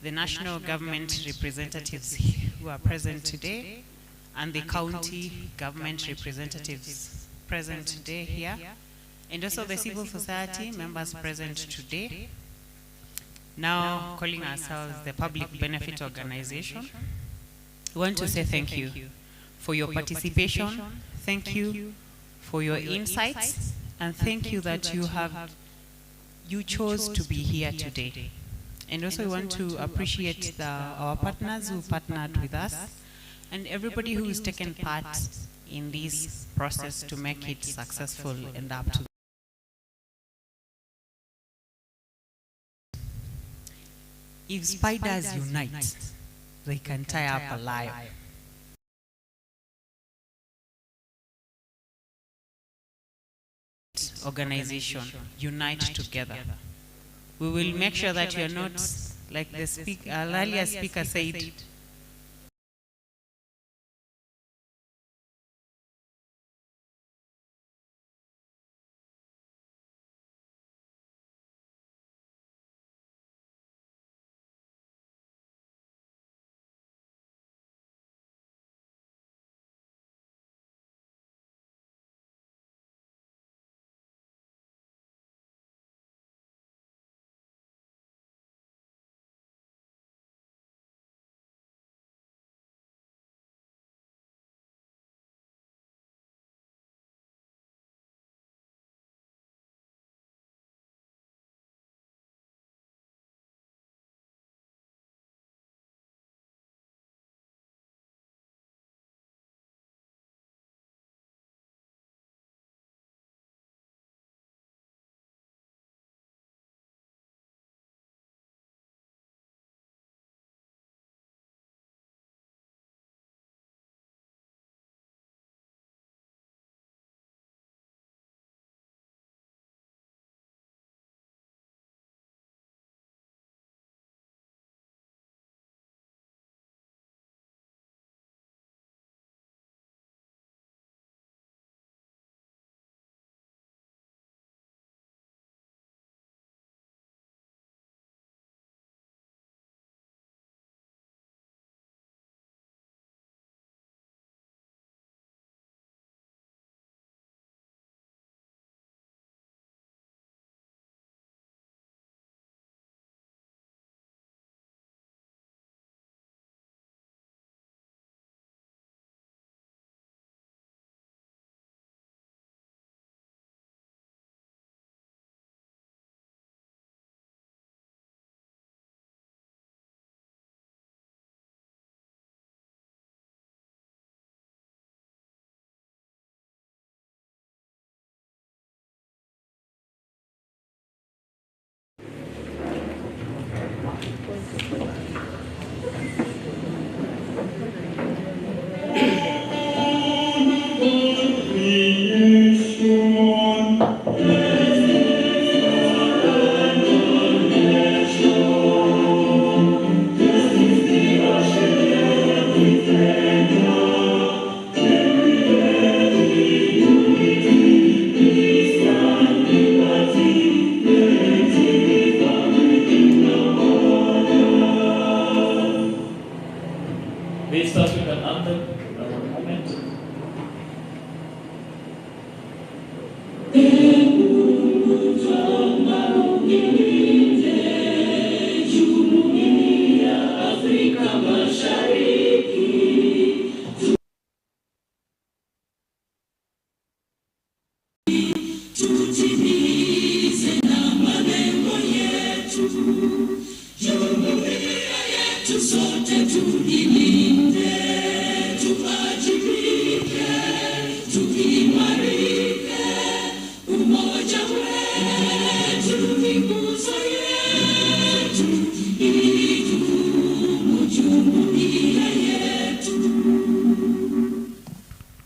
the national government representatives who are present today, and the county government representatives present today here, and also the civil society members present today. Now calling ourselves the Public Benefit Organization, we want to say thank you for your participation, thank you for your insights, and thank you that you chose to be here today. And also we want to appreciate our partners who partnered with us and everybody who has taken part in this process to make it successful and up to. If spiders unite, they can tie up a lion. Organization, unite together. We will make sure that you are not, like the earlier speaker said,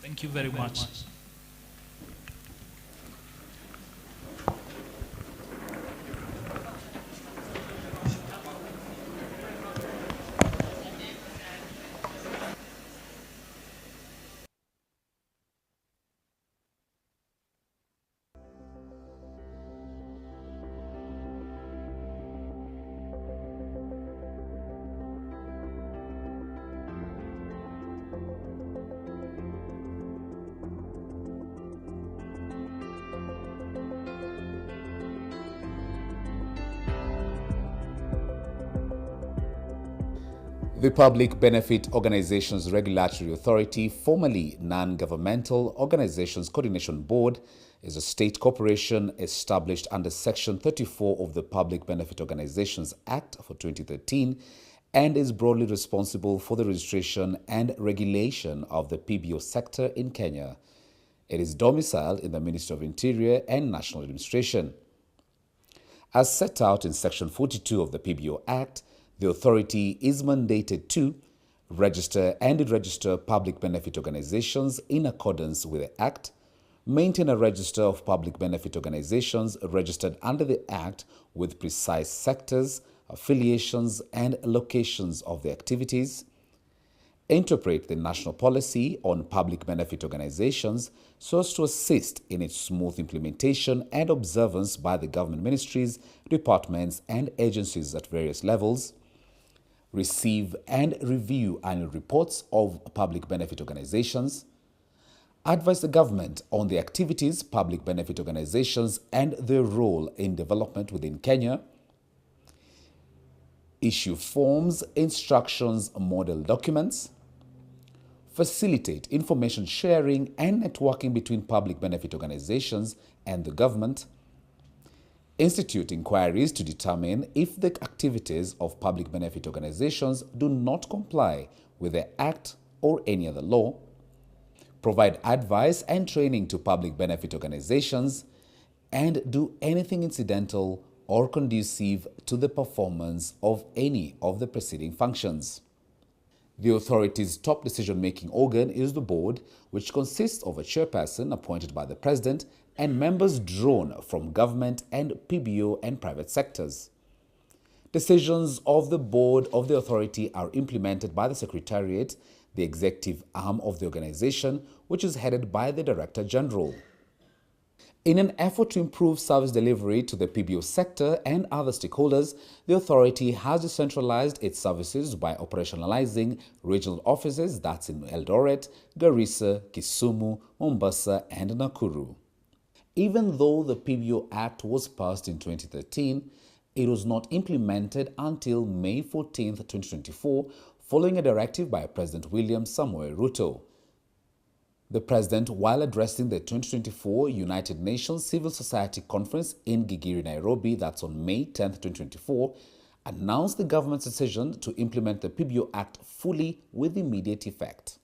Thank you very much. The Public Benefit Organizations Regulatory Authority, formerly Non-Governmental Organizations Coordination Board, is a state corporation established under Section 34 of the Public Benefit Organizations Act for 2013 and is broadly responsible for the registration and regulation of the PBO sector in Kenya. It is domiciled in the Ministry of Interior and National Administration. As set out in Section 42 of the PBO Act, the authority is mandated to register and deregister public benefit organizations in accordance with the Act, maintain a register of public benefit organizations registered under the Act with precise sectors, affiliations, and locations of the activities, interpret the national policy on public benefit organizations so as to assist in its smooth implementation and observance by the government ministries, departments, and agencies at various levels, receive and review annual reports of public benefit organizations, advise the government on the activities public benefit organizations and their role in development within Kenya, issue forms, instructions, model documents, facilitate information sharing and networking between public benefit organizations and the government, institute inquiries to determine if the activities of public benefit organizations do not comply with the Act or any other law, provide advice and training to public benefit organizations, and do anything incidental or conducive to the performance of any of the preceding functions. The authority's top decision-making organ is the board, which consists of a chairperson appointed by the president and members drawn from government and PBO and private sectors. Decisions of the board of the authority are implemented by the Secretariat, the executive arm of the organization, which is headed by the Director General. In an effort to improve service delivery to the PBO sector and other stakeholders, the authority has decentralized its services by operationalizing regional offices that's in Eldoret, Garissa, Kisumu, Mombasa, and Nakuru. Even though the PBO Act was passed in 2013, it was not implemented until May 14, 2024, following a directive by President William Samoei Ruto. The President, while addressing the 2024 United Nations Civil Society Conference in Gigiri, Nairobi, that's on May 10, 2024, announced the government's decision to implement the PBO Act fully with immediate effect.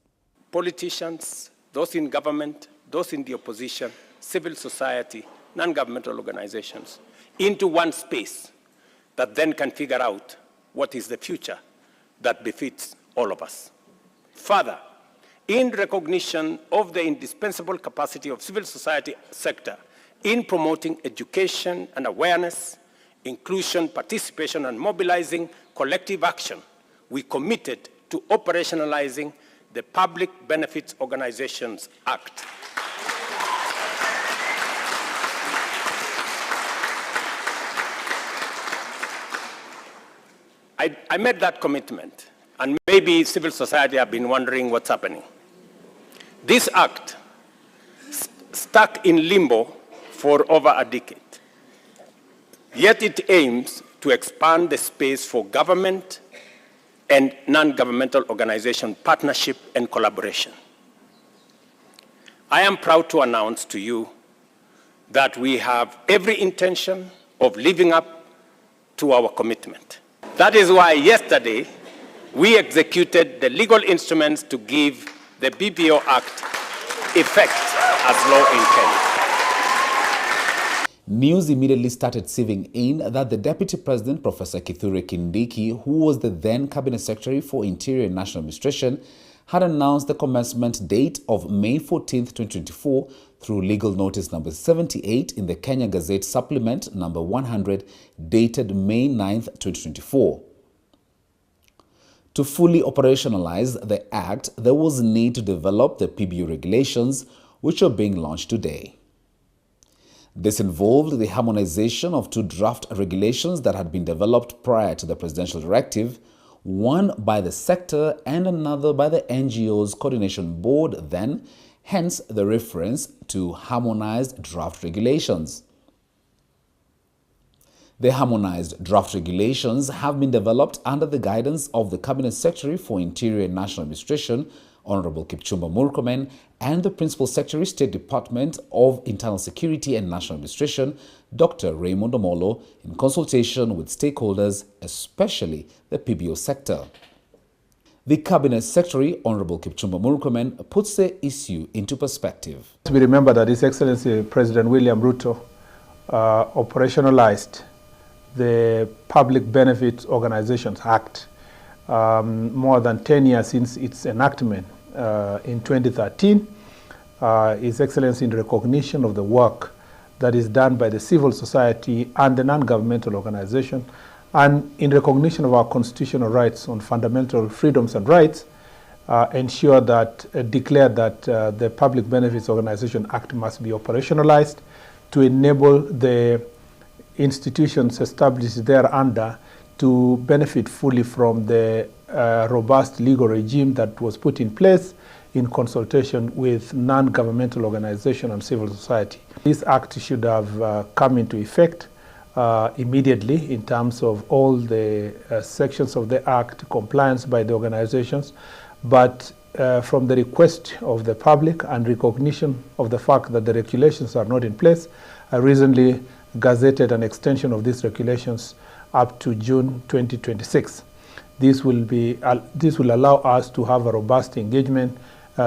Politicians, those in government, those in the opposition, civil society, non-governmental organizations, into one space that then can figure out what is the future that befits all of us. Further, in recognition of the indispensable capacity of civil society sector in promoting education and awareness, inclusion, participation, and mobilizing collective action, we committed to operationalizing the Public Benefits Organizations Act. I made that commitment, and maybe civil society have been wondering what's happening. This act stuck in limbo for over a decade, yet it aims to expand the space for government and non-governmental organization partnership and collaboration. I am proud to announce to you that we have every intention of living up to our commitment. That is why yesterday we executed the legal instruments to give the PBO Act effect as law in Kenya. News immediately started sieving in that the Deputy President, Professor Kithure Kindiki, who was the then Cabinet Secretary for Interior and National Administration, had announced the commencement date of May 14, 2024 through legal notice number 78 in the Kenya Gazette Supplement number 100 dated May 9, 2024. To fully operationalize the Act, there was a need to develop the PBO regulations, which are being launched today. This involved the harmonization of two draft regulations that had been developed prior to the presidential directive, one by the sector and another by the NGO's coordination board then, hence the reference to harmonized draft regulations. The harmonized draft regulations have been developed under the guidance of the Cabinet Secretary for Interior and National Administration, Honorable Kipchumba Murkomen, and the Principal Secretary, State Department of Internal Security and National Administration, Dr. Raymond Omolo, in consultation with stakeholders, especially the PBO sector. The Cabinet Secretary, Honorable Kipchumba Murkomen, puts the issue into perspective. We remember that His Excellency President William Ruto operationalized the Public Benefit Organizations Act more than 10 years since its enactment in 2013. His Excellency, in recognition of the work that is done by the civil society and the non-governmental organization, and in recognition of our constitutional rights on fundamental freedoms and rights, declared that the Public Benefits Organization Act must be operationalized to enable the institutions established thereunder to benefit fully from the robust legal regime that was put in place in consultation with non-governmental organizations and civil society. This act should have come into effect immediately in terms of all the sections of the act, compliance by the organizations, but from the request of the public and recognition of the fact that the regulations are not in place, I recently gazetted an extension of these regulations up to June 2026. This will allow us to have a robust engagement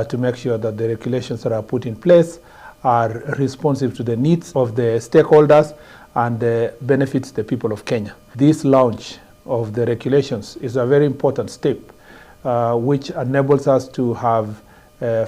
to make sure that the regulations that are put in place are responsive to the needs of the stakeholders and benefits the people of Kenya. This launch of the regulations is a very important step which enables us to have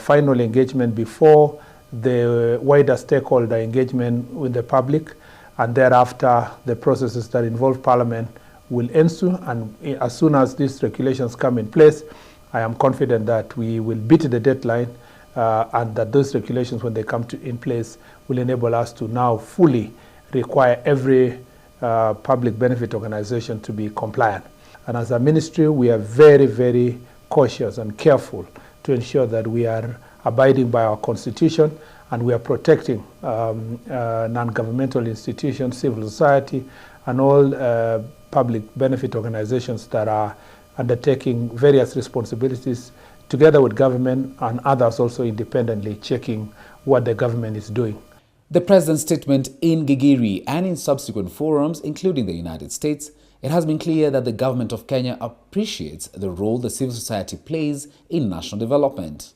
final engagement before the wider stakeholder engagement with the public, and thereafter the processes that involve Parliament will ensue, and as soon as these regulations come in place, I am confident that we will beat the deadline and that those regulations, when they come in place, will enable us to now fully require every public benefit organization to be compliant. And as a ministry, we are very, very cautious and careful to ensure that we are abiding by our constitution and we are protecting non-governmental institutions, civil society, and all public benefit organizations that are undertaking various responsibilities together with government and others also independently checking what the government is doing. The President's statement in Gigiri and in subsequent forums, including the United States, it has been clear that the government of Kenya appreciates the role the civil society plays in national development.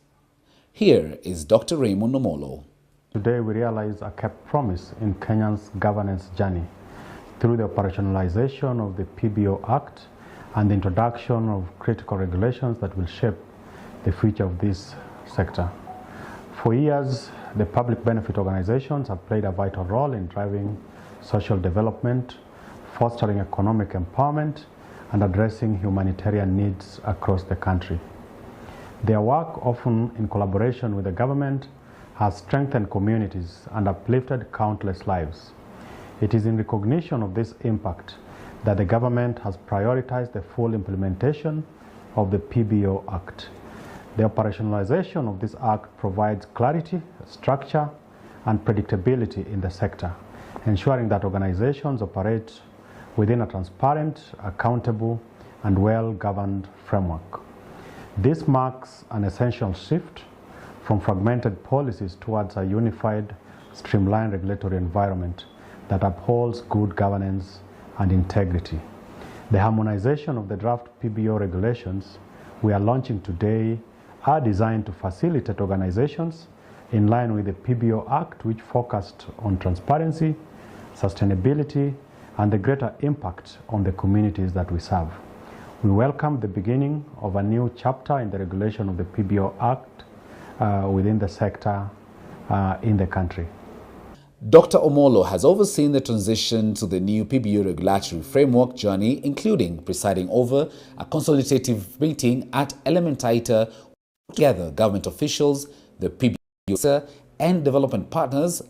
Here is Dr. Raymond Omolo. Today we realize a kept promise in Kenya's governance journey through the operationalization of the PBO Act and the introduction of critical regulations that will shape the future of this sector. For years, the public benefit organizations have played a vital role in driving social development, fostering economic empowerment, and addressing humanitarian needs across the country. Their work, often in collaboration with the government, has strengthened communities and uplifted countless lives. It is in recognition of this impact that the government has prioritized the full implementation of the PBO Act. The operationalization of this act provides clarity, structure, and predictability in the sector, ensuring that organizations operate within a transparent, accountable, and well-governed framework. This marks an essential shift from fragmented policies towards a unified, streamlined regulatory environment that upholds good governance and integrity. The harmonization of the draft PBO regulations we are launching today are designed to facilitate organizations in line with the PBO Act, which focused on transparency, sustainability, and the greater impact on the communities that we serve. We welcome the beginning of a new chapter in the regulation of the PBO Act within the sector in the country. Dr. Omolo has overseen the transition to the new PBO regulatory framework journey, including presiding over a consultative meeting at Elementaita together government officials, the PBO and development partners